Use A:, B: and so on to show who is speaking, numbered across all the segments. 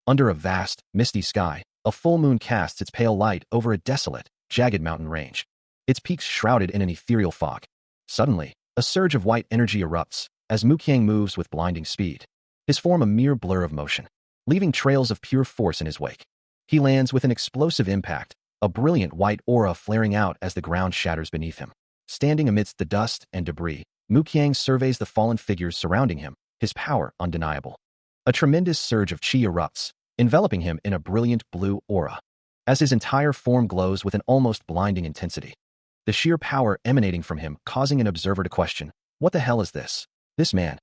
A: Under a vast, misty sky, a full moon casts its pale light over a desolate, jagged mountain range, its peaks shrouded in an ethereal fog. Suddenly, a surge of white energy erupts as Muqiang moves with blinding speed, his form a mere blur of motion, leaving trails of pure force in his wake. He lands with an explosive impact, a brilliant white aura flaring out as the ground shatters beneath him. Standing amidst the dust and debris, Muqiang surveys the fallen figures surrounding him, his power undeniable. A tremendous surge of chi erupts, enveloping him in a brilliant blue aura, as his entire form glows with an almost blinding intensity. The sheer power emanating from him causing an observer to question, what the hell is this? This man.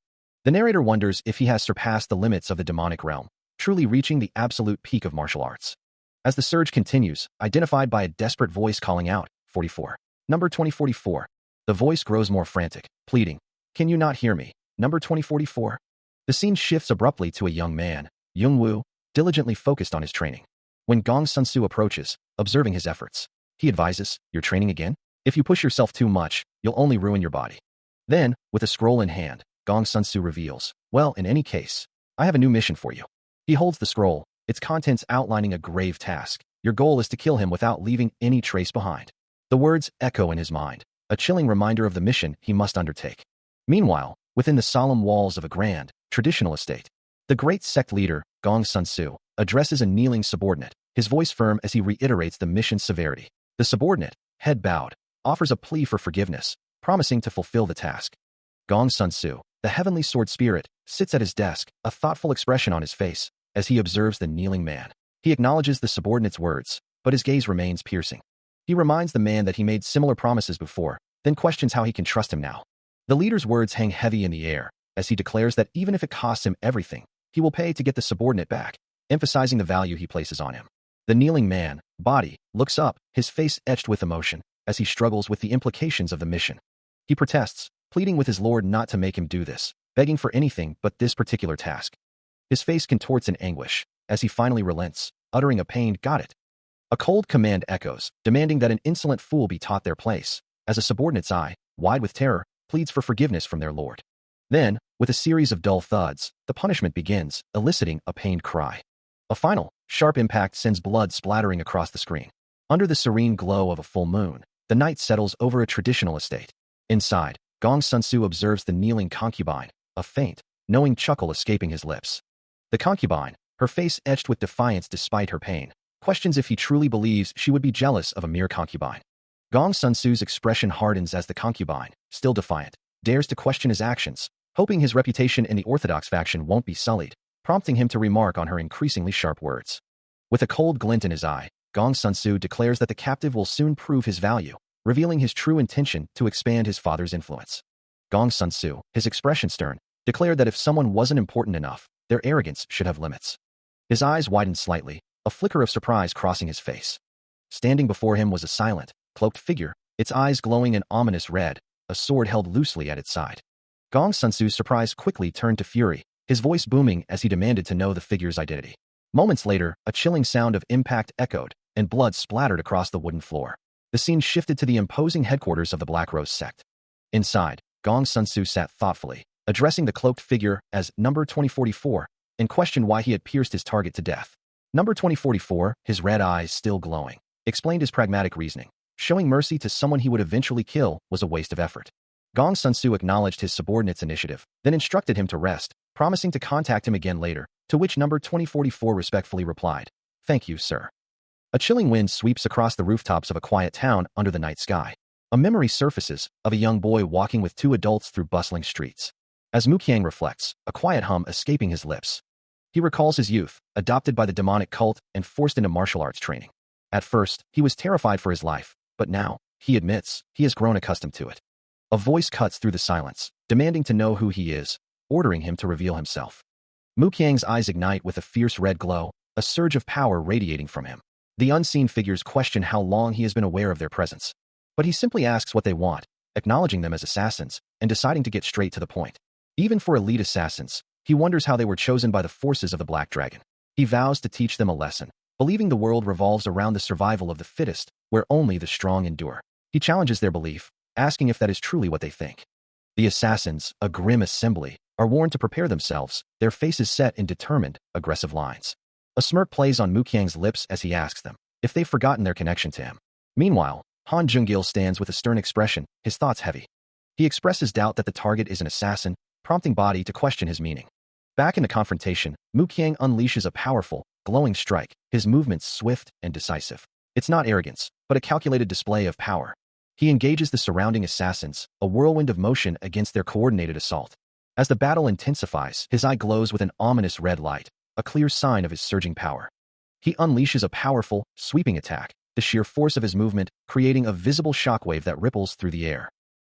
A: The narrator wonders if he has surpassed the limits of the demonic realm, truly reaching the absolute peak of martial arts. As the surge continues, identified by a desperate voice calling out, 44. Number 2044. The voice grows more frantic, pleading, can you not hear me? Number 2044. The scene shifts abruptly to a young man, Youngwoo, diligently focused on his training. When Gong Sun-soo approaches, observing his efforts, he advises, you're training again? If you push yourself too much, you'll only ruin your body. Then, with a scroll in hand, Gong Sun-soo reveals, well, in any case, I have a new mission for you. He holds the scroll, its contents outlining a grave task. Your goal is to kill him without leaving any trace behind. The words echo in his mind, a chilling reminder of the mission he must undertake. Meanwhile, within the solemn walls of a grand, traditional estate, the great sect leader, Gong Sun-soo, addresses a kneeling subordinate, his voice firm as he reiterates the mission's severity. The subordinate, head bowed, offers a plea for forgiveness, promising to fulfill the task. Gong Sun-soo, the heavenly sword spirit, sits at his desk, a thoughtful expression on his face, as he observes the kneeling man. He acknowledges the subordinate's words, but his gaze remains piercing. He reminds the man that he made similar promises before, then questions how he can trust him now. The leader's words hang heavy in the air, as he declares that even if it costs him everything, he will pay to get the subordinate back, emphasizing the value he places on him. The kneeling man, body, looks up, his face etched with emotion, as he struggles with the implications of the mission. He protests, pleading with his lord not to make him do this, begging for anything but this particular task. His face contorts in anguish, as he finally relents, uttering a pained, got it. A cold command echoes, demanding that an insolent fool be taught their place, as a subordinate's eye, wide with terror, pleads for forgiveness from their lord. Then, with a series of dull thuds, the punishment begins, eliciting a pained cry. A final, sharp impact sends blood splattering across the screen. Under the serene glow of a full moon, the night settles over a traditional estate. Inside, Gong Sun-soo observes the kneeling concubine, a faint, knowing chuckle escaping his lips. The concubine, her face etched with defiance despite her pain, questions if he truly believes she would be jealous of a mere concubine. Gong Sun-soo's expression hardens as the concubine, still defiant, dares to question his actions, hoping his reputation in the orthodox faction won't be sullied, prompting him to remark on her increasingly sharp words. With a cold glint in his eye, Gong Sun-soo declares that the captive will soon prove his value, revealing his true intention to expand his father's influence. Gong Sun-soo, his expression stern, declared that if someone wasn't important enough, their arrogance should have limits. His eyes widened slightly, a flicker of surprise crossing his face. Standing before him was a silent, cloaked figure, its eyes glowing an ominous red, a sword held loosely at its side. Gong Sun-soo's surprise quickly turned to fury, his voice booming as he demanded to know the figure's identity. Moments later, a chilling sound of impact echoed, and blood splattered across the wooden floor. The scene shifted to the imposing headquarters of the Black Rose sect. Inside, Gong Sun-soo sat thoughtfully, addressing the cloaked figure as Number 2044, and questioned why he had pierced his target to death. Number 2044, his red eyes still glowing, explained his pragmatic reasoning. Showing mercy to someone he would eventually kill was a waste of effort. Gong Sun-soo acknowledged his subordinate's initiative, then instructed him to rest, promising to contact him again later, to which Number 2044 respectfully replied, "Thank you, sir." A chilling wind sweeps across the rooftops of a quiet town under the night sky. A memory surfaces of a young boy walking with two adults through bustling streets. As Muqiang reflects, a quiet hum escaping his lips. He recalls his youth, adopted by the demonic cult and forced into martial arts training. At first, he was terrified for his life, but now, he admits, he has grown accustomed to it. A voice cuts through the silence, demanding to know who he is, ordering him to reveal himself. Muqiang's eyes ignite with a fierce red glow, a surge of power radiating from him. The unseen figures question how long he has been aware of their presence. But he simply asks what they want, acknowledging them as assassins, and deciding to get straight to the point. Even for elite assassins, he wonders how they were chosen by the forces of the Black Dragon. He vows to teach them a lesson, believing the world revolves around the survival of the fittest, where only the strong endure. He challenges their belief, asking if that is truly what they think. The assassins, a grim assembly, are warned to prepare themselves, their faces set in determined, aggressive lines. A smirk plays on Muqiang's lips as he asks them if they've forgotten their connection to him. Meanwhile, Han Jung-gil stands with a stern expression, his thoughts heavy. He expresses doubt that the target is an assassin, prompting Body to question his meaning. Back in the confrontation, Muqiang unleashes a powerful, glowing strike, his movements swift and decisive. It's not arrogance, but a calculated display of power. He engages the surrounding assassins, a whirlwind of motion against their coordinated assault. As the battle intensifies, his eye glows with an ominous red light, a clear sign of his surging power. He unleashes a powerful, sweeping attack, the sheer force of his movement creating a visible shockwave that ripples through the air.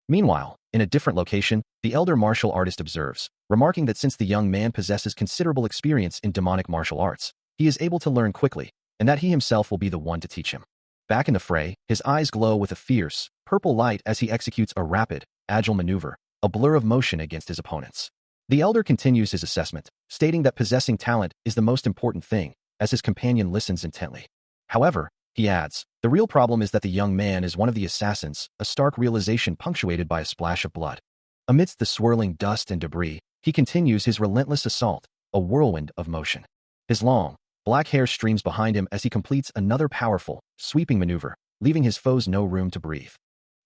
A: Meanwhile, in a different location, the elder martial artist observes, remarking that since the young man possesses considerable experience in demonic martial arts, he is able to learn quickly, and that he himself will be the one to teach him. Back in the fray, his eyes glow with a fierce, purple light as he executes a rapid, agile maneuver, a blur of motion against his opponents. The elder continues his assessment, stating that possessing talent is the most important thing, as his companion listens intently. However, he adds, the real problem is that the young man is one of the assassins, a stark realization punctuated by a splash of blood. Amidst the swirling dust and debris, he continues his relentless assault, a whirlwind of motion. His long, black hair streams behind him as he completes another powerful, sweeping maneuver, leaving his foes no room to breathe.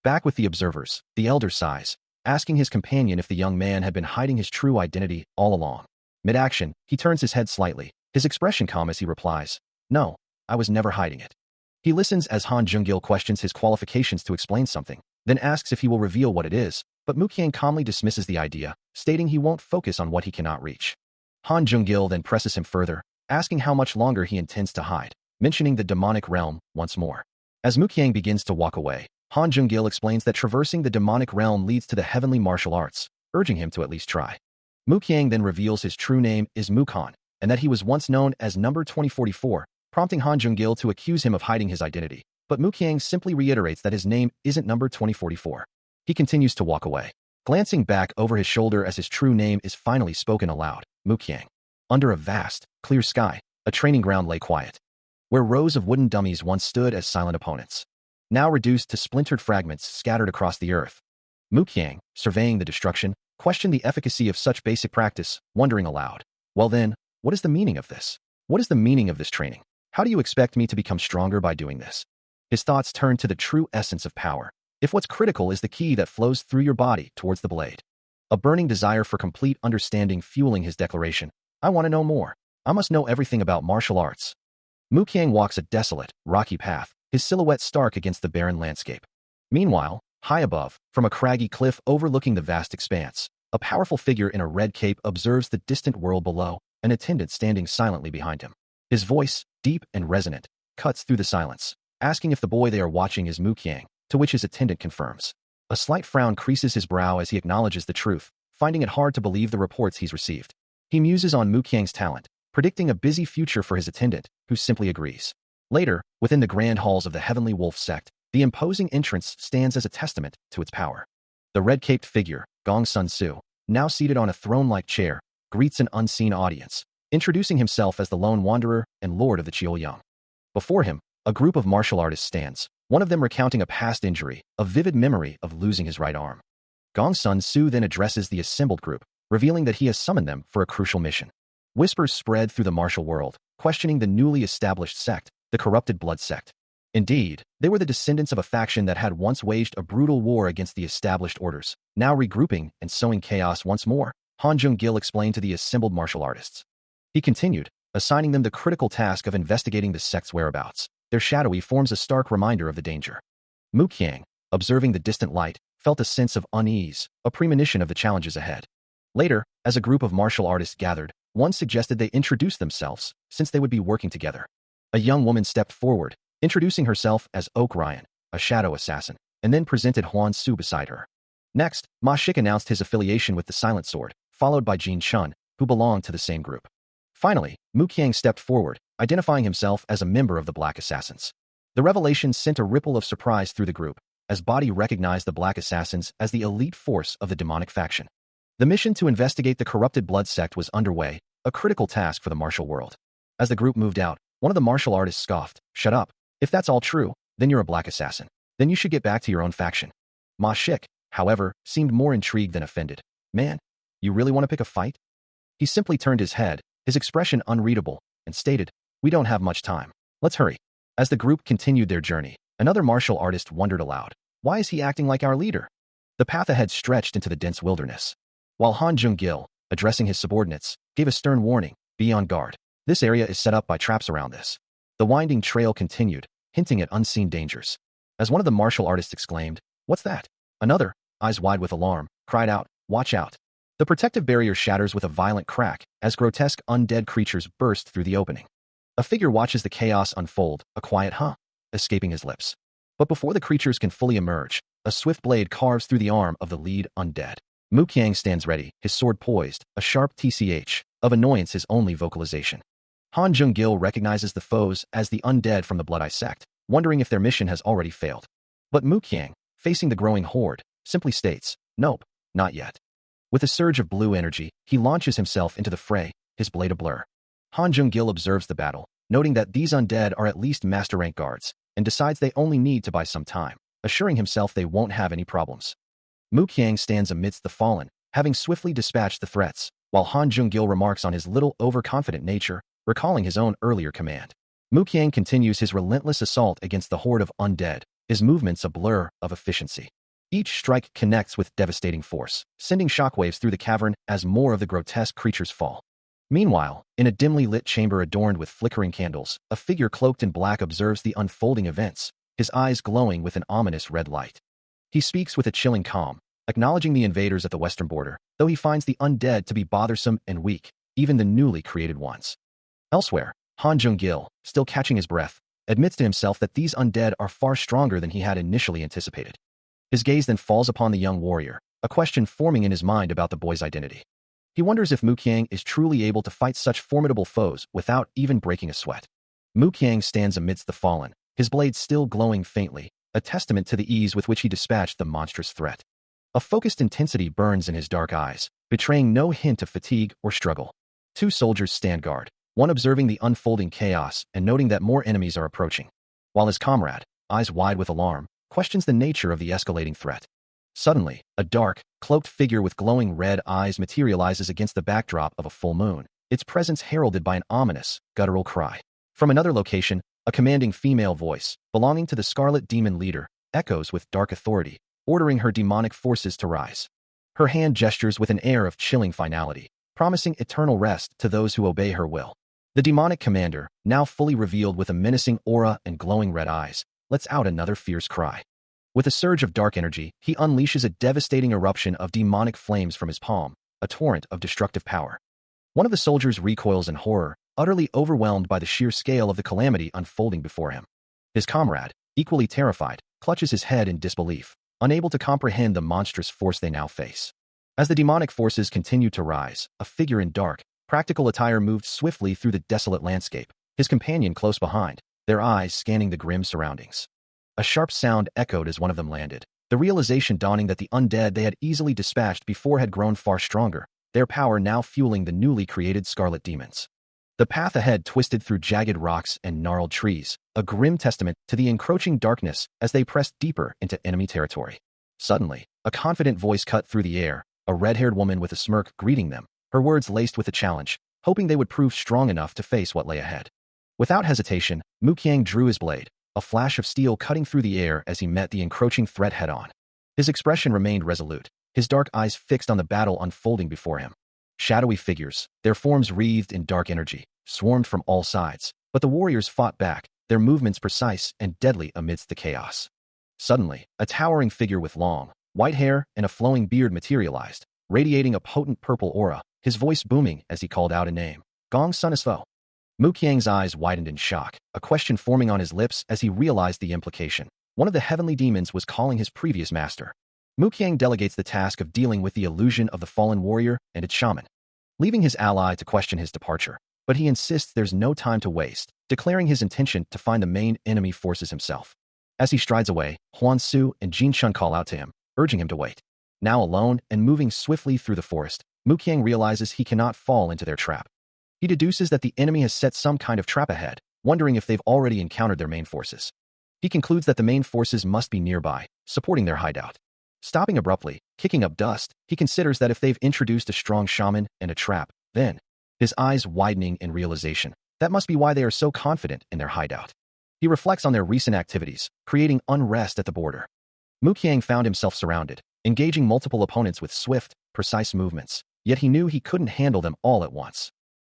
A: Back with the observers, the elder sighs, asking his companion if the young man had been hiding his true identity all along. Mid-action, he turns his head slightly, his expression calm as he replies, "No, I was never hiding it." He listens as Han Jung-gil questions his qualifications to explain something, then asks if he will reveal what it is, but Muqiang calmly dismisses the idea, stating he won't focus on what he cannot reach. Han Jung-gil then presses him further, asking how much longer he intends to hide, mentioning the demonic realm once more. As Muqiang begins to walk away, Han Jung-gil explains that traversing the demonic realm leads to the heavenly martial arts, urging him to at least try. Muqiang then reveals his true name is Mukhan, and that he was once known as number 2044, prompting Han Jung-gil to accuse him of hiding his identity, but Muqiang simply reiterates that his name isn't number 2044. He continues to walk away, glancing back over his shoulder as his true name is finally spoken aloud, Muqiang. Under a vast, clear sky, a training ground lay quiet, where rows of wooden dummies once stood as silent opponents, now reduced to splintered fragments scattered across the earth. Muqiang, surveying the destruction, questioned the efficacy of such basic practice, wondering aloud, well then, what is the meaning of this? What is the meaning of this training? How do you expect me to become stronger by doing this? His thoughts turn to the true essence of power. If what's critical is the key that flows through your body towards the blade. A burning desire for complete understanding fueling his declaration, I want to know more. I must know everything about martial arts. Muqiang walks a desolate, rocky path, his silhouette stark against the barren landscape. Meanwhile, high above, from a craggy cliff overlooking the vast expanse, a powerful figure in a red cape observes the distant world below, an attendant standing silently behind him. His voice, deep and resonant, cuts through the silence, asking if the boy they are watching is Muqiang, to which his attendant confirms. A slight frown creases his brow as he acknowledges the truth, finding it hard to believe the reports he's received. He muses on Muqiang's talent, predicting a busy future for his attendant, who simply agrees. Later, within the grand halls of the Heavenly Wolf Sect, the imposing entrance stands as a testament to its power. The red-caped figure, Gong Sun Su, now seated on a throne-like chair, greets an unseen audience, introducing himself as the lone wanderer and lord of the Qiuliang. Before him, a group of martial artists stands, one of them recounting a past injury, a vivid memory of losing his right arm. Gong Sun Su then addresses the assembled group, revealing that he has summoned them for a crucial mission. Whispers spread through the martial world, questioning the newly established sect, the Corrupted Blood Sect. Indeed, they were the descendants of a faction that had once waged a brutal war against the established orders, now regrouping and sowing chaos once more, Han Jung-gil explained to the assembled martial artists. He continued, assigning them the critical task of investigating the sect's whereabouts. Their shadowy forms a stark reminder of the danger. Muqiang, observing the distant light, felt a sense of unease, a premonition of the challenges ahead. Later, as a group of martial artists gathered, one suggested they introduce themselves, since they would be working together. A young woman stepped forward, introducing herself as Oak Ryan, a shadow assassin, and then presented Huan Su beside her. Next, Ma Shik announced his affiliation with the Silent Sword, followed by Jin Chun, who belonged to the same group. Finally, Muqiang stepped forward, identifying himself as a member of the Black Assassins. The revelation sent a ripple of surprise through the group, as Body recognized the Black Assassins as the elite force of the demonic faction. The mission to investigate the Corrupted Blood Sect was underway, a critical task for the martial world. As the group moved out, one of the martial artists scoffed, "Shut up. If that's all true, then you're a Black Assassin. Then you should get back to your own faction." Ma Shik, however, seemed more intrigued than offended. "Man, you really want to pick a fight?" He simply turned his head, his expression unreadable, and stated, We don't have much time. Let's hurry. As the group continued their journey, another martial artist wondered aloud. Why is he acting like our leader? The path ahead stretched into the dense wilderness. While Han Jung-gil, addressing his subordinates, gave a stern warning, be on guard. This area is set up by traps around this. The winding trail continued, hinting at unseen dangers. As one of the martial artists exclaimed, what's that? Another, eyes wide with alarm, cried out, watch out. The protective barrier shatters with a violent crack as grotesque undead creatures burst through the opening. A figure watches the chaos unfold, a quiet huh, escaping his lips. But before the creatures can fully emerge, a swift blade carves through the arm of the lead undead. Mu Qiang stands ready, his sword poised, a sharp tch of annoyance his only vocalization. Han Jung-gil recognizes the foes as the undead from the Blood Eye Sect, wondering if their mission has already failed. But Mu Qiang, facing the growing horde, simply states, nope, not yet. With a surge of blue energy, he launches himself into the fray, his blade a blur. Han Jung-gil observes the battle, noting that these undead are at least master rank guards, and decides they only need to buy some time, assuring himself they won't have any problems. Mu Qiang stands amidst the fallen, having swiftly dispatched the threats, while Han Jung-gil remarks on his little overconfident nature, recalling his own earlier command. Mu Qiang continues his relentless assault against the horde of undead, his movements a blur of efficiency. Each strike connects with devastating force, sending shockwaves through the cavern as more of the grotesque creatures fall. Meanwhile, in a dimly lit chamber adorned with flickering candles, a figure cloaked in black observes the unfolding events, his eyes glowing with an ominous red light. He speaks with a chilling calm, acknowledging the invaders at the western border, though he finds the undead to be bothersome and weak, even the newly created ones. Elsewhere, Han Jung-gil, still catching his breath, admits to himself that these undead are far stronger than he had initially anticipated. His gaze then falls upon the young warrior, a question forming in his mind about the boy's identity. He wonders if Mu Qiang is truly able to fight such formidable foes without even breaking a sweat. Mu Qiang stands amidst the fallen, his blade still glowing faintly, a testament to the ease with which he dispatched the monstrous threat. A focused intensity burns in his dark eyes, betraying no hint of fatigue or struggle. Two soldiers stand guard, one observing the unfolding chaos and noting that more enemies are approaching, while his comrade, eyes wide with alarm, questions the nature of the escalating threat. Suddenly, a dark, cloaked figure with glowing red eyes materializes against the backdrop of a full moon, its presence heralded by an ominous, guttural cry. From another location, a commanding female voice, belonging to the Scarlet Demon leader, echoes with dark authority, ordering her demonic forces to rise. Her hand gestures with an air of chilling finality, promising eternal rest to those who obey her will. The demonic commander, now fully revealed with a menacing aura and glowing red eyes, lets out another fierce cry. With a surge of dark energy, he unleashes a devastating eruption of demonic flames from his palm, a torrent of destructive power. One of the soldiers recoils in horror, utterly overwhelmed by the sheer scale of the calamity unfolding before him. His comrade, equally terrified, clutches his head in disbelief, unable to comprehend the monstrous force they now face. As the demonic forces continue to rise, a figure in dark, practical attire moved swiftly through the desolate landscape, his companion close behind, their eyes scanning the grim surroundings. A sharp sound echoed as one of them landed, the realization dawning that the undead they had easily dispatched before had grown far stronger, their power now fueling the newly created scarlet demons. The path ahead twisted through jagged rocks and gnarled trees, a grim testament to the encroaching darkness as they pressed deeper into enemy territory. Suddenly, a confident voice cut through the air, a red-haired woman with a smirk greeting them, her words laced with a challenge, hoping they would prove strong enough to face what lay ahead. Without hesitation, Mu Qiang drew his blade, a flash of steel cutting through the air as he met the encroaching threat head-on. His expression remained resolute, his dark eyes fixed on the battle unfolding before him. Shadowy figures, their forms wreathed in dark energy, swarmed from all sides, but the warriors fought back, their movements precise and deadly amidst the chaos. Suddenly, a towering figure with long, white hair and a flowing beard materialized, radiating a potent purple aura, his voice booming as he called out a name. Gong Sun Isfo. Mu Qiang's eyes widened in shock, a question forming on his lips as he realized the implication. One of the heavenly demons was calling his previous master. Mu Qiang delegates the task of dealing with the illusion of the fallen warrior and its shaman, leaving his ally to question his departure. But he insists there's no time to waste, declaring his intention to find the main enemy forces himself. As he strides away, Huan Su and Jin Chun call out to him, urging him to wait. Now alone and moving swiftly through the forest, Mu Qiang realizes he cannot fall into their trap. He deduces that the enemy has set some kind of trap ahead, wondering if they've already encountered their main forces. He concludes that the main forces must be nearby, supporting their hideout. Stopping abruptly, kicking up dust, he considers that if they've introduced a strong shaman and a trap, then, his eyes widening in realization, That must be why they are so confident in their hideout. He reflects on their recent activities, creating unrest at the border. Muqiang found himself surrounded, engaging multiple opponents with swift, precise movements, yet he knew he couldn't handle them all at once.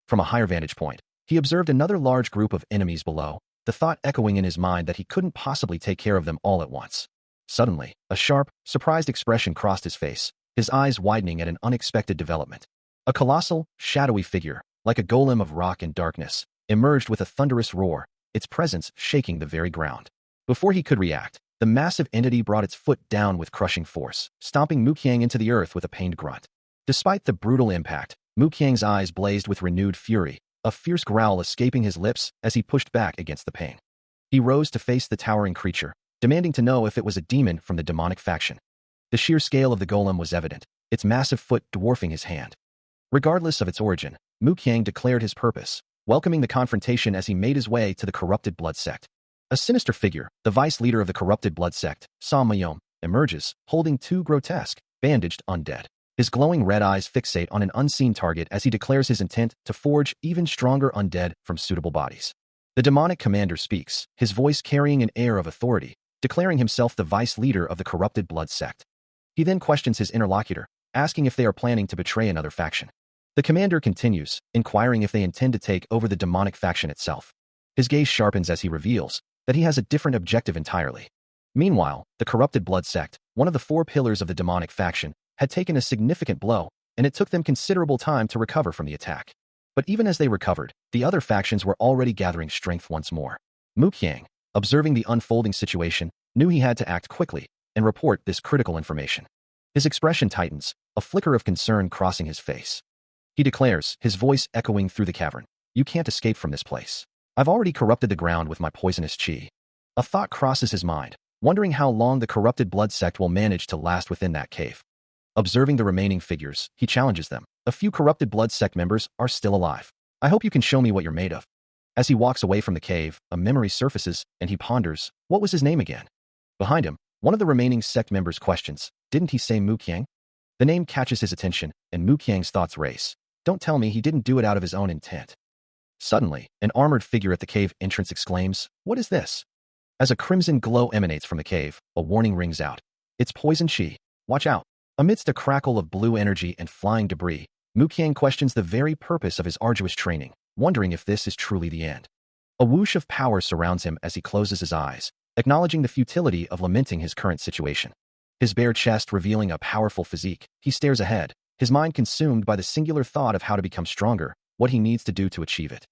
A: From a higher vantage point, he observed another large group of enemies below, the thought echoing in his mind that he couldn't possibly take care of them all at once. Suddenly, a sharp, surprised expression crossed his face, his eyes widening at an unexpected development. A colossal, shadowy figure, like a golem of rock and darkness, emerged with a thunderous roar, its presence shaking the very ground. Before he could react, the massive entity brought its foot down with crushing force, stomping Muqiang into the earth with a pained grunt. Despite the brutal impact, Muqiang's eyes blazed with renewed fury, a fierce growl escaping his lips as he pushed back against the pain. He rose to face the towering creature, demanding to know if it was a demon from the demonic faction. The sheer scale of the golem was evident, its massive foot dwarfing his hand. Regardless of its origin, Muqiang declared his purpose, welcoming the confrontation as he made his way to the corrupted blood sect. A sinister figure, the vice leader of the corrupted blood sect, Sa Mayom, emerges, holding two grotesque, bandaged undead. His glowing red eyes fixate on an unseen target as he declares his intent to forge even stronger undead from suitable bodies. The demonic commander speaks, his voice carrying an air of authority, declaring himself the vice leader of the corrupted blood sect. He then questions his interlocutor, asking if they are planning to betray another faction. The commander continues, inquiring if they intend to take over the demonic faction itself. His gaze sharpens as he reveals that he has a different objective entirely. Meanwhile, the corrupted blood sect, one of the four pillars of the demonic faction, had taken a significant blow, and it took them considerable time to recover from the attack. But even as they recovered, the other factions were already gathering strength once more. Muqiang, observing the unfolding situation, knew he had to act quickly and report this critical information. His expression tightens, a flicker of concern crossing his face. He declares, his voice echoing through the cavern, "You can't escape from this place. I've already corrupted the ground with my poisonous qi." A thought crosses his mind, wondering how long the corrupted blood sect will manage to last within that cave. Observing the remaining figures, he challenges them. "A few corrupted blood sect members are still alive. I hope you can show me what you're made of." As he walks away from the cave, a memory surfaces, and he ponders, what was his name again? Behind him, one of the remaining sect members questions, "Didn't he say Muqiang?" The name catches his attention, and Muqiang's thoughts race. Don't tell me he didn't do it out of his own intent. Suddenly, an armored figure at the cave entrance exclaims, "What is this?" As a crimson glow emanates from the cave, a warning rings out. It's poison qi. Watch out. Amidst a crackle of blue energy and flying debris, Muqiang questions the very purpose of his arduous training, wondering if this is truly the end. A whoosh of power surrounds him as he closes his eyes, acknowledging the futility of lamenting his current situation. His bare chest revealing a powerful physique, he stares ahead, his mind consumed by the singular thought of how to become stronger, what he needs to do to achieve it.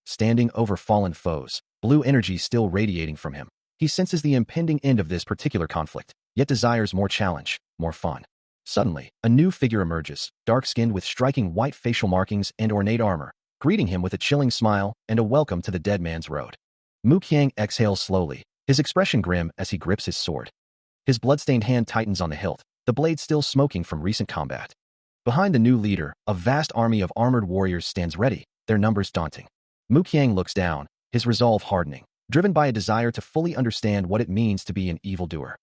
A: Standing over fallen foes, blue energy still radiating from him, he senses the impending end of this particular conflict, yet desires more challenge, more fun. Suddenly, a new figure emerges, dark-skinned with striking white facial markings and ornate armor, greeting him with a chilling smile and a welcome to the dead man's road. Muqiang exhales slowly, his expression grim as he grips his sword. His bloodstained hand tightens on the hilt, the blade still smoking from recent combat. Behind the new leader, a vast army of armored warriors stands ready, their numbers daunting. Muqiang looks down, his resolve hardening, driven by a desire to fully understand what it means to be an evildoer.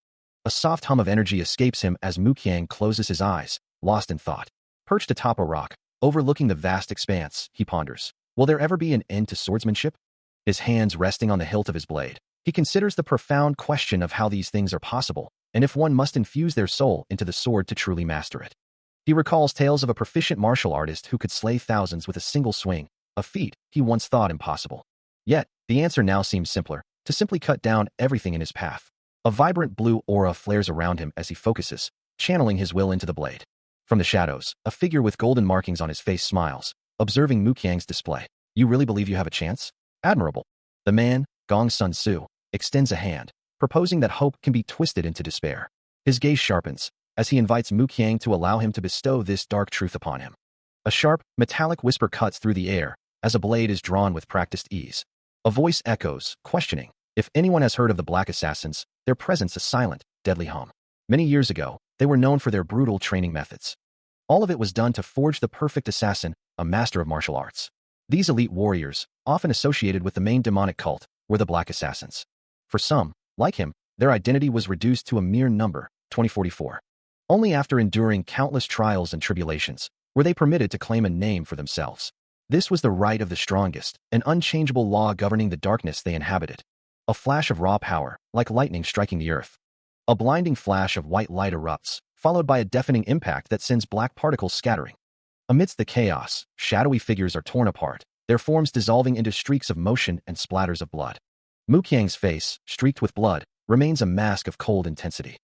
A: A soft hum of energy escapes him as Muqiang closes his eyes, lost in thought. Perched atop a rock, overlooking the vast expanse, he ponders, will there ever be an end to swordsmanship? His hands resting on the hilt of his blade, he considers the profound question of how these things are possible, and if one must infuse their soul into the sword to truly master it. He recalls tales of a proficient martial artist who could slay thousands with a single swing, a feat he once thought impossible. Yet, the answer now seems simpler, to simply cut down everything in his path. A vibrant blue aura flares around him as he focuses, channeling his will into the blade. From the shadows, a figure with golden markings on his face smiles, observing Muqiang's display. "You really believe you have a chance? Admirable." The man, Gong Sun Su, extends a hand, proposing that hope can be twisted into despair. His gaze sharpens, as he invites Muqiang to allow him to bestow this dark truth upon him. A sharp, metallic whisper cuts through the air, as a blade is drawn with practiced ease. A voice echoes, questioning, if anyone has heard of the Black Assassins, their presence a silent, deadly hum. Many years ago, they were known for their brutal training methods. All of it was done to forge the perfect assassin, a master of martial arts. These elite warriors, often associated with the main demonic cult, were the Black Assassins. For some, like him, their identity was reduced to a mere number, 2044. Only after enduring countless trials and tribulations were they permitted to claim a name for themselves. This was the right of the strongest, an unchangeable law governing the darkness they inhabited. A flash of raw power, like lightning striking the earth. A blinding flash of white light erupts, followed by a deafening impact that sends black particles scattering. Amidst the chaos, shadowy figures are torn apart, their forms dissolving into streaks of motion and splatters of blood. Muqiang's face, streaked with blood, remains a mask of cold intensity.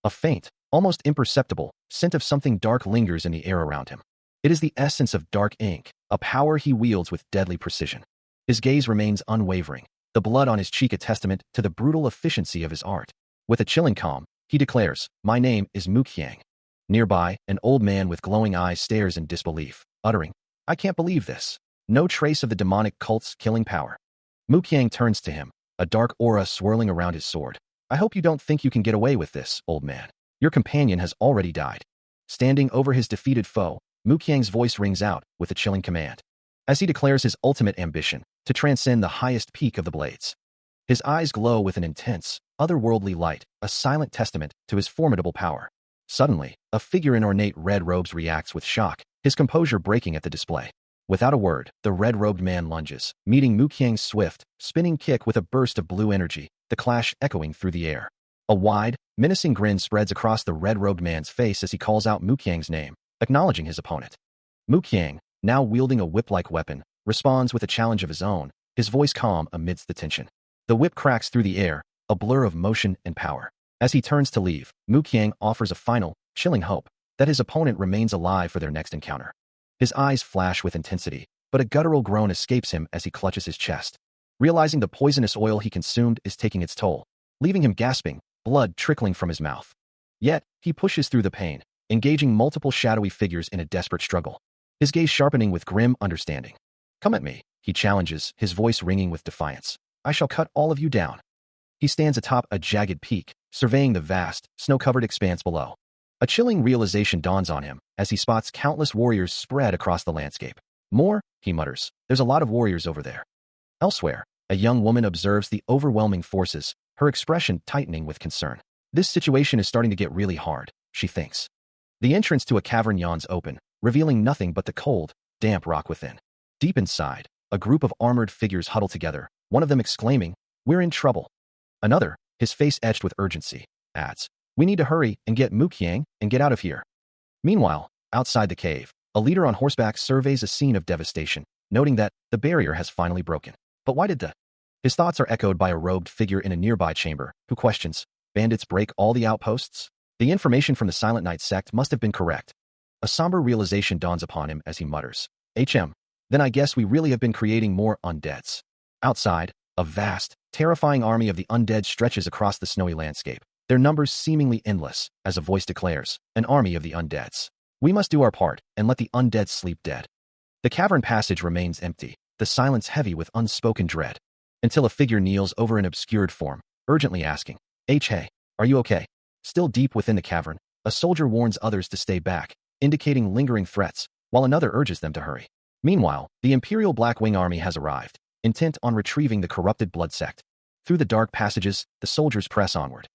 A: A faint, almost imperceptible, scent of something dark lingers in the air around him. It is the essence of dark ink, a power he wields with deadly precision. His gaze remains unwavering, the blood on his cheek a testament to the brutal efficiency of his art. With a chilling calm, he declares, "My name is Muqiang." Nearby, an old man with glowing eyes stares in disbelief, uttering, "I can't believe this. No trace of the demonic cult's killing power." Muqiang turns to him, a dark aura swirling around his sword. "I hope you don't think you can get away with this, old man. Your companion has already died." Standing over his defeated foe, Muqiang's voice rings out with a chilling command, as he declares his ultimate ambition, to transcend the highest peak of the blades. His eyes glow with an intense, otherworldly light, a silent testament to his formidable power. Suddenly, a figure in ornate red robes reacts with shock, his composure breaking at the display. Without a word, the red-robed man lunges, meeting Muqiang's swift, spinning kick with a burst of blue energy, the clash echoing through the air. A wide, menacing grin spreads across the red-robed man's face as he calls out Muqiang's name, acknowledging his opponent. Muqiang, now wielding a whip-like weapon, responds with a challenge of his own, his voice calm amidst the tension. The whip cracks through the air, a blur of motion and power. As he turns to leave, Muqiang offers a final, chilling hope that his opponent remains alive for their next encounter. His eyes flash with intensity, but a guttural groan escapes him as he clutches his chest. Realizing the poisonous oil he consumed is taking its toll, leaving him gasping, blood trickling from his mouth. Yet, he pushes through the pain, engaging multiple shadowy figures in a desperate struggle, his gaze sharpening with grim understanding. "Come at me," he challenges, his voice ringing with defiance. "I shall cut all of you down." He stands atop a jagged peak, surveying the vast, snow-covered expanse below. A chilling realization dawns on him as he spots countless warriors spread across the landscape. "More," he mutters, "there's a lot of warriors over there." Elsewhere, a young woman observes the overwhelming forces, her expression tightening with concern. This situation is starting to get really hard, she thinks. The entrance to a cavern yawns open, revealing nothing but the cold, damp rock within. Deep inside, a group of armored figures huddle together, one of them exclaiming, "We're in trouble." Another, his face etched with urgency, adds, "We need to hurry and get Muqiang and get out of here." Meanwhile, outside the cave, a leader on horseback surveys a scene of devastation, noting that the barrier has finally broken. But why did the... His thoughts are echoed by a robed figure in a nearby chamber, who questions, "Bandits break all the outposts?" The information from the Silent Night sect must have been correct. A somber realization dawns upon him as he mutters, Then I guess we really have been creating more undeads." Outside, a vast, terrifying army of the undead stretches across the snowy landscape, their numbers seemingly endless, as a voice declares, "An army of the undeads. We must do our part and let the undead sleep dead." The cavern passage remains empty, the silence heavy with unspoken dread, until a figure kneels over an obscured form, urgently asking, "Hey, are you okay?" Still deep within the cavern, a soldier warns others to stay back, indicating lingering threats, while another urges them to hurry. Meanwhile, the Imperial Black Wing Army has arrived, intent on retrieving the corrupted blood sect. Through the dark passages, the soldiers press onward.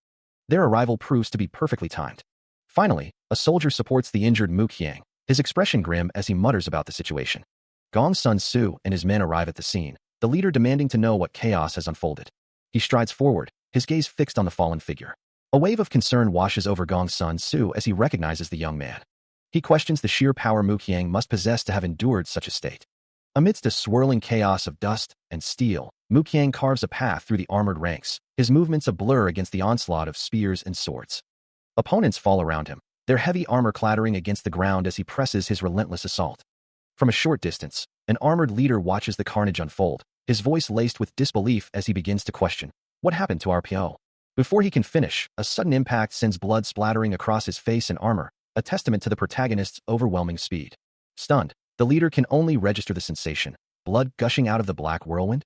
A: Their arrival proves to be perfectly timed. Finally, a soldier supports the injured Muqiang, his expression grim as he mutters about the situation. Gong's son Su and his men arrive at the scene, the leader demanding to know what chaos has unfolded. He strides forward, his gaze fixed on the fallen figure. A wave of concern washes over Gong's son Su as he recognizes the young man. He questions the sheer power Muqiang must possess to have endured such a state. Amidst a swirling chaos of dust and steel, Muqiang carves a path through the armored ranks, his movements a blur against the onslaught of spears and swords. Opponents fall around him, their heavy armor clattering against the ground as he presses his relentless assault. From a short distance, an armored leader watches the carnage unfold, his voice laced with disbelief as he begins to question, "What happened to our PO?" Before he can finish, a sudden impact sends blood splattering across his face and armor, a testament to the protagonist's overwhelming speed. Stunned, the leader can only register the sensation, blood gushing out of the black whirlwind.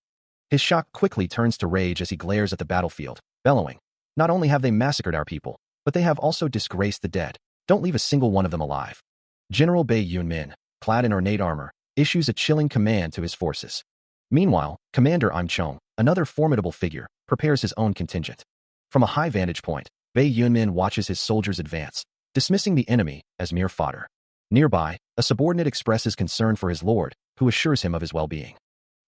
A: His shock quickly turns to rage as he glares at the battlefield, bellowing, "Not only have they massacred our people, but they have also disgraced the dead. Don't leave a single one of them alive." General Bei Yunmin, clad in ornate armor, issues a chilling command to his forces. Meanwhile, Commander Im Chong, another formidable figure, prepares his own contingent. From a high vantage point, Bei Yunmin watches his soldiers advance, dismissing the enemy as mere fodder. Nearby, a subordinate expresses concern for his lord, who assures him of his well-being.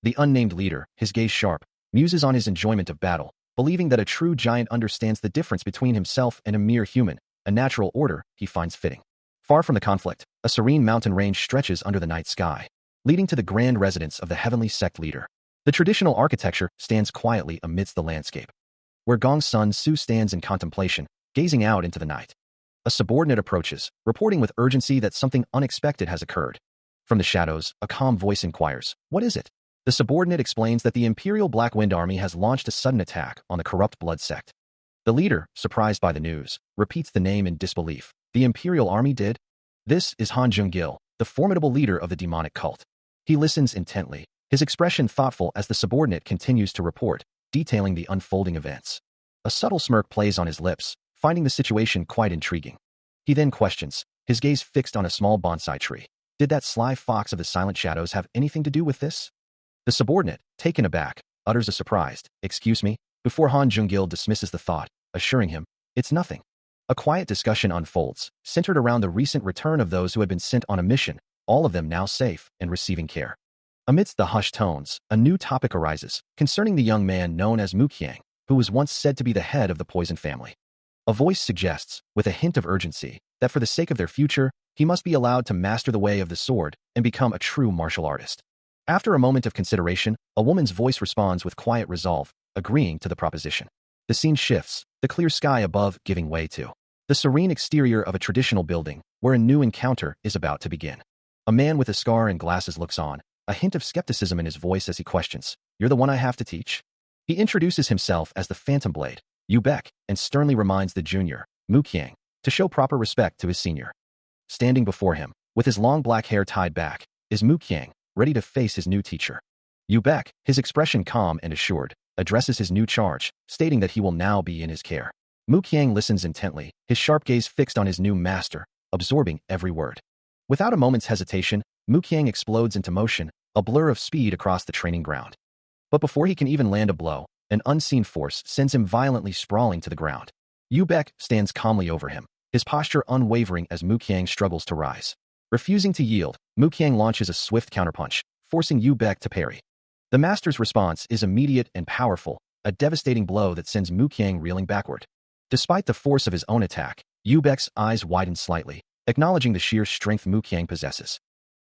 A: The unnamed leader, his gaze sharp, muses on his enjoyment of battle, believing that a true giant understands the difference between himself and a mere human, a natural order he finds fitting. Far from the conflict, a serene mountain range stretches under the night sky, leading to the grand residence of the heavenly sect leader. The traditional architecture stands quietly amidst the landscape, where Gong's son Su stands in contemplation, gazing out into the night. A subordinate approaches, reporting with urgency that something unexpected has occurred. From the shadows, a calm voice inquires, "What is it?" The subordinate explains that the Imperial Black Wind Army has launched a sudden attack on the corrupt blood sect. The leader, surprised by the news, repeats the name in disbelief. The Imperial Army did? This is Han Jung-gil, the formidable leader of the demonic cult. He listens intently, his expression thoughtful as the subordinate continues to report, detailing the unfolding events. A subtle smirk plays on his lips, finding the situation quite intriguing. He then questions, his gaze fixed on a small bonsai tree. Did that sly fox of the silent shadows have anything to do with this? The subordinate, taken aback, utters a surprised, "Excuse me," before Han Jung-gil dismisses the thought, assuring him, "It's nothing." A quiet discussion unfolds, centered around the recent return of those who had been sent on a mission, all of them now safe and receiving care. Amidst the hushed tones, a new topic arises, concerning the young man known as Muqiang, who was once said to be the head of the poison family. A voice suggests, with a hint of urgency, that for the sake of their future, he must be allowed to master the way of the sword and become a true martial artist. After a moment of consideration, a woman's voice responds with quiet resolve, agreeing to the proposition. The scene shifts, the clear sky above giving way to the serene exterior of a traditional building, where a new encounter is about to begin. A man with a scar and glasses looks on, a hint of skepticism in his voice as he questions, "You're the one I have to teach?" He introduces himself as the Phantom Blade, Yu Beck, and sternly reminds the junior, Muqiang, to show proper respect to his senior. Standing before him, with his long black hair tied back, is Muqiang, ready to face his new teacher. Yu Beck, his expression calm and assured, addresses his new charge, stating that he will now be in his care. Muqiang listens intently, his sharp gaze fixed on his new master, absorbing every word. Without a moment's hesitation, Muqiang explodes into motion, a blur of speed across the training ground. But before he can even land a blow, an unseen force sends him violently sprawling to the ground. Yu Beck stands calmly over him, his posture unwavering as Muqiang struggles to rise. Refusing to yield, Muqiang launches a swift counterpunch, forcing Yu Beck to parry. The master's response is immediate and powerful, a devastating blow that sends Muqiang reeling backward. Despite the force of his own attack, Yu Beck's eyes widen slightly, acknowledging the sheer strength Muqiang possesses.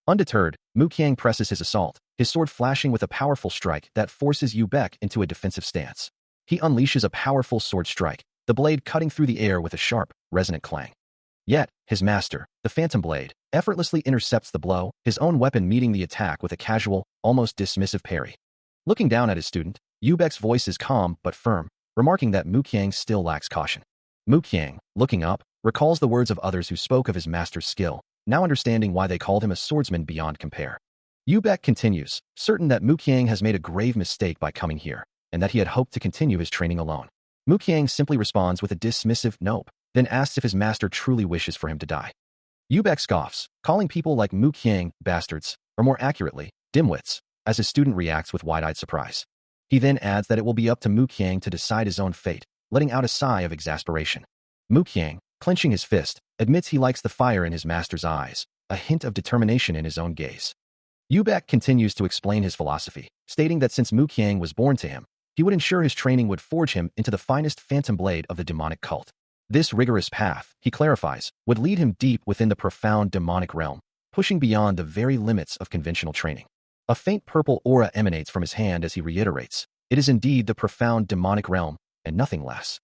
A: Undeterred, Muqiang presses his assault, his sword flashing with a powerful strike that forces Yu Beck into a defensive stance. He unleashes a powerful sword strike, the blade cutting through the air with a sharp, resonant clang. Yet, his master, the Phantom Blade, effortlessly intercepts the blow, his own weapon meeting the attack with a casual, almost dismissive parry. Looking down at his student, Yu Beck's voice is calm but firm, remarking that Muqiang still lacks caution. Muqiang, looking up, recalls the words of others who spoke of his master's skill, now understanding why they called him a swordsman beyond compare. Yu Beck continues, certain that Muqiang has made a grave mistake by coming here, and that he had hoped to continue his training alone. Muqiang simply responds with a dismissive nope, then asks if his master truly wishes for him to die. Yu Beck scoffs, calling people like Muqiang bastards, or more accurately, dimwits, as his student reacts with wide-eyed surprise. He then adds that it will be up to Muqiang to decide his own fate, letting out a sigh of exasperation. Muqiang, clenching his fist, admits he likes the fire in his master's eyes, a hint of determination in his own gaze. Yu Beck continues to explain his philosophy, stating that since Muqiang was born to him, he would ensure his training would forge him into the finest phantom blade of the demonic cult. This rigorous path, he clarifies, would lead him deep within the profound demonic realm, pushing beyond the very limits of conventional training. A faint purple aura emanates from his hand as he reiterates, it is indeed the profound demonic realm, and nothing less.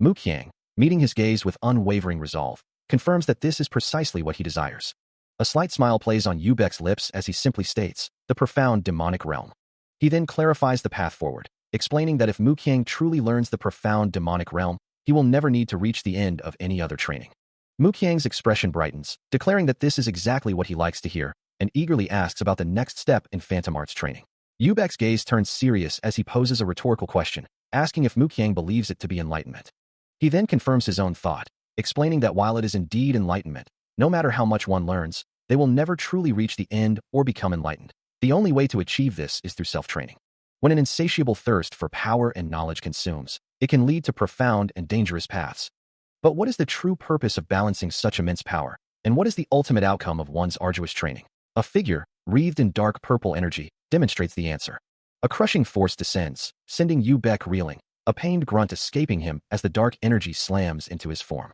A: Muqiang, meeting his gaze with unwavering resolve, confirms that this is precisely what he desires. A slight smile plays on Yu Beck's lips as he simply states, the profound demonic realm. He then clarifies the path forward, explaining that if Muqiang truly learns the profound demonic realm, he will never need to reach the end of any other training. Muqiang's expression brightens, declaring that this is exactly what he likes to hear, and eagerly asks about the next step in Phantom Arts training. Yu Beck's gaze turns serious as he poses a rhetorical question, asking if Muqiang believes it to be enlightenment. He then confirms his own thought, explaining that while it is indeed enlightenment, no matter how much one learns, they will never truly reach the end or become enlightened. The only way to achieve this is through self-training. When an insatiable thirst for power and knowledge consumes, it can lead to profound and dangerous paths. But what is the true purpose of balancing such immense power, and what is the ultimate outcome of one's arduous training? A figure, wreathed in dark purple energy, demonstrates the answer. A crushing force descends, sending Yu Bek reeling, a pained grunt escaping him as the dark energy slams into his form.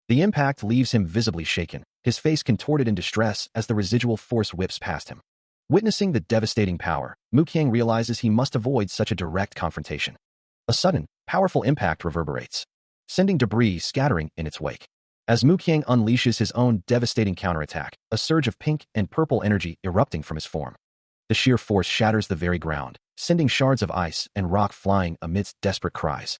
A: The impact leaves him visibly shaken, his face contorted in distress as the residual force whips past him. Witnessing the devastating power, Muqiang realizes he must avoid such a direct confrontation. A sudden, powerful impact reverberates, sending debris scattering in its wake. As Muqiang unleashes his own devastating counterattack, a surge of pink and purple energy erupting from his form. The sheer force shatters the very ground, sending shards of ice and rock flying amidst desperate cries.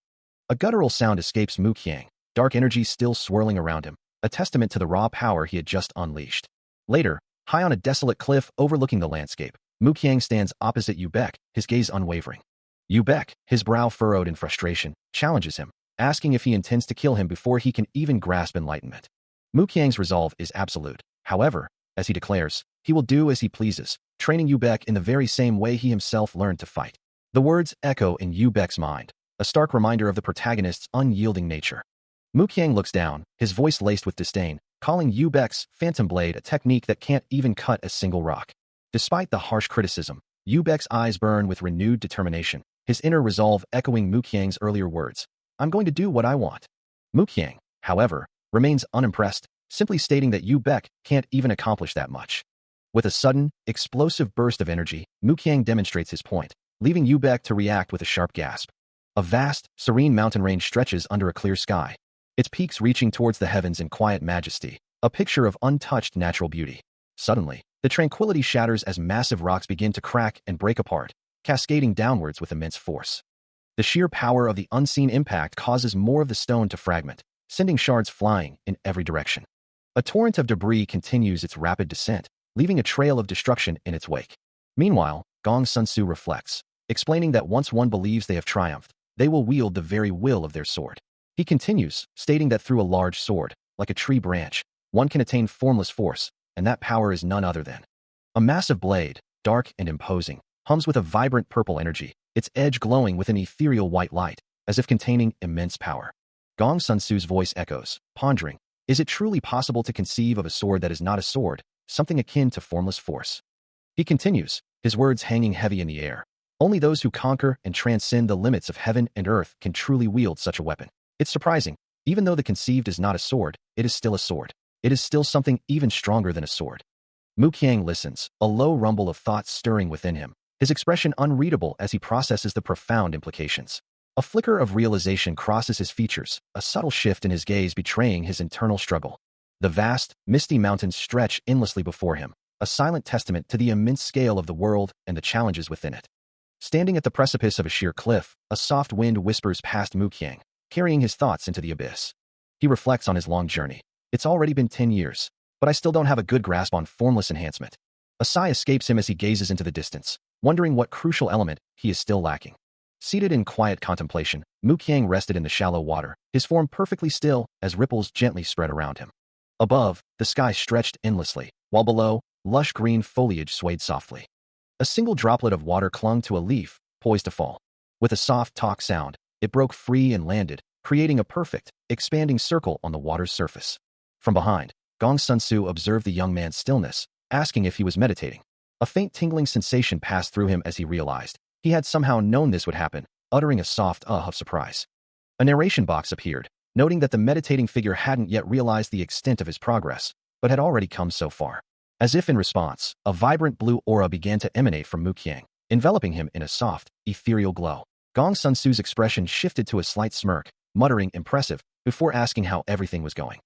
A: A guttural sound escapes Muqiang, dark energy still swirling around him, a testament to the raw power he had just unleashed. Later, high on a desolate cliff overlooking the landscape, Muqiang stands opposite Yu Bek, his gaze unwavering. Yu Bek, his brow furrowed in frustration, challenges him, asking if he intends to kill him before he can even grasp enlightenment. Muqiang's resolve is absolute. However, as he declares, he will do as he pleases, training Yu Bek in the very same way he himself learned to fight. The words echo in Yu Bek's mind, a stark reminder of the protagonist's unyielding nature. Muqiang looks down, his voice laced with disdain, calling Yu Bek's Phantom Blade a technique that can't even cut a single rock. Despite the harsh criticism, Yu Bek's eyes burn with renewed determination, his inner resolve echoing Muqiang's earlier words. I'm going to do what I want. Muqiang, however, remains unimpressed, simply stating that Yu Bek can't even accomplish that much. With a sudden, explosive burst of energy, Muqiang demonstrates his point, leaving Yu Bek to react with a sharp gasp. A vast, serene mountain range stretches under a clear sky, its peaks reaching towards the heavens in quiet majesty, a picture of untouched natural beauty. Suddenly, the tranquility shatters as massive rocks begin to crack and break apart, cascading downwards with immense force. The sheer power of the unseen impact causes more of the stone to fragment, sending shards flying in every direction. A torrent of debris continues its rapid descent, leaving a trail of destruction in its wake. Meanwhile, Gong Sun Su reflects, explaining that once one believes they have triumphed, they will wield the very will of their sword. He continues, stating that through a large sword, like a tree branch, one can attain formless force, and that power is none other than a massive blade, dark and imposing, hums with a vibrant purple energy, its edge glowing with an ethereal white light, as if containing immense power. Gong Sun Su's voice echoes, pondering, is it truly possible to conceive of a sword that is not a sword, something akin to formless force? He continues, his words hanging heavy in the air. Only those who conquer and transcend the limits of heaven and earth can truly wield such a weapon. It's surprising, even though the conceived is not a sword, it is still a sword. It is still something even stronger than a sword. Muqiang listens, a low rumble of thought stirring within him, his expression unreadable as he processes the profound implications. A flicker of realization crosses his features, a subtle shift in his gaze betraying his internal struggle. The vast, misty mountains stretch endlessly before him, a silent testament to the immense scale of the world and the challenges within it. Standing at the precipice of a sheer cliff, a soft wind whispers past Muqiang, carrying his thoughts into the abyss. He reflects on his long journey. It's already been 10 years, but I still don't have a good grasp on formless enhancement. A sigh escapes him as he gazes into the distance, wondering what crucial element he is still lacking. Seated in quiet contemplation, Muqiang rested in the shallow water, his form perfectly still as ripples gently spread around him. Above, the sky stretched endlessly, while below, lush green foliage swayed softly. A single droplet of water clung to a leaf, poised to fall. With a soft talk sound, it broke free and landed, creating a perfect, expanding circle on the water's surface. From behind, Gong Sun Su observed the young man's stillness, asking if he was meditating. A faint tingling sensation passed through him as he realized he had somehow known this would happen, uttering a soft of surprise. A narration box appeared, noting that the meditating figure hadn't yet realized the extent of his progress, but had already come so far. As if in response, a vibrant blue aura began to emanate from Muqiang, enveloping him in a soft, ethereal glow. Gong Sun Su's expression shifted to a slight smirk, muttering impressive, before asking how everything was going.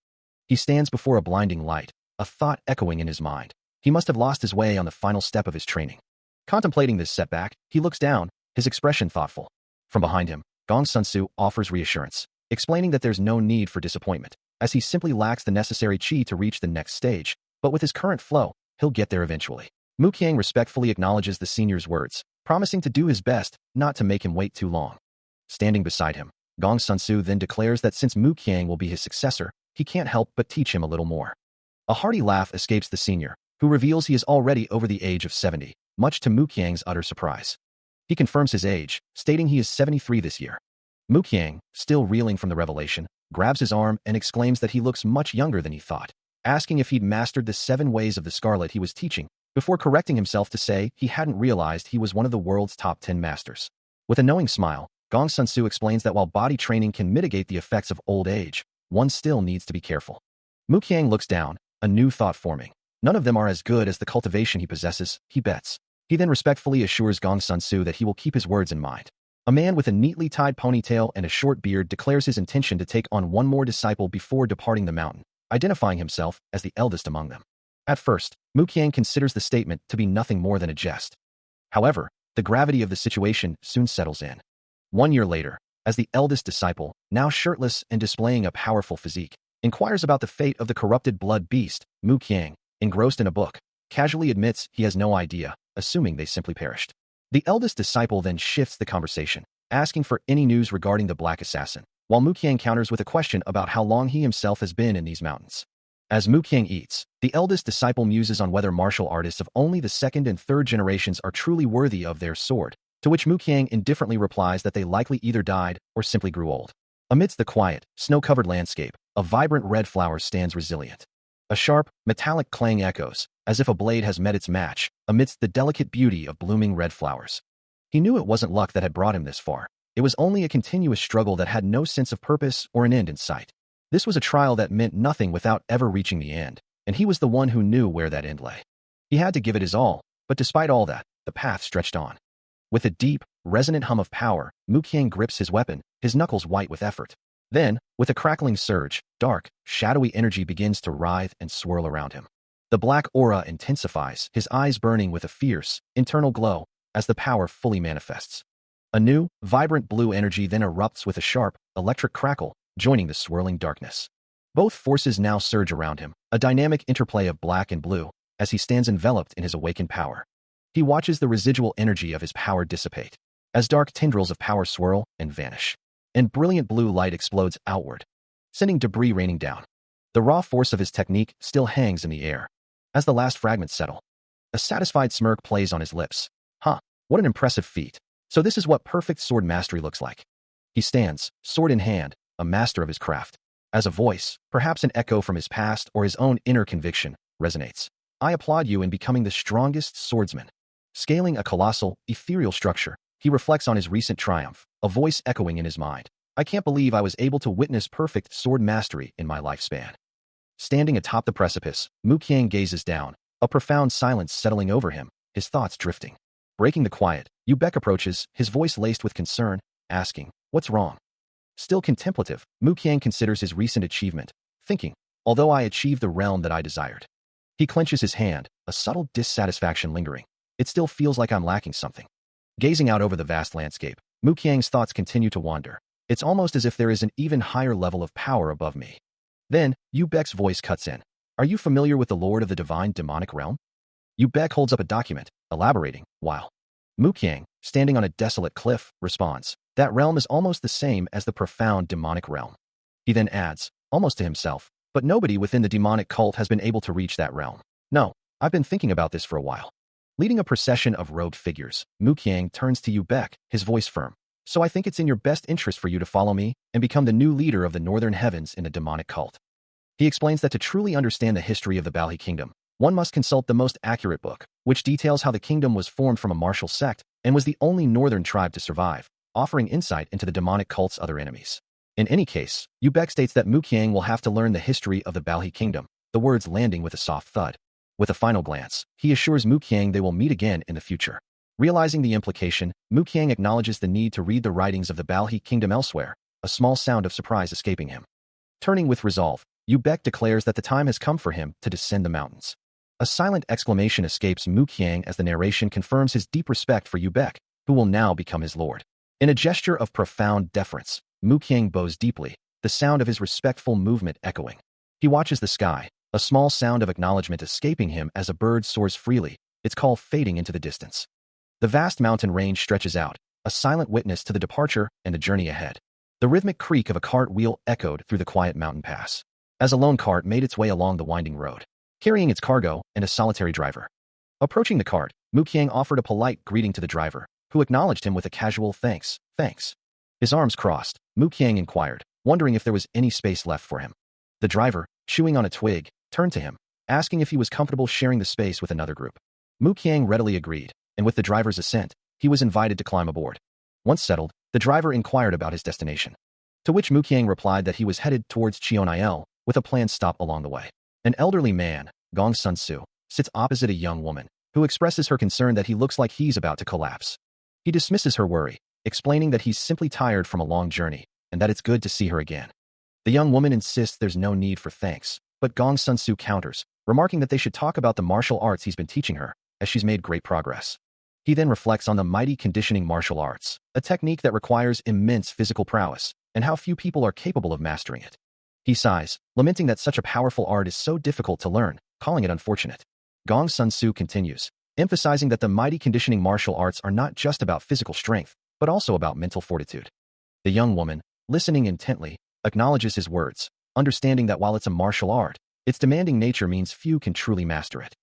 A: He stands before a blinding light, a thought echoing in his mind. He must have lost his way on the final step of his training. Contemplating this setback, he looks down, his expression thoughtful. From behind him, Gong Sun Su offers reassurance, explaining that there's no need for disappointment, as he simply lacks the necessary chi to reach the next stage, but with his current flow, he'll get there eventually. Muqiang respectfully acknowledges the senior's words, promising to do his best not to make him wait too long. Standing beside him, Gong Sun Su then declares that since Muqiang will be his successor, he can't help but teach him a little more. A hearty laugh escapes the senior, who reveals he is already over the age of 70, much to Muqiang's utter surprise. He confirms his age, stating he is 73 this year. Muqiang, still reeling from the revelation, grabs his arm and exclaims that he looks much younger than he thought, asking if he'd mastered the 7 ways of the Scarlet he was teaching, before correcting himself to say he hadn't realized he was one of the world's top 10 masters. With a knowing smile, Gong Sun-soo explains that while body training can mitigate the effects of old age, one still needs to be careful. Mu Qiang looks down, a new thought forming. None of them are as good as the cultivation he possesses, he bets. He then respectfully assures Gong Sun-soo that he will keep his words in mind. A man with a neatly tied ponytail and a short beard declares his intention to take on one more disciple before departing the mountain, identifying himself as the eldest among them. At first, Mu Qiang considers the statement to be nothing more than a jest. However, the gravity of the situation soon settles in. 1 year later, as the eldest disciple, now shirtless and displaying a powerful physique, inquires about the fate of the corrupted blood beast, Mu Qiang, engrossed in a book, casually admits he has no idea, assuming they simply perished. The eldest disciple then shifts the conversation, asking for any news regarding the Black Assassin, while Mu Qiang counters with a question about how long he himself has been in these mountains. As Mu Qiang eats, the eldest disciple muses on whether martial artists of only the second and third generations are truly worthy of their sword, to which Mu Qiang indifferently replies that they likely either died or simply grew old. Amidst the quiet, snow-covered landscape, a vibrant red flower stands resilient. A sharp, metallic clang echoes, as if a blade has met its match, amidst the delicate beauty of blooming red flowers. He knew it wasn't luck that had brought him this far. It was only a continuous struggle that had no sense of purpose or an end in sight. This was a trial that meant nothing without ever reaching the end, and he was the one who knew where that end lay. He had to give it his all, but despite all that, the path stretched on. With a deep, resonant hum of power, Mu Qiang grips his weapon, his knuckles white with effort. Then, with a crackling surge, dark, shadowy energy begins to writhe and swirl around him. The black aura intensifies, his eyes burning with a fierce, internal glow, as the power fully manifests. A new, vibrant blue energy then erupts with a sharp, electric crackle, joining the swirling darkness. Both forces now surge around him, a dynamic interplay of black and blue, as he stands enveloped in his awakened power. He watches the residual energy of his power dissipate, as dark tendrils of power swirl and vanish, and brilliant blue light explodes outward, sending debris raining down. The raw force of his technique still hangs in the air. As the last fragments settle, a satisfied smirk plays on his lips. What an impressive feat. So this is what perfect sword mastery looks like. He stands, sword in hand, a master of his craft. As a voice, perhaps an echo from his past or his own inner conviction, resonates. I applaud you in becoming the strongest swordsman. Scaling a colossal, ethereal structure, he reflects on his recent triumph, a voice echoing in his mind. I can't believe I was able to witness perfect sword mastery in my lifespan. Standing atop the precipice, Mu Qiang gazes down, a profound silence settling over him, his thoughts drifting. Breaking the quiet, Yu Beck approaches, his voice laced with concern, asking, "What's wrong?" Still contemplative, Mu Qiang considers his recent achievement, thinking, although I achieved the realm that I desired. He clenches his hand, a subtle dissatisfaction lingering. It still feels like I'm lacking something. Gazing out over the vast landscape, Mu Qiang's thoughts continue to wander. It's almost as if there is an even higher level of power above me. Then, Yu Beck's voice cuts in. Are you familiar with the Lord of the Divine Demonic Realm? Yu Beck holds up a document, elaborating, while Mu Qiang, standing on a desolate cliff, responds, that realm is almost the same as the profound demonic realm. He then adds, almost to himself, but nobody within the demonic cult has been able to reach that realm. No, I've been thinking about this for a while. Leading a procession of robed figures, Mu Qiang turns to Yu Beck, his voice firm. So I think it's in your best interest for you to follow me and become the new leader of the Northern Heavens in the demonic cult. He explains that to truly understand the history of the Balhi Kingdom, one must consult the most accurate book, which details how the kingdom was formed from a martial sect and was the only northern tribe to survive, offering insight into the demonic cult's other enemies. In any case, Yu Beck states that Mu Qiang will have to learn the history of the Balhi Kingdom, the words landing with a soft thud. With a final glance, he assures Mu Qiang they will meet again in the future. Realizing the implication, Mu Qiang acknowledges the need to read the writings of the Balhi Kingdom elsewhere, a small sound of surprise escaping him. Turning with resolve, Yu Beck declares that the time has come for him to descend the mountains. A silent exclamation escapes Mu Qiang as the narration confirms his deep respect for Yu Beck, who will now become his lord. In a gesture of profound deference, Mu Qiang bows deeply, the sound of his respectful movement echoing. He watches the sky, a small sound of acknowledgement escaping him as a bird soars freely, its call fading into the distance. The vast mountain range stretches out, a silent witness to the departure and the journey ahead. The rhythmic creak of a cart wheel echoed through the quiet mountain pass, as a lone cart made its way along the winding road, carrying its cargo and a solitary driver. Approaching the cart, Mu Qiang offered a polite greeting to the driver, who acknowledged him with a casual thanks. His arms crossed, Mu Qiang inquired, wondering if there was any space left for him. The driver, chewing on a twig, turned to him, asking if he was comfortable sharing the space with another group. Mu Qiang readily agreed, and with the driver's assent, he was invited to climb aboard. Once settled, the driver inquired about his destination, to which Mu Qiang replied that he was headed towards Cheonil with a planned stop along the way. An elderly man, Gong Sun Su, sits opposite a young woman, who expresses her concern that he looks like he's about to collapse. He dismisses her worry, explaining that he's simply tired from a long journey, and that it's good to see her again. The young woman insists there's no need for thanks, but Gong Sun Su counters, remarking that they should talk about the martial arts he's been teaching her, as she's made great progress. He then reflects on the mighty conditioning martial arts, a technique that requires immense physical prowess, and how few people are capable of mastering it. He sighs, lamenting that such a powerful art is so difficult to learn, calling it unfortunate. Gong Sun Su continues, emphasizing that the mighty conditioning martial arts are not just about physical strength, but also about mental fortitude. The young woman, listening intently, acknowledges his words, understanding that while it's a martial art, its demanding nature means few can truly master it.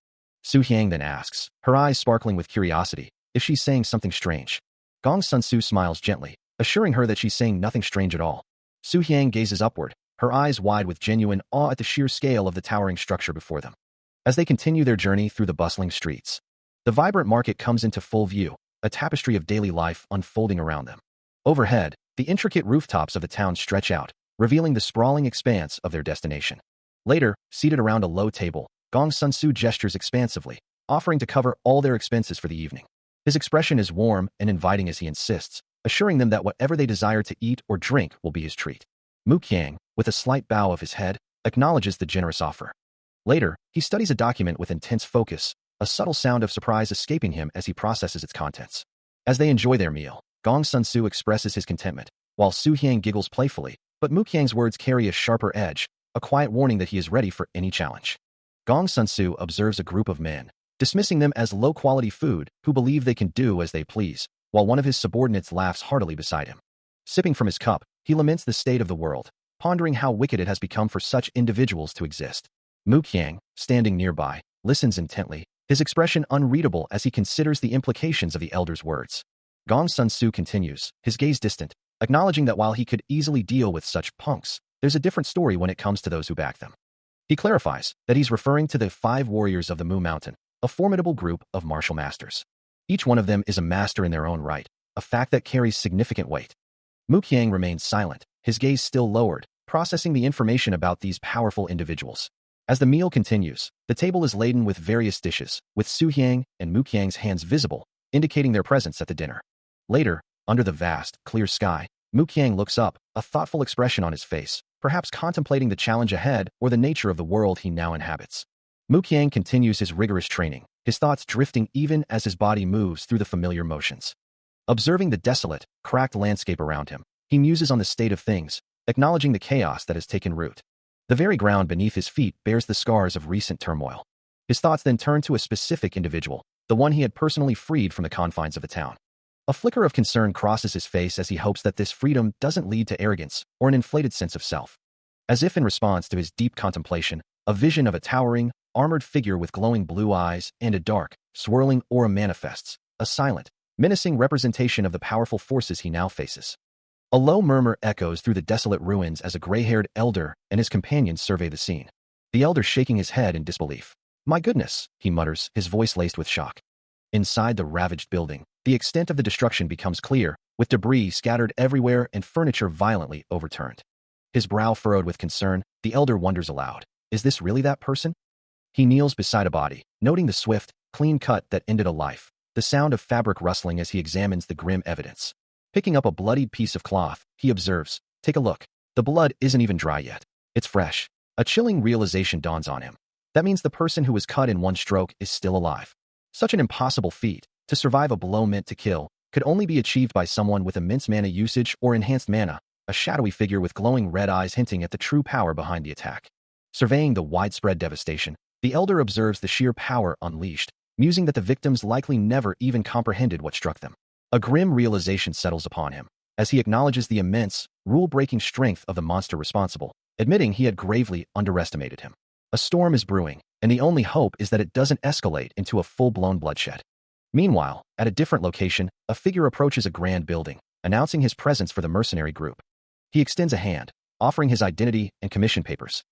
A: Su Hyang then asks, her eyes sparkling with curiosity, if she's saying something strange. Gong Sun Su smiles gently, assuring her that she's saying nothing strange at all. Su Hyang gazes upward, her eyes wide with genuine awe at the sheer scale of the towering structure before them. As they continue their journey through the bustling streets, the vibrant market comes into full view, a tapestry of daily life unfolding around them. Overhead, the intricate rooftops of the town stretch out, revealing the sprawling expanse of their destination. Later, seated around a low table, Gong Sun Su gestures expansively, offering to cover all their expenses for the evening. His expression is warm and inviting as he insists, assuring them that whatever they desire to eat or drink will be his treat. Mu Qiang, with a slight bow of his head, acknowledges the generous offer. Later, he studies a document with intense focus, a subtle sound of surprise escaping him as he processes its contents. As they enjoy their meal, Gong Sun Su expresses his contentment, while Su Hyang giggles playfully, but Mu Qiang's words carry a sharper edge, a quiet warning that he is ready for any challenge. Gong Sun Su observes a group of men, dismissing them as low-quality food who believe they can do as they please, while one of his subordinates laughs heartily beside him. Sipping from his cup, he laments the state of the world, pondering how wicked it has become for such individuals to exist. Mu Qiang, standing nearby, listens intently, his expression unreadable as he considers the implications of the elder's words. Gong Sun Su continues, his gaze distant, acknowledging that while he could easily deal with such punks, there's a different story when it comes to those who back them. He clarifies that he's referring to the 5 warriors of the Mu Mountain, a formidable group of martial masters. Each one of them is a master in their own right, a fact that carries significant weight. Mu Qiang remains silent, his gaze still lowered, processing the information about these powerful individuals. As the meal continues, the table is laden with various dishes, with Su Hyang and Mu Qiang's hands visible, indicating their presence at the dinner. Later, under the vast, clear sky, Mu Qiang looks up, a thoughtful expression on his face, perhaps contemplating the challenge ahead or the nature of the world he now inhabits. Mu Qiang continues his rigorous training, his thoughts drifting even as his body moves through the familiar motions. Observing the desolate, cracked landscape around him, he muses on the state of things, acknowledging the chaos that has taken root. The very ground beneath his feet bears the scars of recent turmoil. His thoughts then turn to a specific individual, the one he had personally freed from the confines of the town. A flicker of concern crosses his face as he hopes that this freedom doesn't lead to arrogance or an inflated sense of self. As if in response to his deep contemplation, a vision of a towering, armored figure with glowing blue eyes and a dark, swirling aura manifests, a silent, menacing representation of the powerful forces he now faces. A low murmur echoes through the desolate ruins as a gray-haired elder and his companions survey the scene. The elder shaking his head in disbelief. "My goodness," he mutters, his voice laced with shock. Inside the ravaged building, the extent of the destruction becomes clear, with debris scattered everywhere and furniture violently overturned. His brow furrowed with concern, the elder wonders aloud, is this really that person? He kneels beside a body, noting the swift, clean cut that ended a life, the sound of fabric rustling as he examines the grim evidence. Picking up a bloodied piece of cloth, he observes, "Take a look. The blood isn't even dry yet. It's fresh." A chilling realization dawns on him. That means the person who was cut in one stroke is still alive. Such an impossible feat, to survive a blow meant to kill, could only be achieved by someone with immense mana usage or enhanced mana, a shadowy figure with glowing red eyes hinting at the true power behind the attack. Surveying the widespread devastation, the elder observes the sheer power unleashed, musing that the victims likely never even comprehended what struck them. A grim realization settles upon him, as he acknowledges the immense, rule-breaking strength of the monster responsible, admitting he had gravely underestimated him. A storm is brewing, and the only hope is that it doesn't escalate into a full-blown bloodshed. Meanwhile, at a different location, a figure approaches a grand building, announcing his presence for the mercenary group. He extends a hand, offering his identity and commission papers.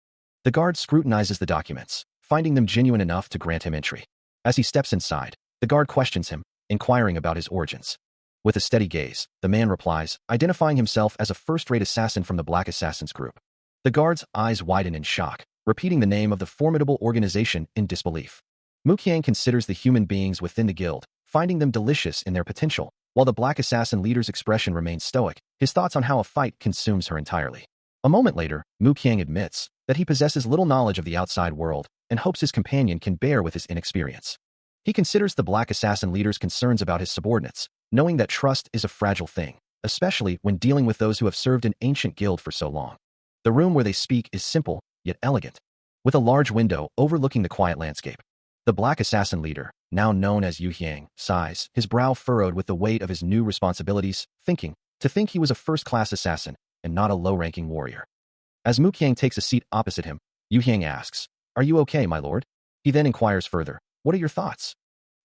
A: The guard scrutinizes the documents, finding them genuine enough to grant him entry. As he steps inside, the guard questions him, inquiring about his origins. With a steady gaze, the man replies, identifying himself as a first-rate assassin from the Black Assassins group. The guard's eyes widen in shock, repeating the name of the formidable organization in disbelief. Muqiang considers the human beings within the guild, finding them delicious in their potential, while the Black Assassin leader's expression remains stoic, his thoughts on how a fight consumes her entirely. A moment later, Muqiang admits that he possesses little knowledge of the outside world and hopes his companion can bear with his inexperience. He considers the Black Assassin leader's concerns about his subordinates, knowing that trust is a fragile thing, especially when dealing with those who have served an ancient guild for so long. The room where they speak is simple, yet elegant, with a large window overlooking the quiet landscape. The Black Assassin leader, now known as Yu Hiang, sighs, his brow furrowed with the weight of his new responsibilities, to think he was a first-class assassin and not a low-ranking warrior. As Muqiang takes a seat opposite him, Yu Hiang asks, "Are you okay, my lord?" He then inquires further, "What are your thoughts?"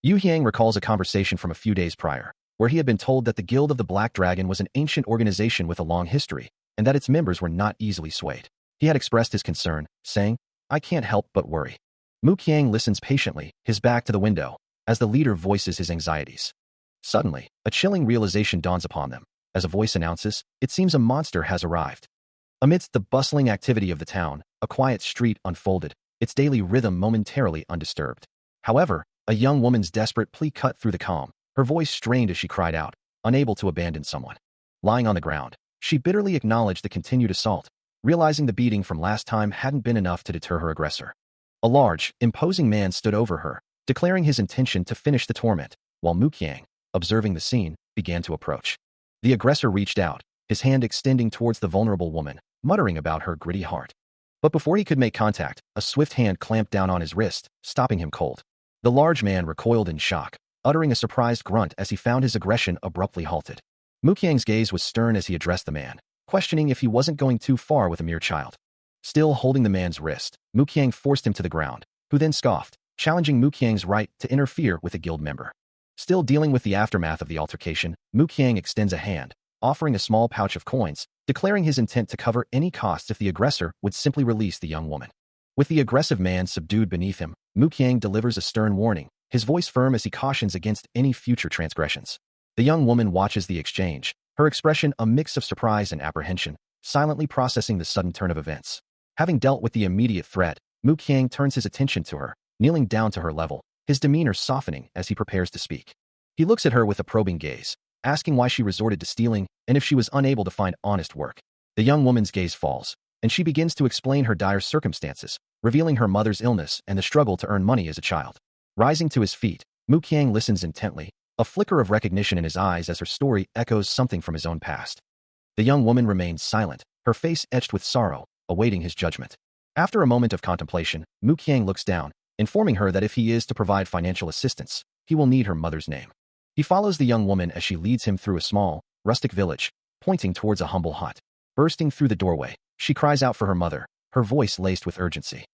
A: Yu Hiang recalls a conversation from a few days prior, where he had been told that the Guild of the Black Dragon was an ancient organization with a long history, and that its members were not easily swayed. He had expressed his concern, saying, "I can't help but worry." Muqiang listens patiently, his back to the window, as the leader voices his anxieties. Suddenly, a chilling realization dawns upon them. As a voice announces, it seems a monster has arrived. Amidst the bustling activity of the town, a quiet street unfolded, its daily rhythm momentarily undisturbed. However, a young woman's desperate plea cut through the calm, her voice strained as she cried out, unable to abandon someone. Lying on the ground, she bitterly acknowledged the continued assault, realizing the beating from last time hadn't been enough to deter her aggressor. A large, imposing man stood over her, declaring his intention to finish the torment, while Muqiang, observing the scene, began to approach. The aggressor reached out, his hand extending towards the vulnerable woman, muttering about her gritty heart. But before he could make contact, a swift hand clamped down on his wrist, stopping him cold. The large man recoiled in shock, uttering a surprised grunt as he found his aggression abruptly halted. Muqiang's gaze was stern as he addressed the man, questioning if he wasn't going too far with a mere child. Still holding the man's wrist, Muqiang forced him to the ground, who then scoffed, challenging Muqiang's right to interfere with a guild member. Still dealing with the aftermath of the altercation, Muqiang extends a hand, offering a small pouch of coins, declaring his intent to cover any costs if the aggressor would simply release the young woman. With the aggressive man subdued beneath him, Muqiang delivers a stern warning, his voice firm as he cautions against any future transgressions. The young woman watches the exchange, her expression a mix of surprise and apprehension, silently processing the sudden turn of events. Having dealt with the immediate threat, Muqiang turns his attention to her, kneeling down to her level, his demeanor softening as he prepares to speak. He looks at her with a probing gaze, asking why she resorted to stealing and if she was unable to find honest work. The young woman's gaze falls, and she begins to explain her dire circumstances, revealing her mother's illness and the struggle to earn money as a child. Rising to his feet, Muqiang listens intently, a flicker of recognition in his eyes as her story echoes something from his own past. The young woman remains silent, her face etched with sorrow, awaiting his judgment. After a moment of contemplation, Muqiang looks down, informing her that if he is to provide financial assistance, he will need her mother's name. He follows the young woman as she leads him through a small, rustic village, pointing towards a humble hut. Bursting through the doorway, she cries out for her mother, her voice laced with urgency.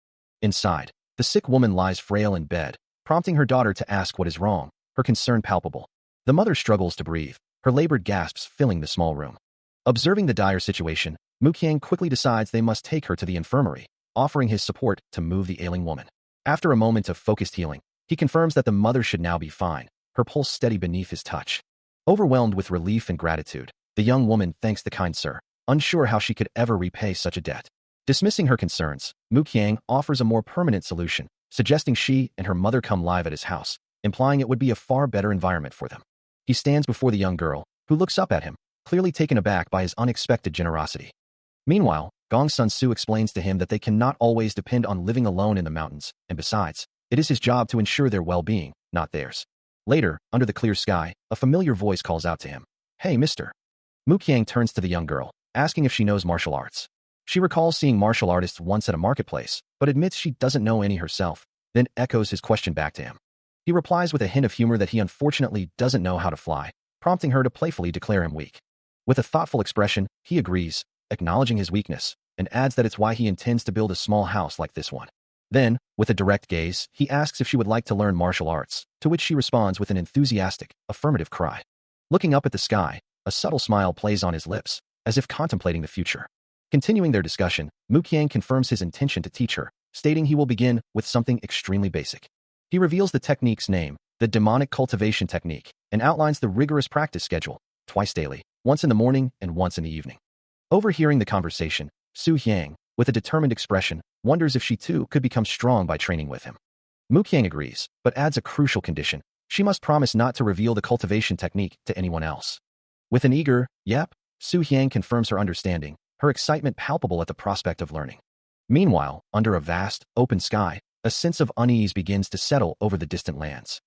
A: Inside, the sick woman lies frail in bed, prompting her daughter to ask what is wrong, her concern palpable. The mother struggles to breathe, her labored gasps filling the small room. Observing the dire situation, Muqiang quickly decides they must take her to the infirmary, offering his support to move the ailing woman. After a moment of focused healing, he confirms that the mother should now be fine, her pulse steady beneath his touch. Overwhelmed with relief and gratitude, the young woman thanks the kind sir, unsure how she could ever repay such a debt. Dismissing her concerns, Muqiang offers a more permanent solution, suggesting she and her mother come live at his house, implying it would be a far better environment for them. He stands before the young girl, who looks up at him, clearly taken aback by his unexpected generosity. Meanwhile, Gong Sun Su explains to him that they cannot always depend on living alone in the mountains, and besides, it is his job to ensure their well-being, not theirs. Later, under the clear sky, a familiar voice calls out to him. "Hey, mister." Muqiang turns to the young girl, asking if she knows martial arts. She recalls seeing martial artists once at a marketplace, but admits she doesn't know any herself, then echoes his question back to him. He replies with a hint of humor that he unfortunately doesn't know how to fly, prompting her to playfully declare him weak. With a thoughtful expression, he agrees, acknowledging his weakness, and adds that it's why he intends to build a small house like this one. Then, with a direct gaze, he asks if she would like to learn martial arts, to which she responds with an enthusiastic, affirmative cry. Looking up at the sky, a subtle smile plays on his lips, as if contemplating the future. Continuing their discussion, Muqiang confirms his intention to teach her, stating he will begin with something extremely basic. He reveals the technique's name, the demonic cultivation technique, and outlines the rigorous practice schedule, twice daily, once in the morning and once in the evening. Overhearing the conversation, Su Hyang, with a determined expression, wonders if she too could become strong by training with him. Mu Qiang agrees, but adds a crucial condition. She must promise not to reveal the cultivation technique to anyone else. With an eager, yep, Su Hyang confirms her understanding, her excitement palpable at the prospect of learning. Meanwhile, under a vast, open sky, a sense of unease begins to settle over the distant lands.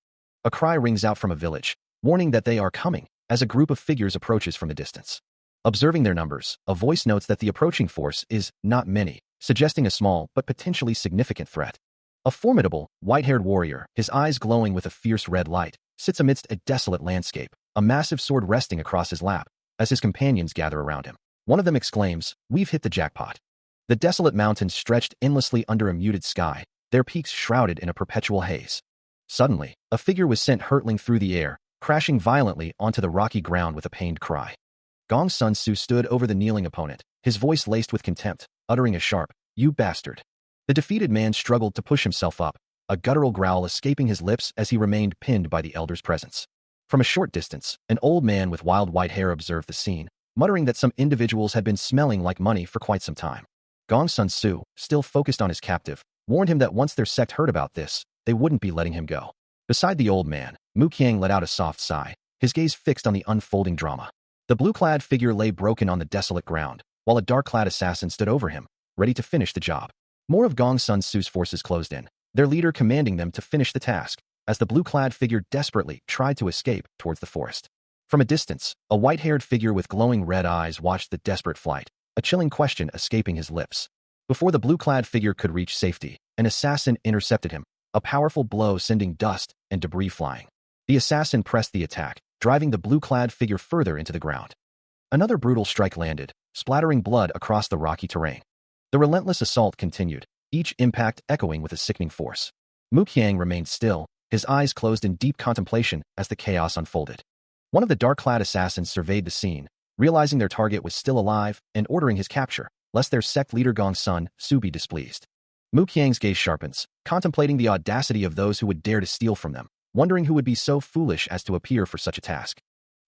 A: A cry rings out from a village, warning that they are coming, as a group of figures approaches from the distance. Observing their numbers, a voice notes that the approaching force is not many, suggesting a small but potentially significant threat. A formidable, white-haired warrior, his eyes glowing with a fierce red light, sits amidst a desolate landscape, a massive sword resting across his lap, as his companions gather around him. One of them exclaims, "We've hit the jackpot." The desolate mountains stretched endlessly under a muted sky, their peaks shrouded in a perpetual haze. Suddenly, a figure was sent hurtling through the air, crashing violently onto the rocky ground with a pained cry. Gong Sun Su stood over the kneeling opponent, his voice laced with contempt, uttering a sharp, "You bastard." The defeated man struggled to push himself up, a guttural growl escaping his lips as he remained pinned by the elder's presence. From a short distance, an old man with wild white hair observed the scene, muttering that some individuals had been smelling like money for quite some time. Gong Sun Su, still focused on his captive, warned him that once their sect heard about this, they wouldn't be letting him go. Beside the old man, Mu Qiang let out a soft sigh, his gaze fixed on the unfolding drama. The blue-clad figure lay broken on the desolate ground, while a dark-clad assassin stood over him, ready to finish the job. More of Gong Sun Su's forces closed in, their leader commanding them to finish the task, as the blue-clad figure desperately tried to escape towards the forest. From a distance, a white-haired figure with glowing red eyes watched the desperate flight, a chilling question escaping his lips. Before the blue-clad figure could reach safety, an assassin intercepted him, a powerful blow sending dust and debris flying. The assassin pressed the attack, driving the blue-clad figure further into the ground. Another brutal strike landed, splattering blood across the rocky terrain. The relentless assault continued, each impact echoing with a sickening force. Mu Qiang remained still, his eyes closed in deep contemplation as the chaos unfolded. One of the dark-clad assassins surveyed the scene, realizing their target was still alive and ordering his capture, lest their sect leader Gong Sun Su be displeased. Mu Qiang's gaze sharpens, contemplating the audacity of those who would dare to steal from them, wondering who would be so foolish as to appear for such a task.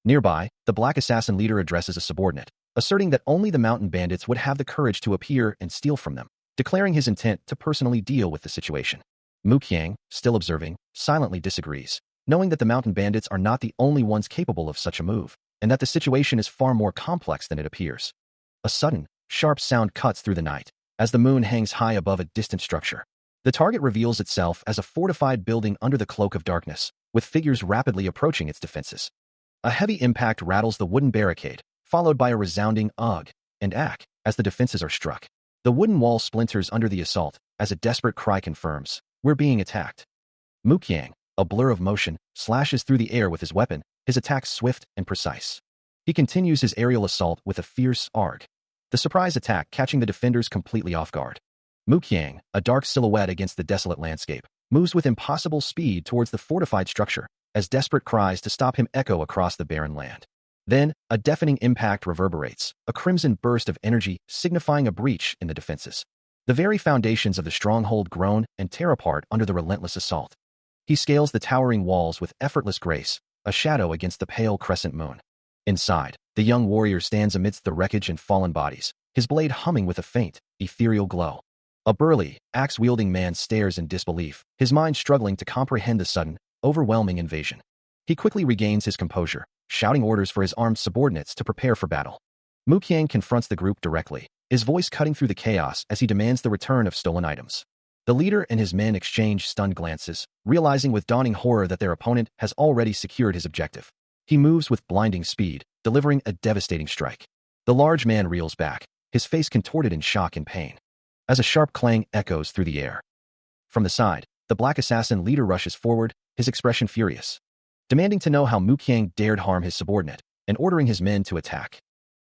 A: Nearby, the black assassin leader addresses a subordinate, asserting that only the mountain bandits would have the courage to appear and steal from them, declaring his intent to personally deal with the situation. Mu Qiang, still observing, silently disagrees, knowing that the mountain bandits are not the only ones capable of such a move, and that the situation is far more complex than it appears. A sudden, sharp sound cuts through the night, as the moon hangs high above a distant structure. The target reveals itself as a fortified building under the cloak of darkness, with figures rapidly approaching its defenses. A heavy impact rattles the wooden barricade, followed by a resounding ugh and ack as the defenses are struck. The wooden wall splinters under the assault, as a desperate cry confirms, "We're being attacked." Mu Qiang, a blur of motion, slashes through the air with his weapon, his attack swift and precise. He continues his aerial assault with a fierce arg. The surprise attack catching the defenders completely off guard. Mu Qiang, a dark silhouette against the desolate landscape, moves with impossible speed towards the fortified structure, as desperate cries to stop him echo across the barren land. Then, a deafening impact reverberates, a crimson burst of energy signifying a breach in the defenses. The very foundations of the stronghold groan and tear apart under the relentless assault. He scales the towering walls with effortless grace, a shadow against the pale crescent moon. Inside, the young warrior stands amidst the wreckage and fallen bodies, his blade humming with a faint, ethereal glow. A burly, axe-wielding man stares in disbelief, his mind struggling to comprehend the sudden, overwhelming invasion. He quickly regains his composure, shouting orders for his armed subordinates to prepare for battle. Mu Qiang confronts the group directly, his voice cutting through the chaos as he demands the return of stolen items. The leader and his men exchange stunned glances, realizing with dawning horror that their opponent has already secured his objective. He moves with blinding speed, delivering a devastating strike. The large man reels back, his face contorted in shock and pain, as a sharp clang echoes through the air. From the side, the black assassin leader rushes forward, his expression furious, demanding to know how Mu Qiang dared harm his subordinate, and ordering his men to attack.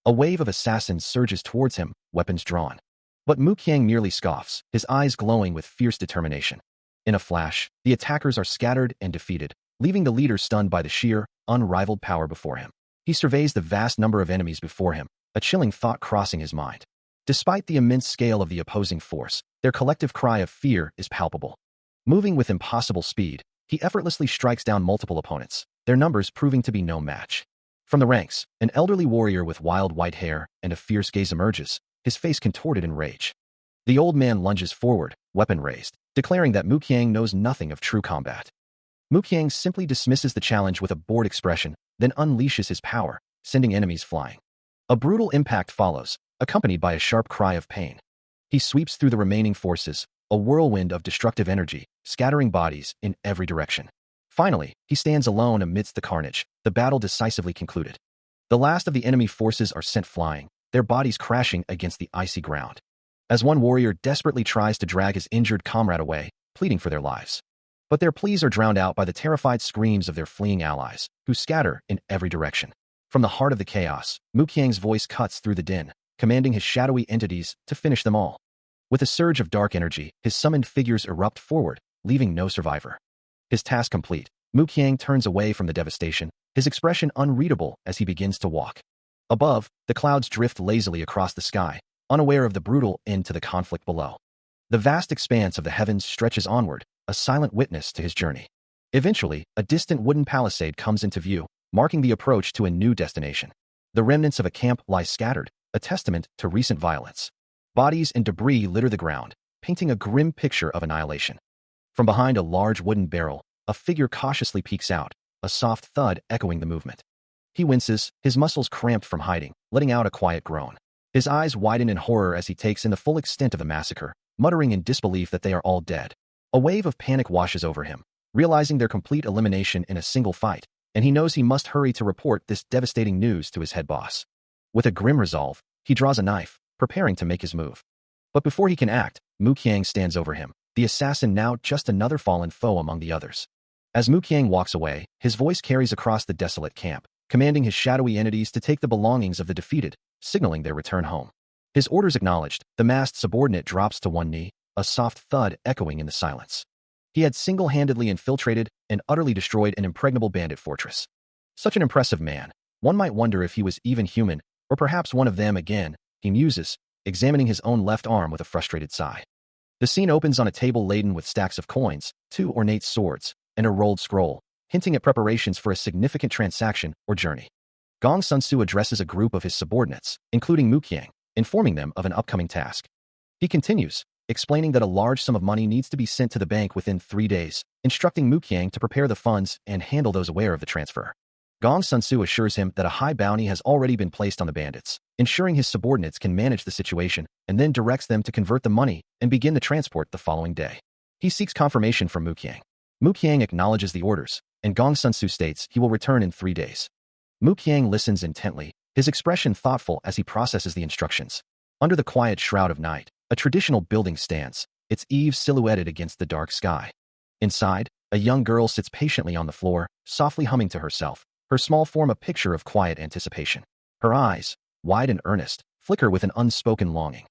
A: A wave of assassins surges towards him, weapons drawn. But Mu Qiang merely scoffs, his eyes glowing with fierce determination. In a flash, the attackers are scattered and defeated, leaving the leader stunned by the sheer, unrivaled power before him. He surveys the vast number of enemies before him, a chilling thought crossing his mind. Despite the immense scale of the opposing force, their collective cry of fear is palpable. Moving with impossible speed, he effortlessly strikes down multiple opponents, their numbers proving to be no match. From the ranks, an elderly warrior with wild white hair and a fierce gaze emerges, his face contorted in rage. The old man lunges forward, weapon raised, declaring that Muqiang knows nothing of true combat. Muqiang simply dismisses the challenge with a bored expression, then unleashes his power, sending enemies flying. A brutal impact follows, accompanied by a sharp cry of pain. He sweeps through the remaining forces, a whirlwind of destructive energy, scattering bodies in every direction. Finally, he stands alone amidst the carnage, the battle decisively concluded. The last of the enemy forces are sent flying, their bodies crashing against the icy ground. As one warrior desperately tries to drag his injured comrade away, pleading for their lives. But their pleas are drowned out by the terrified screams of their fleeing allies, who scatter in every direction. From the heart of the chaos, Muqiang's voice cuts through the din, commanding his shadowy entities to finish them all. With a surge of dark energy, his summoned figures erupt forward, leaving no survivor. His task complete, Muqiang turns away from the devastation, his expression unreadable as he begins to walk. Above, the clouds drift lazily across the sky, unaware of the brutal end to the conflict below. The vast expanse of the heavens stretches onward, a silent witness to his journey. Eventually, a distant wooden palisade comes into view, marking the approach to a new destination. The remnants of a camp lie scattered, a testament to recent violence. Bodies and debris litter the ground, painting a grim picture of annihilation. From behind a large wooden barrel, a figure cautiously peeks out, a soft thud echoing the movement. He winces, his muscles cramped from hiding, letting out a quiet groan. His eyes widen in horror as he takes in the full extent of the massacre, muttering in disbelief that they are all dead. A wave of panic washes over him, realizing their complete elimination in a single fight, and he knows he must hurry to report this devastating news to his head boss. With a grim resolve, he draws a knife, preparing to make his move. But before he can act, Muqiang stands over him, the assassin now just another fallen foe among the others. As Muqiang walks away, his voice carries across the desolate camp, commanding his shadowy entities to take the belongings of the defeated, signaling their return home. His orders acknowledged, the masked subordinate drops to one knee, a soft thud echoing in the silence. He had single-handedly infiltrated and utterly destroyed an impregnable bandit fortress. Such an impressive man, one might wonder if he was even human, or perhaps one of them again, he muses, examining his own left arm with a frustrated sigh. The scene opens on a table laden with stacks of coins, 2 ornate swords, and a rolled scroll, hinting at preparations for a significant transaction or journey. Gong Sun-Su addresses a group of his subordinates, including Muqiang, informing them of an upcoming task. He continues, explaining that a large sum of money needs to be sent to the bank within 3 days, instructing Muqiang to prepare the funds and handle those aware of the transfer. Gong Sun-Su assures him that a high bounty has already been placed on the bandits, ensuring his subordinates can manage the situation, and then directs them to convert the money and begin the transport the following day. He seeks confirmation from Muqiang. Muqiang acknowledges the orders, and Gong Sun-Su states he will return in 3 days. Muqiang listens intently, his expression thoughtful as he processes the instructions. Under the quiet shroud of night, a traditional building stands, its eaves silhouetted against the dark sky. Inside, a young girl sits patiently on the floor, softly humming to herself, her small form a picture of quiet anticipation. Her eyes, wide and earnest, flicker with an unspoken longing.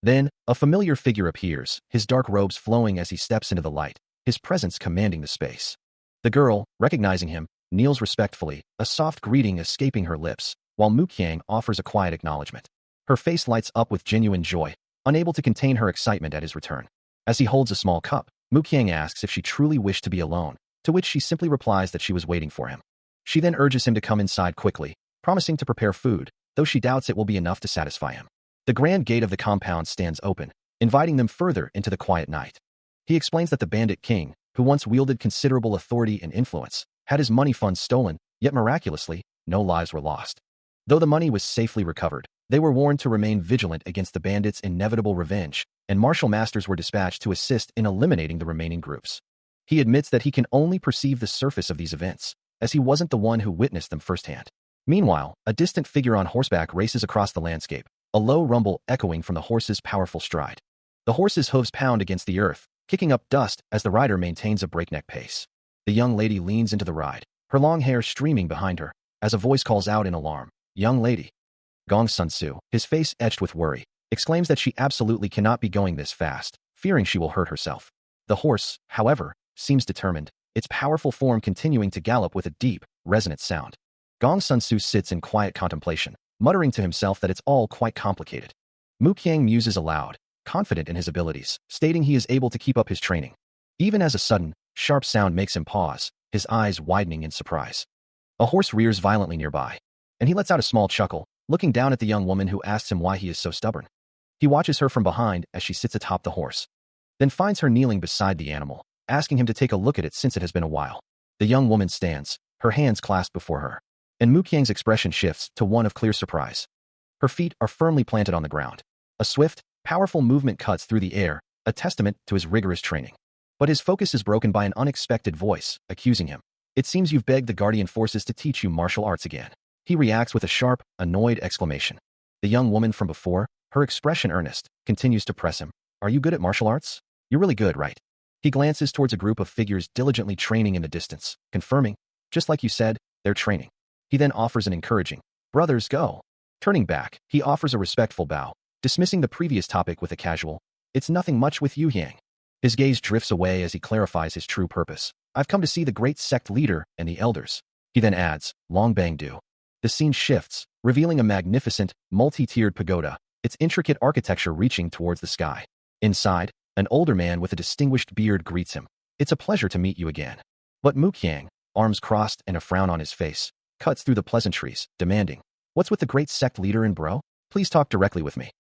A: Then, a familiar figure appears, his dark robes flowing as he steps into the light, his presence commanding the space. The girl, recognizing him, kneels respectfully, a soft greeting escaping her lips, while Muqiang offers a quiet acknowledgement. Her face lights up with genuine joy, unable to contain her excitement at his return. As he holds a small cup, Muqiang asks if she truly wished to be alone, to which she simply replies that she was waiting for him. She then urges him to come inside quickly, promising to prepare food, though she doubts it will be enough to satisfy him. The grand gate of the compound stands open, inviting them further into the quiet night. He explains that the bandit king, who once wielded considerable authority and influence, had his money funds stolen, yet miraculously, no lives were lost. Though the money was safely recovered, they were warned to remain vigilant against the bandits' inevitable revenge, and martial masters were dispatched to assist in eliminating the remaining groups. He admits that he can only perceive the surface of these events, as he wasn't the one who witnessed them firsthand. Meanwhile, a distant figure on horseback races across the landscape, a low rumble echoing from the horse's powerful stride. The horse's hooves pound against the earth, kicking up dust as the rider maintains a breakneck pace. The young lady leans into the ride, her long hair streaming behind her, as a voice calls out in alarm, "Young lady." Gong Sun-Su, his face etched with worry, exclaims that she absolutely cannot be going this fast, fearing she will hurt herself. The horse, however, seems determined, its powerful form continuing to gallop with a deep, resonant sound. Gong Sun-Su sits in quiet contemplation, muttering to himself that it's all quite complicated. Muqiang muses aloud, confident in his abilities, stating he is able to keep up his training. even as a sudden, sharp sound makes him pause, his eyes widening in surprise. A horse rears violently nearby, and he lets out a small chuckle, looking down at the young woman who asks him why he is so stubborn. He watches her from behind as she sits atop the horse, then finds her kneeling beside the animal, asking him to take a look at it since it has been a while. The young woman stands, her hands clasped before her, and Muqiang's expression shifts to one of clear surprise. Her feet are firmly planted on the ground. A swift, powerful movement cuts through the air, a testament to his rigorous training. But his focus is broken by an unexpected voice, accusing him. It seems you've begged the guardian forces to teach you martial arts again. He reacts with a sharp, annoyed exclamation. The young woman from before, her expression earnest, continues to press him. Are you good at martial arts? You're really good, right? He glances towards a group of figures diligently training in the distance, confirming, just like you said, they're training. He then offers an encouraging, brothers, go. Turning back, he offers a respectful bow, dismissing the previous topic with a casual, it's nothing much with you, Yang. His gaze drifts away as he clarifies his true purpose. I've come to see the great sect leader and the elders. He then adds, long bang do. The scene shifts, revealing a magnificent, multi-tiered pagoda, its intricate architecture reaching towards the sky. Inside, an older man with a distinguished beard greets him. It's a pleasure to meet you again. But Muqiang, arms crossed and a frown on his face, cuts through the pleasantries, demanding, what's with the great sect leader and bro? Please talk directly with me.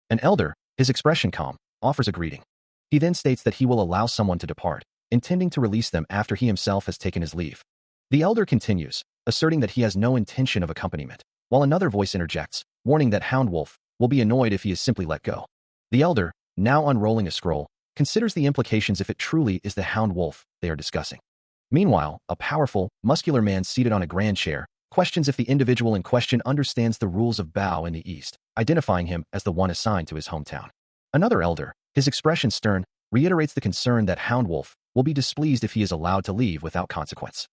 A: An elder, his expression calm, offers a greeting. He then states that he will allow someone to depart, intending to release them after he himself has taken his leave. The elder continues, asserting that he has no intention of accompaniment, while another voice interjects, warning that Hound Wolf will be annoyed if he is simply let go. The elder, now unrolling a scroll, considers the implications if it truly is the Hound Wolf they are discussing. Meanwhile, a powerful, muscular man seated on a grand chair questions if the individual in question understands the rules of Bao in the East, identifying him as the one assigned to his hometown. Another elder, his expression stern, reiterates the concern that Hound Wolf will be displeased if he is allowed to leave without consequence.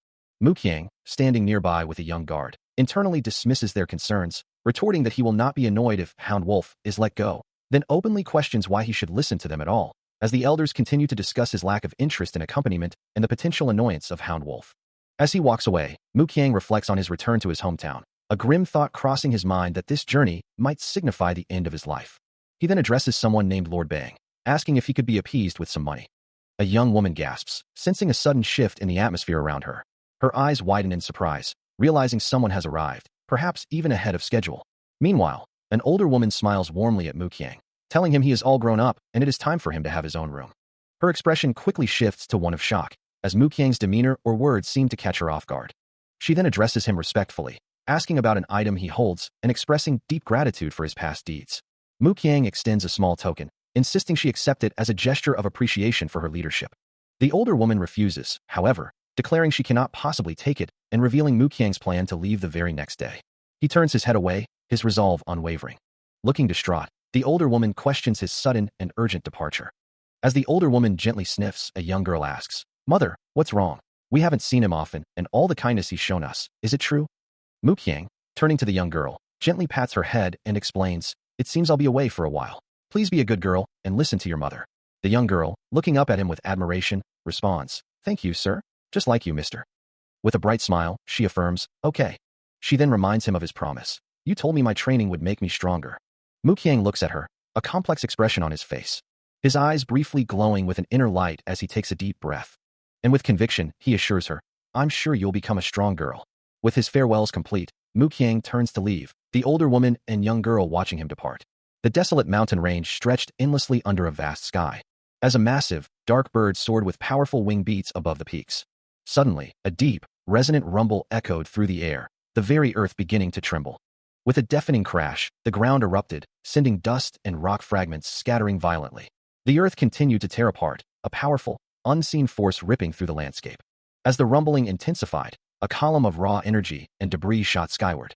A: Muqiang, standing nearby with a young guard, internally dismisses their concerns, retorting that he will not be annoyed if Hound Wolf is let go, then openly questions why he should listen to them at all, as the elders continue to discuss his lack of interest in accompaniment and the potential annoyance of Hound Wolf. As he walks away, Muqiang reflects on his return to his hometown, a grim thought crossing his mind that this journey might signify the end of his life. He then addresses someone named Lord Bang, asking if he could be appeased with some money. A young woman gasps, sensing a sudden shift in the atmosphere around her. Her eyes widen in surprise, realizing someone has arrived, perhaps even ahead of schedule. Meanwhile, an older woman smiles warmly at Muqiang, telling him he is all grown up and it is time for him to have his own room. Her expression quickly shifts to one of shock, as Muqiang's demeanor or words seem to catch her off guard. She then addresses him respectfully, asking about an item he holds and expressing deep gratitude for his past deeds. Muqiang extends a small token, insisting she accept it as a gesture of appreciation for her leadership. The older woman refuses, however, declaring she cannot possibly take it and revealing Muqiang's plan to leave the very next day. He turns his head away, his resolve unwavering. Looking distraught, the older woman questions his sudden and urgent departure. As the older woman gently sniffs, a young girl asks, Mother, what's wrong? We haven't seen him often, and all the kindness he's shown us. Is it true? Muqiang, turning to the young girl, gently pats her head and explains, it seems I'll be away for a while. Please be a good girl and listen to your mother. The young girl, looking up at him with admiration, responds, Thank you, sir. Just like you, mister. With a bright smile, she affirms, Okay. She then reminds him of his promise. You told me my training would make me stronger. Muqiang looks at her, a complex expression on his face. His eyes briefly glowing with an inner light as he takes a deep breath. And with conviction, he assures her, I'm sure you'll become a strong girl. With his farewells complete, Muqiang turns to leave, the older woman and young girl watching him depart. The desolate mountain range stretched endlessly under a vast sky, as a massive, dark bird soared with powerful wing beats above the peaks. Suddenly, a deep, resonant rumble echoed through the air, the very earth beginning to tremble. With a deafening crash, the ground erupted, sending dust and rock fragments scattering violently. The earth continued to tear apart, a powerful, unseen force ripping through the landscape. As the rumbling intensified, a column of raw energy and debris shot skyward.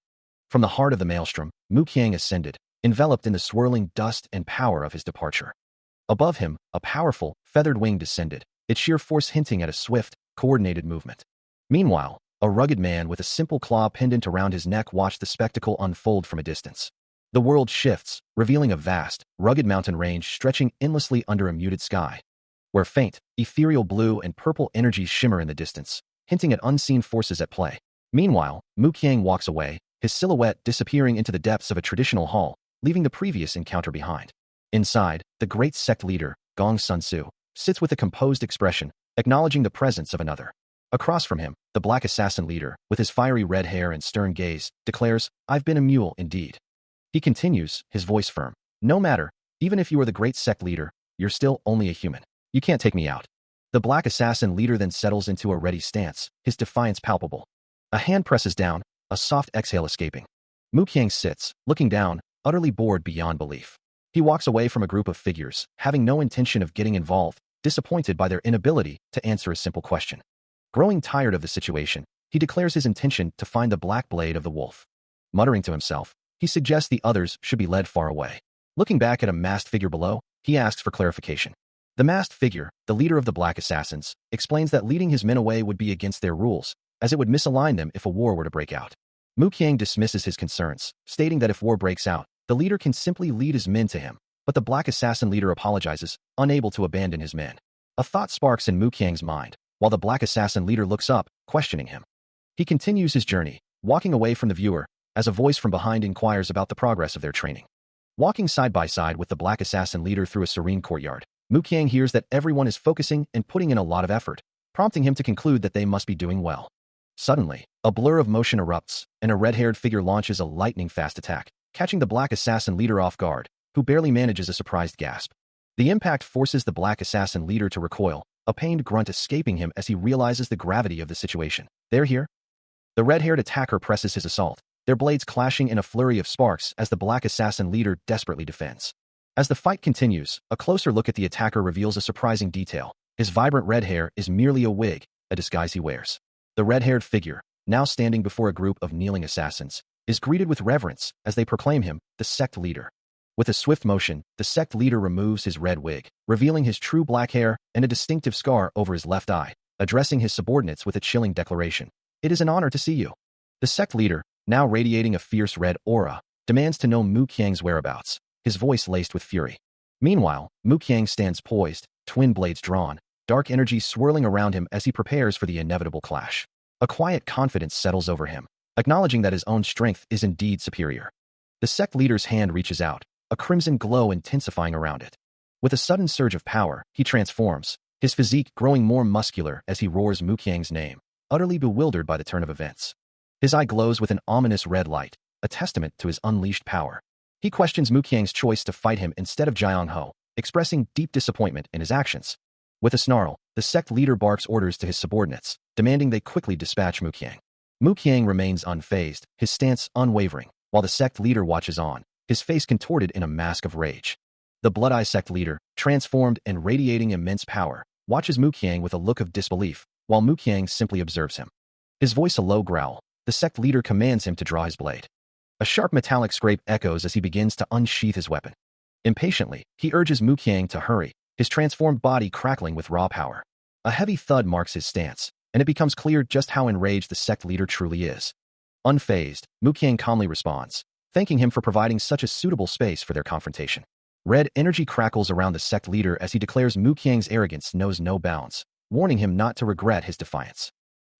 A: From the heart of the maelstrom, Muqiang ascended, enveloped in the swirling dust and power of his departure. Above him, a powerful, feathered wing descended, its sheer force hinting at a swift, coordinated movement. Meanwhile, a rugged man with a simple claw pendant around his neck watched the spectacle unfold from a distance. The world shifts, revealing a vast, rugged mountain range stretching endlessly under a muted sky, where faint, ethereal blue and purple energies shimmer in the distance, hinting at unseen forces at play. Meanwhile, Muqiang walks away, his silhouette disappearing into the depths of a traditional hall, leaving the previous encounter behind. Inside, the great sect leader, Gong Sun Su, sits with a composed expression, acknowledging the presence of another. Across from him, the black assassin leader, with his fiery red hair and stern gaze, declares, "I've been a mule indeed." He continues, his voice firm. "No matter, even if you are the great sect leader, you're still only a human. You can't take me out." The black assassin leader then settles into a ready stance, his defiance palpable. A hand presses down, a soft exhale escaping. Mu Qiang sits, looking down, utterly bored beyond belief. He walks away from a group of figures, having no intention of getting involved, disappointed by their inability to answer a simple question. Growing tired of the situation, he declares his intention to find the black blade of the wolf. Muttering to himself, he suggests the others should be led far away. Looking back at a masked figure below, he asks for clarification. The masked figure, the leader of the black assassins, explains that leading his men away would be against their rules, as it would misalign them if a war were to break out. Mu Qiang dismisses his concerns, stating that if war breaks out, the leader can simply lead his men to him, but the black assassin leader apologizes, unable to abandon his men. A thought sparks in Mu Qiang's mind, while the black assassin leader looks up, questioning him. He continues his journey, walking away from the viewer, as a voice from behind inquires about the progress of their training. Walking side by side with the black assassin leader through a serene courtyard, Mu Qiang hears that everyone is focusing and putting in a lot of effort, prompting him to conclude that they must be doing well. Suddenly, a blur of motion erupts, and a red-haired figure launches a lightning-fast attack, catching the black assassin leader off guard, who barely manages a surprised gasp. The impact forces the black assassin leader to recoil, a pained grunt escaping him as he realizes the gravity of the situation. "They're here?" The red-haired attacker presses his assault, their blades clashing in a flurry of sparks as the black assassin leader desperately defends. As the fight continues, a closer look at the attacker reveals a surprising detail. His vibrant red hair is merely a wig, a disguise he wears. The red-haired figure, now standing before a group of kneeling assassins, is greeted with reverence as they proclaim him the sect leader. With a swift motion, the sect leader removes his red wig, revealing his true black hair and a distinctive scar over his left eye, addressing his subordinates with a chilling declaration. "It is an honor to see you." The sect leader, now radiating a fierce red aura, demands to know Mu Qiang's whereabouts, his voice laced with fury. Meanwhile, Mu Qiang stands poised, twin blades drawn, dark energy swirling around him as he prepares for the inevitable clash. A quiet confidence settles over him, acknowledging that his own strength is indeed superior. The sect leader's hand reaches out, a crimson glow intensifying around it. With a sudden surge of power, he transforms, his physique growing more muscular as he roars Mu Qiang's name, utterly bewildered by the turn of events. His eye glows with an ominous red light, a testament to his unleashed power. He questions Mu Qiang's choice to fight him instead of Jiang Ho, expressing deep disappointment in his actions. With a snarl, the sect leader barks orders to his subordinates, demanding they quickly dispatch Mu Qiang. Mu Qiang remains unfazed, his stance unwavering, while the sect leader watches on, his face contorted in a mask of rage. The Blood-Eye sect leader, transformed and radiating immense power, watches Mu Qiang with a look of disbelief, while Mu Qiang simply observes him. His voice a low growl, the sect leader commands him to draw his blade. A sharp metallic scrape echoes as he begins to unsheath his weapon. Impatiently, he urges Mu Qiang to hurry, his transformed body crackling with raw power. A heavy thud marks his stance, and it becomes clear just how enraged the sect leader truly is. Unfazed, Mu Qiang calmly responds, thanking him for providing such a suitable space for their confrontation. Red energy crackles around the sect leader as he declares Mu Qiang's arrogance knows no bounds, warning him not to regret his defiance.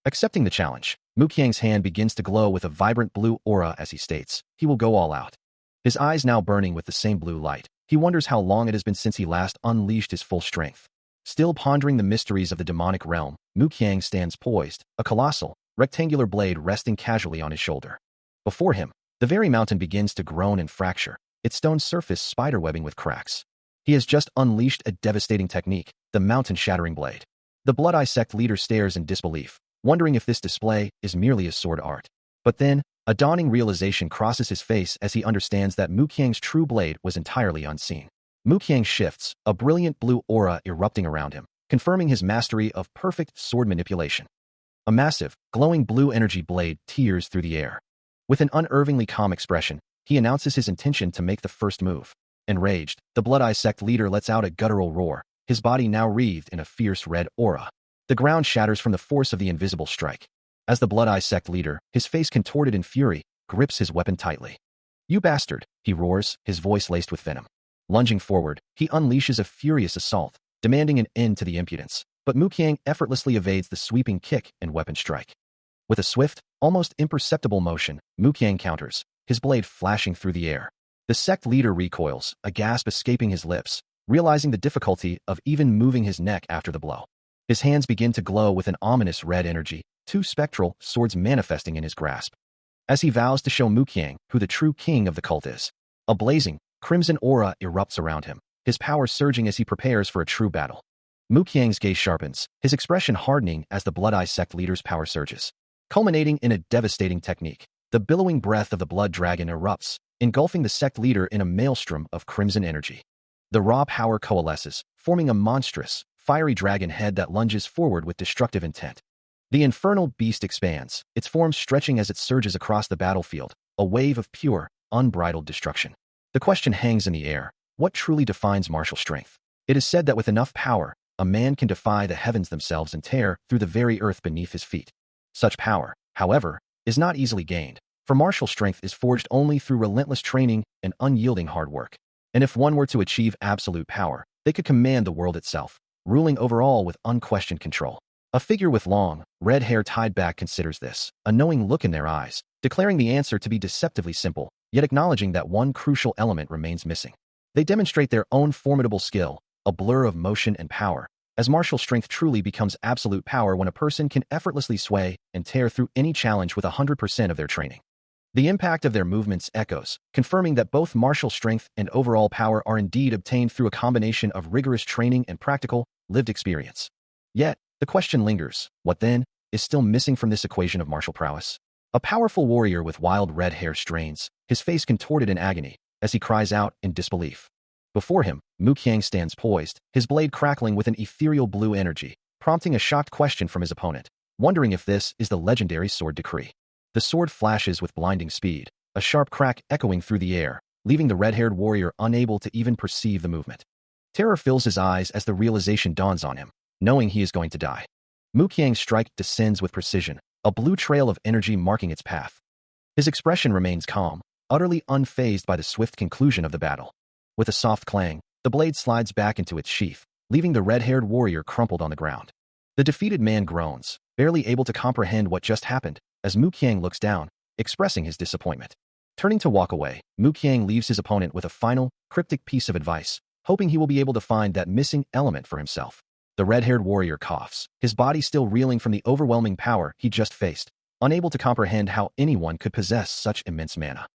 A: Accepting the challenge, Mu Qiang's hand begins to glow with a vibrant blue aura as he states, he will go all out. His eyes now burning with the same blue light, he wonders how long it has been since he last unleashed his full strength. Still pondering the mysteries of the demonic realm, Mu Qiang stands poised, a colossal, rectangular blade resting casually on his shoulder. Before him, the very mountain begins to groan and fracture, its stone surface spiderwebbing with cracks. He has just unleashed a devastating technique, the mountain-shattering blade. The Blood-Eye sect leader stares in disbelief, wondering if this display is merely a sword art. But then, a dawning realization crosses his face as he understands that Mu Qiang's true blade was entirely unseen. Mu Qiang shifts, a brilliant blue aura erupting around him, confirming his mastery of perfect sword manipulation. A massive, glowing blue energy blade tears through the air. With an unervingly calm expression, he announces his intention to make the first move. Enraged, the Blood-Eye sect leader lets out a guttural roar, his body now wreathed in a fierce red aura. The ground shatters from the force of the invisible strike. As the Blood-Eye sect leader, his face contorted in fury, grips his weapon tightly. "You bastard," he roars, his voice laced with venom. Lunging forward, he unleashes a furious assault, demanding an end to the impudence, but Mu Qiang effortlessly evades the sweeping kick and weapon strike. With a swift, almost imperceptible motion, Mu Qiang counters, his blade flashing through the air. The sect leader recoils, a gasp escaping his lips, realizing the difficulty of even moving his neck after the blow. His hands begin to glow with an ominous red energy, two spectral swords manifesting in his grasp. As he vows to show Muqiang who the true king of the cult is, a blazing, crimson aura erupts around him, his power surging as he prepares for a true battle. Muqiang's gaze sharpens, his expression hardening as the Blood Eye Sect leader's power surges, culminating in a devastating technique. The billowing breath of the Blood Dragon erupts, engulfing the sect leader in a maelstrom of crimson energy. The raw power coalesces, forming a monstrous, fiery dragon head that lunges forward with destructive intent. The infernal beast expands, its form stretching as it surges across the battlefield, a wave of pure, unbridled destruction. The question hangs in the air: what truly defines martial strength? It is said that with enough power, a man can defy the heavens themselves and tear through the very earth beneath his feet. Such power, however, is not easily gained, for martial strength is forged only through relentless training and unyielding hard work. And if one were to achieve absolute power, they could command the world itself, ruling over all with unquestioned control. A figure with long, red hair tied back considers this, a knowing look in their eyes, declaring the answer to be deceptively simple, yet acknowledging that one crucial element remains missing. They demonstrate their own formidable skill, a blur of motion and power, as martial strength truly becomes absolute power when a person can effortlessly sway and tear through any challenge with 100% of their training. The impact of their movements echoes, confirming that both martial strength and overall power are indeed obtained through a combination of rigorous training and practical, lived experience. Yet, the question lingers: what then is still missing from this equation of martial prowess? A powerful warrior with wild red hair strains, his face contorted in agony, as he cries out in disbelief. Before him, Muqiang stands poised, his blade crackling with an ethereal blue energy, prompting a shocked question from his opponent, wondering if this is the legendary sword decree. The sword flashes with blinding speed, a sharp crack echoing through the air, leaving the red-haired warrior unable to even perceive the movement. Terror fills his eyes as the realization dawns on him, knowing he is going to die. Muqiang's strike descends with precision, a blue trail of energy marking its path. His expression remains calm, utterly unfazed by the swift conclusion of the battle. With a soft clang, the blade slides back into its sheath, leaving the red-haired warrior crumpled on the ground. The defeated man groans, barely able to comprehend what just happened, as Muqiang looks down, expressing his disappointment. Turning to walk away, Muqiang leaves his opponent with a final, cryptic piece of advice, hoping he will be able to find that missing element for himself. The red-haired warrior coughs, his body still reeling from the overwhelming power he just faced, unable to comprehend how anyone could possess such immense mana.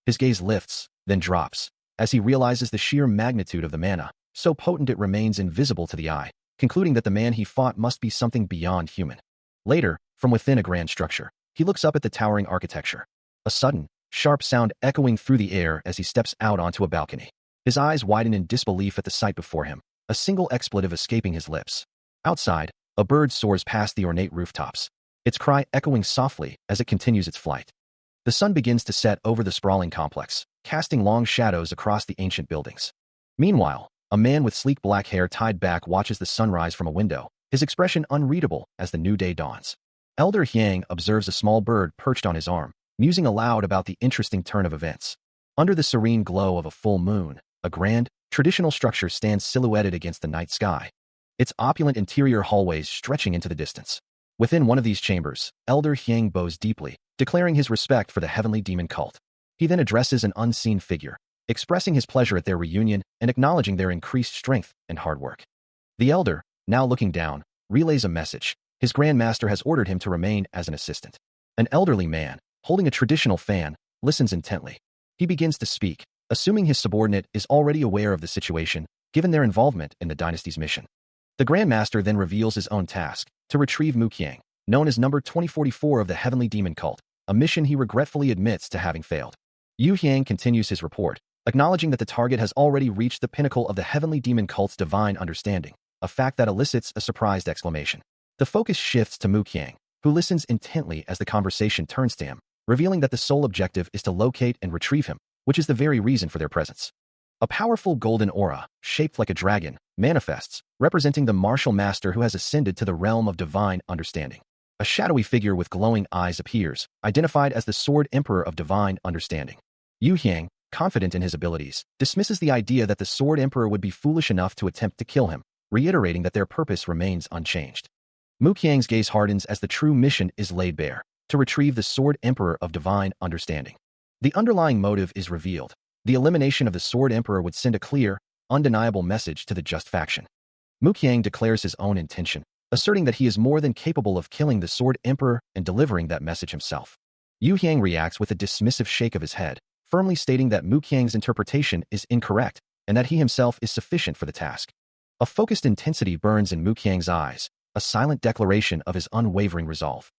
A: His gaze lifts, then drops, as he realizes the sheer magnitude of the mana, so potent it remains invisible to the eye, concluding that the man he fought must be something beyond human. Later, from within a grand structure, he looks up at the towering architecture. A sudden, sharp sound echoing through the air as he steps out onto a balcony. His eyes widen in disbelief at the sight before him, a single expletive escaping his lips. Outside, a bird soars past the ornate rooftops, its cry echoing softly as it continues its flight. The sun begins to set over the sprawling complex, casting long shadows across the ancient buildings. Meanwhile, a man with sleek black hair tied back watches the sunrise from a window, his expression unreadable as the new day dawns. Elder Hyang observes a small bird perched on his arm, musing aloud about the interesting turn of events. Under the serene glow of a full moon, a grand, traditional structure stands silhouetted against the night sky, its opulent interior hallways stretching into the distance. Within one of these chambers, Elder Hyang bows deeply, declaring his respect for the heavenly demon cult. He then addresses an unseen figure, expressing his pleasure at their reunion and acknowledging their increased strength and hard work. The elder, now looking down, relays a message. His grandmaster has ordered him to remain as an assistant. An elderly man, holding a traditional fan, listens intently. He begins to speak, assuming his subordinate is already aware of the situation, given their involvement in the dynasty's mission. The grandmaster then reveals his own task, to retrieve Muqiang, known as number 2044 of the heavenly demon cult, a mission he regretfully admits to having failed. Yu Hyang continues his report, acknowledging that the target has already reached the pinnacle of the heavenly demon cult's divine understanding, a fact that elicits a surprised exclamation. The focus shifts to Muqiang, who listens intently as the conversation turns to him, revealing that the sole objective is to locate and retrieve him, which is the very reason for their presence. A powerful golden aura, shaped like a dragon, manifests, representing the martial master who has ascended to the realm of divine understanding. A shadowy figure with glowing eyes appears, identified as the Sword Emperor of Divine Understanding. Yu Hyang, confident in his abilities, dismisses the idea that the Sword Emperor would be foolish enough to attempt to kill him, reiterating that their purpose remains unchanged. Muqiang's gaze hardens as the true mission is laid bare, to retrieve the Sword Emperor of Divine Understanding. The underlying motive is revealed. The elimination of the Sword Emperor would send a clear, undeniable message to the just faction. Muqiang declares his own intention, asserting that he is more than capable of killing the Sword Emperor and delivering that message himself. Yu Qiang reacts with a dismissive shake of his head, firmly stating that Mu Qiang's interpretation is incorrect and that he himself is sufficient for the task. A focused intensity burns in Mu Qiang's eyes, a silent declaration of his unwavering resolve.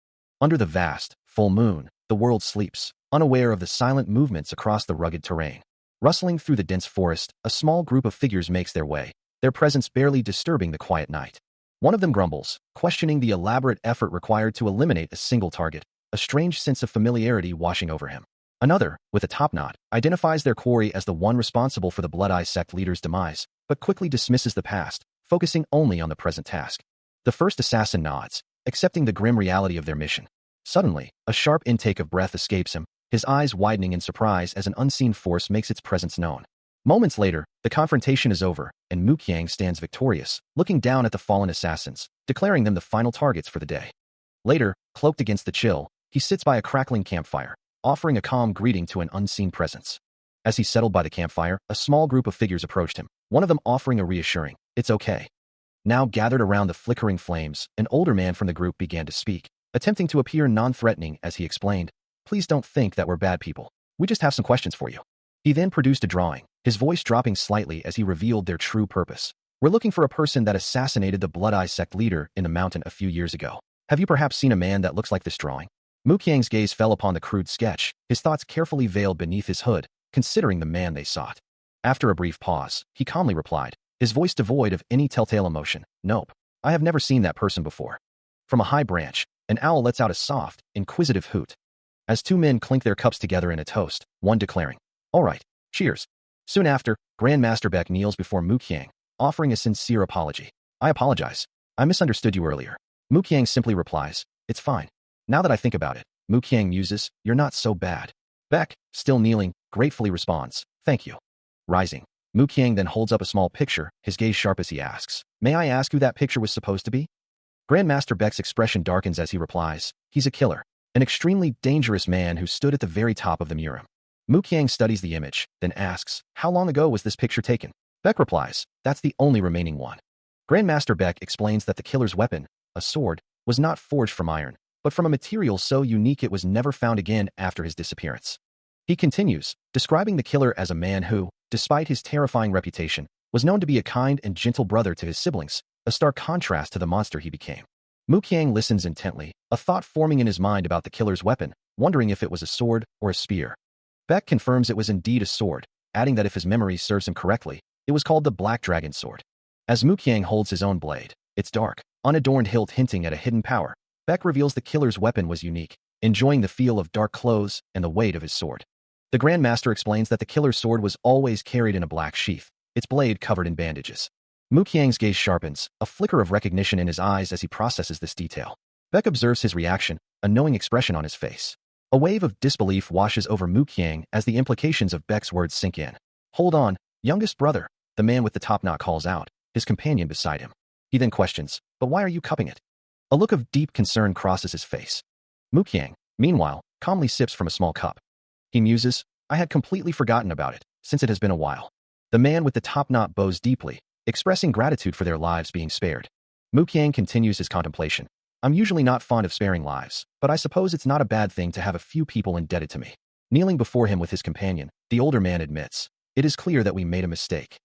A: Under the vast, full moon, the world sleeps, unaware of the silent movements across the rugged terrain. Rustling through the dense forest, a small group of figures makes their way, their presence barely disturbing the quiet night. One of them grumbles, questioning the elaborate effort required to eliminate a single target, a strange sense of familiarity washing over him. Another, with a top knot, identifies their quarry as the one responsible for the Blood-Eye sect leader's demise, but quickly dismisses the past, focusing only on the present task. The first assassin nods, accepting the grim reality of their mission. Suddenly, a sharp intake of breath escapes him, his eyes widening in surprise as an unseen force makes its presence known. Moments later, the confrontation is over, and Mu Qiang stands victorious, looking down at the fallen assassins, declaring them the final targets for the day. Later, cloaked against the chill, he sits by a crackling campfire, offering a calm greeting to an unseen presence. As he settled by the campfire, a small group of figures approached him, one of them offering a reassuring, "It's okay." Now gathered around the flickering flames, an older man from the group began to speak, attempting to appear non-threatening as he explained, "Please don't think that we're bad people. We just have some questions for you." He then produced a drawing, his voice dropping slightly as he revealed their true purpose. "We're looking for a person that assassinated the Blood-Eye sect leader in the mountain a few years ago. Have you perhaps seen a man that looks like this drawing?" Mu Qiang's gaze fell upon the crude sketch, his thoughts carefully veiled beneath his hood, considering the man they sought. After a brief pause, he calmly replied, his voice devoid of any telltale emotion, "Nope, I have never seen that person before." From a high branch, an owl lets out a soft, inquisitive hoot. As two men clink their cups together in a toast, one declaring, "All right, cheers." Soon after, Grandmaster Beck kneels before Mu Qiang, offering a sincere apology. "I apologize. I misunderstood you earlier." Mu Qiang simply replies, "It's fine. Now that I think about it." Mu Qiang muses, "You're not so bad." Beck, still kneeling, gratefully responds, "Thank you." Rising, Mu Qiang then holds up a small picture, his gaze sharp as he asks, "May I ask who that picture was supposed to be?" Grandmaster Beck's expression darkens as he replies, "He's a killer, an extremely dangerous man who stood at the very top of the Murim." Mu Qiang studies the image, then asks, "How long ago was this picture taken?" Beck replies, "That's the only remaining one." Grandmaster Beck explains that the killer's weapon, a sword, was not forged from iron, but from a material so unique it was never found again after his disappearance. He continues, describing the killer as a man who, despite his terrifying reputation, was known to be a kind and gentle brother to his siblings, a stark contrast to the monster he became. Mu Qiang listens intently, a thought forming in his mind about the killer's weapon, wondering if it was a sword or a spear. Beck confirms it was indeed a sword, adding that if his memory serves him correctly, it was called the Black Dragon Sword. As Mu Qiang holds his own blade, its dark, unadorned hilt hinting at a hidden power, Beck reveals the killer's weapon was unique, enjoying the feel of dark clothes and the weight of his sword. The Grandmaster explains that the killer's sword was always carried in a black sheath, its blade covered in bandages. Mu Qiang's gaze sharpens, a flicker of recognition in his eyes as he processes this detail. Beck observes his reaction, a knowing expression on his face. A wave of disbelief washes over Mu Qiang as the implications of Beck's words sink in. "Hold on, youngest brother," the man with the top knot calls out, his companion beside him. He then questions, "But why are you cupping it?" A look of deep concern crosses his face. Mu Qiang, meanwhile, calmly sips from a small cup. He muses, "I had completely forgotten about it, since it has been a while." The man with the top knot bows deeply, expressing gratitude for their lives being spared. Mu Qiang continues his contemplation. "I'm usually not fond of sparing lives, but I suppose it's not a bad thing to have a few people indebted to me." Kneeling before him with his companion, the older man admits, "It is clear that we made a mistake."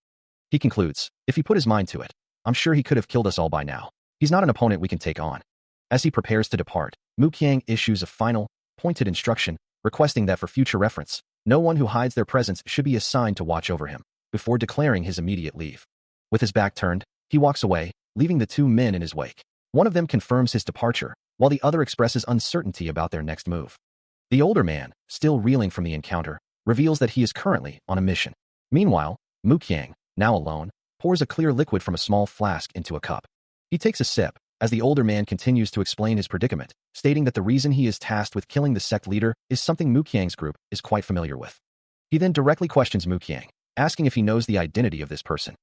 A: He concludes, "If he put his mind to it, I'm sure he could have killed us all by now. He's not an opponent we can take on." As he prepares to depart, Mu Qiang issues a final, pointed instruction, requesting that for future reference, no one who hides their presence should be assigned to watch over him, before declaring his immediate leave. With his back turned, he walks away, leaving the two men in his wake. One of them confirms his departure, while the other expresses uncertainty about their next move. The older man, still reeling from the encounter, reveals that he is currently on a mission. Meanwhile, Mu Qiang, now alone, pours a clear liquid from a small flask into a cup. He takes a sip, as the older man continues to explain his predicament, stating that the reason he is tasked with killing the sect leader is something Mu Qiang's group is quite familiar with. He then directly questions Mu Qiang, asking if he knows the identity of this person.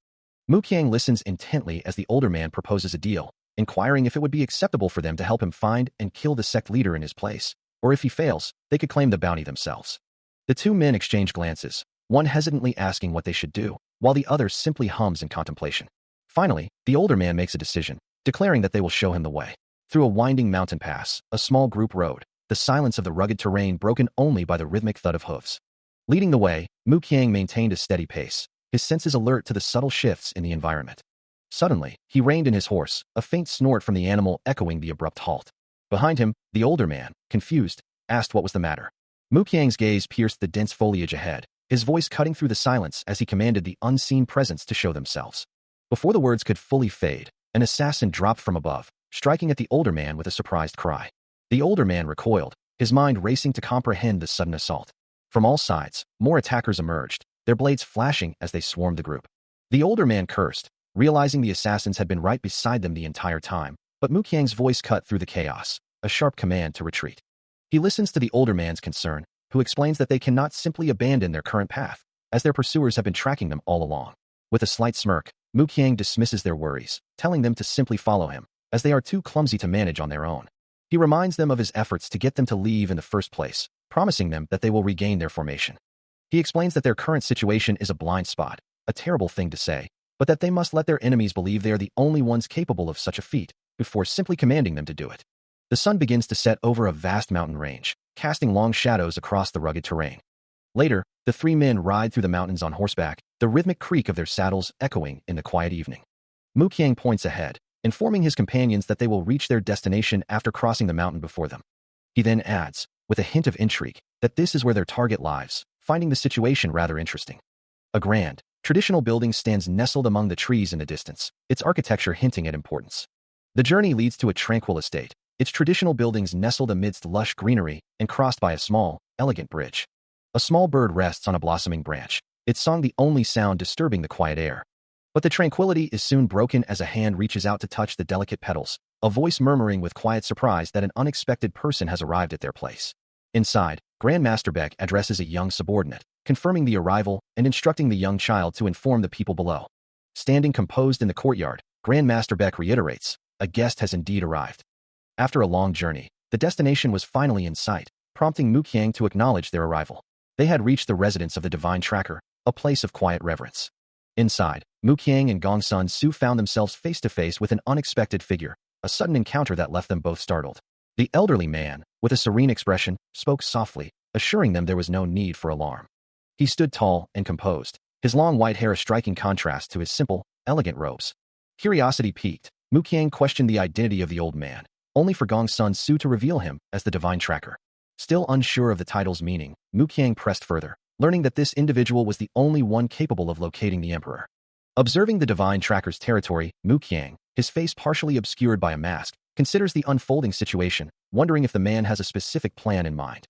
A: Mu Qiang listens intently as the older man proposes a deal, inquiring if it would be acceptable for them to help him find and kill the sect leader in his place, or if he fails, they could claim the bounty themselves. The two men exchange glances, one hesitantly asking what they should do, while the other simply hums in contemplation. Finally, the older man makes a decision, declaring that they will show him the way. Through a winding mountain pass, a small group rode, the silence of the rugged terrain broken only by the rhythmic thud of hooves. Leading the way, Mu Qiang maintained a steady pace, his senses alert to the subtle shifts in the environment. Suddenly, he reined in his horse, a faint snort from the animal echoing the abrupt halt. Behind him, the older man, confused, asked what was the matter. Mu Qiang's gaze pierced the dense foliage ahead, his voice cutting through the silence as he commanded the unseen presence to show themselves. Before the words could fully fade, an assassin dropped from above, striking at the older man with a surprised cry. The older man recoiled, his mind racing to comprehend the sudden assault. From all sides, more attackers emerged, their blades flashing as they swarmed the group. The older man cursed, realizing the assassins had been right beside them the entire time, but Mu Qiang's voice cut through the chaos, a sharp command to retreat. He listens to the older man's concern, who explains that they cannot simply abandon their current path, as their pursuers have been tracking them all along. With a slight smirk, Mu Qiang dismisses their worries, telling them to simply follow him, as they are too clumsy to manage on their own. He reminds them of his efforts to get them to leave in the first place, promising them that they will regain their formation. He explains that their current situation is a blind spot, a terrible thing to say, but that they must let their enemies believe they are the only ones capable of such a feat, before simply commanding them to do it. The sun begins to set over a vast mountain range, casting long shadows across the rugged terrain. Later, the three men ride through the mountains on horseback, the rhythmic creak of their saddles echoing in the quiet evening. Mu Qiang points ahead, informing his companions that they will reach their destination after crossing the mountain before them. He then adds, with a hint of intrigue, that this is where their target lies, finding the situation rather interesting. A grand, traditional building stands nestled among the trees in the distance, its architecture hinting at importance. The journey leads to a tranquil estate, its traditional buildings nestled amidst lush greenery and crossed by a small, elegant bridge. A small bird rests on a blossoming branch, its song the only sound disturbing the quiet air. But the tranquility is soon broken as a hand reaches out to touch the delicate petals, a voice murmuring with quiet surprise that an unexpected person has arrived at their place. Inside, Grandmaster Beck addresses a young subordinate, confirming the arrival and instructing the young child to inform the people below. Standing composed in the courtyard, Grandmaster Beck reiterates, a guest has indeed arrived. After a long journey, the destination was finally in sight, prompting Mu Qiang to acknowledge their arrival. They had reached the residence of the Divine Tracker, a place of quiet reverence. Inside, Mu Qiang and Gong Sun Su found themselves face to face with an unexpected figure, a sudden encounter that left them both startled. The elderly man, with a serene expression, spoke softly, assuring them there was no need for alarm. He stood tall and composed, his long white hair a striking contrast to his simple, elegant robes. Curiosity piqued, Mu Qiang questioned the identity of the old man, only for Gong Sun Su to reveal him as the Divine Tracker. Still unsure of the title's meaning, Mu Qiang pressed further, learning that this individual was the only one capable of locating the Emperor. Observing the Divine Tracker's territory, Mu Qiang, his face partially obscured by a mask, considers the unfolding situation, wondering if the man has a specific plan in mind.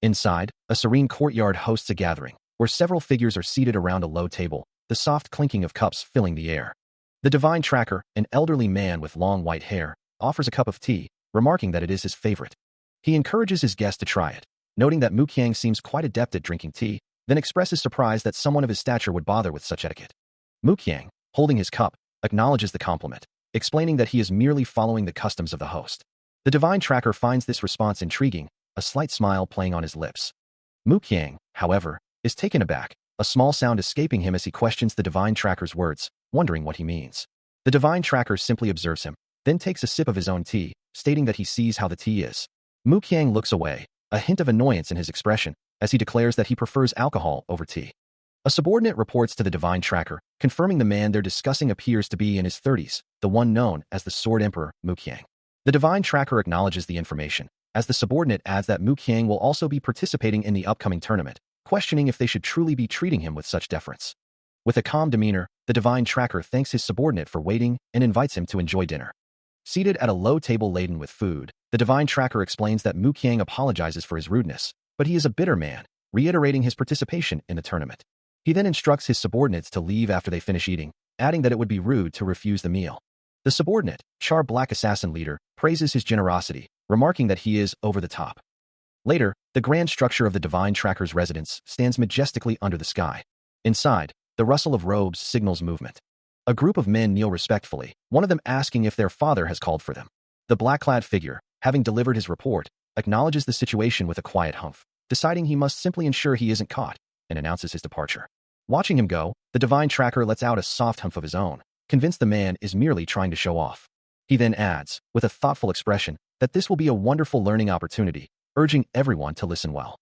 A: Inside, a serene courtyard hosts a gathering, where several figures are seated around a low table, the soft clinking of cups filling the air. The Divine Tracker, an elderly man with long white hair, offers a cup of tea, remarking that it is his favorite. He encourages his guest to try it, noting that Mu Qiang seems quite adept at drinking tea, then expresses surprise that someone of his stature would bother with such etiquette. Mu Qiang, holding his cup, acknowledges the compliment, explaining that he is merely following the customs of the host. The Divine Tracker finds this response intriguing, a slight smile playing on his lips. Mu Qiang, however, is taken aback, a small sound escaping him as he questions the Divine Tracker's words, wondering what he means. The Divine Tracker simply observes him, then takes a sip of his own tea, stating that he sees how the tea is. Mu Qiang looks away, a hint of annoyance in his expression, as he declares that he prefers alcohol over tea. A subordinate reports to the Divine Tracker, confirming the man they're discussing appears to be in his 30s, the one known as the Sword Emperor, Mu Qiang. The Divine Tracker acknowledges the information, as the subordinate adds that Mu Qiang will also be participating in the upcoming tournament, questioning if they should truly be treating him with such deference. With a calm demeanor, the Divine Tracker thanks his subordinate for waiting and invites him to enjoy dinner. Seated at a low table laden with food, the Divine Tracker explains that Mu Qiang apologizes for his rudeness, but he is a bitter man, reiterating his participation in the tournament. He then instructs his subordinates to leave after they finish eating, adding that it would be rude to refuse the meal. The subordinate, Char Black Assassin Leader, praises his generosity, remarking that he is over the top. Later, the grand structure of the Divine Tracker's residence stands majestically under the sky. Inside, the rustle of robes signals movement. A group of men kneel respectfully, one of them asking if their father has called for them. The black-clad figure, having delivered his report, acknowledges the situation with a quiet humph, deciding he must simply ensure he isn't caught, and announces his departure. Watching him go, the Divine Tracker lets out a soft humph of his own, convinced the man is merely trying to show off. He then adds, with a thoughtful expression, that this will be a wonderful learning opportunity, urging everyone to listen well.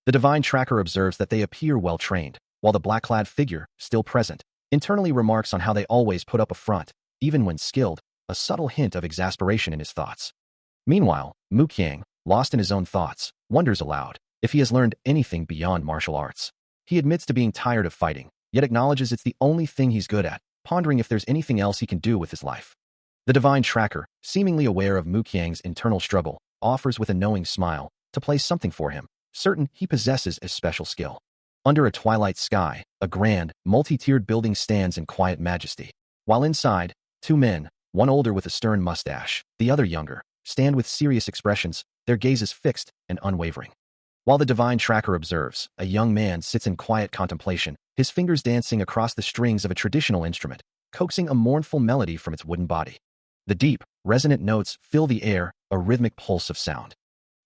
A: The divine tracker observes that they appear well-trained, while the black-clad figure, still present, internally remarks on how they always put up a front, even when skilled, a subtle hint of exasperation in his thoughts. Meanwhile, Muqiang, lost in his own thoughts, wonders aloud if he has learned anything beyond martial arts. He admits to being tired of fighting, yet acknowledges it's the only thing he's good at, pondering if there's anything else he can do with his life. The divine tracker, seemingly aware of Muqiang's internal struggle, offers with a knowing smile to play something for him, certain he possesses a special skill. Under a twilight sky, a grand, multi-tiered building stands in quiet majesty, while inside, two men, one older with a stern mustache, the other younger, stand with serious expressions, their gazes fixed and unwavering. While the divine tracker observes, a young man sits in quiet contemplation, his fingers dancing across the strings of a traditional instrument, coaxing a mournful melody from its wooden body. The deep, resonant notes fill the air, a rhythmic pulse of sound.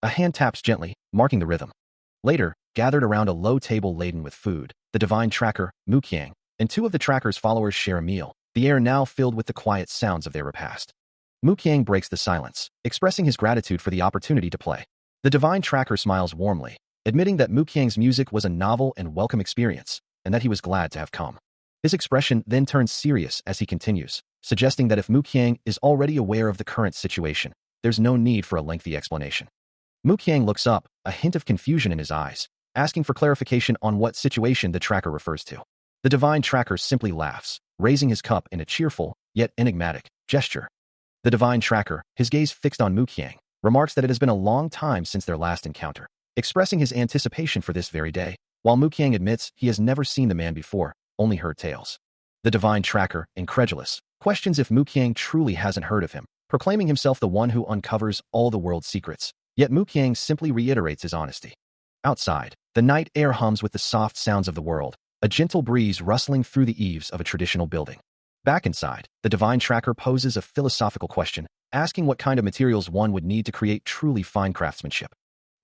A: A hand taps gently, marking the rhythm. Later, gathered around a low table laden with food, the divine tracker, Muqiang, and two of the tracker's followers share a meal, the air now filled with the quiet sounds of their repast. Muqiang breaks the silence, expressing his gratitude for the opportunity to play. The divine tracker smiles warmly, admitting that Muqiang's music was a novel and welcome experience, and that he was glad to have come. His expression then turns serious as he continues, suggesting that if Muqiang is already aware of the current situation, there's no need for a lengthy explanation. Muqiang looks up, a hint of confusion in his eyes, asking for clarification on what situation the tracker refers to. The divine tracker simply laughs, raising his cup in a cheerful, yet enigmatic, gesture. The divine tracker, his gaze fixed on Muqiang, remarks that it has been a long time since their last encounter, expressing his anticipation for this very day, while Muqiang admits he has never seen the man before, only heard tales. The divine tracker, incredulous, questions if Muqiang truly hasn't heard of him, proclaiming himself the one who uncovers all the world's secrets, yet Muqiang simply reiterates his honesty. Outside, the night air hums with the soft sounds of the world, a gentle breeze rustling through the eaves of a traditional building. Back inside, the divine tracker poses a philosophical question, asking what kind of materials one would need to create truly fine craftsmanship.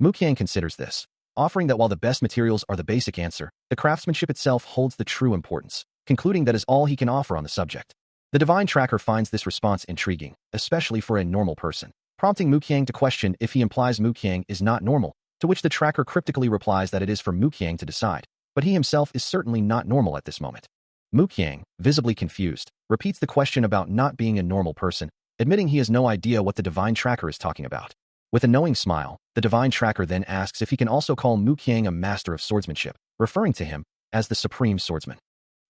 A: Muqiang considers this, offering that while the best materials are the basic answer, the craftsmanship itself holds the true importance, concluding that is all he can offer on the subject. The divine tracker finds this response intriguing, especially for a normal person, prompting Muqiang to question if he implies Muqiang is not normal, to which the tracker cryptically replies that it is for Muqiang to decide, but he himself is certainly not normal at this moment. Muqiang, visibly confused, repeats the question about not being a normal person, admitting he has no idea what the divine tracker is talking about. With a knowing smile, the divine tracker then asks if he can also call Muqiang a master of swordsmanship, referring to him as the supreme swordsman.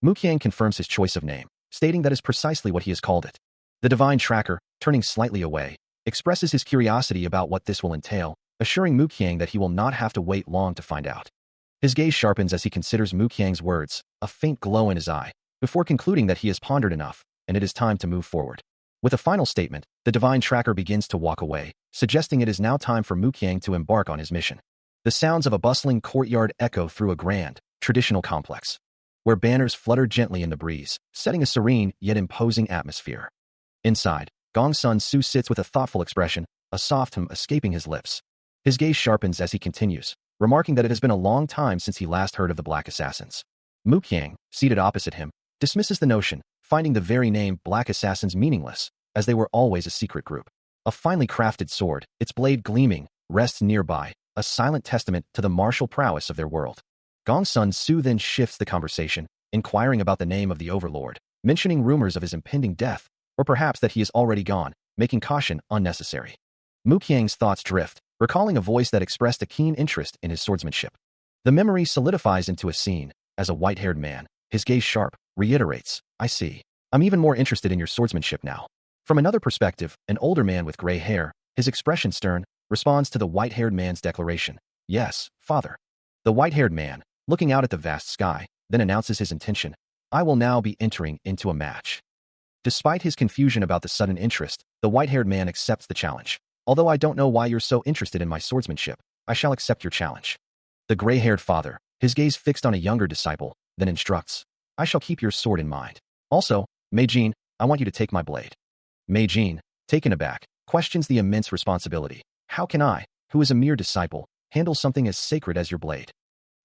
A: Muqiang confirms his choice of name, stating that is precisely what he has called it. The divine tracker, turning slightly away, expresses his curiosity about what this will entail, assuring Muqiang that he will not have to wait long to find out. His gaze sharpens as he considers Muqiang's words, a faint glow in his eye, before concluding that he has pondered enough, and it is time to move forward. With a final statement, the divine tracker begins to walk away, suggesting it is now time for Muqiang to embark on his mission. The sounds of a bustling courtyard echo through a grand, traditional complex, where banners flutter gently in the breeze, setting a serene yet imposing atmosphere. Inside, Gongsun Su sits with a thoughtful expression, a soft hum escaping his lips. His gaze sharpens as he continues, remarking that it has been a long time since he last heard of the Black Assassins. Muqiang, seated opposite him, dismisses the notion, finding the very name Black Assassins meaningless, as they were always a secret group. A finely crafted sword, its blade gleaming, rests nearby, a silent testament to the martial prowess of their world. Gongsun Su then shifts the conversation, inquiring about the name of the overlord, mentioning rumors of his impending death, or perhaps that he is already gone, making caution unnecessary. Muqiang's thoughts drift, recalling a voice that expressed a keen interest in his swordsmanship. The memory solidifies into a scene, as a white-haired man, his gaze sharp, reiterates, "I see. I'm even more interested in your swordsmanship now." From another perspective, an older man with gray hair, his expression stern, responds to the white-haired man's declaration, "Yes, father." The white-haired man, looking out at the vast sky, then announces his intention, "I will now be entering into a match." Despite his confusion about the sudden interest, the white-haired man accepts the challenge. "Although I don't know why you're so interested in my swordsmanship, I shall accept your challenge." The gray-haired father, his gaze fixed on a younger disciple, then instructs, "I shall keep your sword in mind. Also, Meijin, I want you to take my blade." Meijin, taken aback, questions the immense responsibility. "How can I, who is a mere disciple, handle something as sacred as your blade?"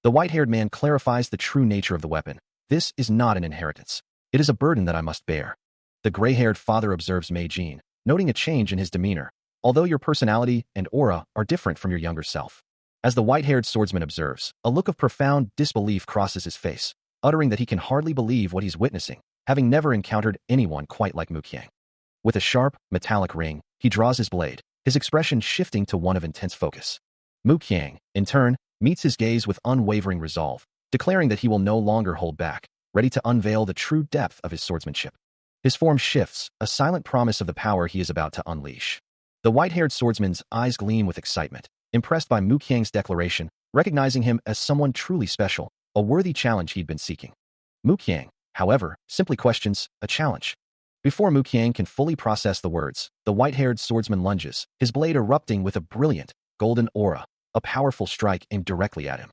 A: The white-haired man clarifies the true nature of the weapon. "This is not an inheritance. It is a burden that I must bear." The gray-haired father observes Meijin, noting a change in his demeanor, although your personality and aura are different from your younger self. As the white-haired swordsman observes, a look of profound disbelief crosses his face, uttering that he can hardly believe what he's witnessing, having never encountered anyone quite like Muqiang. With a sharp, metallic ring, he draws his blade, his expression shifting to one of intense focus. Muqiang, in turn, meets his gaze with unwavering resolve, declaring that he will no longer hold back, ready to unveil the true depth of his swordsmanship. His form shifts, a silent promise of the power he is about to unleash. The white-haired swordsman's eyes gleam with excitement, impressed by Muqiang's declaration, recognizing him as someone truly special, a worthy challenge he'd been seeking. Muqiang, however, simply questions, a challenge. Before Muqiang can fully process the words, the white-haired swordsman lunges, his blade erupting with a brilliant, golden aura, a powerful strike aimed directly at him.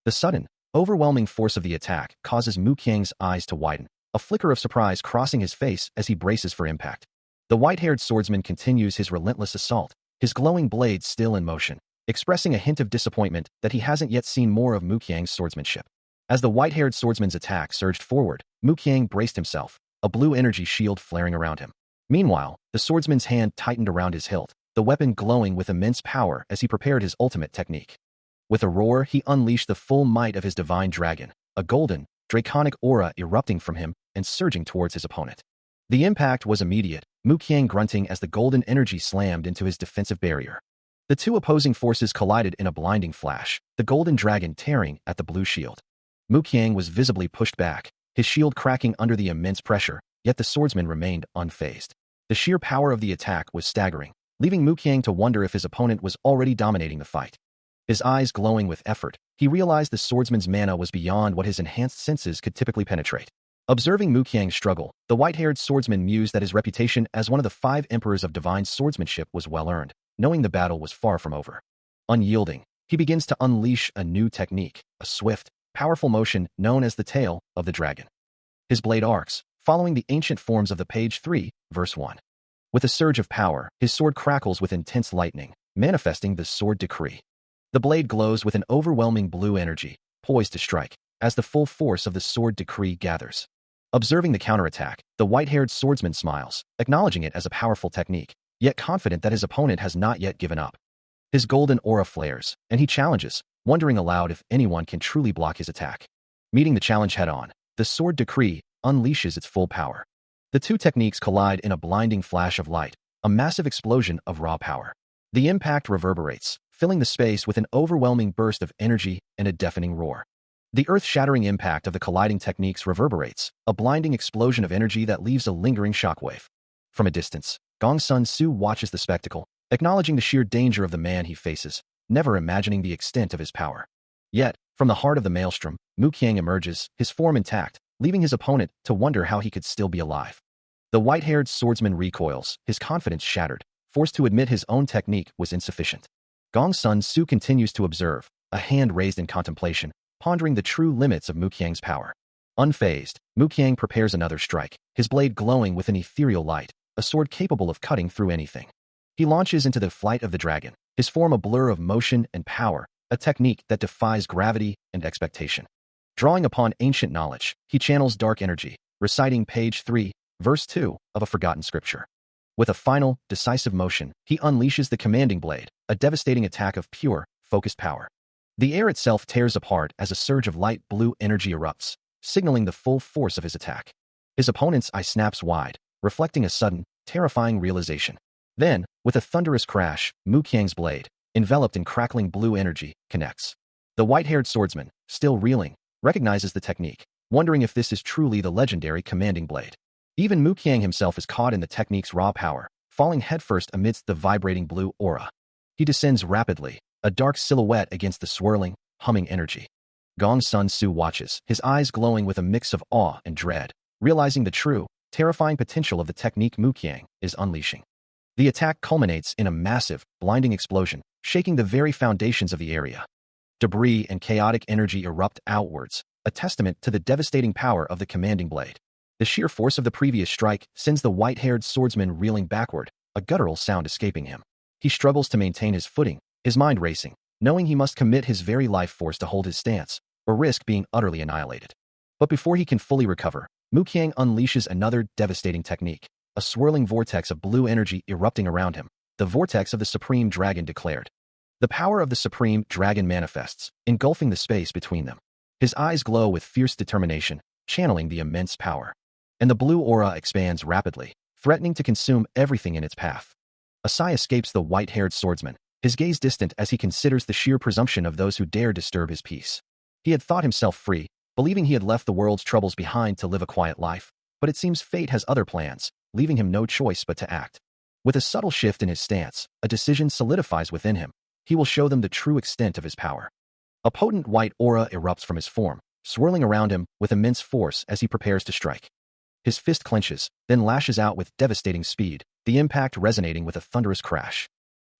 A: The sudden, overwhelming force of the attack causes Muqiang's eyes to widen, a flicker of surprise crossing his face as he braces for impact. The white-haired swordsman continues his relentless assault, his glowing blade still in motion, expressing a hint of disappointment that he hasn't yet seen more of Muqiang's swordsmanship. As the white-haired swordsman's attack surged forward, Muqiang braced himself, a blue energy shield flaring around him. Meanwhile, the swordsman's hand tightened around his hilt, the weapon glowing with immense power as he prepared his ultimate technique. With a roar, he unleashed the full might of his divine dragon, a golden, draconic aura erupting from him and surging towards his opponent. The impact was immediate, Muqiang grunting as the golden energy slammed into his defensive barrier. The two opposing forces collided in a blinding flash, the golden dragon tearing at the blue shield. Muqiang was visibly pushed back, his shield cracking under the immense pressure, yet the swordsman remained unfazed. The sheer power of the attack was staggering, leaving Muqiang to wonder if his opponent was already dominating the fight. His eyes glowing with effort, he realized the swordsman's mana was beyond what his enhanced senses could typically penetrate. Observing Muqiang's struggle, the white-haired swordsman mused that his reputation as one of the 5 emperors of divine swordsmanship was well-earned, knowing the battle was far from over. Unyielding, he begins to unleash a new technique, a swift, powerful motion known as the tail of the dragon. His blade arcs, following the ancient forms of the page 3, verse 1. With a surge of power, his sword crackles with intense lightning, manifesting the sword decree. The blade glows with an overwhelming blue energy, poised to strike, as the full force of the sword decree gathers. Observing the counterattack, the white-haired swordsman smiles, acknowledging it as a powerful technique, yet confident that his opponent has not yet given up. His golden aura flares, and he challenges, wondering aloud if anyone can truly block his attack. Meeting the challenge head-on, the sword decree unleashes its full power. The two techniques collide in a blinding flash of light, a massive explosion of raw power. The impact reverberates, filling the space with an overwhelming burst of energy and a deafening roar. The earth-shattering impact of the colliding techniques reverberates, a blinding explosion of energy that leaves a lingering shockwave. From a distance, Gong Sun Su watches the spectacle, acknowledging the sheer danger of the man he faces, never imagining the extent of his power. Yet, from the heart of the maelstrom, Muqiang emerges, his form intact, leaving his opponent to wonder how he could still be alive. The white-haired swordsman recoils, his confidence shattered, forced to admit his own technique was insufficient. Gong Sun Su continues to observe, a hand raised in contemplation, pondering the true limits of Muqiang's power. Unfazed, Muqiang prepares another strike, his blade glowing with an ethereal light, a sword capable of cutting through anything. He launches into the flight of the dragon, his form a blur of motion and power, a technique that defies gravity and expectation. Drawing upon ancient knowledge, he channels dark energy, reciting page 3, verse 2 of a forgotten scripture. With a final, decisive motion, he unleashes the commanding blade, a devastating attack of pure, focused power. The air itself tears apart as a surge of light blue energy erupts, signaling the full force of his attack. His opponent's eye snaps wide, reflecting a sudden, terrifying realization. Then, with a thunderous crash, Muqiang's blade, enveloped in crackling blue energy, connects. The white-haired swordsman, still reeling, recognizes the technique, wondering if this is truly the legendary commanding blade. Even Muqiang himself is caught in the technique's raw power, falling headfirst amidst the vibrating blue aura. He descends rapidly, a dark silhouette against the swirling, humming energy. Gong Sun Su watches, his eyes glowing with a mix of awe and dread, realizing the true, terrifying potential of the technique Muqiang is unleashing. The attack culminates in a massive, blinding explosion, shaking the very foundations of the area. Debris and chaotic energy erupt outwards, a testament to the devastating power of the commanding blade. The sheer force of the previous strike sends the white-haired swordsman reeling backward, a guttural sound escaping him. He struggles to maintain his footing, his mind racing, knowing he must commit his very life force to hold his stance, or risk being utterly annihilated. But before he can fully recover, Muqiang unleashes another devastating technique, a swirling vortex of blue energy erupting around him. The vortex of the Supreme Dragon declared. The power of the Supreme Dragon manifests, engulfing the space between them. His eyes glow with fierce determination, channeling the immense power. And the blue aura expands rapidly, threatening to consume everything in its path. A sigh escapes the white-haired swordsman, his gaze distant as he considers the sheer presumption of those who dare disturb his peace. He had thought himself free, believing he had left the world's troubles behind to live a quiet life, but it seems fate has other plans, leaving him no choice but to act. With a subtle shift in his stance, a decision solidifies within him. He will show them the true extent of his power. A potent white aura erupts from his form, swirling around him with immense force as he prepares to strike. His fist clenches, then lashes out with devastating speed, the impact resonating with a thunderous crash.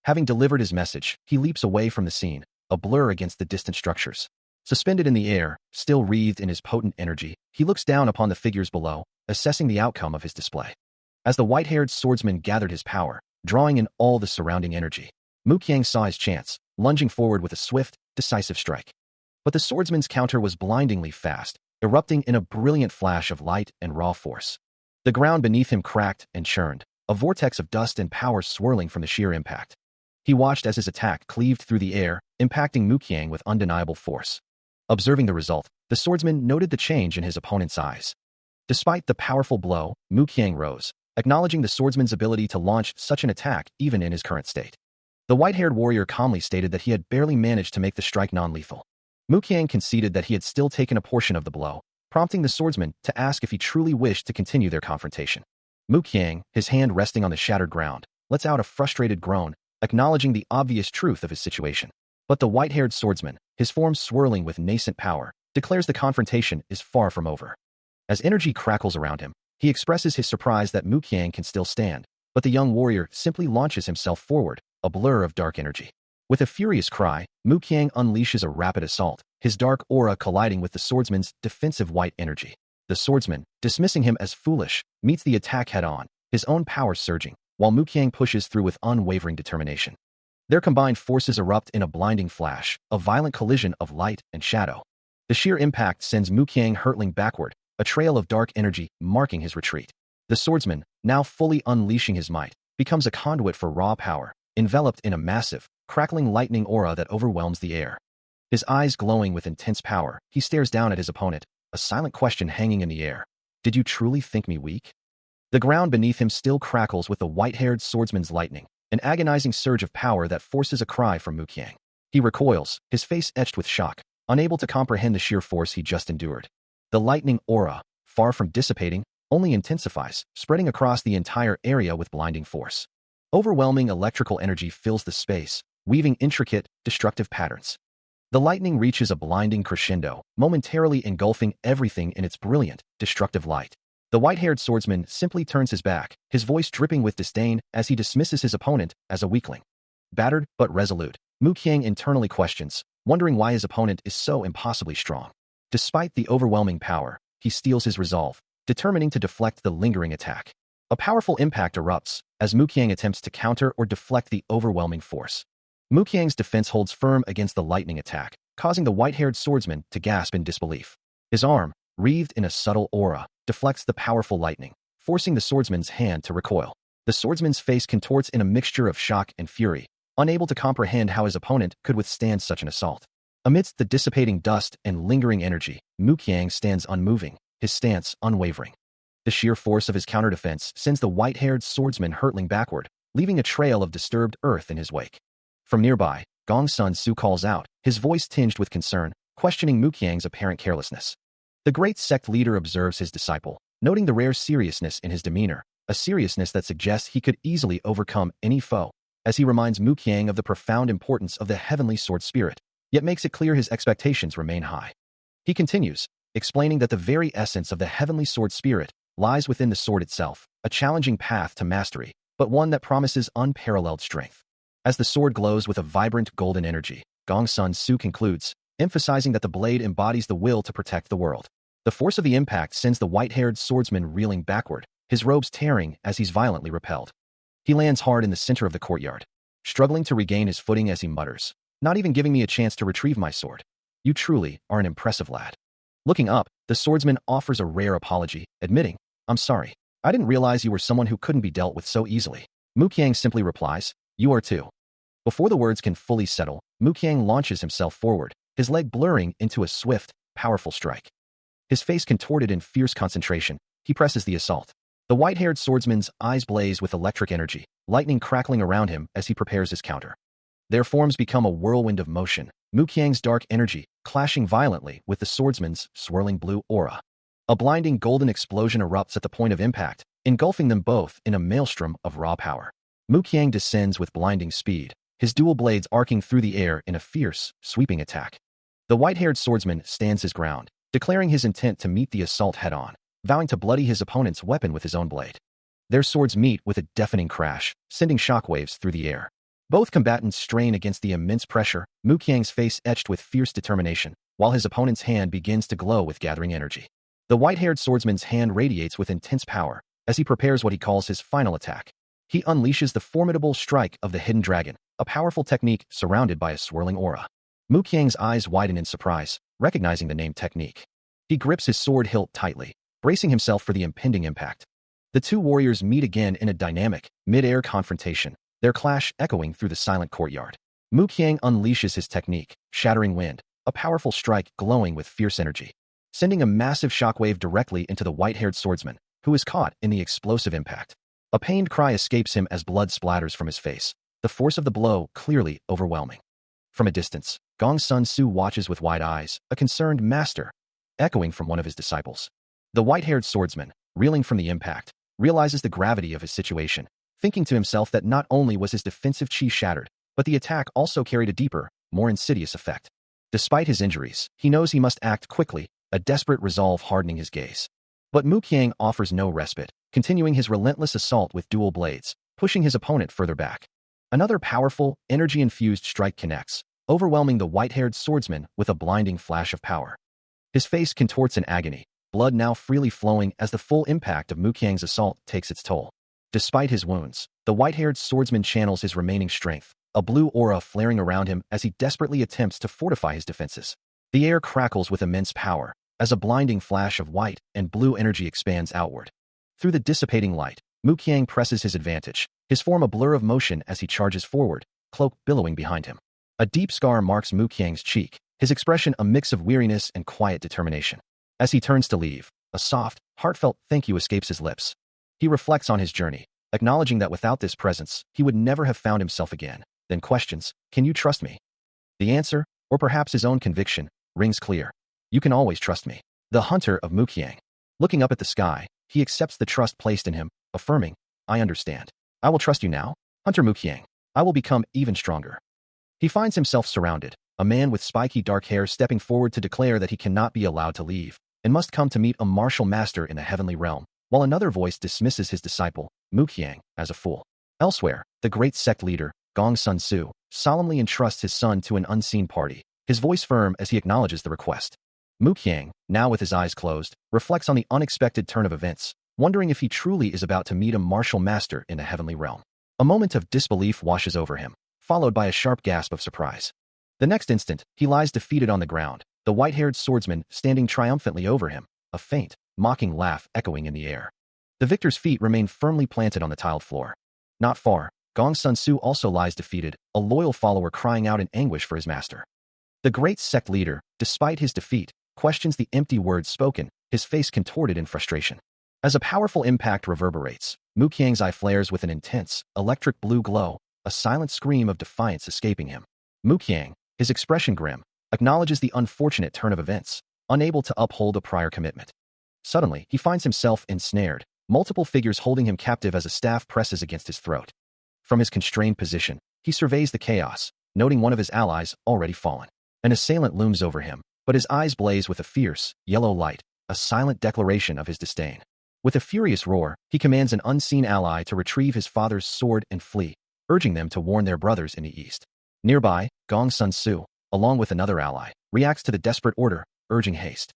A: Having delivered his message, he leaps away from the scene, a blur against the distant structures. Suspended in the air, still wreathed in his potent energy, he looks down upon the figures below, assessing the outcome of his display. As the white-haired swordsman gathered his power, drawing in all the surrounding energy, Muqiang saw his chance, lunging forward with a swift, decisive strike. But the swordsman's counter was blindingly fast, erupting in a brilliant flash of light and raw force. The ground beneath him cracked and churned, a vortex of dust and power swirling from the sheer impact. He watched as his attack cleaved through the air, impacting Muqiang with undeniable force. Observing the result, the swordsman noted the change in his opponent's eyes. Despite the powerful blow, Muqiang rose, acknowledging the swordsman's ability to launch such an attack even in his current state. The white-haired warrior calmly stated that he had barely managed to make the strike non-lethal. Muqiang conceded that he had still taken a portion of the blow, prompting the swordsman to ask if he truly wished to continue their confrontation. Muqiang, his hand resting on the shattered ground, lets out a frustrated groan, acknowledging the obvious truth of his situation. But the white-haired swordsman, his form swirling with nascent power, declares the confrontation is far from over. As energy crackles around him, he expresses his surprise that Muqiang can still stand, but the young warrior simply launches himself forward, a blur of dark energy. With a furious cry, Muqiang unleashes a rapid assault, his dark aura colliding with the swordsman's defensive white energy. The swordsman, dismissing him as foolish, meets the attack head-on, his own power surging, while Muqiang pushes through with unwavering determination. Their combined forces erupt in a blinding flash, a violent collision of light and shadow. The sheer impact sends Muqiang hurtling backward, a trail of dark energy marking his retreat. The swordsman, now fully unleashing his might, becomes a conduit for raw power, enveloped in a massive, crackling lightning aura that overwhelms the air. His eyes glowing with intense power, he stares down at his opponent, a silent question hanging in the air. Did you truly think me weak? The ground beneath him still crackles with the white-haired swordsman's lightning, an agonizing surge of power that forces a cry from Muqiang. He recoils, his face etched with shock, unable to comprehend the sheer force he just endured. The lightning aura, far from dissipating, only intensifies, spreading across the entire area with blinding force. Overwhelming electrical energy fills the space, weaving intricate, destructive patterns. The lightning reaches a blinding crescendo, momentarily engulfing everything in its brilliant, destructive light. The white-haired swordsman simply turns his back, his voice dripping with disdain as he dismisses his opponent as a weakling. Battered but resolute, Muqiang internally questions, wondering why his opponent is so impossibly strong. Despite the overwhelming power, he steels his resolve, determining to deflect the lingering attack. A powerful impact erupts as Muqiang attempts to counter or deflect the overwhelming force. Muqiang's defense holds firm against the lightning attack, causing the white-haired swordsman to gasp in disbelief. His arm, wreathed in a subtle aura, deflects the powerful lightning, forcing the swordsman's hand to recoil. The swordsman's face contorts in a mixture of shock and fury, unable to comprehend how his opponent could withstand such an assault. Amidst the dissipating dust and lingering energy, Muqiang stands unmoving, his stance unwavering. The sheer force of his counter-defense sends the white-haired swordsman hurtling backward, leaving a trail of disturbed earth in his wake. From nearby, Gong Sun Su calls out, his voice tinged with concern, questioning Muqiang's apparent carelessness. The great sect leader observes his disciple, noting the rare seriousness in his demeanor, a seriousness that suggests he could easily overcome any foe, as he reminds Muqiang of the profound importance of the heavenly sword spirit, yet makes it clear his expectations remain high. He continues, explaining that the very essence of the heavenly sword spirit lies within the sword itself, a challenging path to mastery, but one that promises unparalleled strength. As the sword glows with a vibrant golden energy, Gong Sun Su concludes, emphasizing that the blade embodies the will to protect the world. The force of the impact sends the white-haired swordsman reeling backward, his robes tearing as he's violently repelled. He lands hard in the center of the courtyard, struggling to regain his footing as he mutters, "Not even giving me a chance to retrieve my sword. You truly are an impressive lad." Looking up, the swordsman offers a rare apology, admitting, "I'm sorry. I didn't realize you were someone who couldn't be dealt with so easily. Mu Qiang simply replies, you are too. Before the words can fully settle, Mu Qiang launches himself forward, his leg blurring into a swift, powerful strike. His face contorted in fierce concentration, he presses the assault. The white-haired swordsman's eyes blaze with electric energy, lightning crackling around him as he prepares his counter. Their forms become a whirlwind of motion, Mu Qiang's dark energy clashing violently with the swordsman's swirling blue aura. A blinding golden explosion erupts at the point of impact, engulfing them both in a maelstrom of raw power. Mu Qiang descends with blinding speed, his dual blades arcing through the air in a fierce, sweeping attack. The white-haired swordsman stands his ground, declaring his intent to meet the assault head-on, vowing to bloody his opponent's weapon with his own blade. Their swords meet with a deafening crash, sending shockwaves through the air. Both combatants strain against the immense pressure, Mu Qiang's face etched with fierce determination, while his opponent's hand begins to glow with gathering energy. The white-haired swordsman's hand radiates with intense power as he prepares what he calls his final attack. He unleashes the formidable strike of the hidden dragon, a powerful technique surrounded by a swirling aura. Mu Qiang's eyes widen in surprise, recognizing the name technique. He grips his sword hilt tightly, bracing himself for the impending impact. The two warriors meet again in a dynamic, mid-air confrontation, their clash echoing through the silent courtyard. Mu Qiang unleashes his technique, shattering wind, a powerful strike glowing with fierce energy, sending a massive shockwave directly into the white-haired swordsman, who is caught in the explosive impact. A pained cry escapes him as blood splatters from his face, the force of the blow clearly overwhelming. From a distance, Gong Sun Su watches with wide eyes, a concerned master, echoing from one of his disciples. The white-haired swordsman, reeling from the impact, realizes the gravity of his situation, thinking to himself that not only was his defensive chi shattered, but the attack also carried a deeper, more insidious effect. Despite his injuries, he knows he must act quickly, a desperate resolve hardening his gaze. But Mu Qiang offers no respite, continuing his relentless assault with dual blades, pushing his opponent further back. Another powerful, energy-infused strike connects, overwhelming the white-haired swordsman with a blinding flash of power. His face contorts in agony, blood now freely flowing as the full impact of Mu Qiang's assault takes its toll. Despite his wounds, the white-haired swordsman channels his remaining strength, a blue aura flaring around him as he desperately attempts to fortify his defenses. The air crackles with immense power, as a blinding flash of white and blue energy expands outward. Through the dissipating light, Mu Qiang presses his advantage, his form a blur of motion as he charges forward, cloak billowing behind him. A deep scar marks Mu Qiang's cheek, his expression a mix of weariness and quiet determination. As he turns to leave, a soft, heartfelt thank you escapes his lips. He reflects on his journey, acknowledging that without this presence, he would never have found himself again, then questions, can you trust me? The answer, or perhaps his own conviction, rings clear. You can always trust me. The hunter of Mu Qiang. Looking up at the sky, he accepts the trust placed in him, affirming, I understand. I will trust you now, Hunter Mu Qiang. I will become even stronger. He finds himself surrounded, a man with spiky dark hair stepping forward to declare that he cannot be allowed to leave, and must come to meet a martial master in the heavenly realm, while another voice dismisses his disciple, Mu Qiang, as a fool. Elsewhere, the great sect leader, Gong Sun Su, solemnly entrusts his son to an unseen party, his voice firm as he acknowledges the request. Mu Qiang, now with his eyes closed, reflects on the unexpected turn of events, wondering if he truly is about to meet a martial master in the heavenly realm. A moment of disbelief washes over him, followed by a sharp gasp of surprise. The next instant, he lies defeated on the ground, the white-haired swordsman standing triumphantly over him, a faint, mocking laugh echoing in the air. The victor's feet remain firmly planted on the tiled floor. Not far, Gong Sun Su also lies defeated, a loyal follower crying out in anguish for his master. The great sect leader, despite his defeat, questions the empty words spoken, his face contorted in frustration. As a powerful impact reverberates, Mu Qiang's eye flares with an intense, electric blue glow, a silent scream of defiance escaping him. Mu Qiang, his expression grim, acknowledges the unfortunate turn of events, unable to uphold a prior commitment. Suddenly, he finds himself ensnared, multiple figures holding him captive as a staff presses against his throat. From his constrained position, he surveys the chaos, noting one of his allies already fallen. An assailant looms over him, but his eyes blaze with a fierce, yellow light, a silent declaration of his disdain. With a furious roar, he commands an unseen ally to retrieve his father's sword and flee, urging them to warn their brothers in the east. Nearby, Gong Sun Su, along with another ally, reacts to the desperate order, urging haste.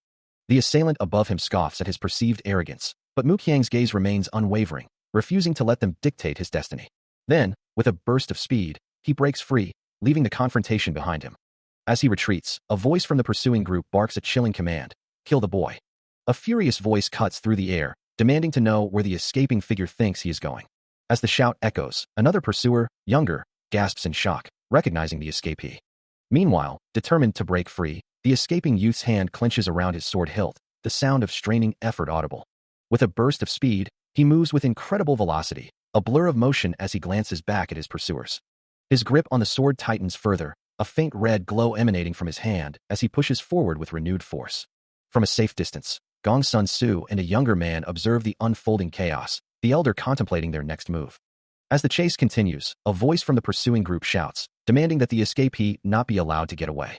A: The assailant above him scoffs at his perceived arrogance, but Mu Qiang's gaze remains unwavering, refusing to let them dictate his destiny. Then, with a burst of speed, he breaks free, leaving the confrontation behind him. As he retreats, a voice from the pursuing group barks a chilling command, kill the boy. A furious voice cuts through the air, demanding to know where the escaping figure thinks he is going. As the shout echoes, another pursuer, younger, gasps in shock, recognizing the escapee. Meanwhile, determined to break free, the escaping youth's hand clenches around his sword hilt, the sound of straining effort audible. With a burst of speed, he moves with incredible velocity, a blur of motion as he glances back at his pursuers. His grip on the sword tightens further, a faint red glow emanating from his hand as he pushes forward with renewed force. From a safe distance, Gong Sun Su and a younger man observe the unfolding chaos, the elder contemplating their next move. As the chase continues, a voice from the pursuing group shouts, demanding that the escapee not be allowed to get away.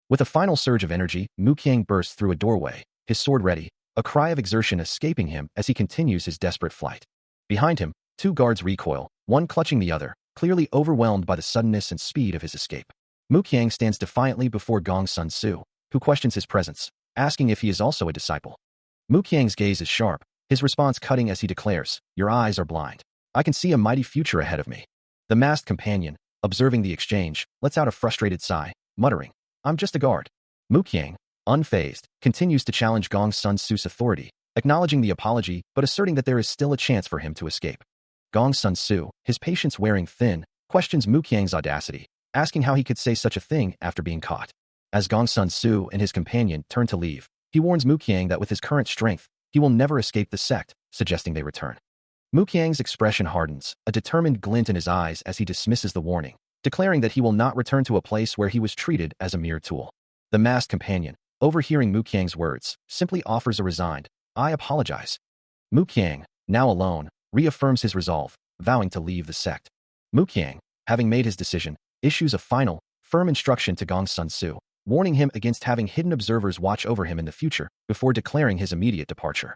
A: With a final surge of energy, Mu Qiang bursts through a doorway, his sword ready, a cry of exertion escaping him as he continues his desperate flight. Behind him, two guards recoil, one clutching the other, clearly overwhelmed by the suddenness and speed of his escape. Mu Qiang stands defiantly before Gong Sun Su, who questions his presence, asking if he is also a disciple. Mu Qiang's gaze is sharp, his response cutting as he declares, "Your eyes are blind. I can see a mighty future ahead of me." The masked companion, observing the exchange, lets out a frustrated sigh, muttering, "I'm just a guard." Mu Qiang, unfazed, continues to challenge Gong Sun Su's authority, acknowledging the apology but asserting that there is still a chance for him to escape. Gong Sun Su, his patience wearing thin, questions Mu Qiang's audacity, asking how he could say such a thing after being caught. As Gong Sun Su and his companion turn to leave, he warns Mu Qiang that with his current strength, he will never escape the sect, suggesting they return. Mu Qiang's expression hardens, a determined glint in his eyes as he dismisses the warning, declaring that he will not return to a place where he was treated as a mere tool. The masked companion, overhearing Mu Qiang's words, simply offers a resigned, "I apologize." Mu Qiang, now alone, reaffirms his resolve, vowing to leave the sect. Mu Qiang, having made his decision, issues a final, firm instruction to Gong Sun Su, warning him against having hidden observers watch over him in the future before declaring his immediate departure.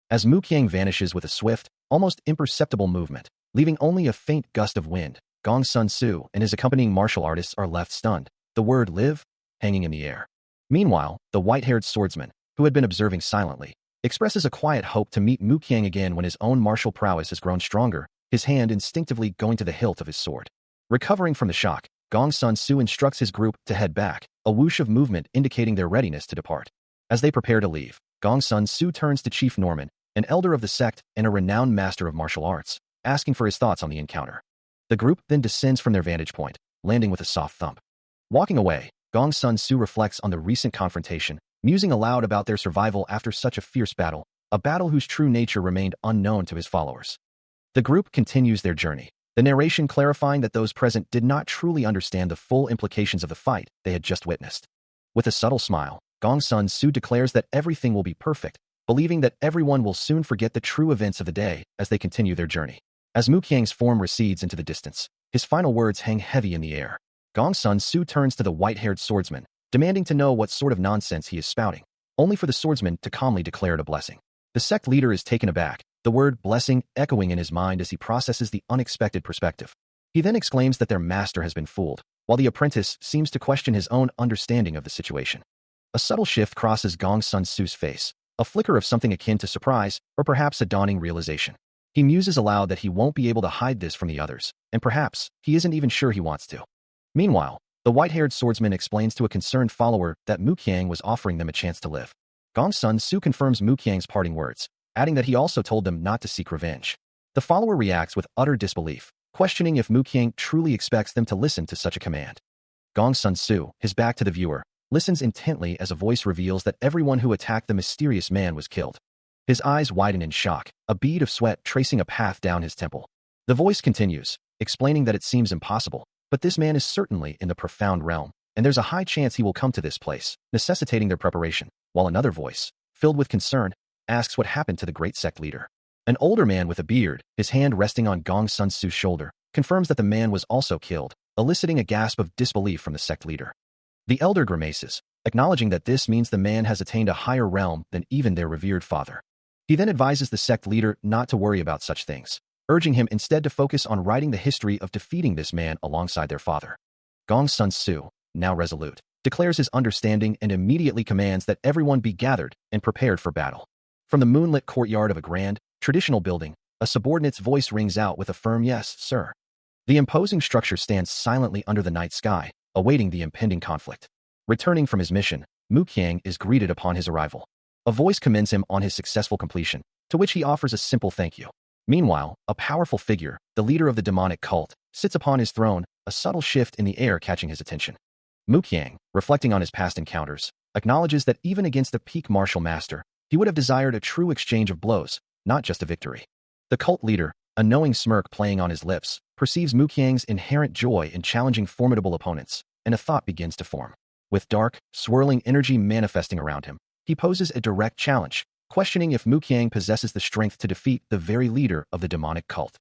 A: As Mu Qiang vanishes with a swift, almost imperceptible movement, leaving only a faint gust of wind, Gong Sun Su and his accompanying martial artists are left stunned, the word "live" hanging in the air. Meanwhile, the white-haired swordsman, who had been observing silently, expresses a quiet hope to meet Mu Qiang again when his own martial prowess has grown stronger, his hand instinctively going to the hilt of his sword. Recovering from the shock, Gong Sun Su instructs his group to head back, a whoosh of movement indicating their readiness to depart. As they prepare to leave, Gong Sun Su turns to Chief Norman, an elder of the sect and a renowned master of martial arts, asking for his thoughts on the encounter. The group then descends from their vantage point, landing with a soft thump. Walking away, Gong Sun Su reflects on the recent confrontation, musing aloud about their survival after such a fierce battle, a battle whose true nature remained unknown to his followers. The group continues their journey, the narration clarifying that those present did not truly understand the full implications of the fight they had just witnessed. With a subtle smile, Gong Sun Su declares that everything will be perfect, believing that everyone will soon forget the true events of the day as they continue their journey. As Mu Qiang's form recedes into the distance, his final words hang heavy in the air. Gong Sun Su turns to the white-haired swordsman, demanding to know what sort of nonsense he is spouting, only for the swordsman to calmly declare it a blessing. The sect leader is taken aback, the word "blessing" echoing in his mind as he processes the unexpected perspective. He then exclaims that their master has been fooled, while the apprentice seems to question his own understanding of the situation. A subtle shift crosses Gong Sun Su's face, a flicker of something akin to surprise, or perhaps a dawning realization. He muses aloud that he won't be able to hide this from the others, and perhaps he isn't even sure he wants to. Meanwhile, the white-haired swordsman explains to a concerned follower that Mu Qiang was offering them a chance to live. Gong Sun Su confirms Mu Qiang's parting words, adding that he also told them not to seek revenge. The follower reacts with utter disbelief, questioning if Mu Qiang truly expects them to listen to such a command. Gong Sun Su, his back to the viewer, listens intently as a voice reveals that everyone who attacked the mysterious man was killed. His eyes widen in shock, a bead of sweat tracing a path down his temple. The voice continues, explaining that it seems impossible, but this man is certainly in the profound realm, and there's a high chance he will come to this place, necessitating their preparation, while another voice, filled with concern, asks what happened to the great sect leader. An older man with a beard, his hand resting on Gong Sun Su's shoulder, confirms that the man was also killed, eliciting a gasp of disbelief from the sect leader. The elder grimaces, acknowledging that this means the man has attained a higher realm than even their revered father. He then advises the sect leader not to worry about such things, urging him instead to focus on writing the history of defeating this man alongside their father. Gong Sun Su, now resolute, declares his understanding and immediately commands that everyone be gathered and prepared for battle. From the moonlit courtyard of a grand, traditional building, a subordinate's voice rings out with a firm "Yes, sir." The imposing structure stands silently under the night sky, awaiting the impending conflict. Returning from his mission, Mu Qiang is greeted upon his arrival. A voice commends him on his successful completion, to which he offers a simple thank you. Meanwhile, a powerful figure, the leader of the demonic cult, sits upon his throne, a subtle shift in the air catching his attention. Muqiang, reflecting on his past encounters, acknowledges that even against the peak martial master, he would have desired a true exchange of blows, not just a victory. The cult leader, a knowing smirk playing on his lips, perceives Muqiang's inherent joy in challenging formidable opponents, and a thought begins to form. With dark, swirling energy manifesting around him, he poses a direct challenge, questioning if Muqiang possesses the strength to defeat the very leader of the demonic cult.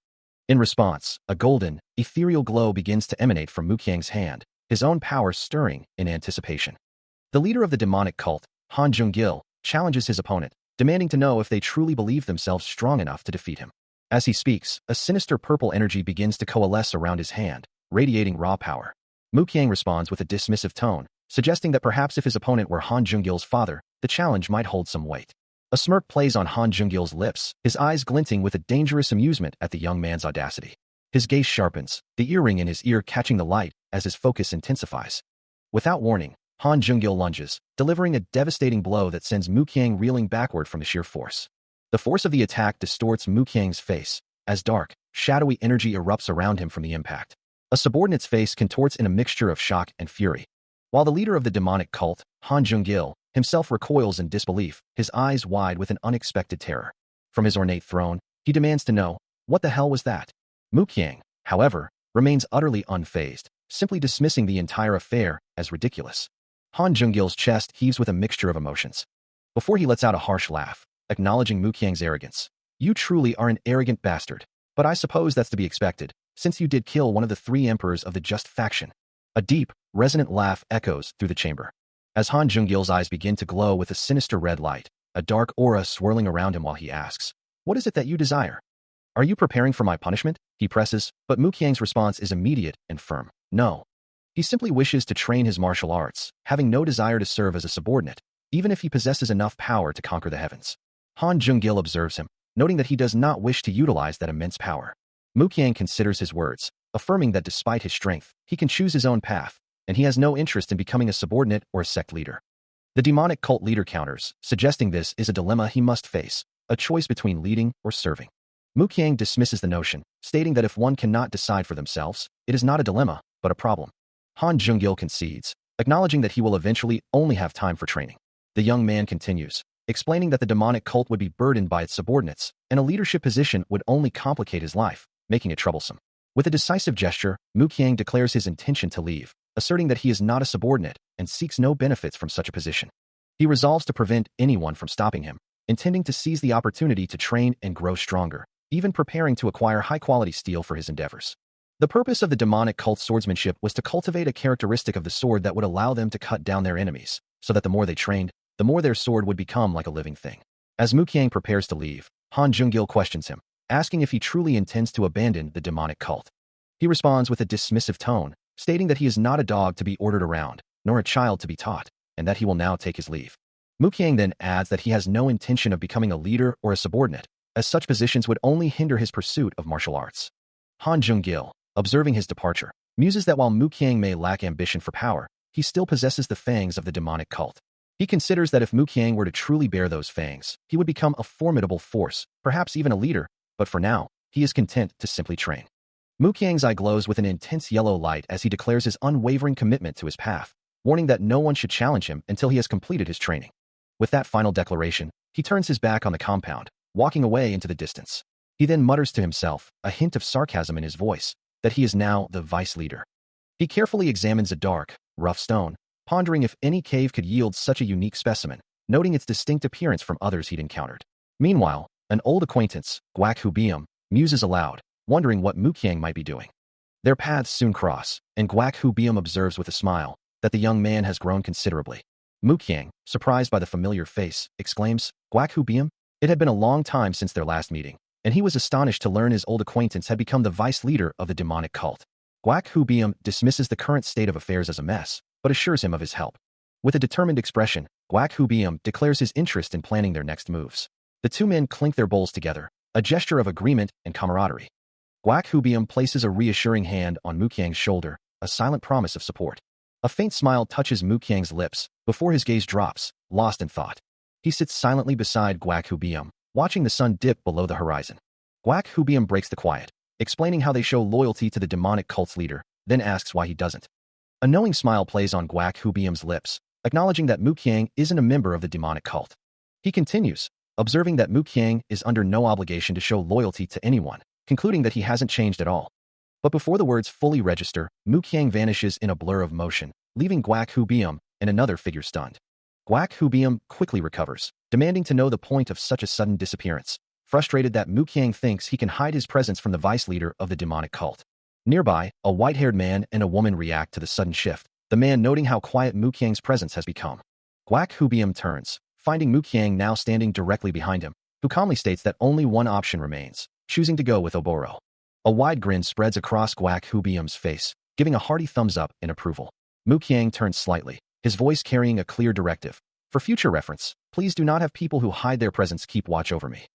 A: In response, a golden, ethereal glow begins to emanate from Muqiang's hand, his own power stirring in anticipation. The leader of the demonic cult, Han Jung-gil, challenges his opponent, demanding to know if they truly believe themselves strong enough to defeat him. As he speaks, a sinister purple energy begins to coalesce around his hand, radiating raw power. Muqiang responds with a dismissive tone, suggesting that perhaps if his opponent were Han Jung-gil's father, the challenge might hold some weight. A smirk plays on Han Jung-gil's lips, his eyes glinting with a dangerous amusement at the young man's audacity. His gaze sharpens, the earring in his ear catching the light as his focus intensifies. Without warning, Han Jung-gil lunges, delivering a devastating blow that sends Muqiang reeling backward from the sheer force. The force of the attack distorts Muqiang's face, as dark, shadowy energy erupts around him from the impact. A subordinate's face contorts in a mixture of shock and fury. While the leader of the demonic cult, Han Jung-gil, himself recoils in disbelief, his eyes wide with an unexpected terror. From his ornate throne, he demands to know, what the hell was that? Muqiang, however, remains utterly unfazed, simply dismissing the entire affair as ridiculous. Han Jung-gil's chest heaves with a mixture of emotions. Before he lets out a harsh laugh, acknowledging Muqiang's arrogance. You truly are an arrogant bastard, but I suppose that's to be expected, since you did kill one of the 3 emperors of the Just faction. A deep, resonant laugh echoes through the chamber. As Han Jung-gil's eyes begin to glow with a sinister red light, a dark aura swirling around him while he asks, what is it that you desire? Are you preparing for my punishment? He presses, but Muqiang's response is immediate and firm. No. He simply wishes to train his martial arts, having no desire to serve as a subordinate, even if he possesses enough power to conquer the heavens. Han Jung-gil observes him, noting that he does not wish to utilize that immense power. Muqiang considers his words, affirming that despite his strength, he can choose his own path, and he has no interest in becoming a subordinate or a sect leader. The demonic cult leader counters, suggesting this is a dilemma he must face, a choice between leading or serving. Muqiang dismisses the notion, stating that if one cannot decide for themselves, it is not a dilemma, but a problem. Han Jung-gil concedes, acknowledging that he will eventually only have time for training. The young man continues, explaining that the demonic cult would be burdened by its subordinates, and a leadership position would only complicate his life, making it troublesome. With a decisive gesture, Muqiang declares his intention to leave, asserting that he is not a subordinate and seeks no benefits from such a position. He resolves to prevent anyone from stopping him, intending to seize the opportunity to train and grow stronger, even preparing to acquire high-quality steel for his endeavors. The purpose of the demonic cult's swordsmanship was to cultivate a characteristic of the sword that would allow them to cut down their enemies, so that the more they trained, the more their sword would become like a living thing. As Muqiang prepares to leave, Han Jung-gil questions him, asking if he truly intends to abandon the demonic cult. He responds with a dismissive tone, stating that he is not a dog to be ordered around, nor a child to be taught, and that he will now take his leave. Muqiang then adds that he has no intention of becoming a leader or a subordinate, as such positions would only hinder his pursuit of martial arts. Han Jung-gil, observing his departure, muses that while Muqiang may lack ambition for power, he still possesses the fangs of the demonic cult. He considers that if Muqiang were to truly bear those fangs, he would become a formidable force, perhaps even a leader, but for now, he is content to simply train. Muqiang's eye glows with an intense yellow light as he declares his unwavering commitment to his path, warning that no one should challenge him until he has completed his training. With that final declaration, he turns his back on the compound, walking away into the distance. He then mutters to himself, a hint of sarcasm in his voice, that he is now the vice leader. He carefully examines a dark, rough stone, pondering if any cave could yield such a unique specimen, noting its distinct appearance from others he'd encountered. Meanwhile, an old acquaintance, Guak Hubium, muses aloud, wondering what Muqiang might be doing. Their paths soon cross, and Guak Hubium observes with a smile that the young man has grown considerably. Muqiang, surprised by the familiar face, exclaims, Guak Hubium? It had been a long time since their last meeting, and he was astonished to learn his old acquaintance had become the vice leader of the demonic cult. Guak Hubium dismisses the current state of affairs as a mess, but assures him of his help. With a determined expression, Guak Hubium declares his interest in planning their next moves. The two men clink their bowls together, a gesture of agreement and camaraderie. Guak Hubium places a reassuring hand on Muqiang's shoulder, a silent promise of support. A faint smile touches Muqiang's lips before his gaze drops, lost in thought. He sits silently beside Guak Hubium, watching the sun dip below the horizon. Guak Hubium breaks the quiet, explaining how they show loyalty to the demonic cult's leader, then asks why he doesn't. A knowing smile plays on Guak Hubium's lips, acknowledging that Muqiang isn't a member of the demonic cult. He continues, observing that Muqiang is under no obligation to show loyalty to anyone, concluding that he hasn't changed at all. But before the words fully register, Muqiang vanishes in a blur of motion, leaving Guak Hubium and another figure stunned. Guak Hubium quickly recovers, demanding to know the point of such a sudden disappearance, frustrated that Muqiang thinks he can hide his presence from the vice leader of the demonic cult. Nearby, a white-haired man and a woman react to the sudden shift, the man noting how quiet Muqiang's presence has become. Guak Hubium turns, finding Muqiang now standing directly behind him, who calmly states that only one option remains, choosing to go with Oboro. A wide grin spreads across Guak Hubium's face, giving a hearty thumbs up in approval. Muqiang turns slightly, his voice carrying a clear directive. For future reference, please do not have people who hide their presence keep watch over me.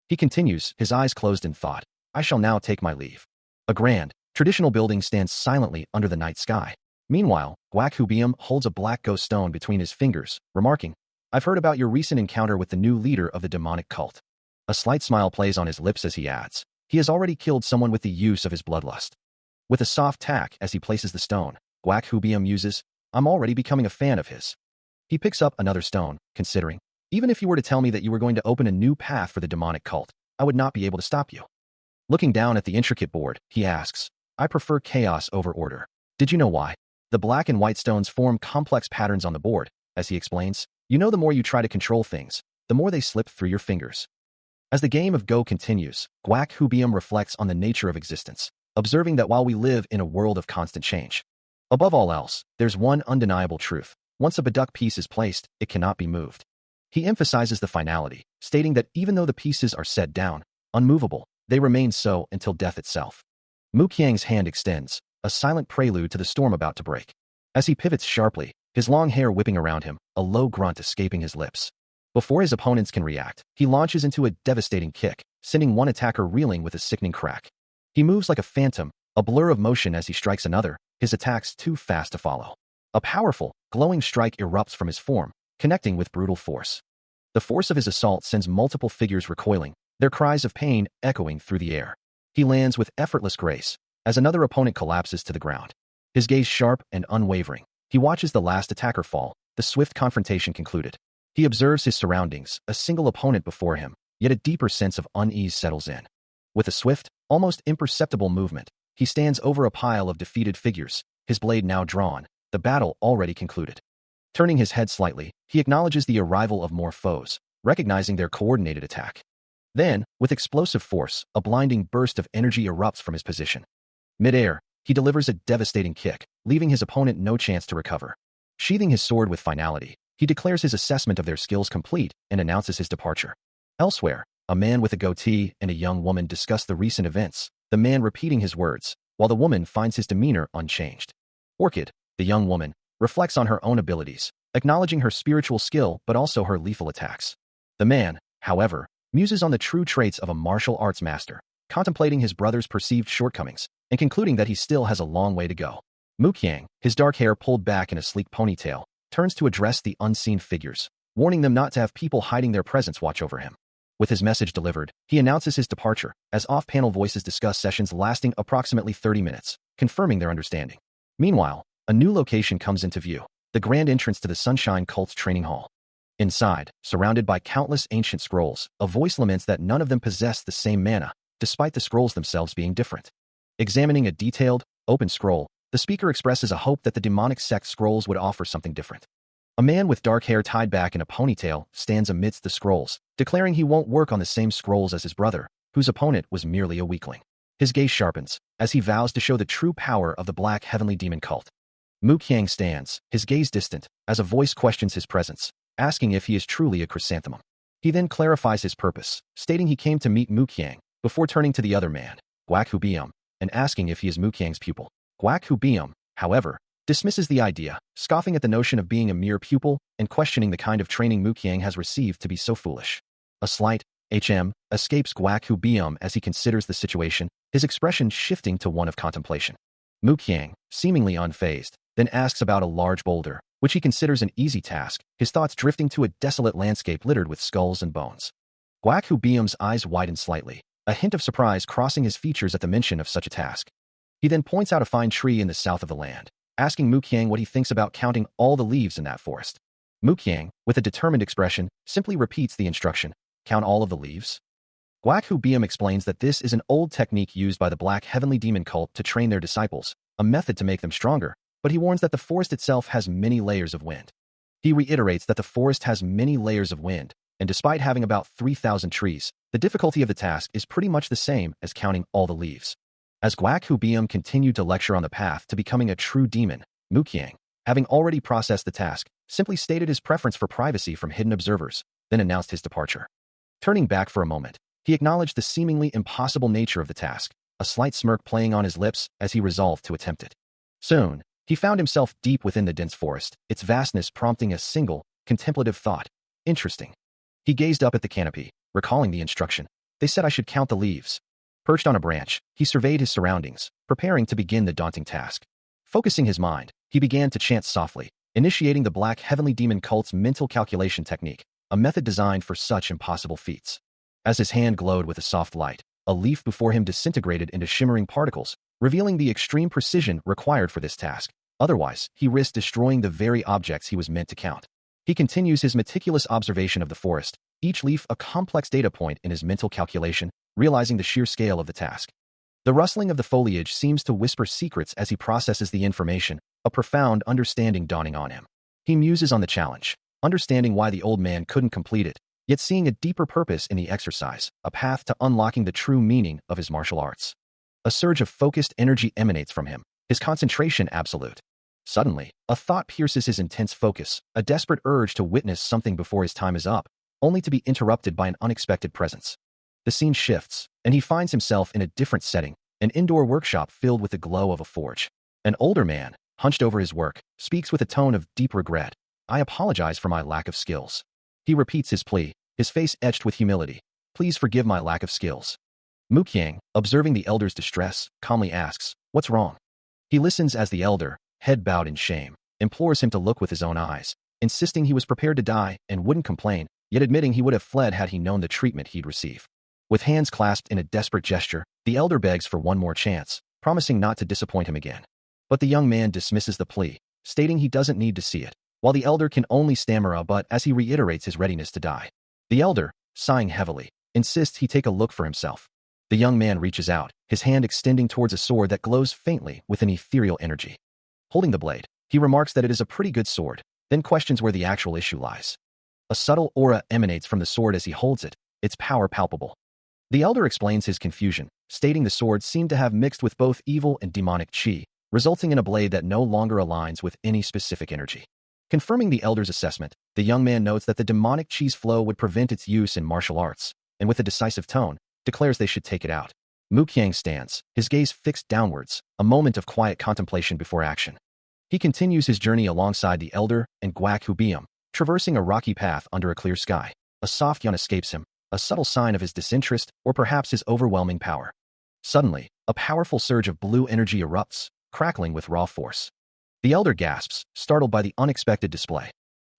A: He continues, his eyes closed in thought. I shall now take my leave. A grand, traditional building stands silently under the night sky. Meanwhile, Guak Hubium holds a black ghost stone between his fingers, remarking, I've heard about your recent encounter with the new leader of the demonic cult. A slight smile plays on his lips as he adds, he has already killed someone with the use of his bloodlust. With a soft tack as he places the stone, Guak Hubium muses, I'm already becoming a fan of his. He picks up another stone, considering, even if you were to tell me that you were going to open a new path for the demonic cult, I would not be able to stop you. Looking down at the intricate board, he asks, I prefer chaos over order. Did you know why? The black and white stones form complex patterns on the board, as he explains. You know, the more you try to control things, the more they slip through your fingers. As the game of Go continues, Guak Hubium reflects on the nature of existence, observing that while we live in a world of constant change, above all else, there's one undeniable truth. Once a Baduk piece is placed, it cannot be moved. He emphasizes the finality, stating that even though the pieces are set down, unmovable, they remain so until death itself. Muqiang's hand extends, a silent prelude to the storm about to break. As he pivots sharply, his long hair whipping around him, a low grunt escaping his lips. Before his opponents can react, he launches into a devastating kick, sending one attacker reeling with a sickening crack. He moves like a phantom, a blur of motion as he strikes another, his attacks too fast to follow. A powerful, glowing strike erupts from his form, connecting with brutal force. The force of his assault sends multiple figures recoiling, their cries of pain echoing through the air. He lands with effortless grace, as another opponent collapses to the ground. His gaze sharp and unwavering, he watches the last attacker fall, the swift confrontation concluded. He observes his surroundings, a single opponent before him, yet a deeper sense of unease settles in. With a swift, almost imperceptible movement, he stands over a pile of defeated figures, his blade now drawn, the battle already concluded. Turning his head slightly, he acknowledges the arrival of more foes, recognizing their coordinated attack. Then, with explosive force, a blinding burst of energy erupts from his position. Mid-air, he delivers a devastating kick, leaving his opponent no chance to recover. Sheathing his sword with finality, he declares his assessment of their skills complete and announces his departure. Elsewhere, a man with a goatee and a young woman discuss the recent events, the man repeating his words, while the woman finds his demeanor unchanged. Orchid, the young woman, reflects on her own abilities, acknowledging her spiritual skill but also her lethal attacks. The man, however, muses on the true traits of a martial arts master, contemplating his brother's perceived shortcomings, and concluding that he still has a long way to go. Muqiang, his dark hair pulled back in a sleek ponytail, turns to address the unseen figures, warning them not to have people hiding their presence watch over him. With his message delivered, he announces his departure, as off-panel voices discuss sessions lasting approximately 30 minutes, confirming their understanding. Meanwhile, a new location comes into view, the grand entrance to the Sunshine Cult's training hall. Inside, surrounded by countless ancient scrolls, a voice laments that none of them possess the same mana, despite the scrolls themselves being different. Examining a detailed, open scroll, the speaker expresses a hope that the demonic sect scrolls would offer something different. A man with dark hair tied back in a ponytail stands amidst the scrolls, declaring he won't work on the same scrolls as his brother, whose opponent was merely a weakling. His gaze sharpens, as he vows to show the true power of the Black Heavenly Demon Cult. Muqiang stands, his gaze distant, as a voice questions his presence, asking if he is truly a chrysanthemum. He then clarifies his purpose, stating he came to meet Muqiang, before turning to the other man, Guak Hubium, and asking if he is Muqiang's pupil. Guak Hubium, however, dismisses the idea, scoffing at the notion of being a mere pupil and questioning the kind of training Muqiang has received to be so foolish. A slight escapes Guak Hubium as he considers the situation, his expression shifting to one of contemplation. Muqiang, seemingly unfazed, then asks about a large boulder, which he considers an easy task, his thoughts drifting to a desolate landscape littered with skulls and bones. Guak Hubium's eyes widen slightly, a hint of surprise crossing his features at the mention of such a task. He then points out a fine tree in the south of the land, asking Muqiang what he thinks about counting all the leaves in that forest. Muqiang, with a determined expression, simply repeats the instruction, count all of the leaves. Guak Hubium explains that this is an old technique used by the Black Heavenly Demon cult to train their disciples, a method to make them stronger, but he warns that the forest itself has many layers of wind. He reiterates that the forest has many layers of wind, and despite having about 3,000 trees, the difficulty of the task is pretty much the same as counting all the leaves. As Guak Hubium continued to lecture on the path to becoming a true demon, Muqiang, having already processed the task, simply stated his preference for privacy from hidden observers, then announced his departure. Turning back for a moment, he acknowledged the seemingly impossible nature of the task, a slight smirk playing on his lips as he resolved to attempt it. Soon, he found himself deep within the dense forest, its vastness prompting a single, contemplative thought. Interesting. He gazed up at the canopy, recalling the instruction. They said I should count the leaves. Perched on a branch, he surveyed his surroundings, preparing to begin the daunting task. Focusing his mind, he began to chant softly, initiating the Black Heavenly Demon cult's mental calculation technique, a method designed for such impossible feats. As his hand glowed with a soft light, a leaf before him disintegrated into shimmering particles, revealing the extreme precision required for this task. Otherwise, he risked destroying the very objects he was meant to count. He continues his meticulous observation of the forest, each leaf a complex data point in his mental calculation, realizing the sheer scale of the task. The rustling of the foliage seems to whisper secrets as he processes the information, a profound understanding dawning on him. He muses on the challenge, understanding why the old man couldn't complete it, yet seeing a deeper purpose in the exercise, a path to unlocking the true meaning of his martial arts. A surge of focused energy emanates from him, his concentration absolute. Suddenly, a thought pierces his intense focus, a desperate urge to witness something before his time is up, only to be interrupted by an unexpected presence. The scene shifts, and he finds himself in a different setting, an indoor workshop filled with the glow of a forge. An older man, hunched over his work, speaks with a tone of deep regret. I apologize for my lack of skills. He repeats his plea, his face etched with humility. Please forgive my lack of skills. Muqiang, observing the elder's distress, calmly asks, what's wrong? He listens as the elder, head bowed in shame, implores him to look with his own eyes, insisting he was prepared to die and wouldn't complain, yet admitting he would have fled had he known the treatment he'd receive. With hands clasped in a desperate gesture, the elder begs for one more chance, promising not to disappoint him again. But the young man dismisses the plea, stating he doesn't need to see it, while the elder can only stammer a but as he reiterates his readiness to die. The elder, sighing heavily, insists he take a look for himself. The young man reaches out, his hand extending towards a sword that glows faintly with an ethereal energy. Holding the blade, he remarks that it is a pretty good sword, then questions where the actual issue lies. A subtle aura emanates from the sword as he holds it, its power palpable. The elder explains his confusion, stating the sword seemed to have mixed with both evil and demonic chi, resulting in a blade that no longer aligns with any specific energy. Confirming the elder's assessment, the young man notes that the demonic chi's flow would prevent its use in martial arts, and with a decisive tone, declares they should take it out. Muqiang stands, his gaze fixed downwards, a moment of quiet contemplation before action. He continues his journey alongside the elder and Guak Hubium, traversing a rocky path under a clear sky. A soft yawn escapes him, a subtle sign of his disinterest or perhaps his overwhelming power. Suddenly, a powerful surge of blue energy erupts, crackling with raw force. The elder gasps, startled by the unexpected display.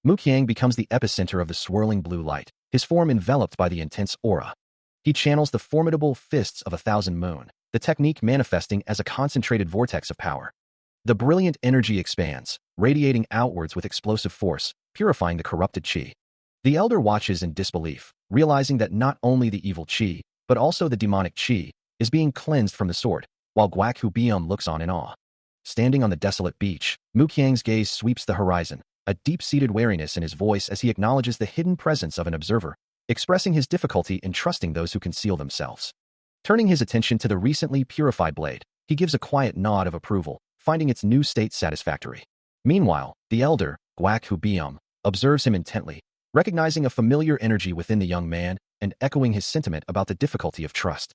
A: Muqiang becomes the epicenter of the swirling blue light, his form enveloped by the intense aura. He channels the formidable fists of 1,000 moon, the technique manifesting as a concentrated vortex of power. The brilliant energy expands, radiating outwards with explosive force, purifying the corrupted chi. The elder watches in disbelief, realizing that not only the evil chi, but also the demonic chi, is being cleansed from the sword, while Guak Hubium looks on in awe. Standing on the desolate beach, Muqiang's gaze sweeps the horizon, a deep-seated wariness in his voice as he acknowledges the hidden presence of an observer, expressing his difficulty in trusting those who conceal themselves. Turning his attention to the recently purified blade, he gives a quiet nod of approval, finding its new state satisfactory. Meanwhile, the elder, Guak Hubium, observes him intently, recognizing a familiar energy within the young man and echoing his sentiment about the difficulty of trust.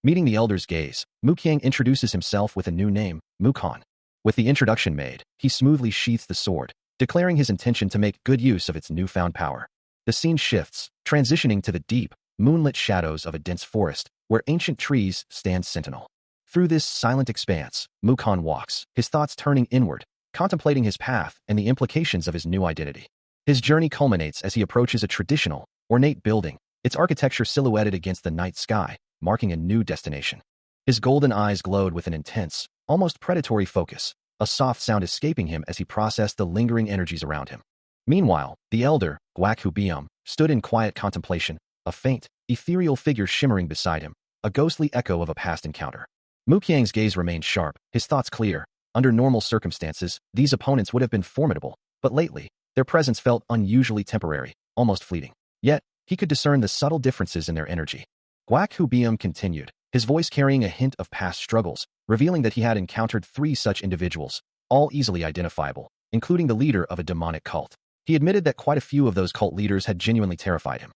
A: Meeting the elder's gaze, Muqiang introduces himself with a new name, Mukhan. With the introduction made, he smoothly sheaths the sword, declaring his intention to make good use of its newfound power. The scene shifts, transitioning to the deep, moonlit shadows of a dense forest, where ancient trees stand sentinel. Through this silent expanse, Mukhan walks, his thoughts turning inward, contemplating his path and the implications of his new identity. His journey culminates as he approaches a traditional, ornate building, its architecture silhouetted against the night sky, marking a new destination. His golden eyes glowed with an intense, almost predatory focus, a soft sound escaping him as he processed the lingering energies around him. Meanwhile, the elder, Gwaku, stood in quiet contemplation, a faint, ethereal figure shimmering beside him, a ghostly echo of a past encounter. Muqiang's gaze remained sharp, his thoughts clear. Under normal circumstances, these opponents would have been formidable, but lately, their presence felt unusually temporary, almost fleeting. Yet, he could discern the subtle differences in their energy. Gwaku continued, his voice carrying a hint of past struggles, revealing that he had encountered 3 such individuals, all easily identifiable, including the leader of a demonic cult. He admitted that quite a few of those cult leaders had genuinely terrified him.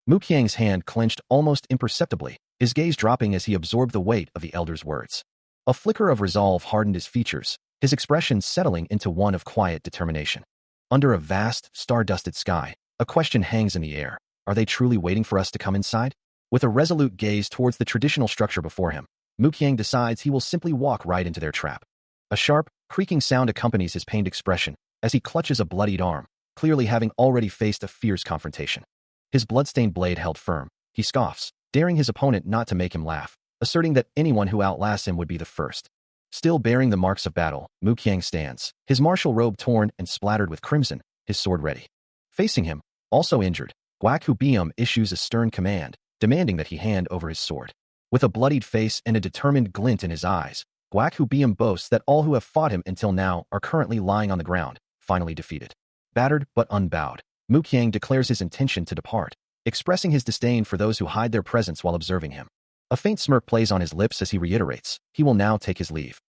A: Muqiang's hand clenched almost imperceptibly, his gaze dropping as he absorbed the weight of the elder's words. A flicker of resolve hardened his features, his expression settling into one of quiet determination. Under a vast, star-dusted sky, a question hangs in the air. Are they truly waiting for us to come inside? With a resolute gaze towards the traditional structure before him, Muqiang decides he will simply walk right into their trap. A sharp, creaking sound accompanies his pained expression as he clutches a bloodied arm, clearly having already faced a fierce confrontation. His blood-stained blade held firm, he scoffs, daring his opponent not to make him laugh, asserting that anyone who outlasts him would be the first. Still bearing the marks of battle, Muqiang stands, his martial robe torn and splattered with crimson, his sword ready. Facing him, also injured, Gwaku issues a stern command, demanding that he hand over his sword. With a bloodied face and a determined glint in his eyes, Gwaku boasts that all who have fought him until now are currently lying on the ground, finally defeated. Battered but unbowed, Muqiang declares his intention to depart, expressing his disdain for those who hide their presence while observing him. A faint smirk plays on his lips as he reiterates, he will now take his leave.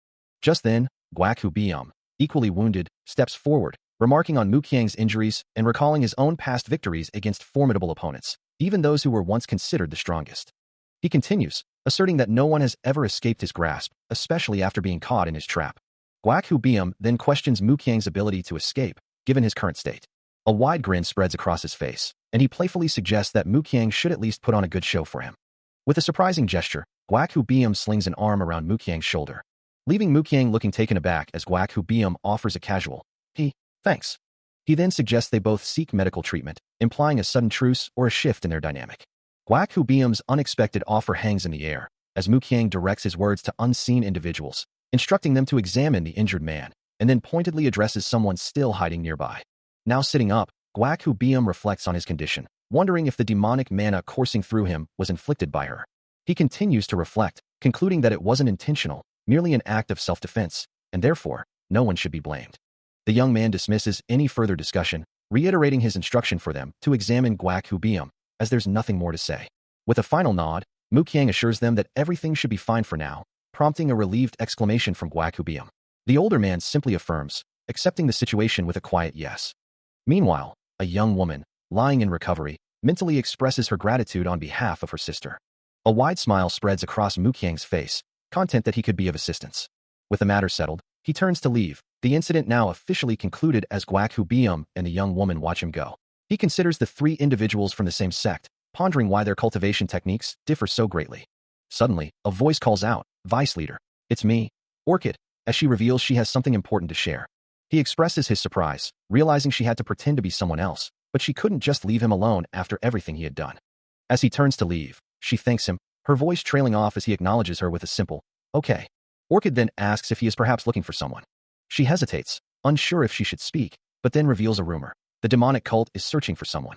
A: Just then, Gwaku, equally wounded, steps forward, remarking on Muqiang's injuries and recalling his own past victories against formidable opponents, even those who were once considered the strongest. He continues, asserting that no one has ever escaped his grasp, especially after being caught in his trap. Gwaku then questions Muqiang's ability to escape, given his current state. A wide grin spreads across his face, and he playfully suggests that Muqiang should at least put on a good show for him. With a surprising gesture, Gwaku slings an arm around Muqiang's shoulder, leaving Muqiang looking taken aback as Gwaku offers a casual, thanks. He then suggests they both seek medical treatment, implying a sudden truce or a shift in their dynamic. Gwaku unexpected offer hangs in the air, as Muqiang directs his words to unseen individuals, instructing them to examine the injured man, and then pointedly addresses someone still hiding nearby. Now sitting up, Gwaku reflects on his condition, wondering if the demonic mana coursing through him was inflicted by her. He continues to reflect, concluding that it wasn't intentional, merely an act of self-defense, and therefore, no one should be blamed. The young man dismisses any further discussion, reiterating his instruction for them to examine Gwaku, as there's nothing more to say. With a final nod, Muqiang assures them that everything should be fine for now, prompting a relieved exclamation from Gwaku. The older man simply affirms, accepting the situation with a quiet yes. Meanwhile, a young woman, lying in recovery, mentally expresses her gratitude on behalf of her sister. A wide smile spreads across Muqiang's face, content that he could be of assistance. With the matter settled, he turns to leave, the incident now officially concluded as Gwaku and the young woman watch him go. He considers the 3 individuals from the same sect, pondering why their cultivation techniques differ so greatly. Suddenly, a voice calls out, Vice Leader, it's me, Orchid, as she reveals she has something important to share. He expresses his surprise, realizing she had to pretend to be someone else, but she couldn't just leave him alone after everything he had done. As he turns to leave, she thanks him, her voice trailing off as he acknowledges her with a simple, okay. Orchid then asks if he is perhaps looking for someone. She hesitates, unsure if she should speak, but then reveals a rumor. The demonic cult is searching for someone.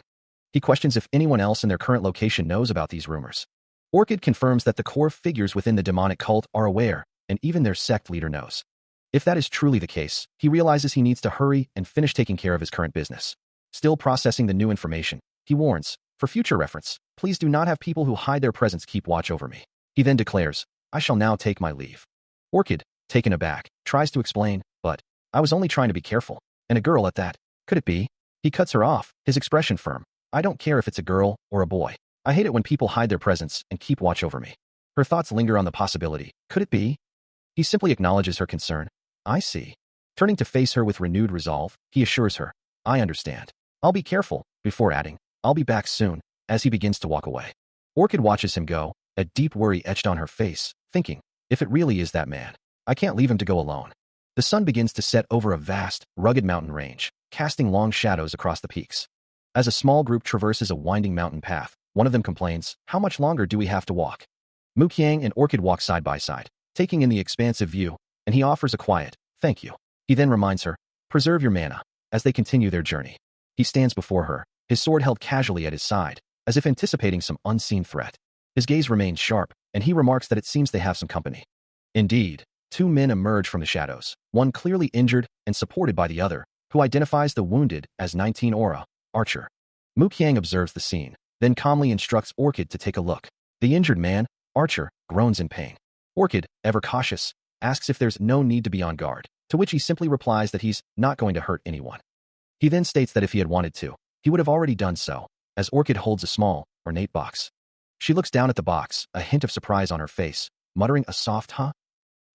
A: He questions if anyone else in their current location knows about these rumors. Orchid confirms that the core figures within the demonic cult are aware, and even their sect leader knows. If that is truly the case, he realizes he needs to hurry and finish taking care of his current business. Still processing the new information, he warns, for future reference, please do not have people who hide their presence keep watch over me. He then declares, I shall now take my leave. Orchid, taken aback, tries to explain, but, I was only trying to be careful, and a girl at that. Could it be? He cuts her off, his expression firm. I don't care if it's a girl or a boy. I hate it when people hide their presence and keep watch over me. Her thoughts linger on the possibility. Could it be? He simply acknowledges her concern. I see. Turning to face her with renewed resolve, he assures her, I understand. I'll be careful, before adding, I'll be back soon, as he begins to walk away. Orchid watches him go, a deep worry etched on her face, thinking, if it really is that man, I can't leave him to go alone. The sun begins to set over a vast, rugged mountain range, casting long shadows across the peaks. As a small group traverses a winding mountain path, One of them complains, "How much longer do we have to walk?" Muqiang and Orchid walk side by side, taking in the expansive view, and he offers a quiet, "Thank you." He then reminds her, "Preserve your mana," as they continue their journey. He stands before her, his sword held casually at his side, as if anticipating some unseen threat. His gaze remains sharp, and he remarks that it seems they have some company. Indeed, two men emerge from the shadows, one clearly injured and supported by the other, who identifies the wounded as 19 Aura, Archer. Muqiang observes the scene, then calmly instructs Orchid to take a look. The injured man, Archer, groans in pain. Orchid, ever cautious, asks if there's no need to be on guard, to which he simply replies that he's not going to hurt anyone. He then states that if he had wanted to, he would have already done so, as Orchid holds a small, ornate box. She looks down at the box, a hint of surprise on her face, muttering a soft huh?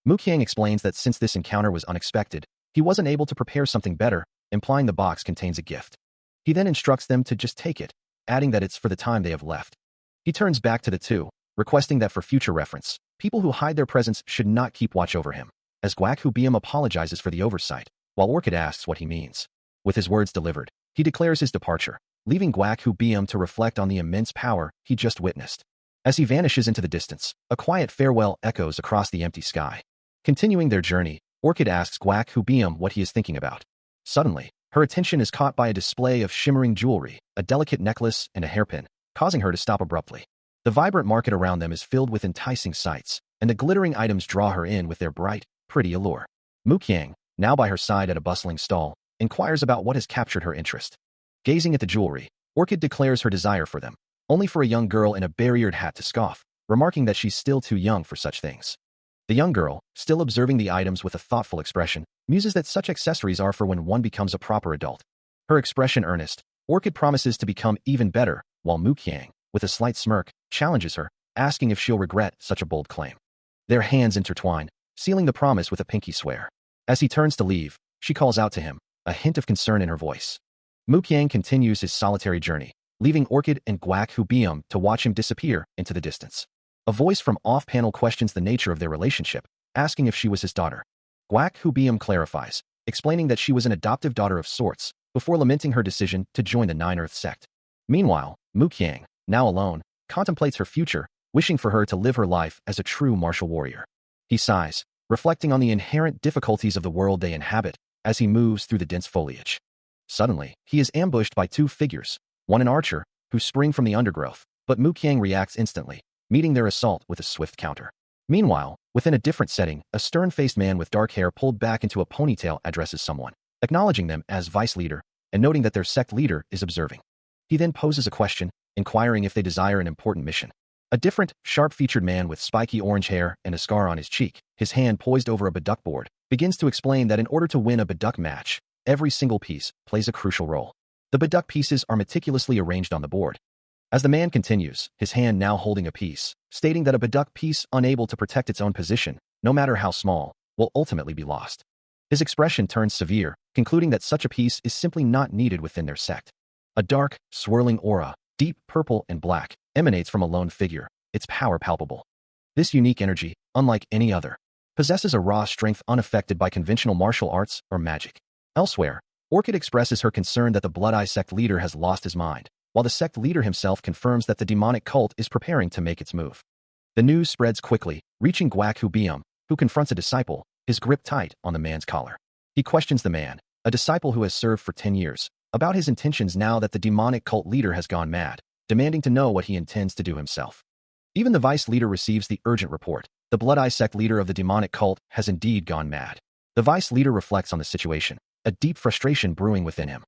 A: Muqiang explains that since this encounter was unexpected, he wasn't able to prepare something better, implying the box contains a gift. He then instructs them to just take it, adding that it's for the time they have left. He turns back to the two, requesting that for future reference, people who hide their presence should not keep watch over him, as Guak Hubium apologizes for the oversight, while Orchid asks what he means. With his words delivered, he declares his departure, leaving Guak Hubium to reflect on the immense power he just witnessed. As he vanishes into the distance, a quiet farewell echoes across the empty sky. Continuing their journey, Orchid asks Guak Hubium what he is thinking about. Suddenly, her attention is caught by a display of shimmering jewelry, a delicate necklace, and a hairpin, causing her to stop abruptly. The vibrant market around them is filled with enticing sights, and the glittering items draw her in with their bright, pretty allure. Muqiang, now by her side at a bustling stall, inquires about what has captured her interest. Gazing at the jewelry, Orchid declares her desire for them, only for a young girl in a barriered hat to scoff, remarking that she's still too young for such things. The young girl, still observing the items with a thoughtful expression, muses that such accessories are for when one becomes a proper adult. Her expression earnest, Orchid promises to become even better, while Muqiang, with a slight smirk, challenges her, asking if she'll regret such a bold claim. Their hands intertwine, sealing the promise with a pinky swear. As he turns to leave, she calls out to him, a hint of concern in her voice. Muqiang continues his solitary journey, leaving Orchid and Guak Hubium to watch him disappear into the distance. A voice from off-panel questions the nature of their relationship, asking if she was his daughter. Guak Hubium clarifies, explaining that she was an adoptive daughter of sorts, before lamenting her decision to join the Nine Earth Sect. Meanwhile, Muqiang, now alone, contemplates her future, wishing for her to live her life as a true martial warrior. He sighs, reflecting on the inherent difficulties of the world they inhabit, as he moves through the dense foliage. Suddenly, he is ambushed by two figures, one an archer, who spring from the undergrowth, but Muqiang reacts instantly, meeting their assault with a swift counter. Meanwhile, within a different setting, a stern-faced man with dark hair pulled back into a ponytail addresses someone, acknowledging them as vice leader, and noting that their sect leader is observing. He then poses a question, inquiring if they desire an important mission. A different, sharp-featured man with spiky orange hair and a scar on his cheek, his hand poised over a baduk board, begins to explain that in order to win a baduk match, every single piece plays a crucial role. The baduk pieces are meticulously arranged on the board. As the man continues, his hand now holding a piece, stating that a baduk piece unable to protect its own position, no matter how small, will ultimately be lost. His expression turns severe, concluding that such a piece is simply not needed within their sect. A dark, swirling aura, deep purple and black, emanates from a lone figure, its power palpable. This unique energy, unlike any other, possesses a raw strength unaffected by conventional martial arts or magic. Elsewhere, Orchid expresses her concern that the Blood Eye sect leader has lost his mind, while the sect leader himself confirms that the demonic cult is preparing to make its move. The news spreads quickly, reaching Guak Hubium, who confronts a disciple, his grip tight on the man's collar. He questions the man, a disciple who has served for 10 years, about his intentions now that the demonic cult leader has gone mad, demanding to know what he intends to do himself. Even the vice leader receives the urgent report. The Blood Eye sect leader of the demonic cult has indeed gone mad. The vice leader reflects on the situation, a deep frustration brewing within him.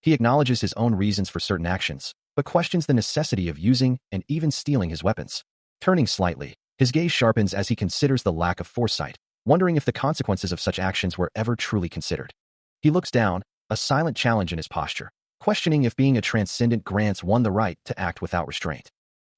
A: He acknowledges his own reasons for certain actions, but questions the necessity of using and even stealing his weapons. Turning slightly, his gaze sharpens as he considers the lack of foresight, wondering if the consequences of such actions were ever truly considered. He looks down, a silent challenge in his posture, questioning if being a transcendent grants one the right to act without restraint.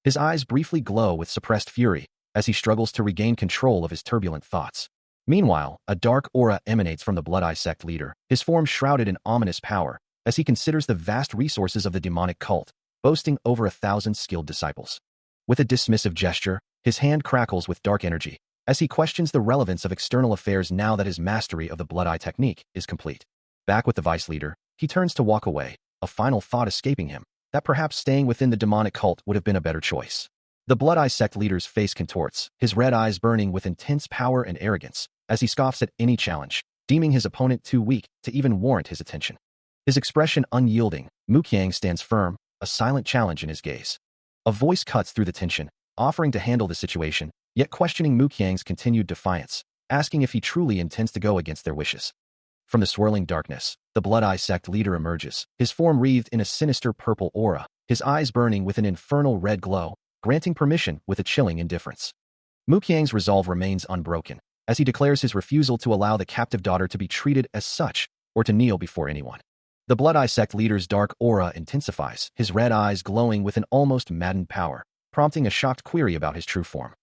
A: His eyes briefly glow with suppressed fury as he struggles to regain control of his turbulent thoughts. Meanwhile, a dark aura emanates from the Blood Eye sect leader, his form shrouded in ominous power, as he considers the vast resources of the demonic cult, boasting over 1,000 skilled disciples. With a dismissive gesture, his hand crackles with dark energy, as he questions the relevance of external affairs now that his mastery of the Blood Eye technique is complete. Back with the vice leader, he turns to walk away, a final thought escaping him, that perhaps staying within the demonic cult would have been a better choice. The Blood Eye sect leader's face contorts, his red eyes burning with intense power and arrogance, as he scoffs at any challenge, deeming his opponent too weak to even warrant his attention. His expression unyielding, Mu Qiang stands firm, a silent challenge in his gaze. A voice cuts through the tension, offering to handle the situation, yet questioning Mu Qiang's continued defiance, asking if he truly intends to go against their wishes. From the swirling darkness, the Blood Eye sect leader emerges, his form wreathed in a sinister purple aura, his eyes burning with an infernal red glow, granting permission with a chilling indifference. Mu Qiang's resolve remains unbroken, as he declares his refusal to allow the captive daughter to be treated as such, or to kneel before anyone. The Blood Eye sect leader's dark aura intensifies, his red eyes glowing with an almost maddened power, prompting a shocked query about his true form.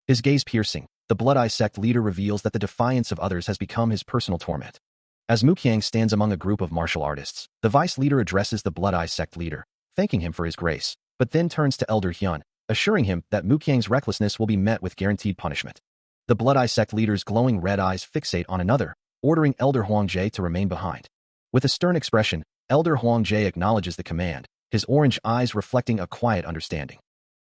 A: His gaze piercing, the Blood Eye sect leader reveals that the defiance of others has become his personal torment. As Mu Qiang stands among a group of martial artists, the vice leader addresses the Blood Eye sect leader, thanking him for his grace, but then turns to Elder Hyun, assuring him that Mu Qiang's recklessness will be met with guaranteed punishment. The Blood Eye sect leader's glowing red eyes fixate on another, ordering Elder Huangjae to remain behind. With a stern expression, Elder Huangjae acknowledges the command, his orange eyes reflecting a quiet understanding.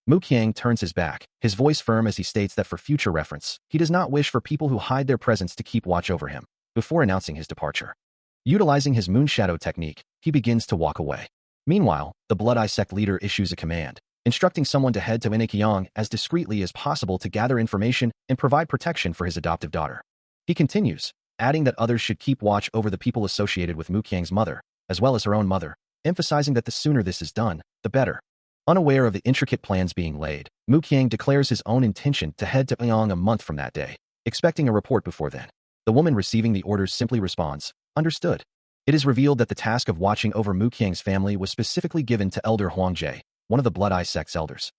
A: Mu Qiang turns his back, his voice firm as he states that for future reference, he does not wish for people who hide their presence to keep watch over him, before announcing his departure. Utilizing his moonshadow technique, he begins to walk away. Meanwhile, the Blood Eye sect leader issues a command, instructing someone to head to Enekyang as discreetly as possible to gather information and provide protection for his adoptive daughter. He continues, adding that others should keep watch over the people associated with Mu Qiang's mother, as well as her own mother, emphasizing that the sooner this is done, the better. Unaware of the intricate plans being laid, Mu Qiang declares his own intention to head to Pyongyang a month from that day, expecting a report before then. The woman receiving the orders simply responds, "Understood." It is revealed that the task of watching over Mu Qiang's family was specifically given to Elder Huangjae, one of the Blood Eye sect's elders.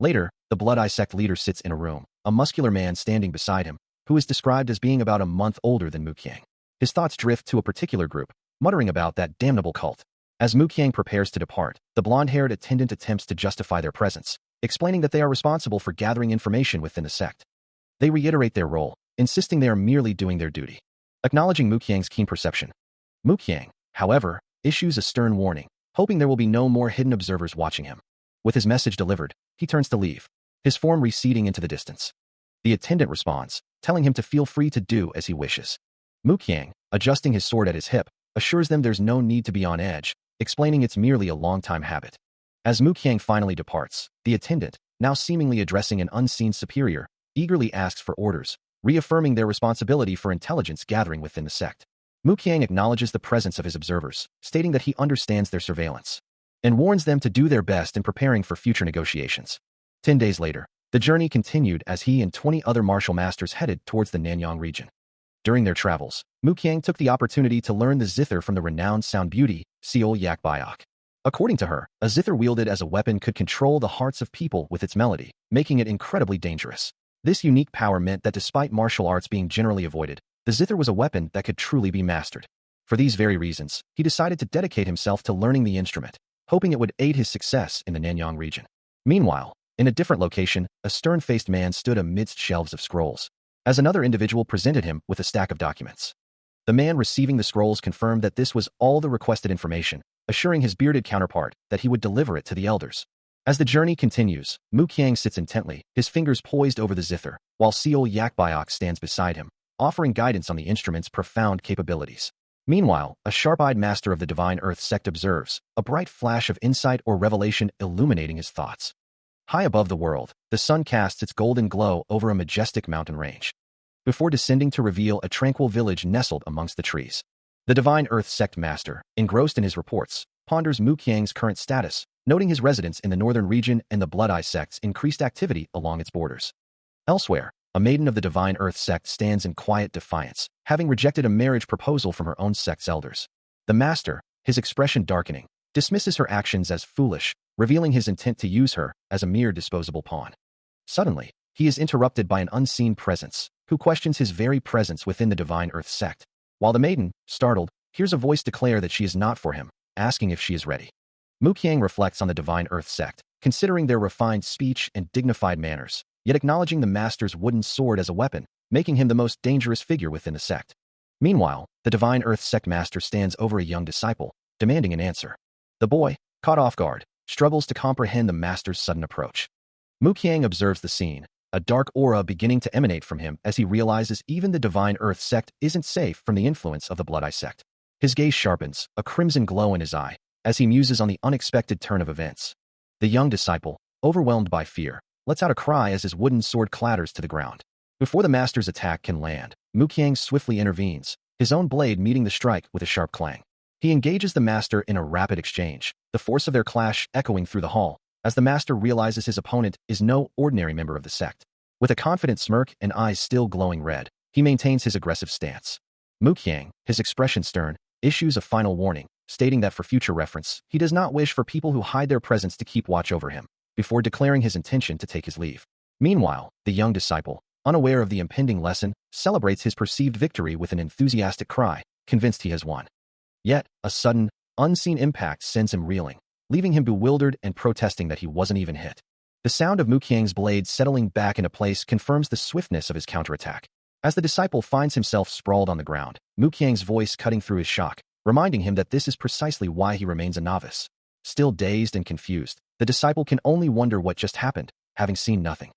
A: Later, the Blood Eye sect leader sits in a room, a muscular man standing beside him, who is described as being about a month older than Mu Qiang. His thoughts drift to a particular group, muttering about that damnable cult. As Mu Qiang prepares to depart, the blonde-haired attendant attempts to justify their presence, explaining that they are responsible for gathering information within the sect. They reiterate their role, insisting they are merely doing their duty. Acknowledging Mu Qiang's keen perception, Mu Qiang, however, issues a stern warning, hoping there will be no more hidden observers watching him. With his message delivered, he turns to leave, his form receding into the distance. The attendant responds, telling him to feel free to do as he wishes. Mu Qiang, adjusting his sword at his hip, assures them there's no need to be on edge, explaining it's merely a long-time habit. As Mu Qiang finally departs, the attendant, now seemingly addressing an unseen superior, eagerly asks for orders, reaffirming their responsibility for intelligence gathering within the sect. Mu Qiang acknowledges the presence of his observers, stating that he understands their surveillance, and warns them to do their best in preparing for future negotiations. 10 days later, the journey continued as he and 20 other martial masters headed towards the Nanyang region. During their travels, Mu Qiang took the opportunity to learn the zither from the renowned sound beauty, Seol Yak Biok. According to her, a zither wielded as a weapon could control the hearts of people with its melody, making it incredibly dangerous. This unique power meant that despite martial arts being generally avoided, the zither was a weapon that could truly be mastered. For these very reasons, he decided to dedicate himself to learning the instrument, hoping it would aid his success in the Nanyang region. Meanwhile, in a different location, a stern-faced man stood amidst shelves of scrolls, as another individual presented him with a stack of documents. The man receiving the scrolls confirmed that this was all the requested information, assuring his bearded counterpart that he would deliver it to the elders. As the journey continues, Mu Qiang sits intently, his fingers poised over the zither, while Seol Yak Biok stands beside him, offering guidance on the instrument's profound capabilities. Meanwhile, a sharp-eyed master of the Divine Earth sect observes, a bright flash of insight or revelation illuminating his thoughts. High above the world, the sun casts its golden glow over a majestic mountain range, before descending to reveal a tranquil village nestled amongst the trees. The Divine Earth sect master, engrossed in his reports, ponders Mu Qiang's current status, noting his residence in the northern region and the Blood Eye sect's increased activity along its borders. Elsewhere, a maiden of the Divine Earth sect stands in quiet defiance, having rejected a marriage proposal from her own sect's elders. The master, his expression darkening, dismisses her actions as foolish, revealing his intent to use her as a mere disposable pawn. Suddenly, he is interrupted by an unseen presence, who questions his very presence within the Divine Earth sect, while the maiden, startled, hears a voice declare that she is not for him, asking if she is ready. Mu Qiang reflects on the Divine Earth sect, considering their refined speech and dignified manners, yet acknowledging the master's wooden sword as a weapon, making him the most dangerous figure within the sect. Meanwhile, the Divine Earth sect master stands over a young disciple, demanding an answer. The boy, caught off guard, struggles to comprehend the master's sudden approach. Muqiang observes the scene, a dark aura beginning to emanate from him as he realizes even the Divine Earth Sect isn't safe from the influence of the Blood Eye Sect. His gaze sharpens, a crimson glow in his eye, as he muses on the unexpected turn of events. The young disciple, overwhelmed by fear, lets out a cry as his wooden sword clatters to the ground. Before the master's attack can land, Muqiang swiftly intervenes, his own blade meeting the strike with a sharp clang. He engages the master in a rapid exchange, the force of their clash echoing through the hall, as the master realizes his opponent is no ordinary member of the sect. With a confident smirk and eyes still glowing red, he maintains his aggressive stance. Muqiang, his expression stern, issues a final warning, stating that for future reference, he does not wish for people who hide their presence to keep watch over him, before declaring his intention to take his leave. Meanwhile, the young disciple, unaware of the impending lesson, celebrates his perceived victory with an enthusiastic cry, convinced he has won. Yet, a sudden, unseen impact sends him reeling, leaving him bewildered and protesting that he wasn't even hit. The sound of Muqiang's blade settling back into place confirms the swiftness of his counterattack. As the disciple finds himself sprawled on the ground, Muqiang's voice cutting through his shock, reminding him that this is precisely why he remains a novice. Still dazed and confused, the disciple can only wonder what just happened, having seen nothing.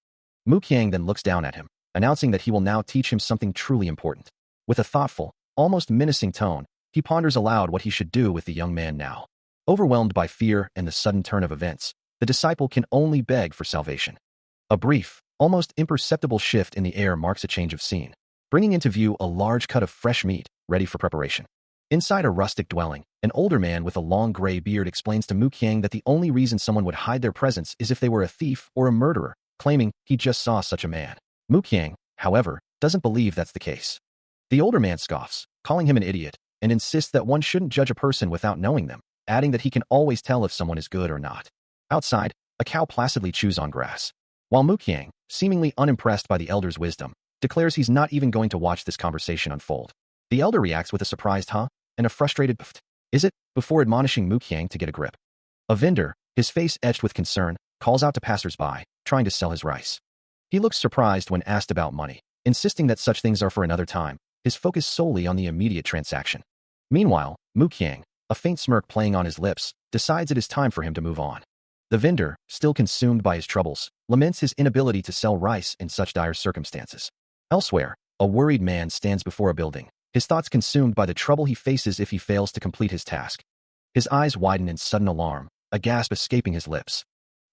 A: Muqiang then looks down at him, announcing that he will now teach him something truly important. With a thoughtful, almost menacing tone, he ponders aloud what he should do with the young man now. Overwhelmed by fear and the sudden turn of events, the disciple can only beg for salvation. A brief, almost imperceptible shift in the air marks a change of scene, bringing into view a large cut of fresh meat, ready for preparation. Inside a rustic dwelling, an older man with a long gray beard explains to Muqiang that the only reason someone would hide their presence is if they were a thief or a murderer, claiming he just saw such a man. Muqiang, however, doesn't believe that's the case. The older man scoffs, calling him an idiot, and insists that one shouldn't judge a person without knowing them, adding that he can always tell if someone is good or not. Outside, a cow placidly chews on grass, while Muqiang, seemingly unimpressed by the elder's wisdom, declares he's not even going to watch this conversation unfold. The elder reacts with a surprised huh and a frustrated pft. Is it? Before admonishing Muqiang to get a grip. A vendor, his face etched with concern, calls out to passers-by, trying to sell his rice. He looks surprised when asked about money, insisting that such things are for another time, his focus solely on the immediate transaction. Meanwhile, Muqiang, a faint smirk playing on his lips, decides it is time for him to move on. The vendor, still consumed by his troubles, laments his inability to sell rice in such dire circumstances. Elsewhere, a worried man stands before a building, his thoughts consumed by the trouble he faces if he fails to complete his task. His eyes widen in sudden alarm, a gasp escaping his lips.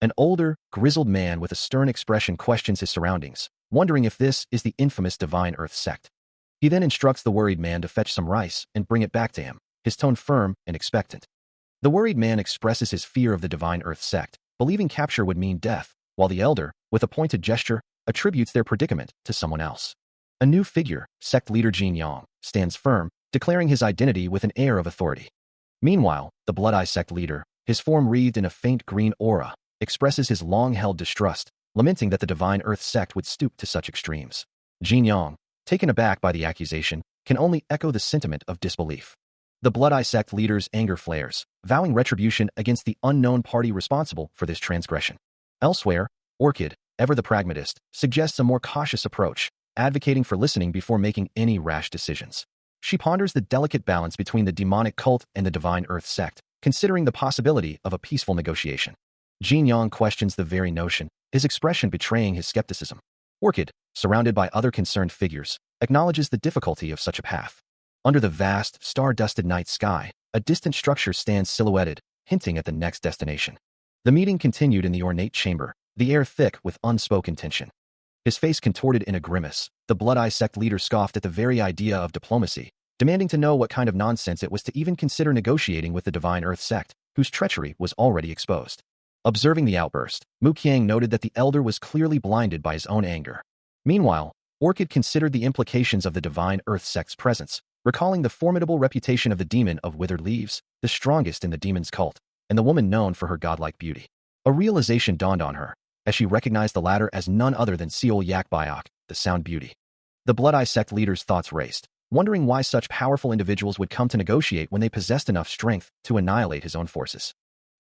A: An older, grizzled man with a stern expression questions his surroundings, wondering if this is the infamous Divine Earth Sect. He then instructs the worried man to fetch some rice and bring it back to him, his tone firm and expectant. The worried man expresses his fear of the Divine Earth Sect, believing capture would mean death, while the elder, with a pointed gesture, attributes their predicament to someone else. A new figure, sect leader Jin Yang, stands firm, declaring his identity with an air of authority. Meanwhile, the Blood Eye Sect leader, his form wreathed in a faint green aura, expresses his long-held distrust, lamenting that the Divine Earth Sect would stoop to such extremes. Jin Yang, taken aback by the accusation, can only echo the sentiment of disbelief. The Blood Eye Sect leader's anger flares, vowing retribution against the unknown party responsible for this transgression. Elsewhere, Orchid, ever the pragmatist, suggests a more cautious approach, advocating for listening before making any rash decisions. She ponders the delicate balance between the demonic cult and the Divine Earth Sect, considering the possibility of a peaceful negotiation. Jin Yang questions the very notion, his expression betraying his skepticism. Orchid, surrounded by other concerned figures, acknowledges the difficulty of such a path. Under the vast, star-dusted night sky, a distant structure stands silhouetted, hinting at the next destination. The meeting continued in the ornate chamber, the air thick with unspoken tension. His face contorted in a grimace, the Blood Eye Sect leader scoffed at the very idea of diplomacy, demanding to know what kind of nonsense it was to even consider negotiating with the Divine Earth Sect, whose treachery was already exposed. Observing the outburst, Muqiang noted that the elder was clearly blinded by his own anger. Meanwhile, Orchid considered the implications of the Divine Earth Sect's presence, recalling the formidable reputation of the demon of withered leaves, the strongest in the demon's cult, and the woman known for her godlike beauty. A realization dawned on her, as she recognized the latter as none other than Seol Yak Biok, the Sound Beauty. The Blood Eye Sect leader's thoughts raced, wondering why such powerful individuals would come to negotiate when they possessed enough strength to annihilate his own forces.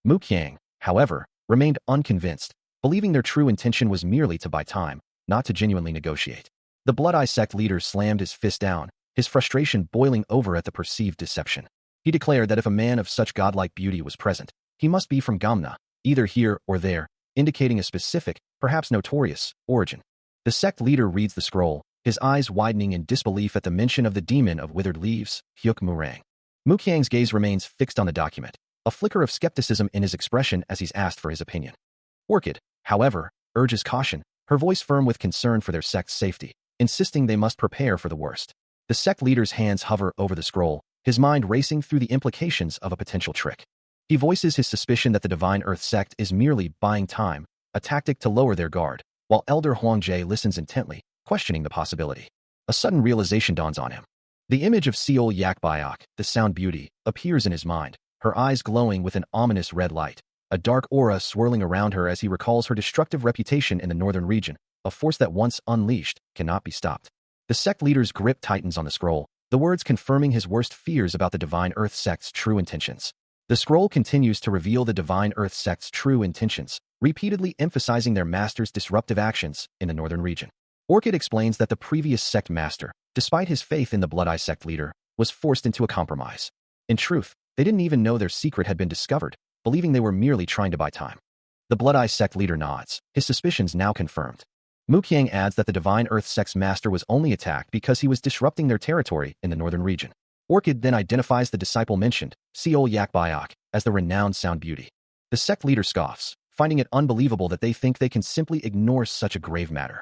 A: Muqiang, however, remained unconvinced, believing their true intention was merely to buy time, not to genuinely negotiate. The Blood Eye Sect leader slammed his fist down, his frustration boiling over at the perceived deception. He declared that if a man of such godlike beauty was present, he must be from Gamna, either here or there, indicating a specific, perhaps notorious, origin. The sect leader reads the scroll, his eyes widening in disbelief at the mention of the demon of withered leaves, Hyuk Murang. Muqiang's gaze remains fixed on the document, a flicker of skepticism in his expression as he's asked for his opinion. Orchid, however, urges caution, her voice firm with concern for their sect's safety, insisting they must prepare for the worst. The sect leader's hands hover over the scroll, his mind racing through the implications of a potential trick. He voices his suspicion that the Divine Earth sect is merely buying time, a tactic to lower their guard, while Elder Huangjie listens intently, questioning the possibility. A sudden realization dawns on him. The image of Seol Yakbayok, the sound beauty, appears in his mind, her eyes glowing with an ominous red light, a dark aura swirling around her as he recalls her destructive reputation in the northern region, a force that once unleashed cannot be stopped. The sect leader's grip tightens on the scroll, the words confirming his worst fears about the Divine Earth sect's true intentions. The scroll continues to reveal the Divine Earth sect's true intentions, repeatedly emphasizing their master's disruptive actions in the northern region. Orchid explains that the previous sect master, despite his faith in the Blood Eye sect leader, was forced into a compromise. In truth, they didn't even know their secret had been discovered, believing they were merely trying to buy time. The Blood Eye sect leader nods, his suspicions now confirmed. Muqiang adds that the Divine Earth sect's master was only attacked because he was disrupting their territory in the northern region. Orchid then identifies the disciple mentioned, Seol Yakbayok, as the renowned sound beauty. The sect leader scoffs, finding it unbelievable that they think they can simply ignore such a grave matter.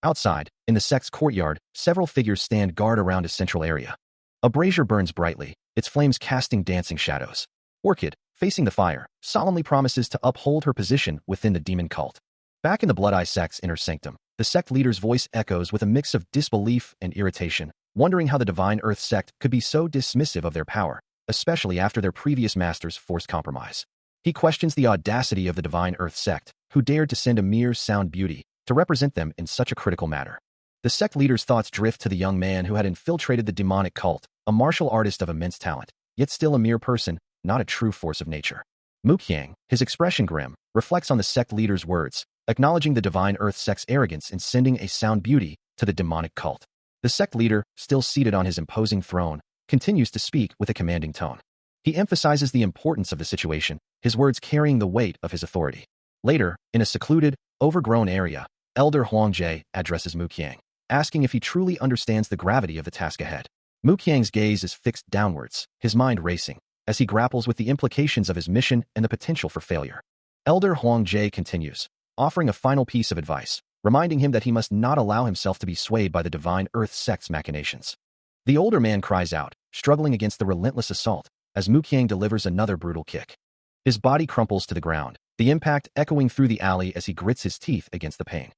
A: Outside, in the sect's courtyard, several figures stand guard around a central area. A brazier burns brightly, its flames casting dancing shadows. Orchid, facing the fire, solemnly promises to uphold her position within the demon cult. Back in the Blood Eye sect's inner sanctum, the sect leader's voice echoes with a mix of disbelief and irritation, wondering how the Divine Earth sect could be so dismissive of their power, especially after their previous master's forced compromise. He questions the audacity of the Divine Earth sect, who dared to send a mere sound beauty to represent them in such a critical matter. The sect leader's thoughts drift to the young man who had infiltrated the demonic cult, a martial artist of immense talent, yet still a mere person, not a true force of nature. Muqiang, his expression grim, reflects on the sect leader's words, acknowledging the Divine Earth sect's arrogance in sending a sound beauty to the demonic cult. The sect leader, still seated on his imposing throne, continues to speak with a commanding tone. He emphasizes the importance of the situation, his words carrying the weight of his authority. Later, in a secluded, overgrown area, Elder Huangjie addresses Muqiang, asking if he truly understands the gravity of the task ahead. Muqiang's gaze is fixed downwards, his mind racing, as he grapples with the implications of his mission and the potential for failure. Elder Huangjie continues, offering a final piece of advice, reminding him that he must not allow himself to be swayed by the Divine Earth sect's machinations. The older man cries out, struggling against the relentless assault, as Muqiang delivers another brutal kick. His body crumples to the ground, the impact echoing through the alley as he grits his teeth against the pain.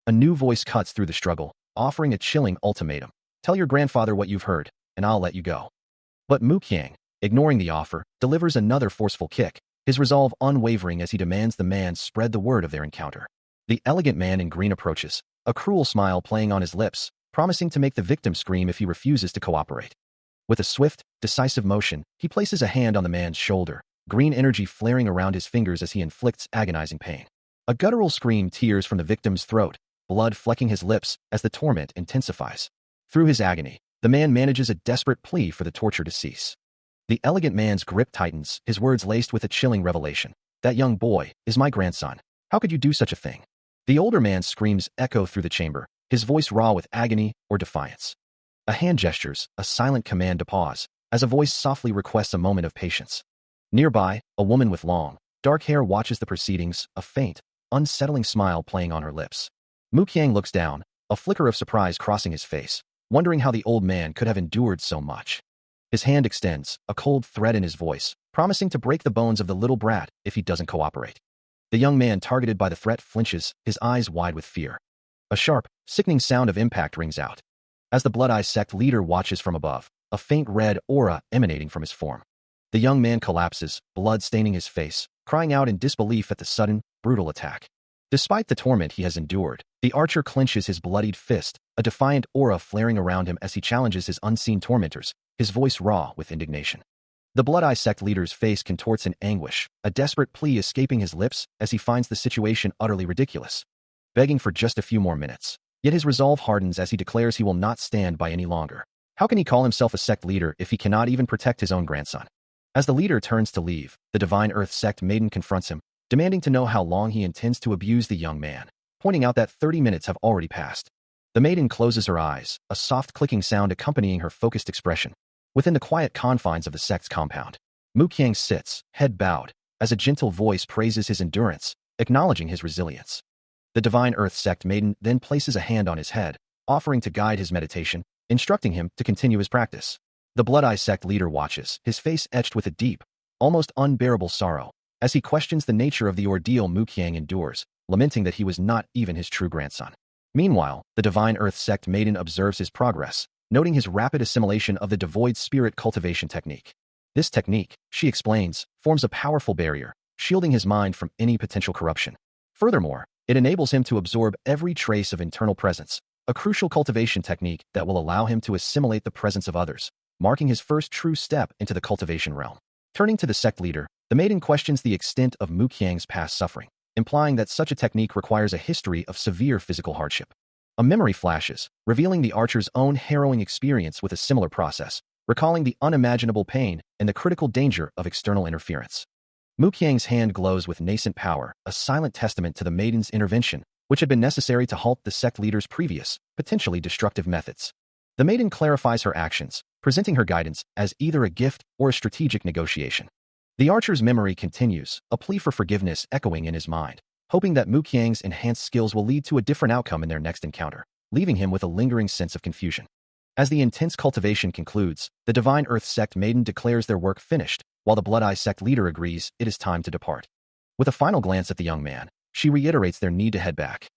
A: A new voice cuts through the struggle, offering a chilling ultimatum. Tell your grandfather what you've heard, and I'll let you go. But Muqiang, ignoring the offer, delivers another forceful kick, his resolve unwavering as he demands the man spread the word of their encounter. The elegant man in green approaches, a cruel smile playing on his lips, promising to make the victim scream if he refuses to cooperate. With a swift, decisive motion, he places a hand on the man's shoulder, green energy flaring around his fingers as he inflicts agonizing pain. A guttural scream tears from the victim's throat, blood flecking his lips as the torment intensifies. Through his agony, the man manages a desperate plea for the torture to cease. The elegant man's grip tightens, his words laced with a chilling revelation. That young boy is my grandson. How could you do such a thing? The older man's screams echo through the chamber, his voice raw with agony or defiance. A hand gestures, a silent command to pause, as a voice softly requests a moment of patience. Nearby, a woman with long, dark hair watches the proceedings, a faint, unsettling smile playing on her lips. Muqiang looks down, a flicker of surprise crossing his face, wondering how the old man could have endured so much. His hand extends, a cold threat in his voice, promising to break the bones of the little brat if he doesn't cooperate. The young man targeted by the threat flinches, his eyes wide with fear. A sharp, sickening sound of impact rings out. As the Blood Eye sect leader watches from above, a faint red aura emanating from his form. The young man collapses, blood staining his face, crying out in disbelief at the sudden, brutal attack. Despite the torment he has endured, the archer clenches his bloodied fist, a defiant aura flaring around him as he challenges his unseen tormentors, his voice raw with indignation. The Blood Eye sect leader's face contorts in anguish, a desperate plea escaping his lips as he finds the situation utterly ridiculous. Begging for just a few more minutes. Yet his resolve hardens as he declares he will not stand by any longer. How can he call himself a sect leader if he cannot even protect his own grandson? As the leader turns to leave, the Divine Earth sect maiden confronts him, demanding to know how long he intends to abuse the young man, pointing out that 30 minutes have already passed. The maiden closes her eyes, a soft clicking sound accompanying her focused expression. Within the quiet confines of the sect's compound, Muqiang sits, head bowed, as a gentle voice praises his endurance, acknowledging his resilience. The Divine Earth Sect maiden then places a hand on his head, offering to guide his meditation, instructing him to continue his practice. The Blood-Eye Sect leader watches, his face etched with a deep, almost unbearable sorrow, as he questions the nature of the ordeal Muqiang endures, lamenting that he was not even his true grandson. Meanwhile, the Divine Earth Sect maiden observes his progress, noting his rapid assimilation of the devoid spirit cultivation technique. This technique, she explains, forms a powerful barrier, shielding his mind from any potential corruption. Furthermore, it enables him to absorb every trace of internal presence, a crucial cultivation technique that will allow him to assimilate the presence of others, marking his first true step into the cultivation realm. Turning to the sect leader, the maiden questions the extent of Muqiang's past suffering, implying that such a technique requires a history of severe physical hardship. A memory flashes, revealing the archer's own harrowing experience with a similar process, recalling the unimaginable pain and the critical danger of external interference. Muqiang's hand glows with nascent power, a silent testament to the maiden's intervention, which had been necessary to halt the sect leader's previous, potentially destructive methods. The maiden clarifies her actions, presenting her guidance as either a gift or a strategic negotiation. The archer's memory continues, a plea for forgiveness echoing in his mind, hoping that Muqiang's enhanced skills will lead to a different outcome in their next encounter, leaving him with a lingering sense of confusion. As the intense cultivation concludes, the Divine Earth Sect maiden declares their work finished, while the Blood-Eye Sect leader agrees it is time to depart. With a final glance at the young man, she reiterates their need to head back.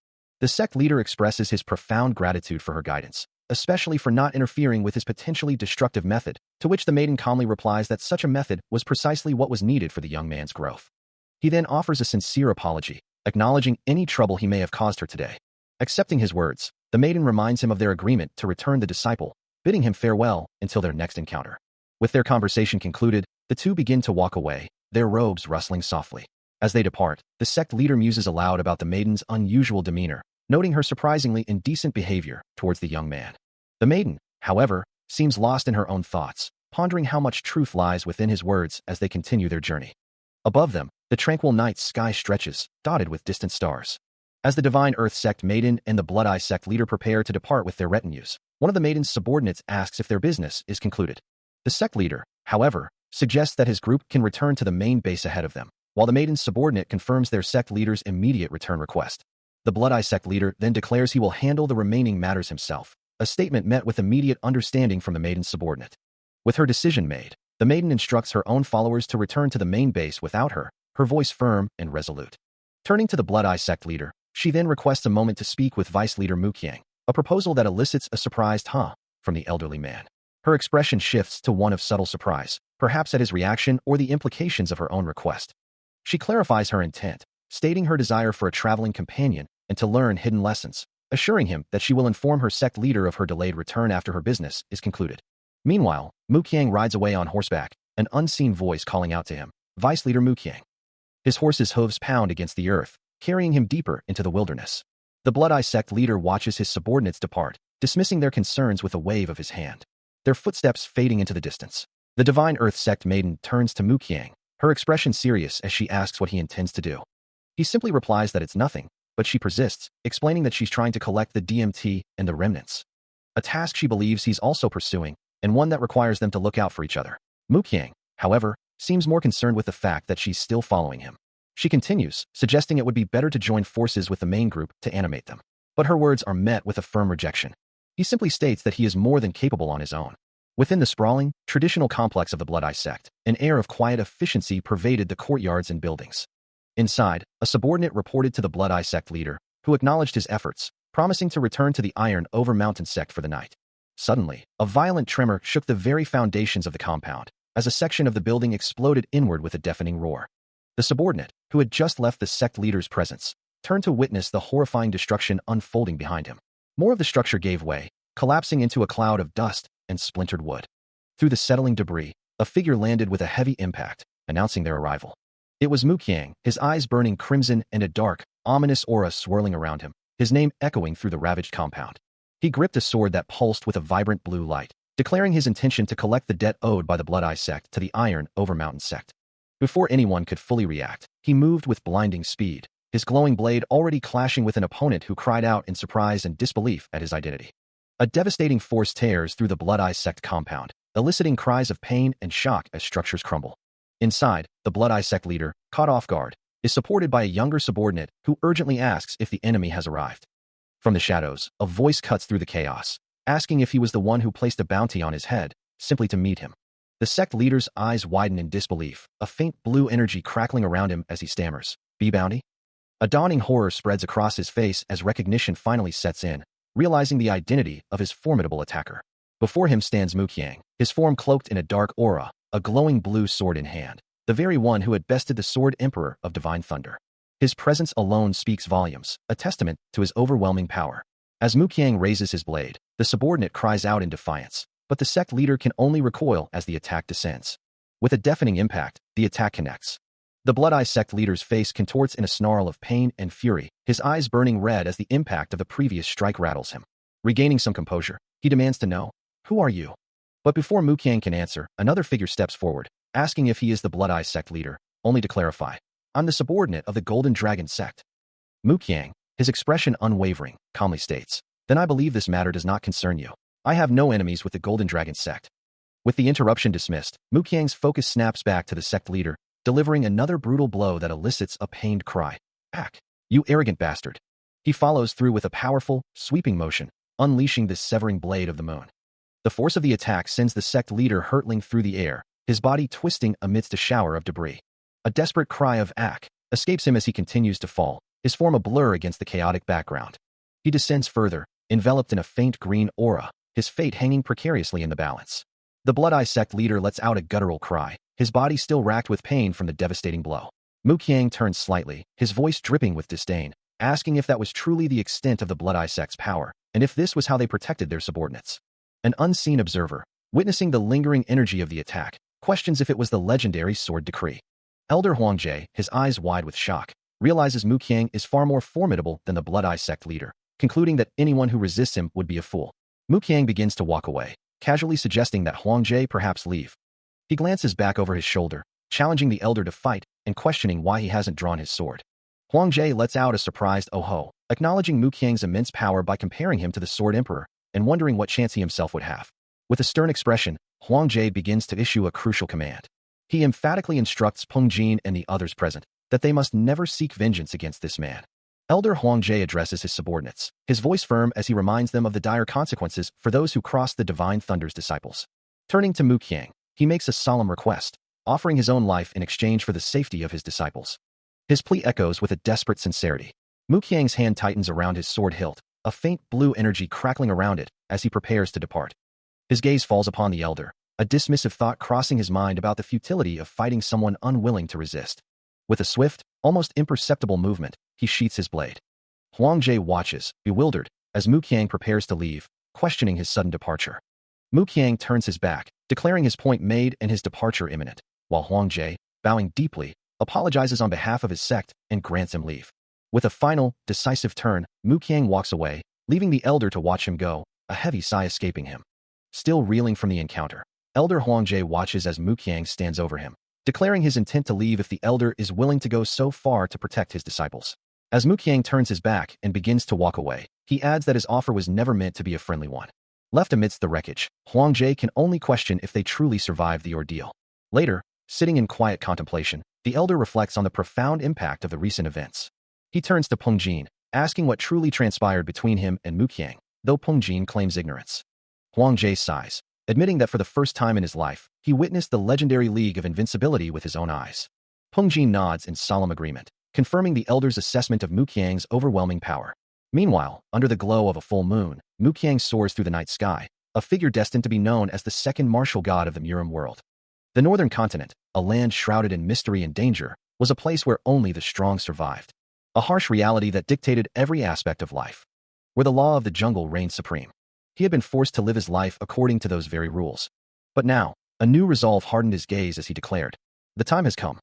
A: The sect leader expresses his profound gratitude for her guidance, especially for not interfering with his potentially destructive method, to which the maiden calmly replies that such a method was precisely what was needed for the young man's growth. He then offers a sincere apology, acknowledging any trouble he may have caused her today. Accepting his words, the maiden reminds him of their agreement to return the disciple, bidding him farewell until their next encounter. With their conversation concluded, the two begin to walk away, their robes rustling softly. As they depart, the sect leader muses aloud about the maiden's unusual demeanor, noting her surprisingly indecent behavior towards the young man. The maiden, however, seems lost in her own thoughts, pondering how much truth lies within his words as they continue their journey. Above them, the tranquil night sky stretches, dotted with distant stars. As the Divine Earth Sect maiden and the Blood-Eye Sect leader prepare to depart with their retinues, one of the maiden's subordinates asks if their business is concluded. The sect leader, however, suggests that his group can return to the main base ahead of them, while the maiden's subordinate confirms their sect leader's immediate return request. The Blood-Eye Sect leader then declares he will handle the remaining matters himself, a statement met with immediate understanding from the maiden's subordinate. With her decision made, the maiden instructs her own followers to return to the main base without her, her voice firm and resolute. Turning to the Blood-Eye Sect leader, she then requests a moment to speak with Vice Leader Muqiang, a proposal that elicits a surprised "huh" from the elderly man. Her expression shifts to one of subtle surprise, perhaps at his reaction or the implications of her own request. She clarifies her intent, stating her desire for a traveling companion and to learn hidden lessons, assuring him that she will inform her sect leader of her delayed return after her business is concluded. Meanwhile, Muqiang rides away on horseback, an unseen voice calling out to him, "Vice Leader Muqiang." His horse's hooves pound against the earth, carrying him deeper into the wilderness. The Blood-Eye Sect leader watches his subordinates depart, dismissing their concerns with a wave of his hand, their footsteps fading into the distance. The Divine Earth Sect maiden turns to Muqiang, her expression serious as she asks what he intends to do. He simply replies that it's nothing, but she persists, explaining that she's trying to collect the DMT and the remnants. A task she believes he's also pursuing, and one that requires them to look out for each other. Muqiang, however, seems more concerned with the fact that she's still following him. She continues, suggesting it would be better to join forces with the main group to animate them. But her words are met with a firm rejection. He simply states that he is more than capable on his own. Within the sprawling, traditional complex of the Blood-Eye Sect, an air of quiet efficiency pervaded the courtyards and buildings. Inside, a subordinate reported to the Blood-Eye Sect leader, who acknowledged his efforts, promising to return to the Iron Over Mountain Sect for the night. Suddenly, a violent tremor shook the very foundations of the compound, as a section of the building exploded inward with a deafening roar. The subordinate, who had just left the sect leader's presence, turned to witness the horrifying destruction unfolding behind him. More of the structure gave way, collapsing into a cloud of dust and splintered wood. Through the settling debris, a figure landed with a heavy impact, announcing their arrival. It was Muqiang, his eyes burning crimson and a dark, ominous aura swirling around him, his name echoing through the ravaged compound. He gripped a sword that pulsed with a vibrant blue light, declaring his intention to collect the debt owed by the Blood-Eye Sect to the Iron Over Mountain Sect. Before anyone could fully react, he moved with blinding speed, his glowing blade already clashing with an opponent who cried out in surprise and disbelief at his identity. A devastating force tears through the Blood Eye Sect compound, eliciting cries of pain and shock as structures crumble. Inside, the Blood Eye Sect leader, caught off guard, is supported by a younger subordinate who urgently asks if the enemy has arrived. From the shadows, a voice cuts through the chaos, asking if he was the one who placed a bounty on his head, simply to meet him. The sect leader's eyes widen in disbelief, a faint blue energy crackling around him as he stammers. "Be bounty?" A dawning horror spreads across his face as recognition finally sets in, realizing the identity of his formidable attacker. Before him stands Muqiang, his form cloaked in a dark aura, a glowing blue sword in hand, the very one who had bested the Sword Emperor of Divine Thunder. His presence alone speaks volumes, a testament to his overwhelming power. As Muqiang raises his blade, the subordinate cries out in defiance, but the sect leader can only recoil as the attack descends. With a deafening impact, the attack connects. The Blood Eye sect leader's face contorts in a snarl of pain and fury, his eyes burning red as the impact of the previous strike rattles him. Regaining some composure, he demands to know, "Who are you?" But before Muqiang can answer, another figure steps forward, asking if he is the Blood Eye sect leader, only to clarify, "I'm the subordinate of the Golden Dragon sect." Muqiang, his expression unwavering, calmly states, "Then I believe this matter does not concern you. I have no enemies with the Golden Dragon sect." With the interruption dismissed, Muqiang's focus snaps back to the sect leader, delivering another brutal blow that elicits a pained cry. "Ack, you arrogant bastard." He follows through with a powerful, sweeping motion, unleashing this severing blade of the moon. The force of the attack sends the sect leader hurtling through the air, his body twisting amidst a shower of debris. A desperate cry of "Ack" escapes him as he continues to fall, his form a blur against the chaotic background. He descends further, enveloped in a faint green aura, his fate hanging precariously in the balance. The Blood Eye sect leader lets out a guttural cry, his body still racked with pain from the devastating blow. Muqiang turns slightly, his voice dripping with disdain, asking if that was truly the extent of the Blood Eye sect's power, and if this was how they protected their subordinates. An unseen observer, witnessing the lingering energy of the attack, questions if it was the legendary sword decree. Elder Huangjie, his eyes wide with shock, realizes Muqiang is far more formidable than the Blood Eye sect leader, concluding that anyone who resists him would be a fool. Muqiang begins to walk away, casually suggesting that Huangjie perhaps leave. He glances back over his shoulder, challenging the elder to fight and questioning why he hasn't drawn his sword. Huangjie lets out a surprised "Oh-ho," acknowledging Muqiang's immense power by comparing him to the Sword Emperor and wondering what chance he himself would have. With a stern expression, Huangjie begins to issue a crucial command. He emphatically instructs Peng Jin and the others present that they must never seek vengeance against this man. Elder Huangjie addresses his subordinates, his voice firm as he reminds them of the dire consequences for those who cross the Divine Thunder's disciples. Turning to Muqiang, he makes a solemn request, offering his own life in exchange for the safety of his disciples. His plea echoes with a desperate sincerity. Muqiang's hand tightens around his sword hilt, a faint blue energy crackling around it as he prepares to depart. His gaze falls upon the elder, a dismissive thought crossing his mind about the futility of fighting someone unwilling to resist. With a swift, almost imperceptible movement, he sheaths his blade. Huangjie watches, bewildered, as Muqiang prepares to leave, questioning his sudden departure. Muqiang turns his back, declaring his point made and his departure imminent, while Huangjie, bowing deeply, apologizes on behalf of his sect and grants him leave. With a final, decisive turn, Muqiang walks away, leaving the elder to watch him go, a heavy sigh escaping him. Still reeling from the encounter, Elder Huangjie watches as Muqiang stands over him, declaring his intent to leave if the elder is willing to go so far to protect his disciples. As Muqiang turns his back and begins to walk away, he adds that his offer was never meant to be a friendly one. Left amidst the wreckage, Huangjie can only question if they truly survived the ordeal. Later, sitting in quiet contemplation, the elder reflects on the profound impact of the recent events. He turns to Peng Jin, asking what truly transpired between him and Muqiang, though Peng Jin claims ignorance. Huangjie sighs, admitting that for the first time in his life, he witnessed the legendary League of Invincibility with his own eyes. Peng Jin nods in solemn agreement, confirming the elder's assessment of Muqiang's overwhelming power. Meanwhile, under the glow of a full moon, Muqiang soars through the night sky, a figure destined to be known as the second martial god of the Murim world. The northern continent, a land shrouded in mystery and danger, was a place where only the strong survived. A harsh reality that dictated every aspect of life. Where the law of the jungle reigned supreme. He had been forced to live his life according to those very rules. But now, a new resolve hardened his gaze as he declared, "The time has come."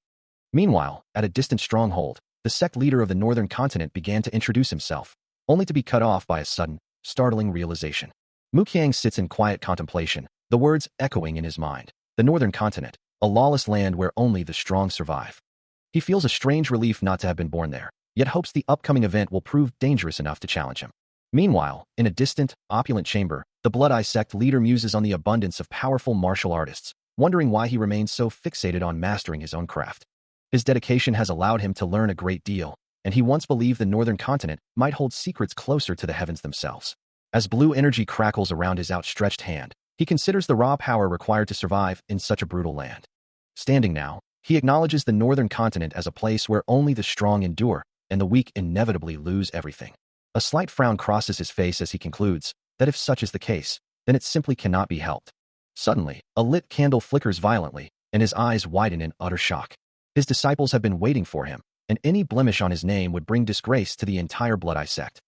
A: Meanwhile, at a distant stronghold, the sect leader of the northern continent began to introduce himself, only to be cut off by a sudden, startling realization. Muqiang sits in quiet contemplation, the words echoing in his mind. The northern continent, a lawless land where only the strong survive. He feels a strange relief not to have been born there, yet hopes the upcoming event will prove dangerous enough to challenge him. Meanwhile, in a distant, opulent chamber, the Blood-Eye Sect leader muses on the abundance of powerful martial artists, wondering why he remains so fixated on mastering his own craft. His dedication has allowed him to learn a great deal, and he once believed the northern continent might hold secrets closer to the heavens themselves. As blue energy crackles around his outstretched hand, he considers the raw power required to survive in such a brutal land. Standing now, he acknowledges the northern continent as a place where only the strong endure, and the weak inevitably lose everything. A slight frown crosses his face as he concludes that if such is the case, then it simply cannot be helped. Suddenly, a lit candle flickers violently, and his eyes widen in utter shock. His disciples have been waiting for him, and any blemish on his name would bring disgrace to the entire Blood-Eye Sect.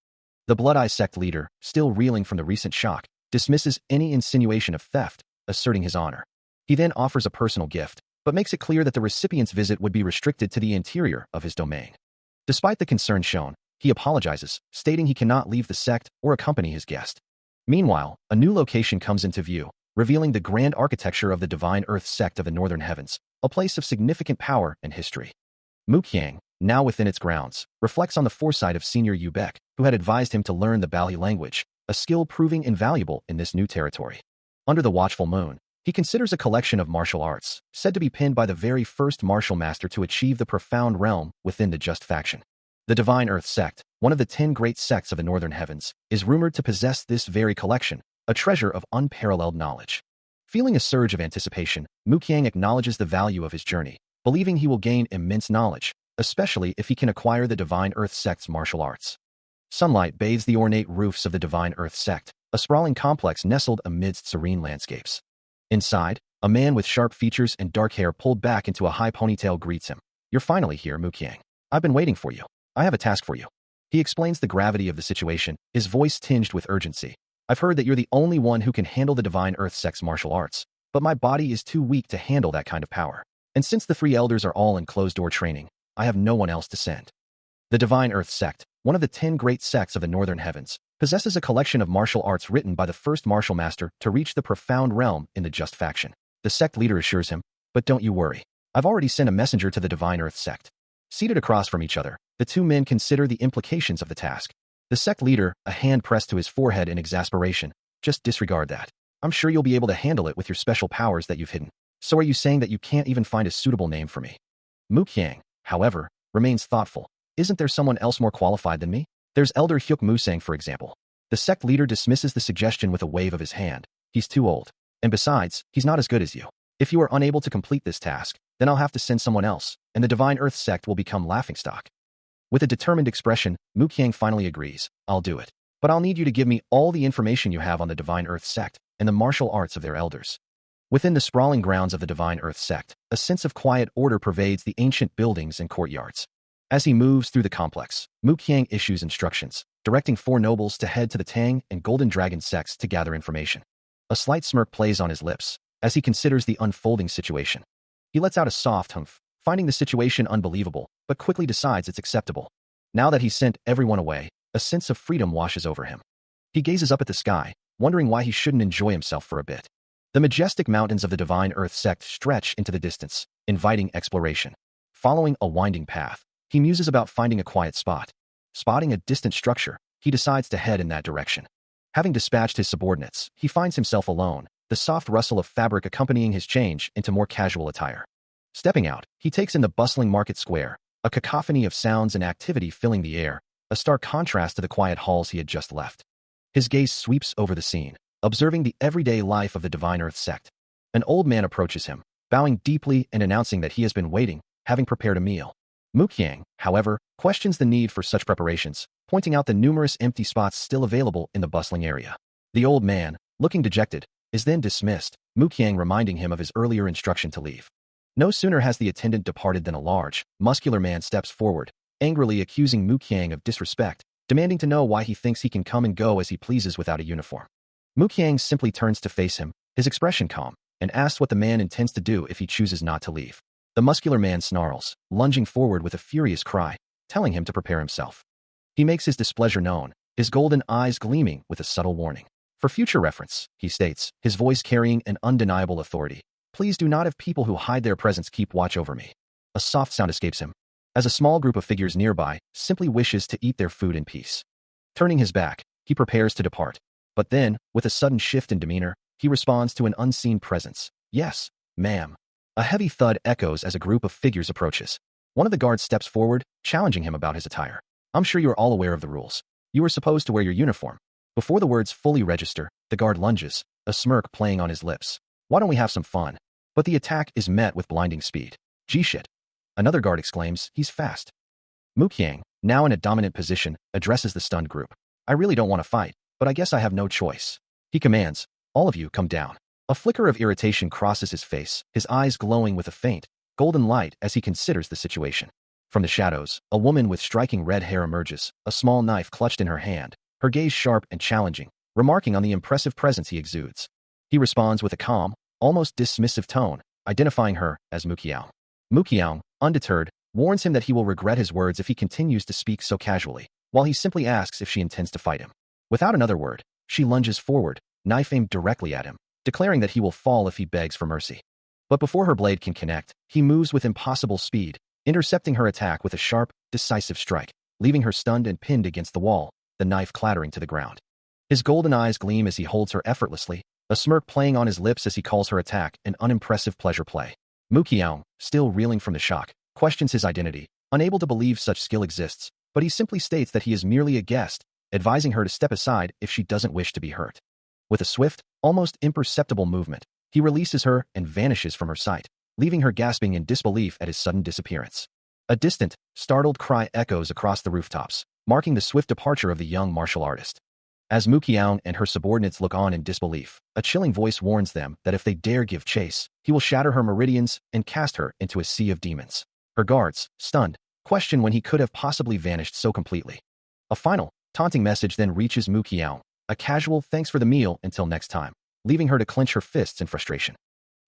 A: The Blood-Eye Sect leader, still reeling from the recent shock, dismisses any insinuation of theft, asserting his honor. He then offers a personal gift, but makes it clear that the recipient's visit would be restricted to the interior of his domain. Despite the concern shown, he apologizes, stating he cannot leave the sect or accompany his guest. Meanwhile, a new location comes into view, revealing the grand architecture of the Divine Earth Sect of the Northern Heavens, a place of significant power and history. Muqiang, now within its grounds, reflects on the foresight of Senior Yu Baek, who had advised him to learn the Balhi language, a skill proving invaluable in this new territory. Under the watchful moon, he considers a collection of martial arts, said to be penned by the very first martial master to achieve the profound realm within the Just faction. The Divine Earth Sect, one of the 10 great sects of the Northern Heavens, is rumored to possess this very collection, a treasure of unparalleled knowledge. Feeling a surge of anticipation, Muqiang acknowledges the value of his journey, believing he will gain immense knowledge, especially if he can acquire the Divine Earth Sect's martial arts. Sunlight bathes the ornate roofs of the Divine Earth Sect, a sprawling complex nestled amidst serene landscapes. Inside, a man with sharp features and dark hair pulled back into a high ponytail greets him. "You're finally here, Muqiang. I've been waiting for you. I have a task for you." He explains the gravity of the situation, his voice tinged with urgency. "I've heard that you're the only one who can handle the Divine Earth Sect's martial arts, but my body is too weak to handle that kind of power. And since the 3 elders are all in closed-door training, I have no one else to send." The Divine Earth Sect, one of the 10 great sects of the Northern Heavens, possesses a collection of martial arts written by the first martial master to reach the profound realm in the Just faction. The sect leader assures him, "But don't you worry. I've already sent a messenger to the Divine Earth Sect." Seated across from each other, the two men consider the implications of the task. The sect leader, a hand pressed to his forehead in exasperation, "Just disregard that. I'm sure you'll be able to handle it with your special powers that you've hidden. So are you saying that you can't even find a suitable name for me?" Muqiang, however, remains thoughtful. "Isn't there someone else more qualified than me? There's Elder Hyuk Musang, for example." The sect leader dismisses the suggestion with a wave of his hand. "He's too old. And besides, he's not as good as you. If you are unable to complete this task, then I'll have to send someone else, and the Divine Earth Sect will become laughingstock." With a determined expression, Muqiang finally agrees. "I'll do it. But I'll need you to give me all the information you have on the Divine Earth Sect and the martial arts of their elders." Within the sprawling grounds of the Divine Earth Sect, a sense of quiet order pervades the ancient buildings and courtyards. As he moves through the complex, Muqiang issues instructions, directing 4 nobles to head to the Tang and Golden Dragon sects to gather information. A slight smirk plays on his lips as he considers the unfolding situation. He lets out a soft humph, finding the situation unbelievable, but quickly decides it's acceptable. Now that he's sent everyone away, a sense of freedom washes over him. He gazes up at the sky, wondering why he shouldn't enjoy himself for a bit. The majestic mountains of the Divine Earth Sect stretch into the distance, inviting exploration. Following a winding path, he muses about finding a quiet spot. Spotting a distant structure, he decides to head in that direction. Having dispatched his subordinates, he finds himself alone, the soft rustle of fabric accompanying his change into more casual attire. Stepping out, he takes in the bustling market square, a cacophony of sounds and activity filling the air, a stark contrast to the quiet halls he had just left. His gaze sweeps over the scene, observing the everyday life of the Divine Earth Sect. An old man approaches him, bowing deeply and announcing that he has been waiting, having prepared a meal. Muqiang, however, questions the need for such preparations, pointing out the numerous empty spots still available in the bustling area. The old man, looking dejected, is then dismissed, Muqiang reminding him of his earlier instruction to leave. No sooner has the attendant departed than a large, muscular man steps forward, angrily accusing Muqiang of disrespect, demanding to know why he thinks he can come and go as he pleases without a uniform. Muqiang simply turns to face him, his expression calm, and asks what the man intends to do if he chooses not to leave. The muscular man snarls, lunging forward with a furious cry, telling him to prepare himself. He makes his displeasure known, his golden eyes gleaming with a subtle warning. "For future reference," he states, his voice carrying an undeniable authority. Please do not have people who hide their presence keep watch over me. A soft sound escapes him, as a small group of figures nearby simply wishes to eat their food in peace. Turning his back, he prepares to depart. But then, with a sudden shift in demeanor, he responds to an unseen presence. Yes, ma'am. A heavy thud echoes as a group of figures approaches. One of the guards steps forward, challenging him about his attire. I'm sure you are all aware of the rules. You are supposed to wear your uniform. Before the words fully register, the guard lunges, a smirk playing on his lips. Why don't we have some fun? But the attack is met with blinding speed. Gee shit. Another guard exclaims, he's fast. Mukyang, now in a dominant position, addresses the stunned group. I really don't want to fight, but I guess I have no choice. He commands, all of you come down. A flicker of irritation crosses his face, his eyes glowing with a faint, golden light as he considers the situation. From the shadows, a woman with striking red hair emerges, a small knife clutched in her hand, her gaze sharp and challenging, remarking on the impressive presence he exudes. He responds with a calm, almost dismissive tone, identifying her as Mukyang. Mukyang, undeterred, warns him that he will regret his words if he continues to speak so casually, while he simply asks if she intends to fight him. Without another word, she lunges forward, knife aimed directly at him, declaring that he will fall if he begs for mercy. But before her blade can connect, he moves with impossible speed, intercepting her attack with a sharp, decisive strike, leaving her stunned and pinned against the wall, the knife clattering to the ground. His golden eyes gleam as he holds her effortlessly, a smirk playing on his lips as he calls her attack an unimpressive pleasure play. Mukyang, still reeling from the shock, questions his identity, unable to believe such skill exists, but he simply states that he is merely a guest, advising her to step aside if she doesn't wish to be hurt. With a swift, almost imperceptible movement, he releases her and vanishes from her sight, leaving her gasping in disbelief at his sudden disappearance. A distant, startled cry echoes across the rooftops, marking the swift departure of the young martial artist. As Mukyang and her subordinates look on in disbelief, a chilling voice warns them that if they dare give chase, he will shatter her meridians and cast her into a sea of demons. Her guards, stunned, question when he could have possibly vanished so completely. A final, taunting message then reaches Mukyang, a casual thanks for the meal until next time, leaving her to clench her fists in frustration.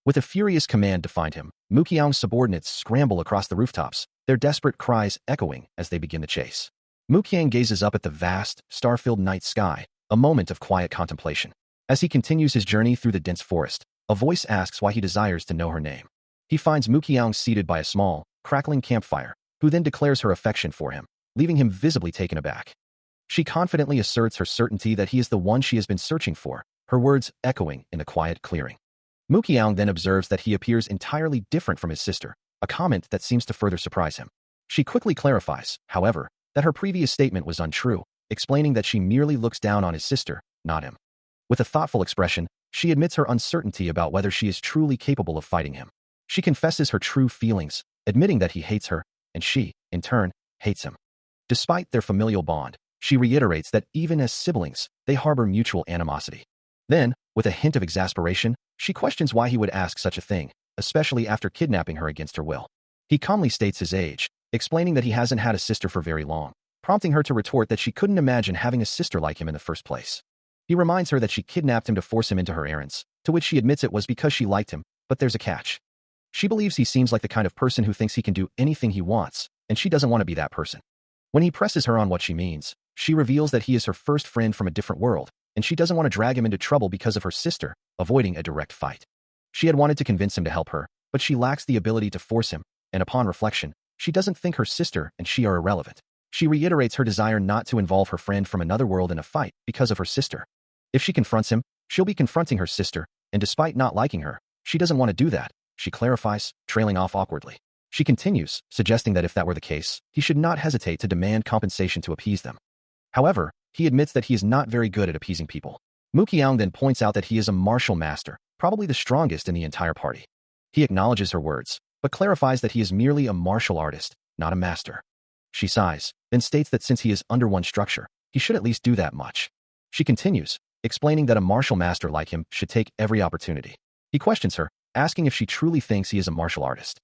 A: With a furious command to find him, Mukyang's subordinates scramble across the rooftops, their desperate cries echoing as they begin the chase. Mukyang gazes up at the vast, star-filled night sky, a moment of quiet contemplation. As he continues his journey through the dense forest, a voice asks why he desires to know her name. He finds Mukyang seated by a small, crackling campfire, who then declares her affection for him, leaving him visibly taken aback. She confidently asserts her certainty that he is the one she has been searching for, her words echoing in the quiet clearing. Mukyang then observes that he appears entirely different from his sister, a comment that seems to further surprise him. She quickly clarifies, however, that her previous statement was untrue, explaining that she merely looks down on his sister, not him. With a thoughtful expression, she admits her uncertainty about whether she is truly capable of fighting him. She confesses her true feelings, admitting that he hates her, and she, in turn, hates him. Despite their familial bond, she reiterates that even as siblings, they harbor mutual animosity. Then, with a hint of exasperation, she questions why he would ask such a thing, especially after kidnapping her against her will. He calmly states his age, explaining that he hasn't had a sister for very long, prompting her to retort that she couldn't imagine having a sister like him in the first place. He reminds her that she kidnapped him to force him into her errands, to which she admits it was because she liked him, but there's a catch. She believes he seems like the kind of person who thinks he can do anything he wants, and she doesn't want to be that person. When he presses her on what she means, she reveals that he is her first friend from a different world, and she doesn't want to drag him into trouble because of her sister, avoiding a direct fight. She had wanted to convince him to help her, but she lacks the ability to force him, and upon reflection, she doesn't think her sister and she are irrelevant. She reiterates her desire not to involve her friend from another world in a fight because of her sister. If she confronts him, she'll be confronting her sister, and despite not liking her, she doesn't want to do that, she clarifies, trailing off awkwardly. She continues, suggesting that if that were the case, he should not hesitate to demand compensation to appease them. However, he admits that he is not very good at appeasing people. Mukyang then points out that he is a martial master, probably the strongest in the entire party. He acknowledges her words, but clarifies that he is merely a martial artist, not a master. She sighs, then states that since he is under one structure, he should at least do that much. She continues, explaining that a martial master like him should take every opportunity. He questions her, asking if she truly thinks he is a martial artist.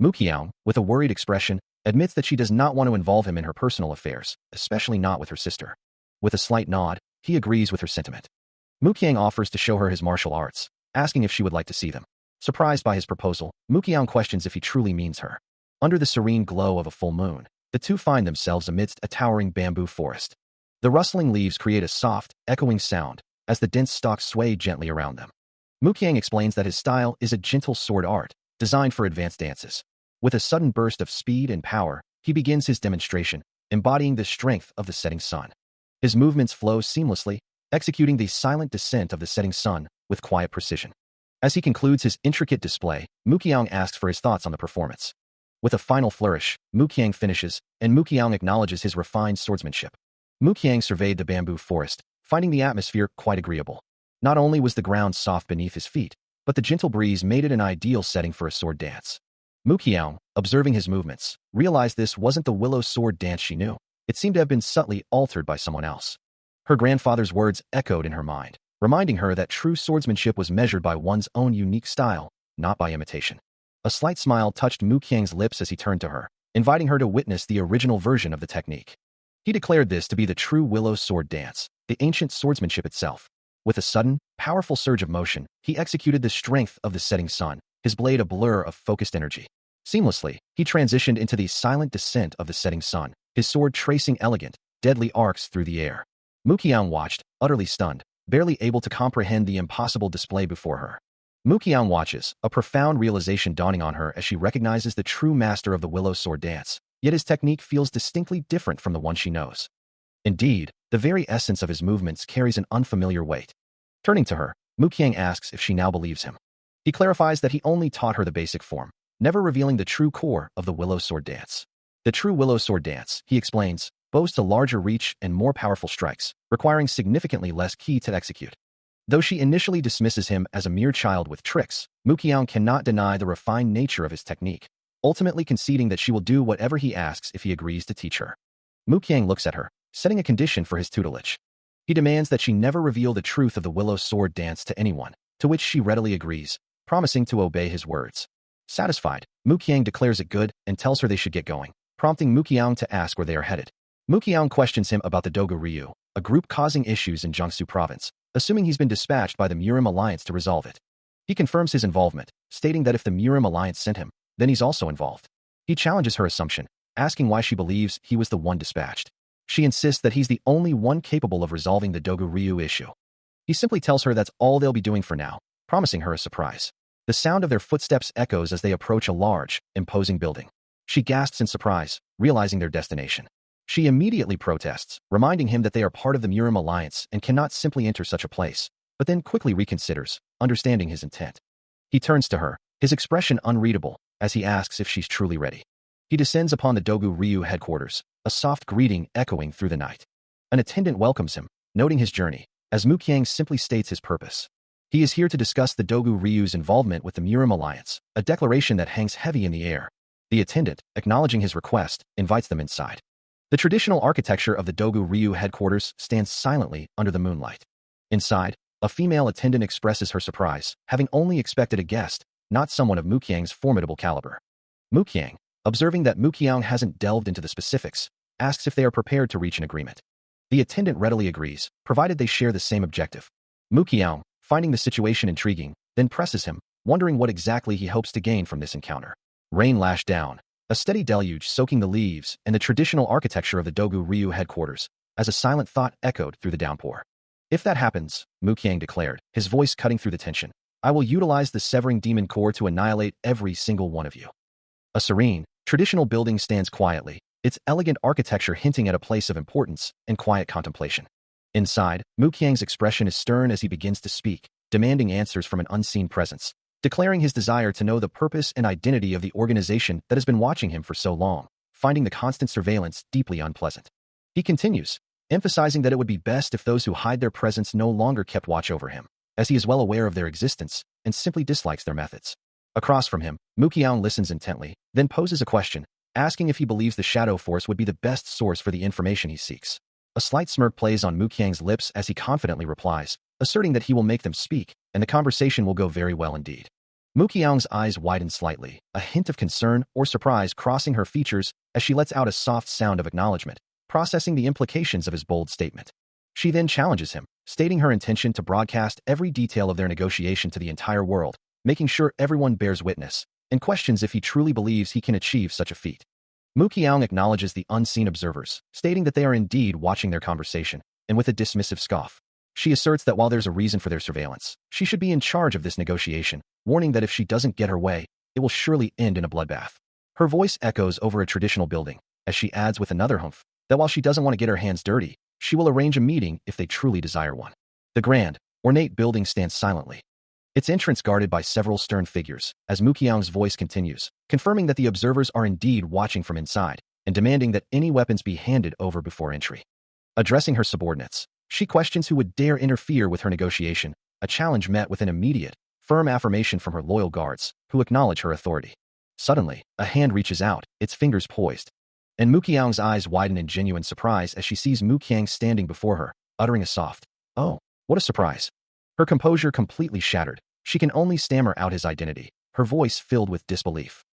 A: Mukyang, with a worried expression, admits that she does not want to involve him in her personal affairs, especially not with her sister. With a slight nod, he agrees with her sentiment. Mukyang offers to show her his martial arts, asking if she would like to see them. Surprised by his proposal, Mukyang questions if he truly means her. Under the serene glow of a full moon, the two find themselves amidst a towering bamboo forest. The rustling leaves create a soft, echoing sound as the dense stalks sway gently around them. Muqiang explains that his style is a gentle sword art, designed for advanced dances. With a sudden burst of speed and power, he begins his demonstration, embodying the strength of the setting sun. His movements flow seamlessly, executing the silent descent of the setting sun with quiet precision. As he concludes his intricate display, Muqiang asks for his thoughts on the performance. With a final flourish, Muqiang finishes, and Muqiang acknowledges his refined swordsmanship. Muqiang surveyed the bamboo forest, finding the atmosphere quite agreeable. Not only was the ground soft beneath his feet, but the gentle breeze made it an ideal setting for a sword dance. Muqiang, observing his movements, realized this wasn't the willow sword dance she knew. It seemed to have been subtly altered by someone else. Her grandfather's words echoed in her mind, reminding her that true swordsmanship was measured by one's own unique style, not by imitation. A slight smile touched Muqiang's lips as he turned to her, inviting her to witness the original version of the technique. He declared this to be the true willow sword dance, the ancient swordsmanship itself. With a sudden, powerful surge of motion, he executed the strength of the setting sun, his blade a blur of focused energy. Seamlessly, he transitioned into the silent descent of the setting sun, his sword tracing elegant, deadly arcs through the air. Muqiang watched, utterly stunned, barely able to comprehend the impossible display before her. Muqiang watches, a profound realization dawning on her as she recognizes the true master of the willow sword dance, yet his technique feels distinctly different from the one she knows. Indeed, the very essence of his movements carries an unfamiliar weight. Turning to her, Muqiang asks if she now believes him. He clarifies that he only taught her the basic form, never revealing the true core of the willow sword dance. The true willow sword dance, he explains, boasts a larger reach and more powerful strikes, requiring significantly less ki to execute. Though she initially dismisses him as a mere child with tricks, Muqiang cannot deny the refined nature of his technique, ultimately conceding that she will do whatever he asks if he agrees to teach her. Muqiang looks at her, setting a condition for his tutelage. He demands that she never reveal the truth of the willow sword dance to anyone, to which she readily agrees, promising to obey his words. Satisfied, Muqiang declares it good and tells her they should get going, prompting Muqiang to ask where they are headed. Muqiang questions him about the Dogu Ryu, a group causing issues in Jiangsu province, assuming he's been dispatched by the Murim Alliance to resolve it. He confirms his involvement, stating that if the Murim Alliance sent him, then he's also involved. He challenges her assumption, asking why she believes he was the one dispatched. She insists that he's the only one capable of resolving the Dogu Ryu issue. He simply tells her that's all they'll be doing for now, promising her a surprise. The sound of their footsteps echoes as they approach a large, imposing building. She gasps in surprise, realizing their destination. She immediately protests, reminding him that they are part of the Murim Alliance and cannot simply enter such a place, but then quickly reconsiders, understanding his intent. He turns to her, his expression unreadable, as he asks if she's truly ready. He descends upon the Dogu Ryu headquarters, a soft greeting echoing through the night. An attendant welcomes him, noting his journey, as Muqiang simply states his purpose. He is here to discuss the Dogu Ryu's involvement with the Murim Alliance, a declaration that hangs heavy in the air. The attendant, acknowledging his request, invites them inside. The traditional architecture of the Dogu Ryu headquarters stands silently under the moonlight. Inside, a female attendant expresses her surprise, having only expected a guest, not someone of Muqiang's formidable caliber. Muqiang, observing that Muqiang hasn't delved into the specifics, asks if they are prepared to reach an agreement. The attendant readily agrees, provided they share the same objective. Muqiang, finding the situation intriguing, then presses him, wondering what exactly he hopes to gain from this encounter. Rain lashed down, a steady deluge soaking the leaves and the traditional architecture of the Dogu Ryu headquarters, as a silent thought echoed through the downpour. If that happens, Muqiang declared, his voice cutting through the tension, I will utilize the severing demon core to annihilate every single one of you. A serene, traditional building stands quietly, its elegant architecture hinting at a place of importance and quiet contemplation. Inside, Muqiang's expression is stern as he begins to speak, demanding answers from an unseen presence, declaring his desire to know the purpose and identity of the organization that has been watching him for so long, finding the constant surveillance deeply unpleasant. He continues, emphasizing that it would be best if those who hide their presence no longer kept watch over him, as he is well aware of their existence and simply dislikes their methods. Across from him, Muqiang listens intently, then poses a question, asking if he believes the Shadow Force would be the best source for the information he seeks. A slight smirk plays on Muqiang's lips as he confidently replies, asserting that he will make them speak, and the conversation will go very well indeed. Muqiang's eyes widen slightly, a hint of concern or surprise crossing her features as she lets out a soft sound of acknowledgement, processing the implications of his bold statement. She then challenges him, stating her intention to broadcast every detail of their negotiation to the entire world, making sure everyone bears witness, and questions if he truly believes he can achieve such a feat. Muqiang acknowledges the unseen observers, stating that they are indeed watching their conversation, and with a dismissive scoff. She asserts that while there's a reason for their surveillance, she should be in charge of this negotiation, warning that if she doesn't get her way, it will surely end in a bloodbath. Her voice echoes over a traditional building, as she adds with another humph, that while she doesn't want to get her hands dirty, she will arrange a meeting if they truly desire one. The grand, ornate building stands silently, its entrance guarded by several stern figures, as Mukyang's voice continues, confirming that the observers are indeed watching from inside, and demanding that any weapons be handed over before entry. Addressing her subordinates, she questions who would dare interfere with her negotiation, a challenge met with an immediate, firm affirmation from her loyal guards, who acknowledge her authority. Suddenly, a hand reaches out, its fingers poised, and Mukyang's eyes widen in genuine surprise as she sees Mukyang standing before her, uttering a soft, "Oh, what a surprise." Her composure completely shattered, she can only stammer out his identity, her voice filled with disbelief.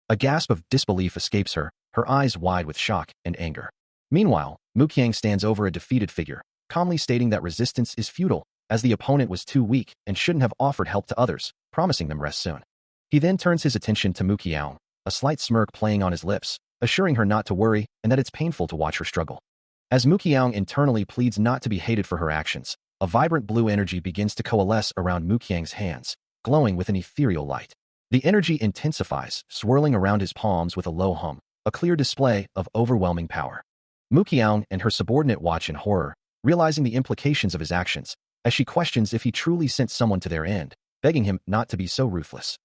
A: A gasp of disbelief escapes her, her eyes wide with shock and anger. Meanwhile, Mukyang stands over a defeated figure, calmly stating that resistance is futile, as the opponent was too weak and shouldn't have offered help to others, promising them rest soon. He then turns his attention to Mukyang, a slight smirk playing on his lips, assuring her not to worry and that it's painful to watch her struggle. As Mukyang internally pleads not to be hated for her actions, a vibrant blue energy begins to coalesce around Mukyang's hands, glowing with an ethereal light. The energy intensifies, swirling around his palms with a low hum, a clear display of overwhelming power. Mukyang and her subordinate watch in horror, realizing the implications of his actions, as she questions if he truly sent someone to their end, begging him not to be so ruthless.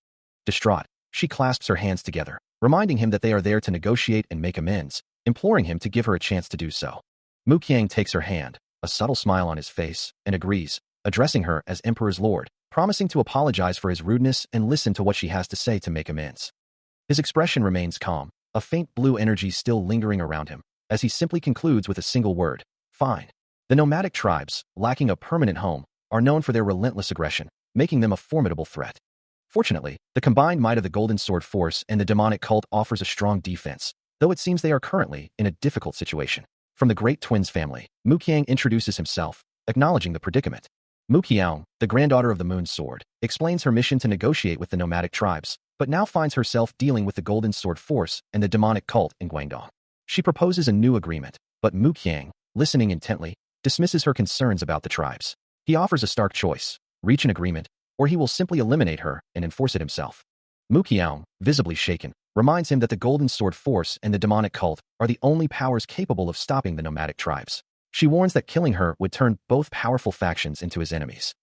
A: Distraught, she clasps her hands together, reminding him that they are there to negotiate and make amends, imploring him to give her a chance to do so. Mukyang takes her hand, a subtle smile on his face, and agrees, addressing her as Emperor's Lord, promising to apologize for his rudeness and listen to what she has to say to make amends. His expression remains calm, a faint blue energy still lingering around him, as he simply concludes with a single word, "Fine." The nomadic tribes, lacking a permanent home, are known for their relentless aggression, making them a formidable threat. Fortunately, the combined might of the Golden Sword Force and the demonic cult offers a strong defense, though it seems they are currently in a difficult situation. From the Great Twins family, Mukyang introduces himself, acknowledging the predicament. Mukyang, the granddaughter of the Moon Sword, explains her mission to negotiate with the nomadic tribes, but now finds herself dealing with the Golden Sword Force and the demonic cult in Guangdong. She proposes a new agreement, but Mukyang, listening intently, dismisses her concerns about the tribes. He offers a stark choice: reach an agreement, or he will simply eliminate her and enforce it himself. Mukyang, visibly shaken, reminds him that the Golden Sword Force and the demonic cult are the only powers capable of stopping the nomadic tribes. She warns that killing her would turn both powerful factions into his enemies.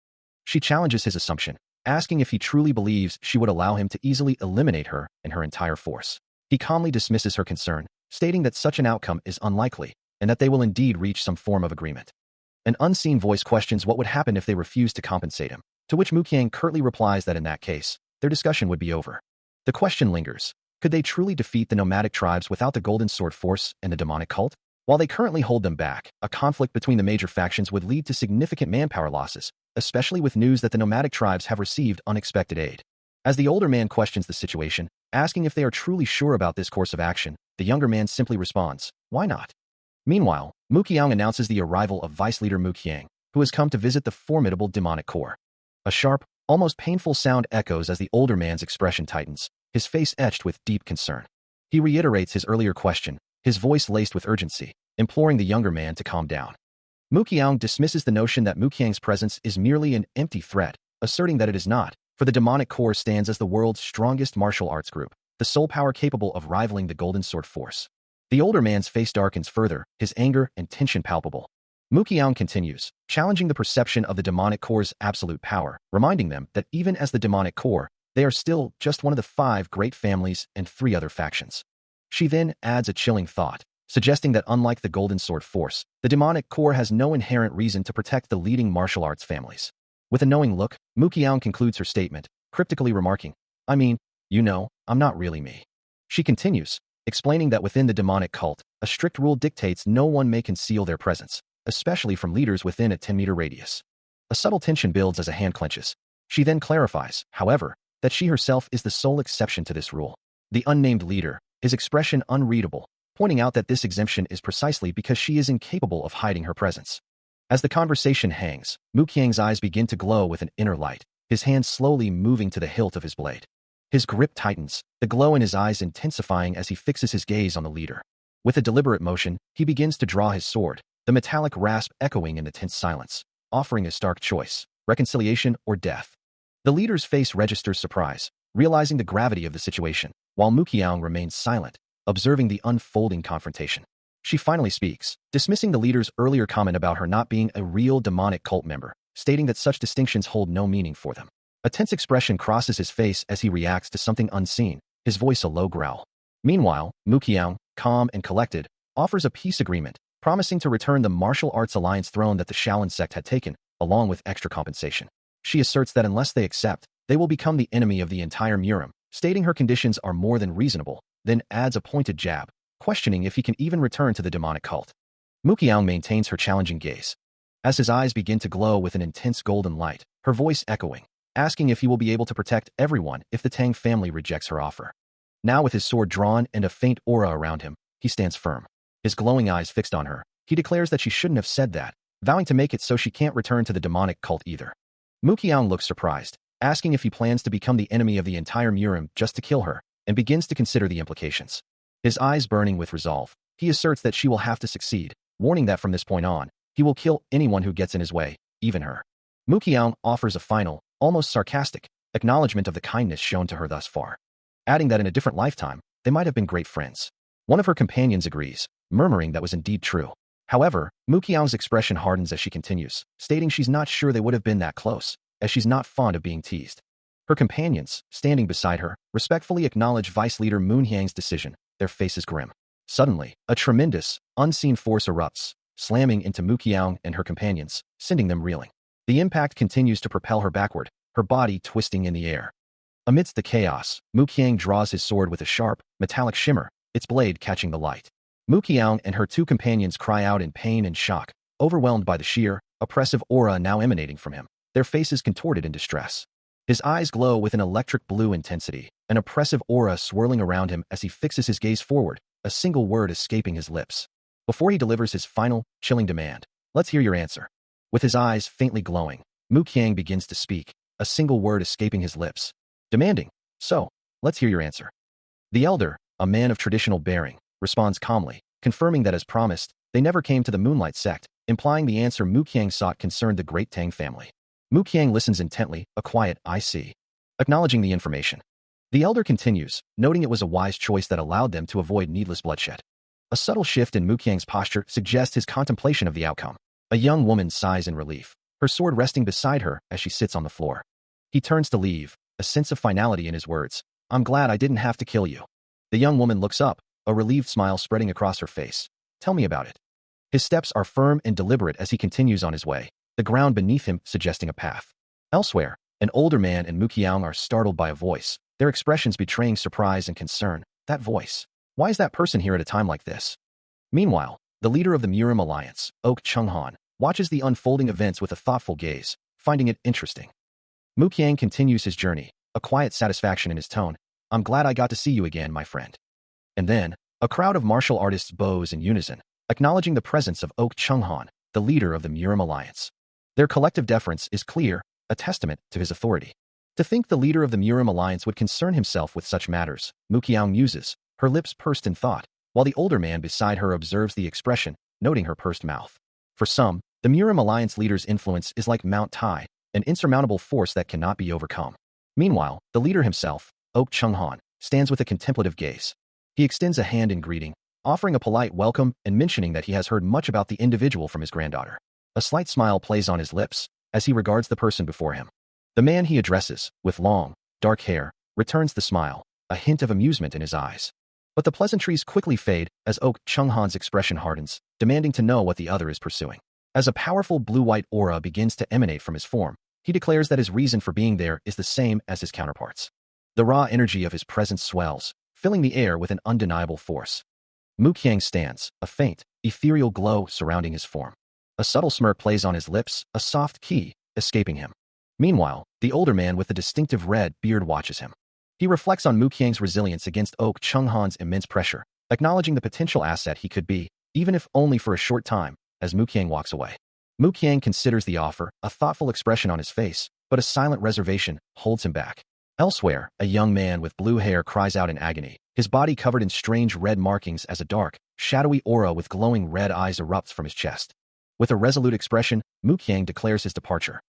A: She challenges his assumption, asking if he truly believes she would allow him to easily eliminate her and her entire force. He calmly dismisses her concern, stating that such an outcome is unlikely, and that they will indeed reach some form of agreement. An unseen voice questions what would happen if they refused to compensate him, to which Mukyang curtly replies that in that case, their discussion would be over. The question lingers: could they truly defeat the nomadic tribes without the Golden Sword Force and the demonic cult? While they currently hold them back, a conflict between the major factions would lead to significant manpower losses, especially with news that the nomadic tribes have received unexpected aid. As the older man questions the situation, asking if they are truly sure about this course of action, the younger man simply responds, "Why not?" Meanwhile, Mukyang announces the arrival of Vice Leader Mukyang, who has come to visit the formidable demonic core. A sharp, almost painful sound echoes as the older man's expression tightens, his face etched with deep concern. He reiterates his earlier question, his voice laced with urgency, imploring the younger man to calm down. Mukyang dismisses the notion that Mukyang's presence is merely an empty threat, asserting that it is not, for the demonic core stands as the world's strongest martial arts group, the sole power capable of rivaling the Golden Sword Force. The older man's face darkens further, his anger and tension palpable. Mukyang continues, challenging the perception of the demonic core's absolute power, reminding them that even as the demonic core, they are still just one of the 5 great families and 3 other factions. She then adds a chilling thought, suggesting that unlike the Golden Sword Force, the demonic core has no inherent reason to protect the leading martial arts families. With a knowing look, Mukyang concludes her statement, cryptically remarking, "I mean, I'm not really me." She continues, explaining that within the demonic cult, a strict rule dictates no one may conceal their presence, especially from leaders within a 10-meter radius. A subtle tension builds as a hand clenches. She then clarifies, however, that she herself is the sole exception to this rule. The unnamed leader, his expression unreadable, pointing out that this exemption is precisely because she is incapable of hiding her presence. As the conversation hangs, Mukyang's eyes begin to glow with an inner light, his hand slowly moving to the hilt of his blade. His grip tightens, the glow in his eyes intensifying as he fixes his gaze on the leader. With a deliberate motion, he begins to draw his sword, the metallic rasp echoing in the tense silence. offering a stark choice: reconciliation or death. The leader's face registers surprise, realizing the gravity of the situation, while Muqiang remains silent, observing the unfolding confrontation. She finally speaks, dismissing the leader's earlier comment about her not being a real demonic cult member, stating that such distinctions hold no meaning for them. A tense expression crosses his face as he reacts to something unseen, his voice a low growl. Meanwhile, Muqiang, calm and collected, offers a peace agreement, promising to return the martial arts alliance throne that the Shaolin sect had taken, along with extra compensation. She asserts that unless they accept, they will become the enemy of the entire Murim, stating her conditions are more than reasonable, then adds a pointed jab, questioning if he can even return to the demonic cult. Muqiang maintains her challenging gaze. As his eyes begin to glow with an intense golden light, her voice echoing, asking if he will be able to protect everyone if the Tang family rejects her offer. Now with his sword drawn and a faint aura around him, he stands firm. His glowing eyes fixed on her, he declares that she shouldn't have said that, vowing to make it so she can't return to the demonic cult either. Muqiang looks surprised, asking if he plans to become the enemy of the entire Murim just to kill her, and begins to consider the implications. His eyes burning with resolve, he asserts that she will have to succeed, warning that from this point on, he will kill anyone who gets in his way, even her. Muqiang offers a final, almost sarcastic, acknowledgement of the kindness shown to her thus far, adding that in a different lifetime, they might have been great friends. One of her companions agrees, murmuring that was indeed true. However, Muqiang's expression hardens as she continues, stating she's not sure they would have been that close, as she's not fond of being teased. Her companions, standing beside her, respectfully acknowledge Vice Leader Moon Hyang's decision, their faces grim. Suddenly, a tremendous, unseen force erupts, slamming into Muqiang and her companions, sending them reeling. The impact continues to propel her backward, her body twisting in the air. Amidst the chaos, Muqiang draws his sword with a sharp, metallic shimmer, its blade catching the light. Muqiang and her two companions cry out in pain and shock, overwhelmed by the sheer, oppressive aura now emanating from him, their faces contorted in distress. His eyes glow with an electric blue intensity, an oppressive aura swirling around him as he fixes his gaze forward, a single word escaping his lips. Before he delivers his final, chilling demand, "Let's hear your answer." With his eyes faintly glowing, Muqiang begins to speak, a single word escaping his lips, demanding, "So, let's hear your answer." The elder, a man of traditional bearing, responds calmly, confirming that as promised, they never came to the Moonlight Sect, implying the answer Muqiang sought concerned the great Tang family. Muqiang listens intently, a quiet "I see," acknowledging the information. The elder continues, noting it was a wise choice that allowed them to avoid needless bloodshed. A subtle shift in Muqiang's posture suggests his contemplation of the outcome. A young woman sighs in relief, her sword resting beside her as she sits on the floor. He turns to leave, a sense of finality in his words. "I'm glad I didn't have to kill you." The young woman looks up, a relieved smile spreading across her face. "Tell me about it." His steps are firm and deliberate as he continues on his way, the ground beneath him suggesting a path. Elsewhere, an older man and Muqiang are startled by a voice, their expressions betraying surprise and concern. That voice. Why is that person here at a time like this? Meanwhile, the leader of the Murim Alliance, Ok Chunghan, watches the unfolding events with a thoughtful gaze, finding it interesting. Muqiang continues his journey, a quiet satisfaction in his tone. "I'm glad I got to see you again, my friend." And then, a crowd of martial artists bows in unison, acknowledging the presence of Ok Chunghan, the leader of the Murim Alliance. Their collective deference is clear, a testament to his authority. To think the leader of the Murim Alliance would concern himself with such matters, Muqiang muses, her lips pursed in thought, while the older man beside her observes the expression, noting her pursed mouth. For some, the Murim Alliance leader's influence is like Mount Tai, an insurmountable force that cannot be overcome. Meanwhile, the leader himself, Ok Chunghan, stands with a contemplative gaze. He extends a hand in greeting, offering a polite welcome and mentioning that he has heard much about the individual from his granddaughter. A slight smile plays on his lips as he regards the person before him. The man he addresses, with long, dark hair, returns the smile, a hint of amusement in his eyes. But the pleasantries quickly fade as Ok Chunghan's expression hardens, demanding to know what the other is pursuing. As a powerful blue-white aura begins to emanate from his form, he declares that his reason for being there is the same as his counterparts. The raw energy of his presence swells, filling the air with an undeniable force. Muqiang stands, a faint, ethereal glow surrounding his form. A subtle smirk plays on his lips, a soft key, escaping him. Meanwhile, the older man with the distinctive red beard watches him. He reflects on Muqiang's resilience against Ok Chunghan's immense pressure, acknowledging the potential asset he could be, even if only for a short time, as Muqiang walks away. Muqiang considers the offer, a thoughtful expression on his face, but a silent reservation holds him back. Elsewhere, a young man with blue hair cries out in agony, his body covered in strange red markings as a dark, shadowy aura with glowing red eyes erupts from his chest. With a resolute expression, Muqiang declares his departure.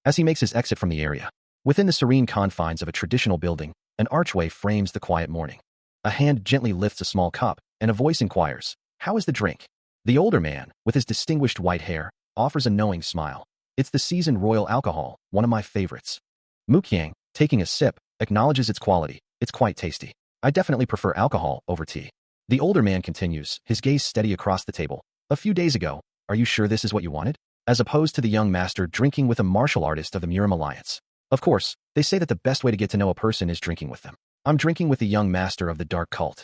A: As he makes his exit from the area, within the serene confines of a traditional building, an archway frames the quiet morning. A hand gently lifts a small cup, and a voice inquires, "How is the drink?" The older man, with his distinguished white hair, offers a knowing smile. "It's the seasoned royal alcohol, one of my favorites." Muqiang, taking a sip, acknowledges its quality. "It's quite tasty. I definitely prefer alcohol over tea." The older man continues, his gaze steady across the table. "A few days ago, are you sure this is what you wanted?" As opposed to the young master drinking with a martial artist of the Murim Alliance. Of course, they say that the best way to get to know a person is drinking with them. I'm drinking with the young master of the dark cult.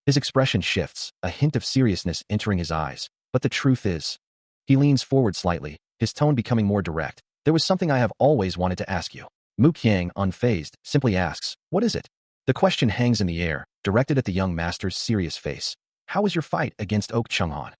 A: His expression shifts, a hint of seriousness entering his eyes. But the truth is, he leans forward slightly, his tone becoming more direct. "There was something I have always wanted to ask you." Muqiang, unfazed, simply asks, "What is it?" The question hangs in the air, directed at the young master's serious face. "How was your fight against Oak Chung-han?"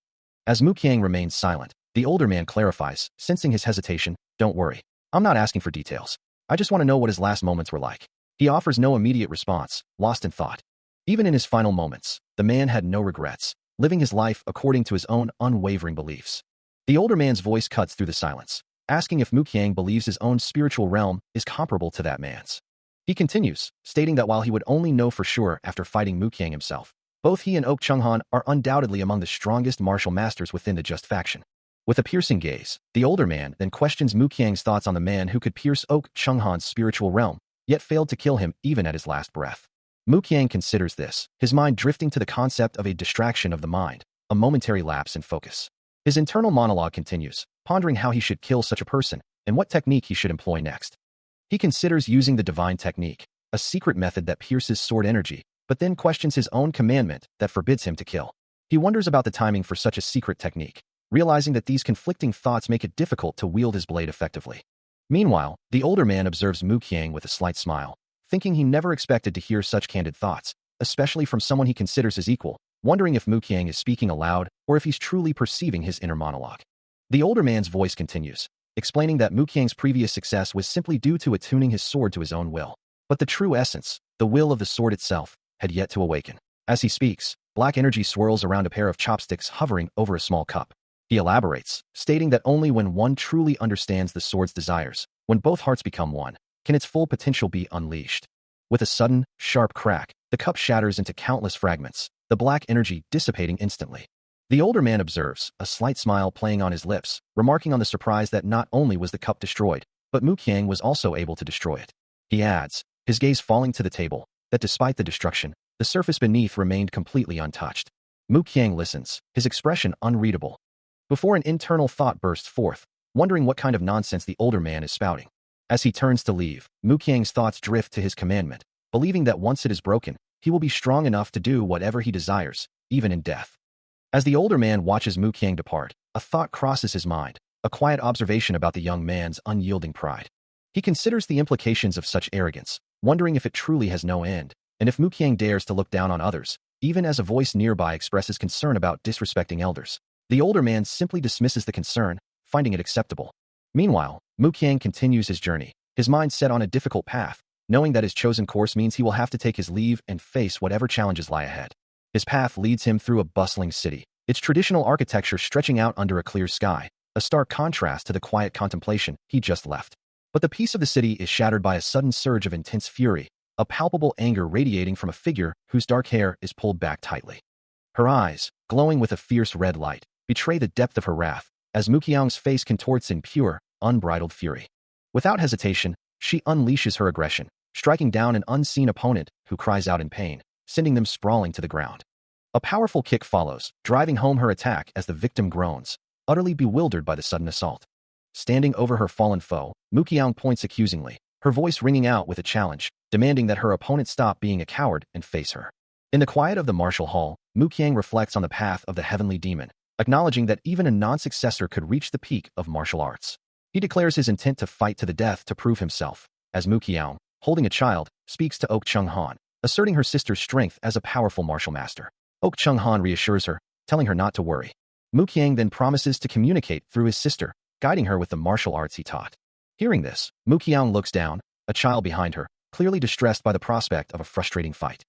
A: As Muqiang remains silent, the older man clarifies, sensing his hesitation, "Don't worry. I'm not asking for details. I just want to know what his last moments were like." He offers no immediate response, lost in thought. Even in his final moments, the man had no regrets, living his life according to his own unwavering beliefs. The older man's voice cuts through the silence, asking if Muqiang believes his own spiritual realm is comparable to that man's. He continues, stating that while he would only know for sure after fighting Muqiang himself, both he and Oak Chung-han are undoubtedly among the strongest martial masters within the Just faction. With a piercing gaze, the older man then questions Muqiang's thoughts on the man who could pierce Oak Chung-han's spiritual realm, yet failed to kill him even at his last breath. Muqiang considers this, his mind drifting to the concept of a distraction of the mind, a momentary lapse in focus. His internal monologue continues, pondering how he should kill such a person, and what technique he should employ next. He considers using the divine technique, a secret method that pierces sword energy, but then questions his own commandment that forbids him to kill. He wonders about the timing for such a secret technique, realizing that these conflicting thoughts make it difficult to wield his blade effectively. Meanwhile, the older man observes Muqiang with a slight smile, thinking he never expected to hear such candid thoughts, especially from someone he considers his equal, wondering if Muqiang is speaking aloud or if he's truly perceiving his inner monologue. The older man's voice continues, explaining that Muqiang's previous success was simply due to attuning his sword to his own will. But the true essence, the will of the sword itself, had yet to awaken. As he speaks, black energy swirls around a pair of chopsticks hovering over a small cup. He elaborates, stating that only when one truly understands the sword's desires, when both hearts become one, can its full potential be unleashed. With a sudden, sharp crack, the cup shatters into countless fragments, the black energy dissipating instantly. The older man observes, a slight smile playing on his lips, remarking on the surprise that not only was the cup destroyed, but Muqiang was also able to destroy it. He adds, his gaze falling to the table, that despite the destruction, the surface beneath remained completely untouched. Muqiang listens, his expression unreadable, before an internal thought bursts forth, wondering what kind of nonsense the older man is spouting. As he turns to leave, Muqiang's thoughts drift to his commandment, believing that once it is broken, he will be strong enough to do whatever he desires, even in death. As the older man watches Muqiang depart, a thought crosses his mind, a quiet observation about the young man's unyielding pride. He considers the implications of such arrogance, wondering if it truly has no end, and if Muqiang dares to look down on others, even as a voice nearby expresses concern about disrespecting elders. The older man simply dismisses the concern, finding it acceptable. Meanwhile, Muqiang continues his journey, his mind set on a difficult path, knowing that his chosen course means he will have to take his leave and face whatever challenges lie ahead. His path leads him through a bustling city, its traditional architecture stretching out under a clear sky, a stark contrast to the quiet contemplation he just left. But the peace of the city is shattered by a sudden surge of intense fury, a palpable anger radiating from a figure whose dark hair is pulled back tightly. Her eyes, glowing with a fierce red light, betray the depth of her wrath, as Muqiang's face contorts in pure, unbridled fury. Without hesitation, she unleashes her aggression, striking down an unseen opponent who cries out in pain, sending them sprawling to the ground. A powerful kick follows, driving home her attack as the victim groans, utterly bewildered by the sudden assault. Standing over her fallen foe, Muqiang points accusingly, her voice ringing out with a challenge, demanding that her opponent stop being a coward and face her. In the quiet of the martial hall, Muqiang reflects on the path of the heavenly demon, acknowledging that even a non-successor could reach the peak of martial arts. He declares his intent to fight to the death to prove himself, as Muqiang, holding a child, speaks to Oak Chung-han, asserting her sister's strength as a powerful martial master. Oak Chung-han reassures her, telling her not to worry. Muqiang then promises to communicate through his sister, guiding her with the martial arts he taught. Hearing this, Muqiang looks down, a child behind her, clearly distressed by the prospect of a frustrating fight.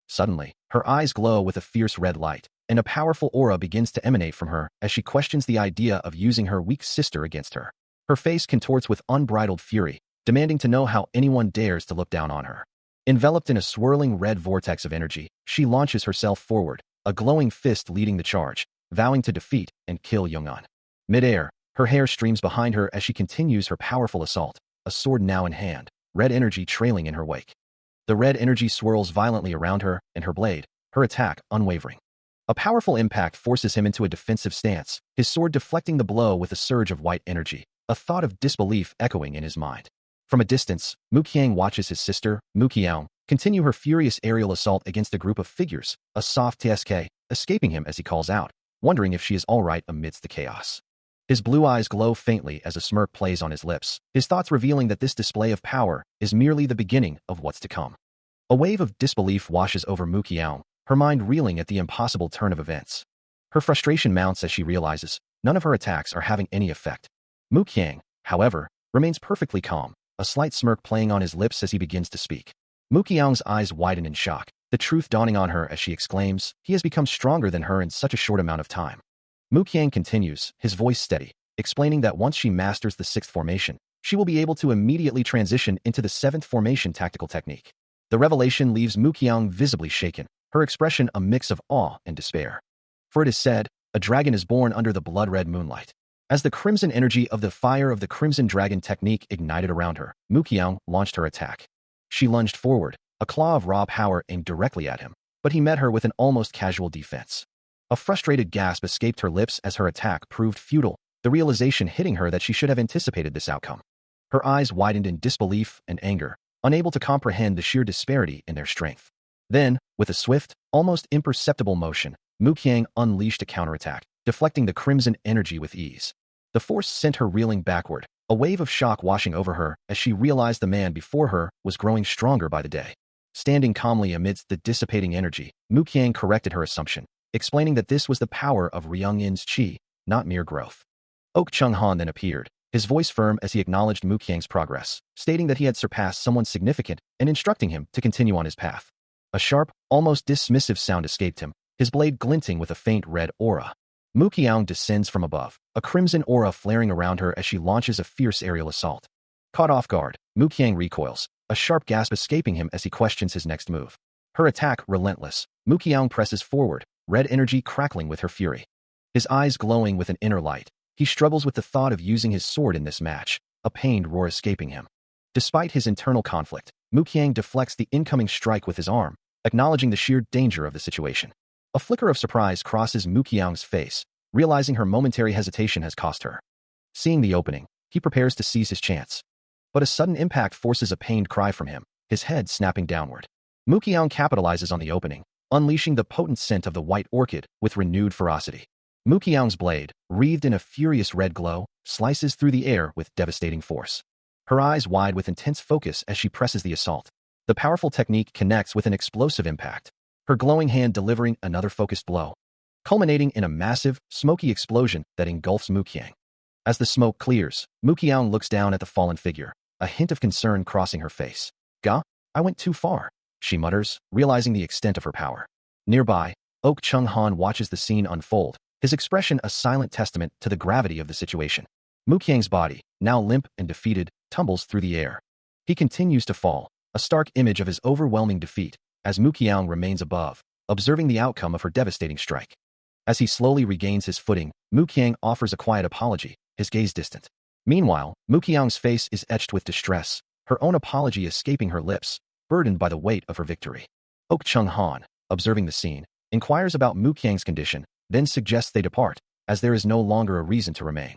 A: Suddenly, her eyes glow with a fierce red light, and a powerful aura begins to emanate from her as she questions the idea of using her weak sister against her. Her face contorts with unbridled fury, demanding to know how anyone dares to look down on her. Enveloped in a swirling red vortex of energy, she launches herself forward, a glowing fist leading the charge, vowing to defeat and kill Young-an. Mid-air, her hair streams behind her as she continues her powerful assault, a sword now in hand, red energy trailing in her wake. The red energy swirls violently around her and her blade, her attack unwavering. A powerful impact forces him into a defensive stance, his sword deflecting the blow with a surge of white energy, a thought of disbelief echoing in his mind. From a distance, Muqiang watches his sister, Muqiang, continue her furious aerial assault against a group of figures, a soft TSK, escaping him as he calls out, wondering if she is all right amidst the chaos. His blue eyes glow faintly as a smirk plays on his lips, his thoughts revealing that this display of power is merely the beginning of what's to come. A wave of disbelief washes over Muqiang, her mind reeling at the impossible turn of events. Her frustration mounts as she realizes none of her attacks are having any effect. Muqiang, however, remains perfectly calm, a slight smirk playing on his lips as he begins to speak. Muqiang's eyes widen in shock, the truth dawning on her as she exclaims, he has become stronger than her in such a short amount of time. Muqiang continues, his voice steady, explaining that once she masters the 6th formation, she will be able to immediately transition into the 7th formation tactical technique. The revelation leaves Muqiang visibly shaken, her expression a mix of awe and despair. For it is said, a dragon is born under the blood-red moonlight. As the crimson energy of the fire of the Crimson Dragon technique ignited around her, Muqiang launched her attack. She lunged forward, a claw of raw power aimed directly at him, but he met her with an almost casual defense. A frustrated gasp escaped her lips as her attack proved futile, the realization hitting her that she should have anticipated this outcome. Her eyes widened in disbelief and anger, unable to comprehend the sheer disparity in their strength. Then, with a swift, almost imperceptible motion, Muqiang unleashed a counterattack, deflecting the crimson energy with ease. The force sent her reeling backward, a wave of shock washing over her as she realized the man before her was growing stronger by the day. Standing calmly amidst the dissipating energy, Muqiang corrected her assumption, explaining that this was the power of Ryung-in's chi, not mere growth. Ok Chung-han then appeared, his voice firm as he acknowledged Muqiang's progress, stating that he had surpassed someone significant and instructing him to continue on his path. A sharp, almost dismissive sound escaped him, his blade glinting with a faint red aura. Muqiang descends from above, a crimson aura flaring around her as she launches a fierce aerial assault. Caught off guard, Muqiang recoils, a sharp gasp escaping him as he questions his next move. Her attack relentless, Muqiang presses forward, red energy crackling with her fury. His eyes glowing with an inner light, he struggles with the thought of using his sword in this match, a pained roar escaping him. Despite his internal conflict, Muqiang deflects the incoming strike with his arm, acknowledging the sheer danger of the situation. A flicker of surprise crosses Muqiang's face, realizing her momentary hesitation has cost her. Seeing the opening, he prepares to seize his chance. But a sudden impact forces a pained cry from him, his head snapping downward. Muqiang capitalizes on the opening, unleashing the potent scent of the white orchid with renewed ferocity. Muqiang's blade, wreathed in a furious red glow, slices through the air with devastating force. Her eyes wide with intense focus as she presses the assault. The powerful technique connects with an explosive impact, her glowing hand delivering another focused blow, culminating in a massive, smoky explosion that engulfs Muqiang. As the smoke clears, Muqiang looks down at the fallen figure, a hint of concern crossing her face. "Gah, I went too far," she mutters, realizing the extent of her power. Nearby, Ok Chung-han watches the scene unfold, his expression a silent testament to the gravity of the situation. Muqiang's body, now limp and defeated, tumbles through the air. He continues to fall, a stark image of his overwhelming defeat, as Muqiang remains above, observing the outcome of her devastating strike. As he slowly regains his footing, Muqiang offers a quiet apology, his gaze distant. Meanwhile, Muqiang's face is etched with distress, her own apology escaping her lips, burdened by the weight of her victory. Ok Chung-han, observing the scene, inquires about Muqiang's condition, then suggests they depart, as there is no longer a reason to remain.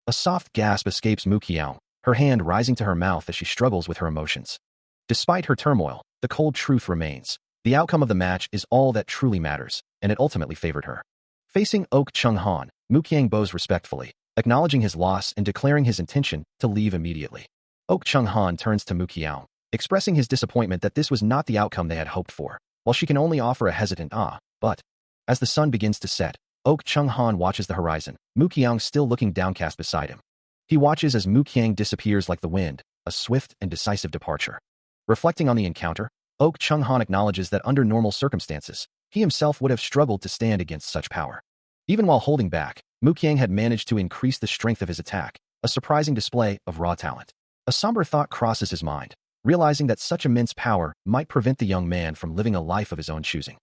A: A soft gasp escapes Muqiang, her hand rising to her mouth as she struggles with her emotions. Despite her turmoil, the cold truth remains. The outcome of the match is all that truly matters, and it ultimately favored her. Facing Ok Chung-han, Muqiang bows respectfully, acknowledging his loss and declaring his intention to leave immediately. Ok Chung-han turns to Muqiang, expressing his disappointment that this was not the outcome they had hoped for, while she can only offer a hesitant but. As the sun begins to set, Ok Chung-han watches the horizon, Muqiang still looking downcast beside him. He watches as Muqiang disappears like the wind, a swift and decisive departure. Reflecting on the encounter, Ok Chung-han acknowledges that under normal circumstances, He himself would have struggled to stand against such power. Even while holding back, Muqiang had managed to increase the strength of his attack, a surprising display of raw talent. A somber thought crosses his mind, realizing that such immense power might prevent the young man from living a life of his own choosing.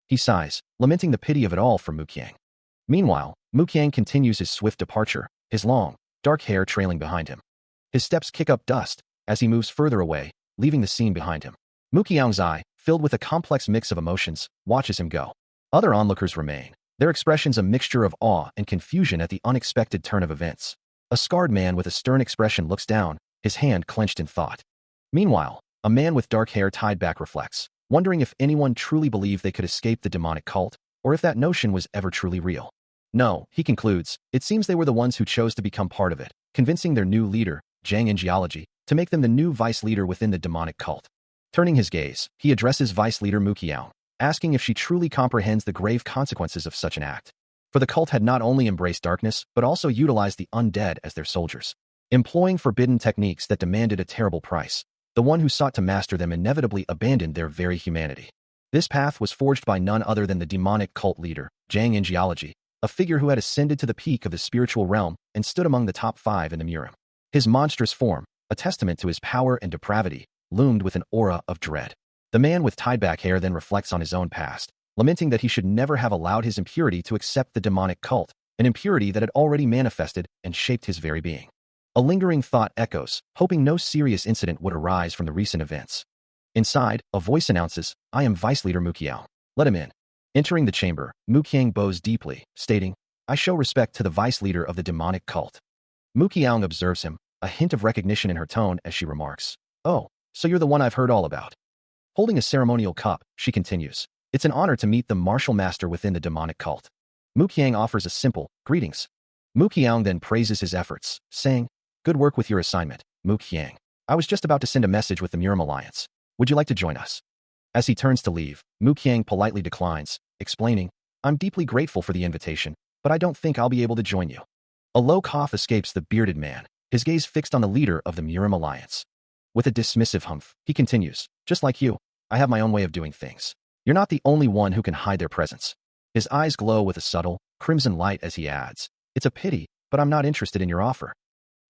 A: He sighs, lamenting the pity of it all for Muqiang. Meanwhile, Muqiang continues his swift departure, his long, dark hair trailing behind him. His steps kick up dust as he moves further away, leaving the scene behind him. Muqiang's eye, filled with a complex mix of emotions, watches him go. Other onlookers remain, their expressions a mixture of awe and confusion at the unexpected turn of events. A scarred man with a stern expression looks down, his hand clenched in thought. Meanwhile, a man with dark hair tied back reflects, wondering if anyone truly believed they could escape the demonic cult, or if that notion was ever truly real. No, he concludes, it seems they were the ones who chose to become part of it, convincing their new leader, Zhang in geology, to make them the new vice leader within the demonic cult. Turning his gaze, he addresses vice leader Muqiang, asking if she truly comprehends the grave consequences of such an act. For the cult had not only embraced darkness, but also utilized the undead as their soldiers, employing forbidden techniques that demanded a terrible price. The one who sought to master them inevitably abandoned their very humanity. This path was forged by none other than the demonic cult leader, Zhang in geology, a figure who had ascended to the peak of the spiritual realm and stood among the top 5 in the Murim. His monstrous form, a testament to his power and depravity, loomed with an aura of dread. The man with tied-back hair then reflects on his own past, lamenting that he should never have allowed his impurity to accept the demonic cult, an impurity that had already manifested and shaped his very being. A lingering thought echoes, hoping no serious incident would arise from the recent events. Inside, a voice announces, "I am Vice Leader Muqiang. Let him in." Entering the chamber, Muqiang bows deeply, stating, "I show respect to the vice leader of the demonic cult." Muqiang observes him, a hint of recognition in her tone as she remarks, "Oh, so you're the one I've heard all about." Holding a ceremonial cup, she continues, "It's an honor to meet the martial master within the demonic cult." Muqiang offers a simple, "Greetings." Muqiang then praises his efforts, saying, "Good work with your assignment, Muqiang. I was just about to send a message with the Murim Alliance. Would you like to join us?" As he turns to leave, Muqiang politely declines, explaining, "I'm deeply grateful for the invitation, but I don't think I'll be able to join you." A low cough escapes the bearded man, his gaze fixed on the leader of the Murim Alliance. With a dismissive humph, he continues, "Just like you, I have my own way of doing things. You're not the only one who can hide their presence." His eyes glow with a subtle, crimson light as he adds, "It's a pity, but I'm not interested in your offer."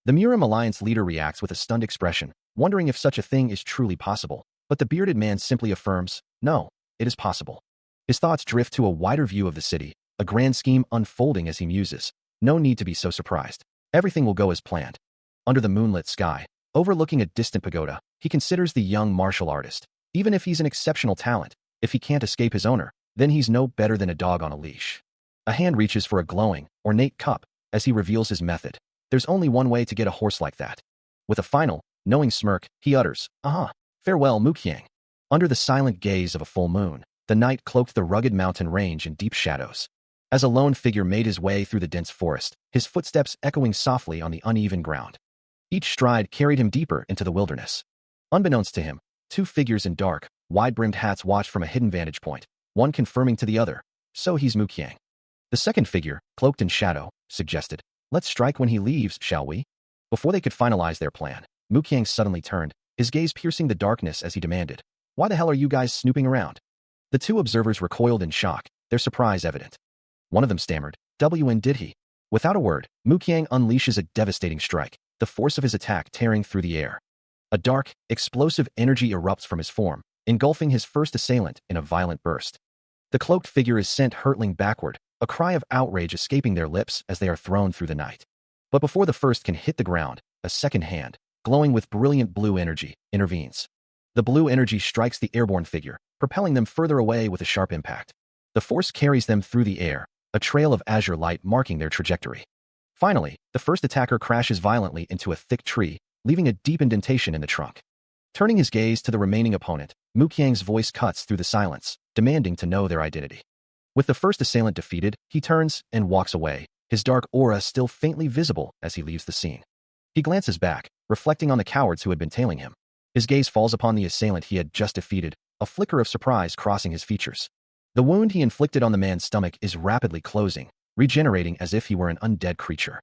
A: The Murim Alliance leader reacts with a stunned expression, wondering if such a thing is truly possible, but the bearded man simply affirms, "No, it is possible." His thoughts drift to a wider view of the city, a grand scheme unfolding as he muses. No need to be so surprised. Everything will go as planned. Under the moonlit sky, overlooking a distant pagoda, he considers the young martial artist. Even if he's an exceptional talent, if he can't escape his owner, then he's no better than a dog on a leash. A hand reaches for a glowing, ornate cup as he reveals his method. There's only one way to get a horse like that. With a final, knowing smirk, he utters, "Aha, farewell, Muqiang." Under the silent gaze of a full moon, the night cloaked the rugged mountain range in deep shadows. As a lone figure made his way through the dense forest, his footsteps echoing softly on the uneven ground. Each stride carried him deeper into the wilderness. Unbeknownst to him, 2 figures in dark, wide-brimmed hats watched from a hidden vantage point, one confirming to the other, "So he's Muqiang." The second figure, cloaked in shadow, suggested, "Let's strike when he leaves, shall we?" Before they could finalize their plan, Muqiang suddenly turned, his gaze piercing the darkness as he demanded, "Why the hell are you guys snooping around?" The 2 observers recoiled in shock, their surprise evident. One of them stammered, "When did he?" Without a word, Muqiang unleashes a devastating strike, the force of his attack tearing through the air. A dark, explosive energy erupts from his form, engulfing his first assailant in a violent burst. The cloaked figure is sent hurtling backward, a cry of outrage escaping their lips as they are thrown through the night. But before the first can hit the ground, a second hand, glowing with brilliant blue energy, intervenes. The blue energy strikes the airborne figure, propelling them further away with a sharp impact. The force carries them through the air, a trail of azure light marking their trajectory. Finally, the first attacker crashes violently into a thick tree, leaving a deep indentation in the trunk. Turning his gaze to the remaining opponent, Muqiang's voice cuts through the silence, demanding to know their identity. With the first assailant defeated, he turns and walks away, his dark aura still faintly visible as he leaves the scene. He glances back, reflecting on the cowards who had been tailing him. His gaze falls upon the assailant he had just defeated, a flicker of surprise crossing his features. The wound he inflicted on the man's stomach is rapidly closing, regenerating as if he were an undead creature.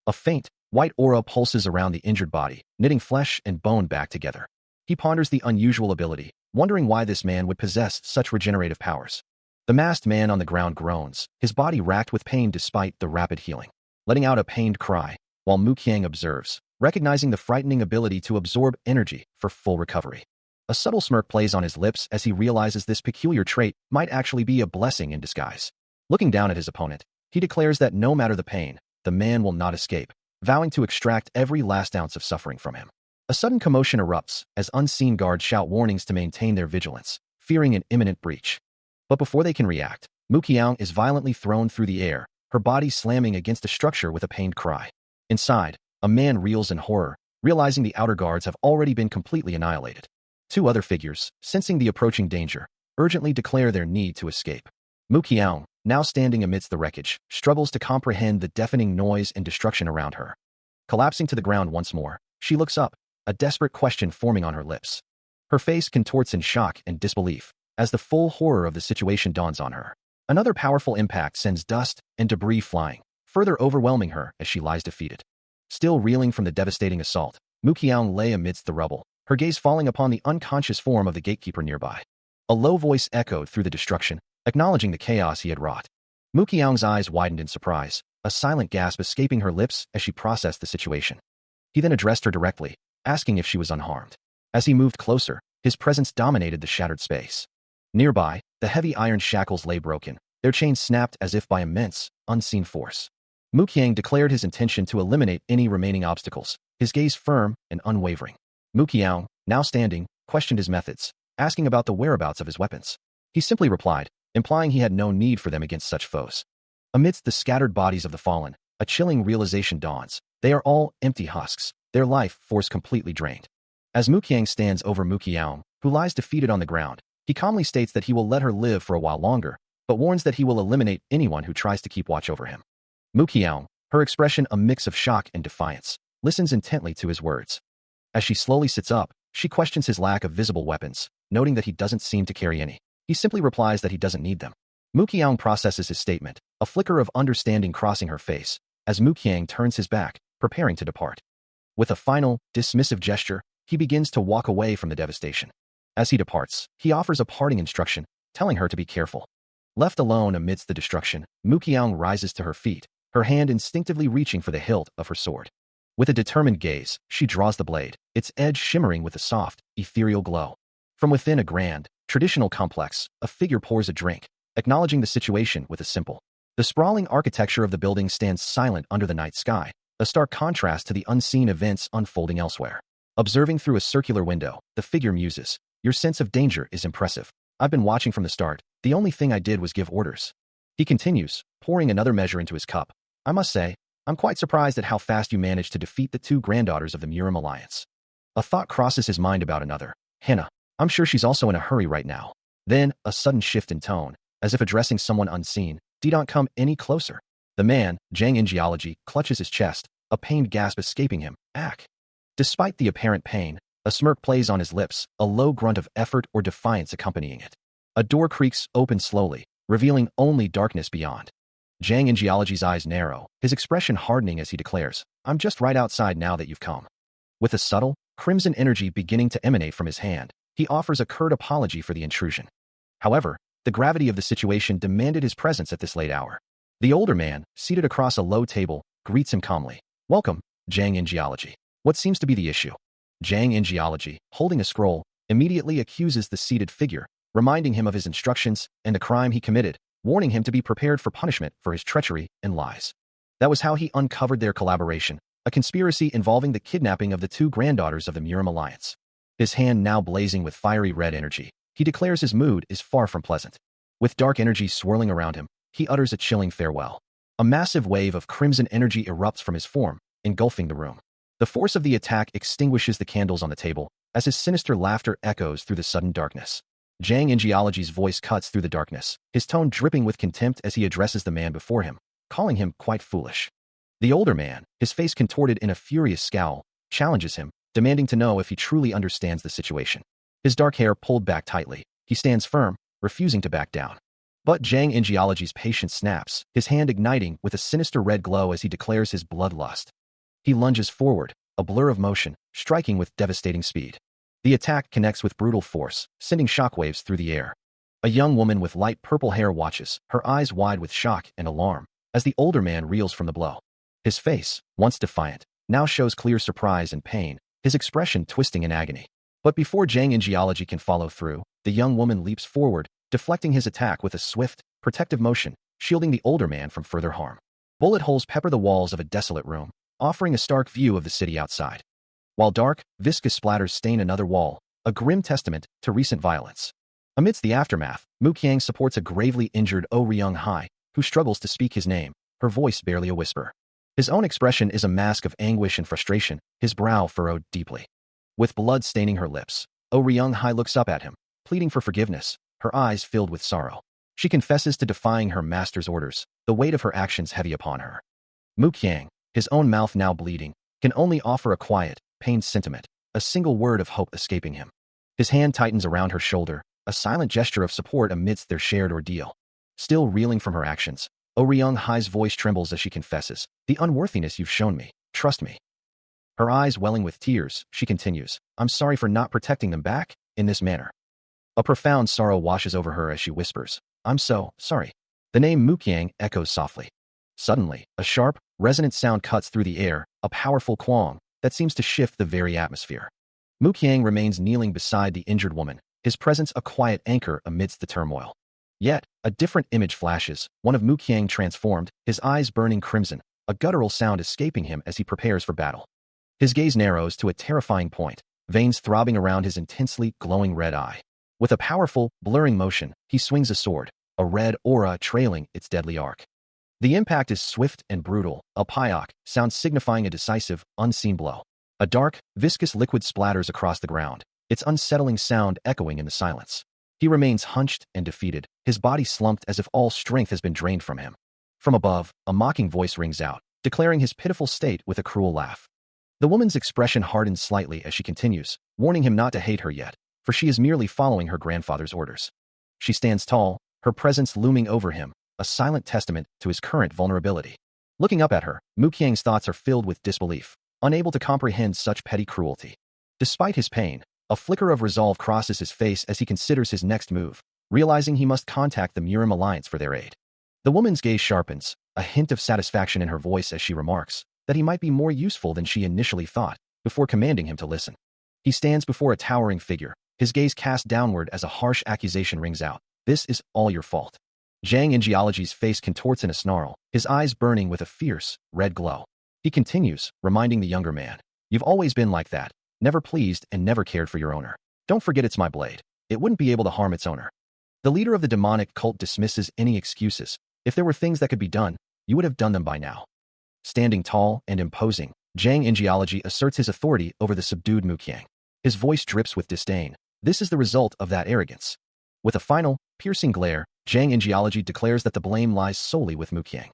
A: A faint, white aura pulses around the injured body, knitting flesh and bone back together. He ponders the unusual ability, wondering why this man would possess such regenerative powers. The masked man on the ground groans, his body racked with pain despite the rapid healing, letting out a pained cry, while Muqiang observes, recognizing the frightening ability to absorb energy for full recovery. A subtle smirk plays on his lips as he realizes this peculiar trait might actually be a blessing in disguise. Looking down at his opponent, he declares that no matter the pain, the man will not escape, vowing to extract every last ounce of suffering from him. A sudden commotion erupts as unseen guards shout warnings to maintain their vigilance, fearing an imminent breach. But before they can react, Muqiang is violently thrown through the air, her body slamming against a structure with a pained cry. Inside, a man reels in horror, realizing the outer guards have already been completely annihilated. Two other figures, sensing the approaching danger, urgently declare their need to escape. Muqiang, now standing amidst the wreckage, struggles to comprehend the deafening noise and destruction around her. Collapsing to the ground once more, she looks up, a desperate question forming on her lips. Her face contorts in shock and disbelief as the full horror of the situation dawns on her. Another powerful impact sends dust and debris flying, further overwhelming her as she lies defeated. Still reeling from the devastating assault, Muqiang lay amidst the rubble, her gaze falling upon the unconscious form of the gatekeeper nearby. A low voice echoed through the destruction, acknowledging the chaos he had wrought. Muqiang's eyes widened in surprise, a silent gasp escaping her lips as she processed the situation. He then addressed her directly, asking if she was unharmed. As he moved closer, his presence dominated the shattered space. Nearby, the heavy iron shackles lay broken, their chains snapped as if by immense, unseen force. Muqiang declared his intention to eliminate any remaining obstacles, his gaze firm and unwavering. Muqiang, now standing, questioned his methods, asking about the whereabouts of his weapons. He simply replied, implying he had no need for them against such foes. Amidst the scattered bodies of the fallen, a chilling realization dawns. They are all empty husks, their life force completely drained. As Muqiang stands over Muqiang, who lies defeated on the ground, he calmly states that he will let her live for a while longer, but warns that he will eliminate anyone who tries to keep watch over him. Muqiang, her expression a mix of shock and defiance, listens intently to his words. As she slowly sits up, she questions his lack of visible weapons, noting that he doesn't seem to carry any. He simply replies that he doesn't need them. Muqiang processes his statement, a flicker of understanding crossing her face, as Muqiang turns his back, preparing to depart. With a final, dismissive gesture, he begins to walk away from the devastation. As he departs, he offers a parting instruction, telling her to be careful. Left alone amidst the destruction, Muqiang rises to her feet, her hand instinctively reaching for the hilt of her sword. With a determined gaze, she draws the blade, its edge shimmering with a soft, ethereal glow. From within a grand, traditional complex, a figure pours a drink, acknowledging the situation with a simple. The sprawling architecture of the building stands silent under the night sky, a stark contrast to the unseen events unfolding elsewhere. Observing through a circular window, the figure muses, "Your sense of danger is impressive. I've been watching from the start. The only thing I did was give orders." He continues, pouring another measure into his cup. "I must say, I'm quite surprised at how fast you managed to defeat the two granddaughters of the Murim Alliance." A thought crosses his mind about another. Hannah. I'm sure she's also in a hurry right now. Then, a sudden shift in tone, as if addressing someone unseen. "Don't come any closer." The man, Jang in geology, clutches his chest, a pained gasp escaping him. "Ack." Despite the apparent pain, a smirk plays on his lips, a low grunt of effort or defiance accompanying it. A door creaks open slowly, revealing only darkness beyond. Jang in geology's eyes narrow, his expression hardening as he declares, "I'm just right outside now that you've come." With a subtle, crimson energy beginning to emanate from his hand, he offers a curt apology for the intrusion. However, the gravity of the situation demanded his presence at this late hour. The older man, seated across a low table, greets him calmly. "Welcome, Jang in geology. What seems to be the issue?" Jang in geology, holding a scroll, immediately accuses the seated figure, reminding him of his instructions and the crime he committed, warning him to be prepared for punishment for his treachery and lies. That was how he uncovered their collaboration, a conspiracy involving the kidnapping of the two granddaughters of the Murim Alliance. His hand now blazing with fiery red energy, he declares his mood is far from pleasant. With dark energy swirling around him, he utters a chilling farewell. A massive wave of crimson energy erupts from his form, engulfing the room. The force of the attack extinguishes the candles on the table, as his sinister laughter echoes through the sudden darkness. Jang in geology's voice cuts through the darkness, his tone dripping with contempt as he addresses the man before him, calling him quite foolish. The older man, his face contorted in a furious scowl, challenges him, demanding to know if he truly understands the situation. His dark hair pulled back tightly, he stands firm, refusing to back down. But Jang in geology's patience snaps, his hand igniting with a sinister red glow as he declares his bloodlust. He lunges forward, a blur of motion, striking with devastating speed. The attack connects with brutal force, sending shockwaves through the air. A young woman with light purple hair watches, her eyes wide with shock and alarm, as the older man reels from the blow. His face, once defiant, now shows clear surprise and pain, his expression twisting in agony. But before Zhang Geology can follow through, the young woman leaps forward, deflecting his attack with a swift, protective motion, shielding the older man from further harm. Bullet holes pepper the walls of a desolate room, offering a stark view of the city outside. While dark, viscous splatters stain another wall, a grim testament to recent violence. Amidst the aftermath, Mu Qiang supports a gravely injured Oh Ryung Hai, who struggles to speak his name, her voice barely a whisper. His own expression is a mask of anguish and frustration, his brow furrowed deeply. With blood staining her lips, Oh Ryung Hai looks up at him, pleading for forgiveness, her eyes filled with sorrow. She confesses to defying her master's orders, the weight of her actions heavy upon her. Mu Qiang, his own mouth now bleeding, can only offer a quiet, pained sentiment, a single word of hope escaping him. His hand tightens around her shoulder, a silent gesture of support amidst their shared ordeal. Still reeling from her actions, Oh Ryung Hai's voice trembles as she confesses, "The unworthiness you've shown me, trust me." Her eyes welling with tears, she continues, "I'm sorry for not protecting them back, in this manner." A profound sorrow washes over her as she whispers, "I'm so sorry." The name Mu Qiang echoes softly. Suddenly, a sharp, resonant sound cuts through the air, a powerful quang that seems to shift the very atmosphere. Mu Qiang remains kneeling beside the injured woman, his presence a quiet anchor amidst the turmoil. Yet, a different image flashes, one of Mu Qiang transformed, his eyes burning crimson, a guttural sound escaping him as he prepares for battle. His gaze narrows to a terrifying point, veins throbbing around his intensely glowing red eye. With a powerful, blurring motion, he swings a sword, a red aura trailing its deadly arc. The impact is swift and brutal, a pyok, sound signifying a decisive, unseen blow. A dark, viscous liquid splatters across the ground, its unsettling sound echoing in the silence. He remains hunched and defeated, his body slumped as if all strength has been drained from him. From above, a mocking voice rings out, declaring his pitiful state with a cruel laugh. The woman's expression hardens slightly as she continues, warning him not to hate her yet, for she is merely following her grandfather's orders. She stands tall, her presence looming over him, a silent testament to his current vulnerability. Looking up at her, Mu Qiang's thoughts are filled with disbelief, unable to comprehend such petty cruelty. Despite his pain, a flicker of resolve crosses his face as he considers his next move, realizing he must contact the Murim Alliance for their aid. The woman's gaze sharpens, a hint of satisfaction in her voice as she remarks that he might be more useful than she initially thought, before commanding him to listen. He stands before a towering figure, his gaze cast downward as a harsh accusation rings out. "This is all your fault." Zhang Geology's face contorts in a snarl, his eyes burning with a fierce, red glow. He continues, reminding the younger man, "You've always been like that, never pleased and never cared for your owner. Don't forget it's my blade. It wouldn't be able to harm its owner." The leader of the demonic cult dismisses any excuses. If there were things that could be done, you would have done them by now. Standing tall and imposing, Zhang Geology asserts his authority over the subdued Mu Qiang. His voice drips with disdain. This is the result of that arrogance. With a final, piercing glare, Zhang Geology declares that the blame lies solely with Mu Qiang.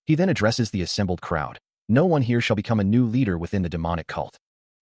A: He then addresses the assembled crowd. "No one here shall become a new leader within the demonic cult."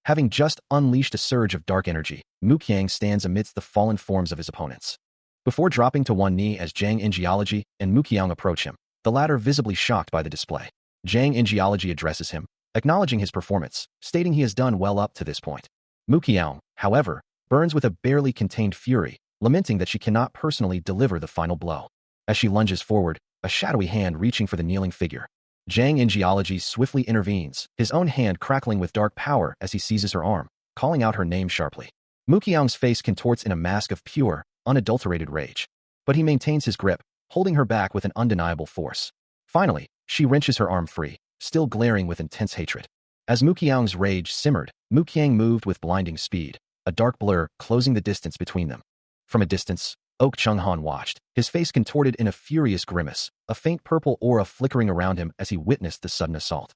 A: Having just unleashed a surge of dark energy, Mu Qiang stands amidst the fallen forms of his opponents. Before dropping to one knee as Zhang Geology and Mu Qiang approach him, the latter visibly shocked by the display. Zhang Geology addresses him, acknowledging his performance, stating he has done well up to this point. Mu Qiang, however, burns with a barely contained fury, lamenting that she cannot personally deliver the final blow. As she lunges forward, a shadowy hand reaching for the kneeling figure. Zhang Geology swiftly intervenes, his own hand crackling with dark power as he seizes her arm, calling out her name sharply. Mu Qiang's face contorts in a mask of pure, unadulterated rage. But he maintains his grip, holding her back with an undeniable force. Finally, she wrenches her arm free, still glaring with intense hatred. As Mu Qiang's rage simmered, Mu Qiang moved with blinding speed, a dark blur closing the distance between them. From a distance, Oak Chung-han watched, his face contorted in a furious grimace, a faint purple aura flickering around him as he witnessed the sudden assault.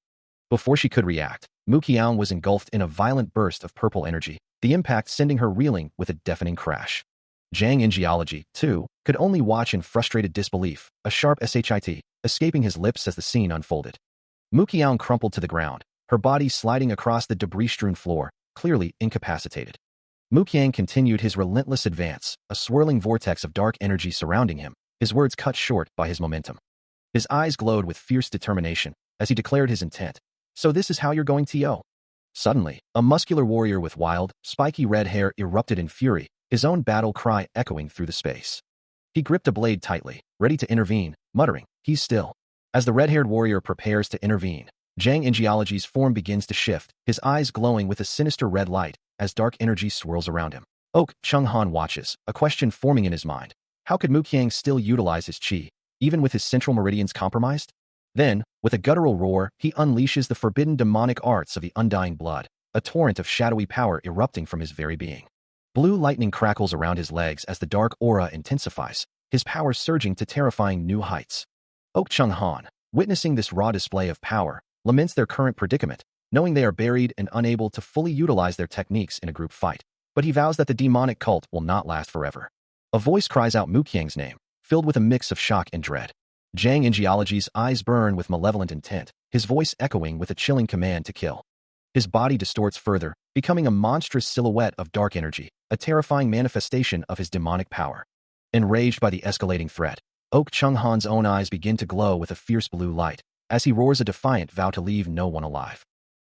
A: Before she could react, Mu Qiang was engulfed in a violent burst of purple energy, the impact sending her reeling with a deafening crash. Zhang Geology, too, could only watch in frustrated disbelief, a sharp shit escaping his lips as the scene unfolded. Mu Qiang crumpled to the ground, her body sliding across the debris-strewn floor, clearly incapacitated. Mu Qiang continued his relentless advance, a swirling vortex of dark energy surrounding him, his words cut short by his momentum. His eyes glowed with fierce determination as he declared his intent. "So this is how you're going to?" Suddenly, a muscular warrior with wild, spiky red hair erupted in fury, his own battle cry echoing through the space. He gripped a blade tightly, ready to intervene, muttering, "He's still." As the red-haired warrior prepares to intervene, Zhang Injialogy's form begins to shift, his eyes glowing with a sinister red light as dark energy swirls around him. Oak Chung Han watches, a question forming in his mind. How could Mu Qiang still utilize his qi, even with his central meridians compromised? Then, with a guttural roar, he unleashes the forbidden demonic arts of the undying blood, a torrent of shadowy power erupting from his very being. Blue lightning crackles around his legs as the dark aura intensifies, his power surging to terrifying new heights. Oak Chung Han, witnessing this raw display of power, laments their current predicament, knowing they are buried and unable to fully utilize their techniques in a group fight. But he vows that the demonic cult will not last forever. A voice cries out Mu Qiang's name, filled with a mix of shock and dread. Zhang Injialogy's eyes burn with malevolent intent, his voice echoing with a chilling command to kill. His body distorts further, becoming a monstrous silhouette of dark energy, a terrifying manifestation of his demonic power. Enraged by the escalating threat, Oak Chung Han's own eyes begin to glow with a fierce blue light, as he roars a defiant vow to leave no one alive.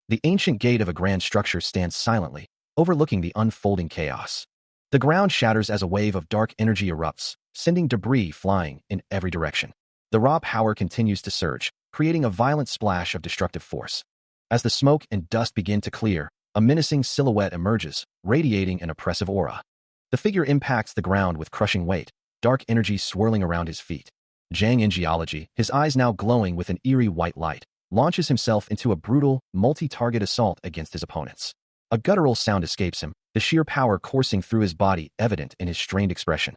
A: The ancient gate of a grand structure stands silently, overlooking the unfolding chaos. The ground shatters as a wave of dark energy erupts, sending debris flying in every direction. The raw power continues to surge, creating a violent splash of destructive force. As the smoke and dust begin to clear, a menacing silhouette emerges, radiating an oppressive aura. The figure impacts the ground with crushing weight, dark energy swirling around his feet. Zhang Injialogy, his eyes now glowing with an eerie white light, launches himself into a brutal, multi-target assault against his opponents. A guttural sound escapes him, the sheer power coursing through his body evident in his strained expression.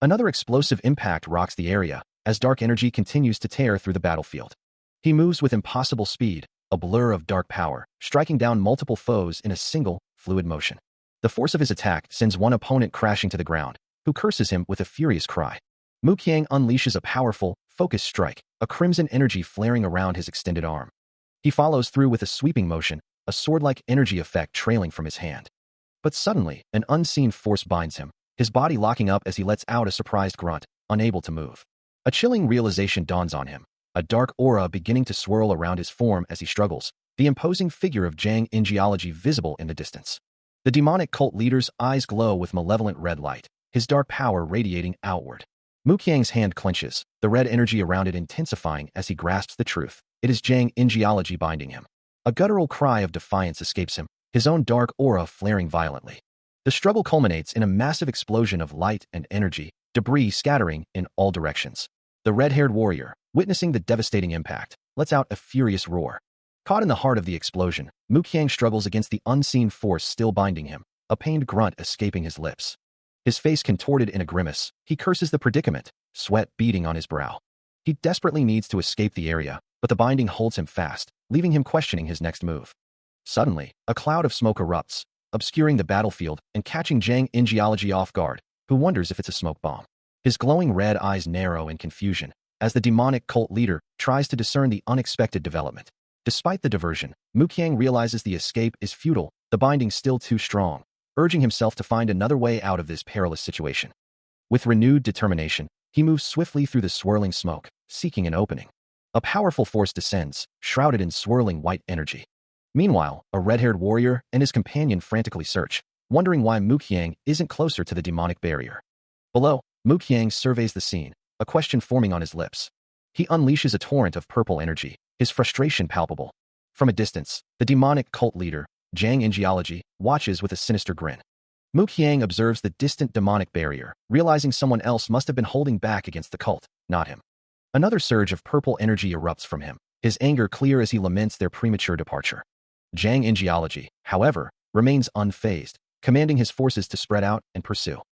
A: Another explosive impact rocks the area, as dark energy continues to tear through the battlefield. He moves with impossible speed, a blur of dark power, striking down multiple foes in a single, fluid motion. The force of his attack sends one opponent crashing to the ground, who curses him with a furious cry. Mu Qiang unleashes a powerful, focused strike, a crimson energy flaring around his extended arm. He follows through with a sweeping motion, a sword-like energy effect trailing from his hand. But suddenly, an unseen force binds him, his body locking up as he lets out a surprised grunt, unable to move. A chilling realization dawns on him, a dark aura beginning to swirl around his form as he struggles, the imposing figure of Zhang Injialogy visible in the distance. The demonic cult leader's eyes glow with malevolent red light, his dark power radiating outward. Mu Qiang's hand clenches, the red energy around it intensifying as he grasps the truth. It is Zhang Injialogy binding him. A guttural cry of defiance escapes him, his own dark aura flaring violently. The struggle culminates in a massive explosion of light and energy, debris scattering in all directions. The red-haired warrior, witnessing the devastating impact, lets out a furious roar. Caught in the heart of the explosion, Mu Qiang struggles against the unseen force still binding him, a pained grunt escaping his lips. His face contorted in a grimace, he curses the predicament, sweat beading on his brow. He desperately needs to escape the area, but the binding holds him fast, leaving him questioning his next move. Suddenly, a cloud of smoke erupts, obscuring the battlefield and catching Zhang Injialogy off guard, who wonders if it's a smoke bomb. His glowing red eyes narrow in confusion, as the demonic cult leader tries to discern the unexpected development. Despite the diversion, Mu Qiang realizes the escape is futile, the binding still too strong, urging himself to find another way out of this perilous situation. With renewed determination, he moves swiftly through the swirling smoke, seeking an opening. A powerful force descends, shrouded in swirling white energy. Meanwhile, a red-haired warrior and his companion frantically search, wondering why Mu Qiang isn't closer to the demonic barrier. Below, Mu Qiang surveys the scene, a question forming on his lips. He unleashes a torrent of purple energy, his frustration palpable. From a distance, the demonic cult leader, Zhang Injialogy, watches with a sinister grin. Mu Qiang observes the distant demonic barrier, realizing someone else must have been holding back against the cult, not him. Another surge of purple energy erupts from him, his anger clear as he laments their premature departure. Zhang Injialogy, however, remains unfazed, commanding his forces to spread out and pursue.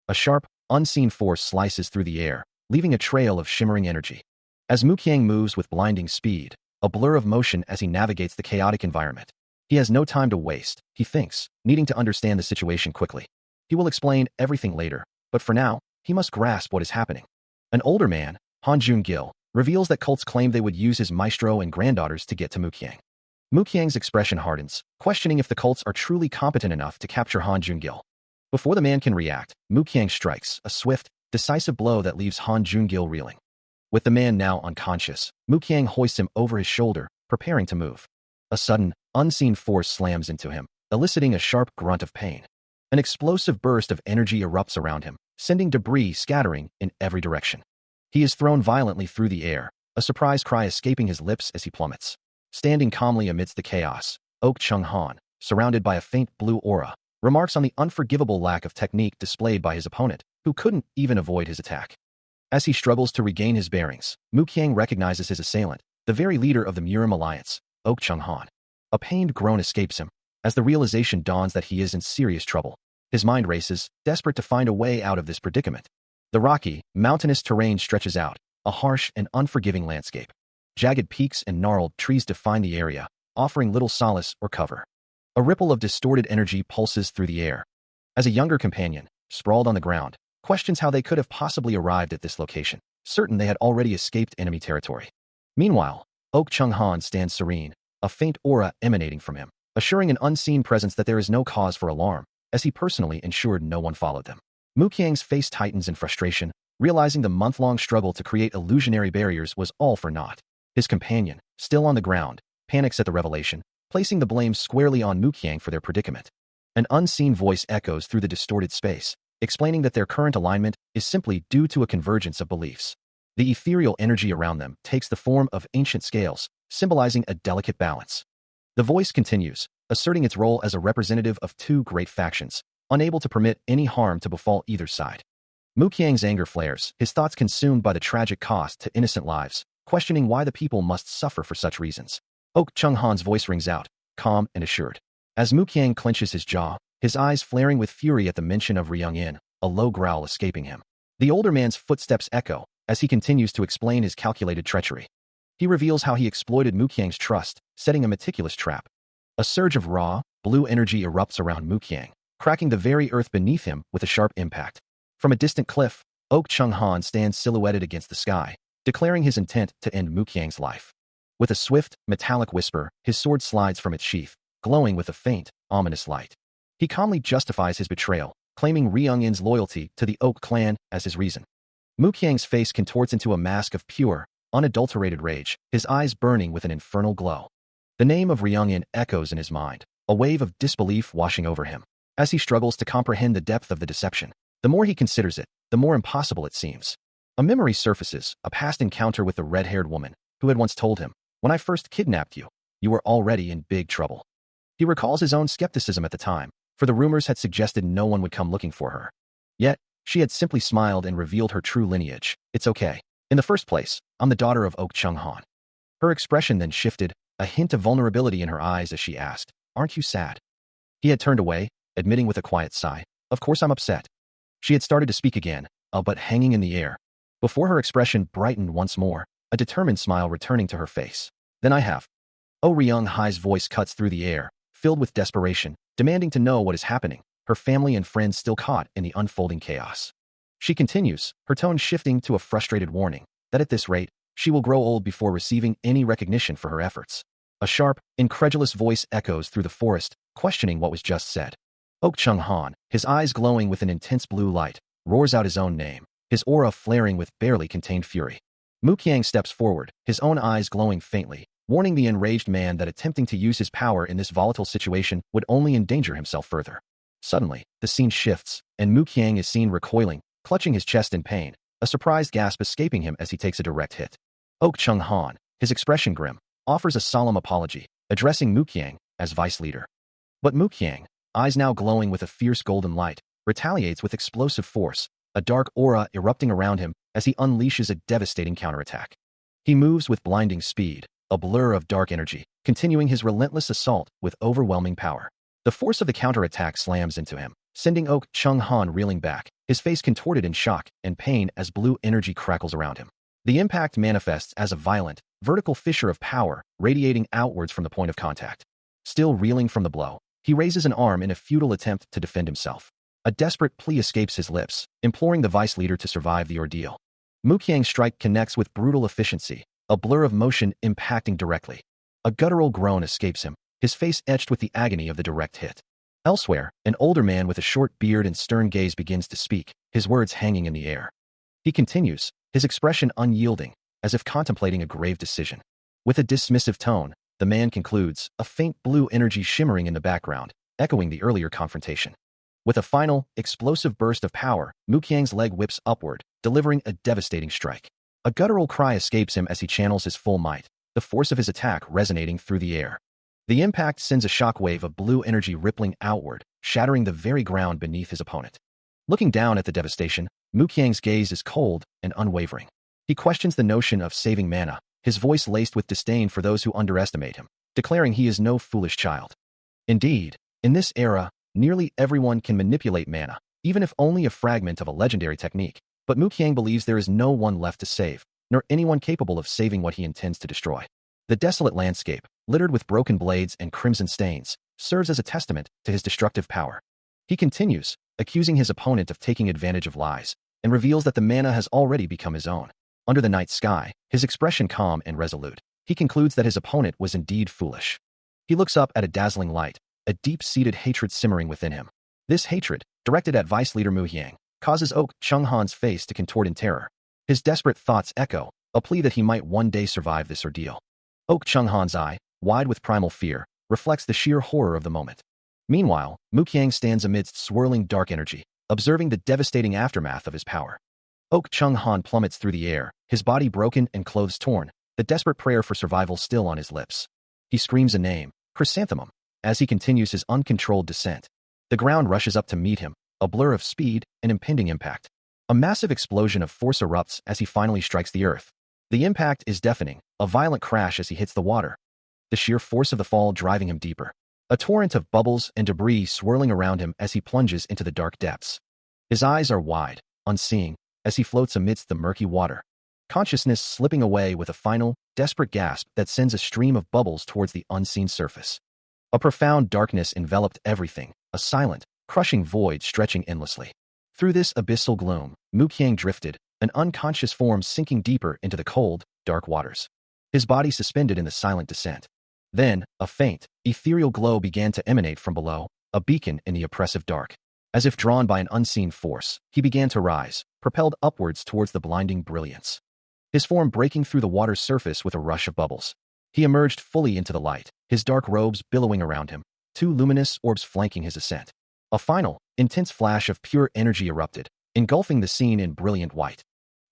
A: A sharp, unseen force slices through the air, leaving a trail of shimmering energy. As Mu Qiang moves with blinding speed, a blur of motion as he navigates the chaotic environment. He has no time to waste, he thinks, needing to understand the situation quickly. He will explain everything later, but for now, he must grasp what is happening. An older man, Han Jun-gil, reveals that cults claim they would use his maestro and granddaughters to get to Mu Qiang. Mu Qiang's expression hardens, questioning if the cults are truly competent enough to capture Han Jun-gil. Before the man can react, Mu Qiang strikes, a swift, decisive blow that leaves Han Jun-gil reeling. With the man now unconscious, Mu Qiang hoists him over his shoulder, preparing to move. A sudden, unseen force slams into him, eliciting a sharp grunt of pain. An explosive burst of energy erupts around him, sending debris scattering in every direction. He is thrown violently through the air, a surprise cry escaping his lips as he plummets. Standing calmly amidst the chaos, Ok Chung-han, surrounded by a faint blue aura, remarks on the unforgivable lack of technique displayed by his opponent, who couldn't even avoid his attack. As he struggles to regain his bearings, Muqiang recognizes his assailant, the very leader of the Murim Alliance, Ok Chung-han. A pained groan escapes him, as the realization dawns that he is in serious trouble. His mind races, desperate to find a way out of this predicament. The rocky, mountainous terrain stretches out, a harsh and unforgiving landscape. Jagged peaks and gnarled trees define the area, offering little solace or cover. A ripple of distorted energy pulses through the air. As a younger companion, sprawled on the ground, questions how they could have possibly arrived at this location, certain they had already escaped enemy territory. Meanwhile, Ok Chung-han stands serene, a faint aura emanating from him, assuring an unseen presence that there is no cause for alarm, as he personally ensured no one followed them. Muqiang's face tightens in frustration, realizing the month-long struggle to create illusionary barriers was all for naught. His companion, still on the ground, panics at the revelation, placing the blame squarely on Muqiang for their predicament. An unseen voice echoes through the distorted space, explaining that their current alignment is simply due to a convergence of beliefs. The ethereal energy around them takes the form of ancient scales, symbolizing a delicate balance. The voice continues, asserting its role as a representative of two great factions, unable to permit any harm to befall either side. Muqiang's anger flares, his thoughts consumed by the tragic cost to innocent lives, questioning why the people must suffer for such reasons. Ok Chung-han's voice rings out, calm and assured. As Muqiang clenches his jaw, his eyes flaring with fury at the mention of Ryung-in, a low growl escaping him. The older man's footsteps echo, as he continues to explain his calculated treachery. He reveals how he exploited Muqiang's trust, setting a meticulous trap. A surge of raw, blue energy erupts around Muqiang, cracking the very earth beneath him with a sharp impact. From a distant cliff, Ok Chung-han stands silhouetted against the sky, declaring his intent to end Muqiang's life. With a swift, metallic whisper, his sword slides from its sheath, glowing with a faint, ominous light. He calmly justifies his betrayal, claiming Ryung-in's loyalty to the Oak clan as his reason. Muqiang's face contorts into a mask of pure, unadulterated rage, his eyes burning with an infernal glow. The name of Ryung-in echoes in his mind, a wave of disbelief washing over him. As he struggles to comprehend the depth of the deception, the more he considers it, the more impossible it seems. A memory surfaces, a past encounter with the red-haired woman, who had once told him, "When I first kidnapped you, you were already in big trouble." He recalls his own skepticism at the time, for the rumors had suggested no one would come looking for her. Yet, she had simply smiled and revealed her true lineage. "It's okay. In the first place, I'm the daughter of Ok Chung-han." Her expression then shifted, a hint of vulnerability in her eyes as she asked, "Aren't you sad?" He had turned away, admitting with a quiet sigh, "Of course I'm upset." She had started to speak again, but hanging in the air. Before her expression brightened once more, a determined smile returning to her face. "Then I have." Oh Ryung-hai's voice cuts through the air, filled with desperation, demanding to know what is happening, her family and friends still caught in the unfolding chaos. She continues, her tone shifting to a frustrated warning, that at this rate, she will grow old before receiving any recognition for her efforts. A sharp, incredulous voice echoes through the forest, questioning what was just said. Ok Chung-han, his eyes glowing with an intense blue light, roars out his own name, his aura flaring with barely contained fury. Muqiang steps forward, his own eyes glowing faintly, warning the enraged man that attempting to use his power in this volatile situation would only endanger himself further. Suddenly, the scene shifts, and Muqiang is seen recoiling, clutching his chest in pain, a surprised gasp escaping him as he takes a direct hit. Ok Chung-han, his expression grim, offers a solemn apology, addressing Muqiang as vice leader. But Muqiang, eyes now glowing with a fierce golden light, retaliates with explosive force, a dark aura erupting around him as he unleashes a devastating counterattack. He moves with blinding speed, a blur of dark energy, continuing his relentless assault with overwhelming power. The force of the counterattack slams into him, sending Ok Chung-han reeling back, his face contorted in shock and pain as blue energy crackles around him. The impact manifests as a violent, vertical fissure of power radiating outwards from the point of contact. Still reeling from the blow, he raises an arm in a futile attempt to defend himself. A desperate plea escapes his lips, imploring the vice leader to survive the ordeal. Muqiang's strike connects with brutal efficiency, a blur of motion impacting directly. A guttural groan escapes him, his face etched with the agony of the direct hit. Elsewhere, an older man with a short beard and stern gaze begins to speak, his words hanging in the air. He continues, his expression unyielding, as if contemplating a grave decision. With a dismissive tone, the man concludes, a faint blue energy shimmering in the background, echoing the earlier confrontation. With a final, explosive burst of power, Muqiang's leg whips upward, delivering a devastating strike. A guttural cry escapes him as he channels his full might, the force of his attack resonating through the air. The impact sends a shockwave of blue energy rippling outward, shattering the very ground beneath his opponent. Looking down at the devastation, Muqiang's gaze is cold and unwavering. He questions the notion of saving mana, his voice laced with disdain for those who underestimate him, declaring he is no foolish child. Indeed, in this era, nearly everyone can manipulate mana, even if only a fragment of a legendary technique, but Muqiang believes there is no one left to save, nor anyone capable of saving what he intends to destroy. The desolate landscape, littered with broken blades and crimson stains, serves as a testament to his destructive power. He continues, accusing his opponent of taking advantage of lies, and reveals that the mana has already become his own. Under the night sky, his expression calm and resolute, he concludes that his opponent was indeed foolish. He looks up at a dazzling light, a deep-seated hatred simmering within him. This hatred, directed at vice leader Muqiang, causes Oak Chunghan's face to contort in terror. His desperate thoughts echo, a plea that he might one day survive this ordeal. Oak Chunghan's eye, wide with primal fear, reflects the sheer horror of the moment. Meanwhile, Muqiang stands amidst swirling dark energy, observing the devastating aftermath of his power. Oak Chunghan plummets through the air, his body broken and clothes torn, the desperate prayer for survival still on his lips. He screams a name, Chrysanthemum, as he continues his uncontrolled descent. The ground rushes up to meet him, a blur of speed and impending impact. A massive explosion of force erupts as he finally strikes the earth. The impact is deafening, a violent crash as he hits the water. The sheer force of the fall driving him deeper. A torrent of bubbles and debris swirling around him as he plunges into the dark depths. His eyes are wide, unseeing, as he floats amidst the murky water. Consciousness slipping away with a final, desperate gasp that sends a stream of bubbles towards the unseen surface. A profound darkness enveloped everything, a silent, crushing void stretching endlessly. Through this abyssal gloom, Muqiang drifted, an unconscious form sinking deeper into the cold, dark waters. His body suspended in the silent descent. Then, a faint, ethereal glow began to emanate from below, a beacon in the oppressive dark. As if drawn by an unseen force, he began to rise, propelled upwards towards the blinding brilliance. His form breaking through the water's surface with a rush of bubbles. He emerged fully into the light, his dark robes billowing around him, two luminous orbs flanking his ascent. A final, intense flash of pure energy erupted, engulfing the scene in brilliant white.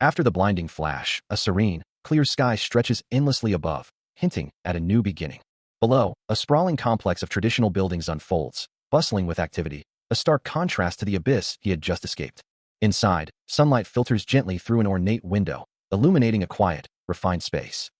A: After the blinding flash, a serene, clear sky stretches endlessly above, hinting at a new beginning. Below, a sprawling complex of traditional buildings unfolds, bustling with activity, a stark contrast to the abyss he had just escaped. Inside, sunlight filters gently through an ornate window, illuminating a quiet, refined space.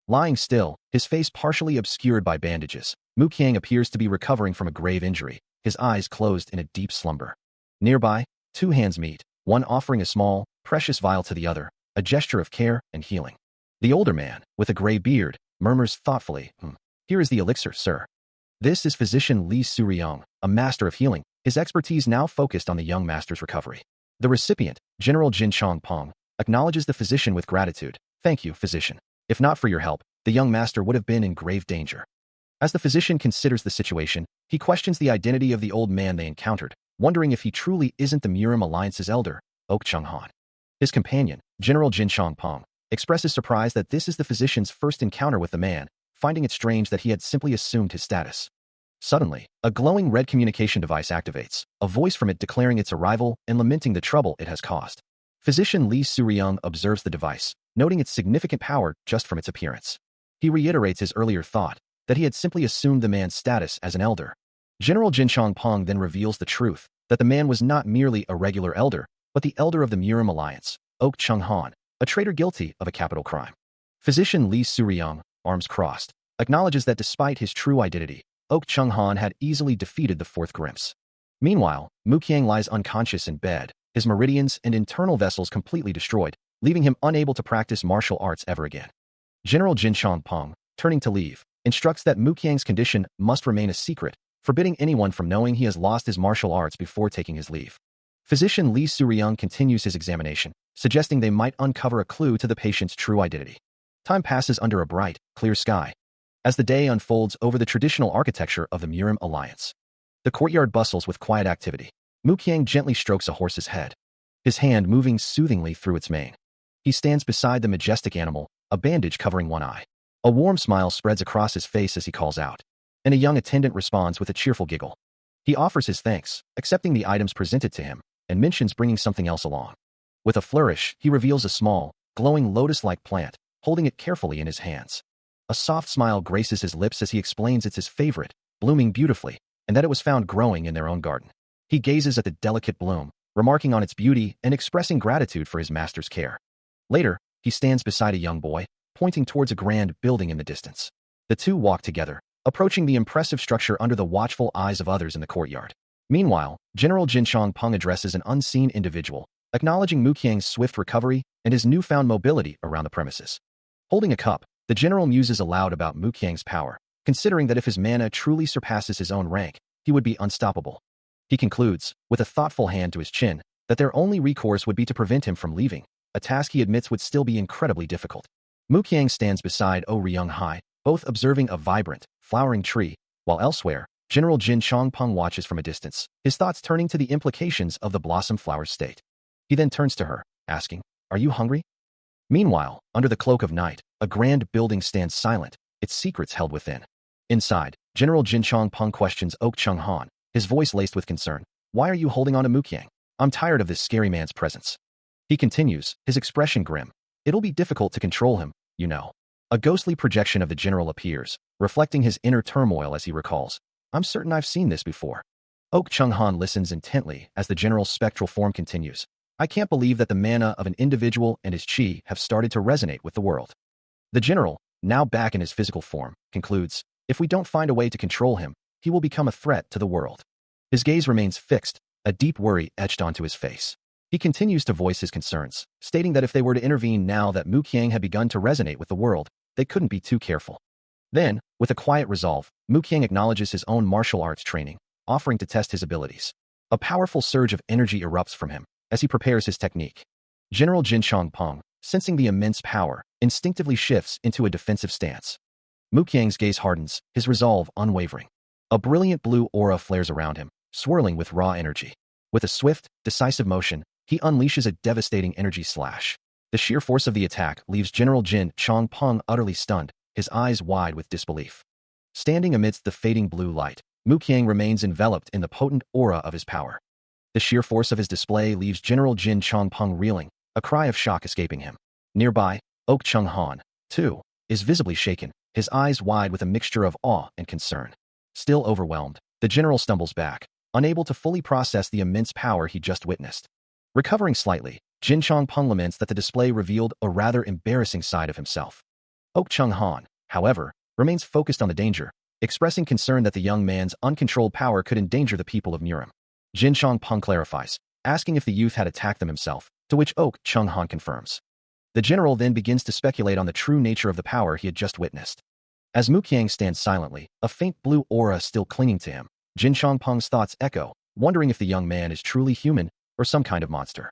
A: Lying still, his face partially obscured by bandages, Muqiang appears to be recovering from a grave injury, his eyes closed in a deep slumber. Nearby, two hands meet, one offering a small, precious vial to the other, a gesture of care and healing. The older man, with a gray beard, murmurs thoughtfully, "Here is the elixir, sir." This is physician Li Suryong, a master of healing, his expertise now focused on the young master's recovery. The recipient, General Jin Chongpeng, acknowledges the physician with gratitude. "Thank you, physician. If not for your help, the young master would have been in grave danger." As the physician considers the situation, he questions the identity of the old man they encountered, wondering if he truly isn't the Murim Alliance's elder, Oak Chunghan. His companion, General Jin Chongpeng, expresses surprise that this is the physician's first encounter with the man, finding it strange that he had simply assumed his status. Suddenly, a glowing red communication device activates, a voice from it declaring its arrival and lamenting the trouble it has caused. Physician Li Suryong observes the device, noting its significant power just from its appearance. He reiterates his earlier thought, that he had simply assumed the man's status as an elder. General Jin Chongpeng then reveals the truth, that the man was not merely a regular elder, but the elder of the Murim Alliance, Oak Chunghan, a traitor guilty of a capital crime. Physician Li Suryong, arms crossed, acknowledges that despite his true identity, Oak Chunghan had easily defeated the Fourth Grimps. Meanwhile, Muqiang lies unconscious in bed, his meridians and internal vessels completely destroyed, leaving him unable to practice martial arts ever again. General Jin Chongpeng, turning to leave, instructs that Muqiang's condition must remain a secret, forbidding anyone from knowing he has lost his martial arts before taking his leave. Physician Li Suryong continues his examination, suggesting they might uncover a clue to the patient's true identity. Time passes under a bright, clear sky, as the day unfolds over the traditional architecture of the Murim Alliance. The courtyard bustles with quiet activity. Muqiang gently strokes a horse's head, his hand moving soothingly through its mane. He stands beside the majestic animal, a bandage covering one eye. A warm smile spreads across his face as he calls out, and a young attendant responds with a cheerful giggle. He offers his thanks, accepting the items presented to him, and mentions bringing something else along. With a flourish, he reveals a small, glowing lotus-like plant, holding it carefully in his hands. A soft smile graces his lips as he explains it's his favorite, blooming beautifully, and that it was found growing in their own garden. He gazes at the delicate bloom, remarking on its beauty and expressing gratitude for his master's care. Later, he stands beside a young boy, pointing towards a grand building in the distance. The two walk together, approaching the impressive structure under the watchful eyes of others in the courtyard. Meanwhile, General Jin Chongpeng addresses an unseen individual, acknowledging Muqiang's swift recovery and his newfound mobility around the premises. Holding a cup, the general muses aloud about Muqiang's power, considering that if his mana truly surpasses his own rank, he would be unstoppable. He concludes, with a thoughtful hand to his chin, that their only recourse would be to prevent him from leaving, a task he admits would still be incredibly difficult. Muqiang stands beside Oh Ryung Hai, both observing a vibrant, flowering tree, while elsewhere, General Jin Chongpeng watches from a distance, his thoughts turning to the implications of the blossom flower's state. He then turns to her, asking, "Are you hungry?" Meanwhile, under the cloak of night, a grand building stands silent, its secrets held within. Inside, General Jin Chongpeng questions Ok Chung Han, his voice laced with concern. "Why are you holding on to Muqiang? I'm tired of this scary man's presence." He continues, his expression grim. "It'll be difficult to control him, you know." A ghostly projection of the general appears, reflecting his inner turmoil as he recalls, "I'm certain I've seen this before." Ok Chung Han listens intently as the general's spectral form continues. "I can't believe that the mana of an individual and his chi have started to resonate with the world." The general, now back in his physical form, concludes, "If we don't find a way to control him, he will become a threat to the world." His gaze remains fixed, a deep worry etched onto his face. He continues to voice his concerns, stating that if they were to intervene now that Muqiang had begun to resonate with the world, they couldn't be too careful. Then, with a quiet resolve, Muqiang acknowledges his own martial arts training, offering to test his abilities. A powerful surge of energy erupts from him as he prepares his technique. General Jin Chongpeng, sensing the immense power, instinctively shifts into a defensive stance. Muqiang's gaze hardens, his resolve unwavering. A brilliant blue aura flares around him, swirling with raw energy. With a swift, decisive motion, he unleashes a devastating energy slash. The sheer force of the attack leaves General Jin Chongpeng utterly stunned, his eyes wide with disbelief. Standing amidst the fading blue light, Muqiang remains enveloped in the potent aura of his power. The sheer force of his display leaves General Jin Chongpeng reeling, a cry of shock escaping him. Nearby, Ok Chung Han, too, is visibly shaken, his eyes wide with a mixture of awe and concern. Still overwhelmed, the general stumbles back, unable to fully process the immense power he just witnessed. Recovering slightly, Jin Chongpeng laments that the display revealed a rather embarrassing side of himself. Ok Chung Han, however, remains focused on the danger, expressing concern that the young man's uncontrolled power could endanger the people of Murim. Jin Chongpeng clarifies, asking if the youth had attacked them himself, to which Ok Chung Han confirms. The general then begins to speculate on the true nature of the power he had just witnessed. As Muqiang stands silently, a faint blue aura still clinging to him, Jin Chongpeng's thoughts echo, wondering if the young man is truly human or some kind of monster.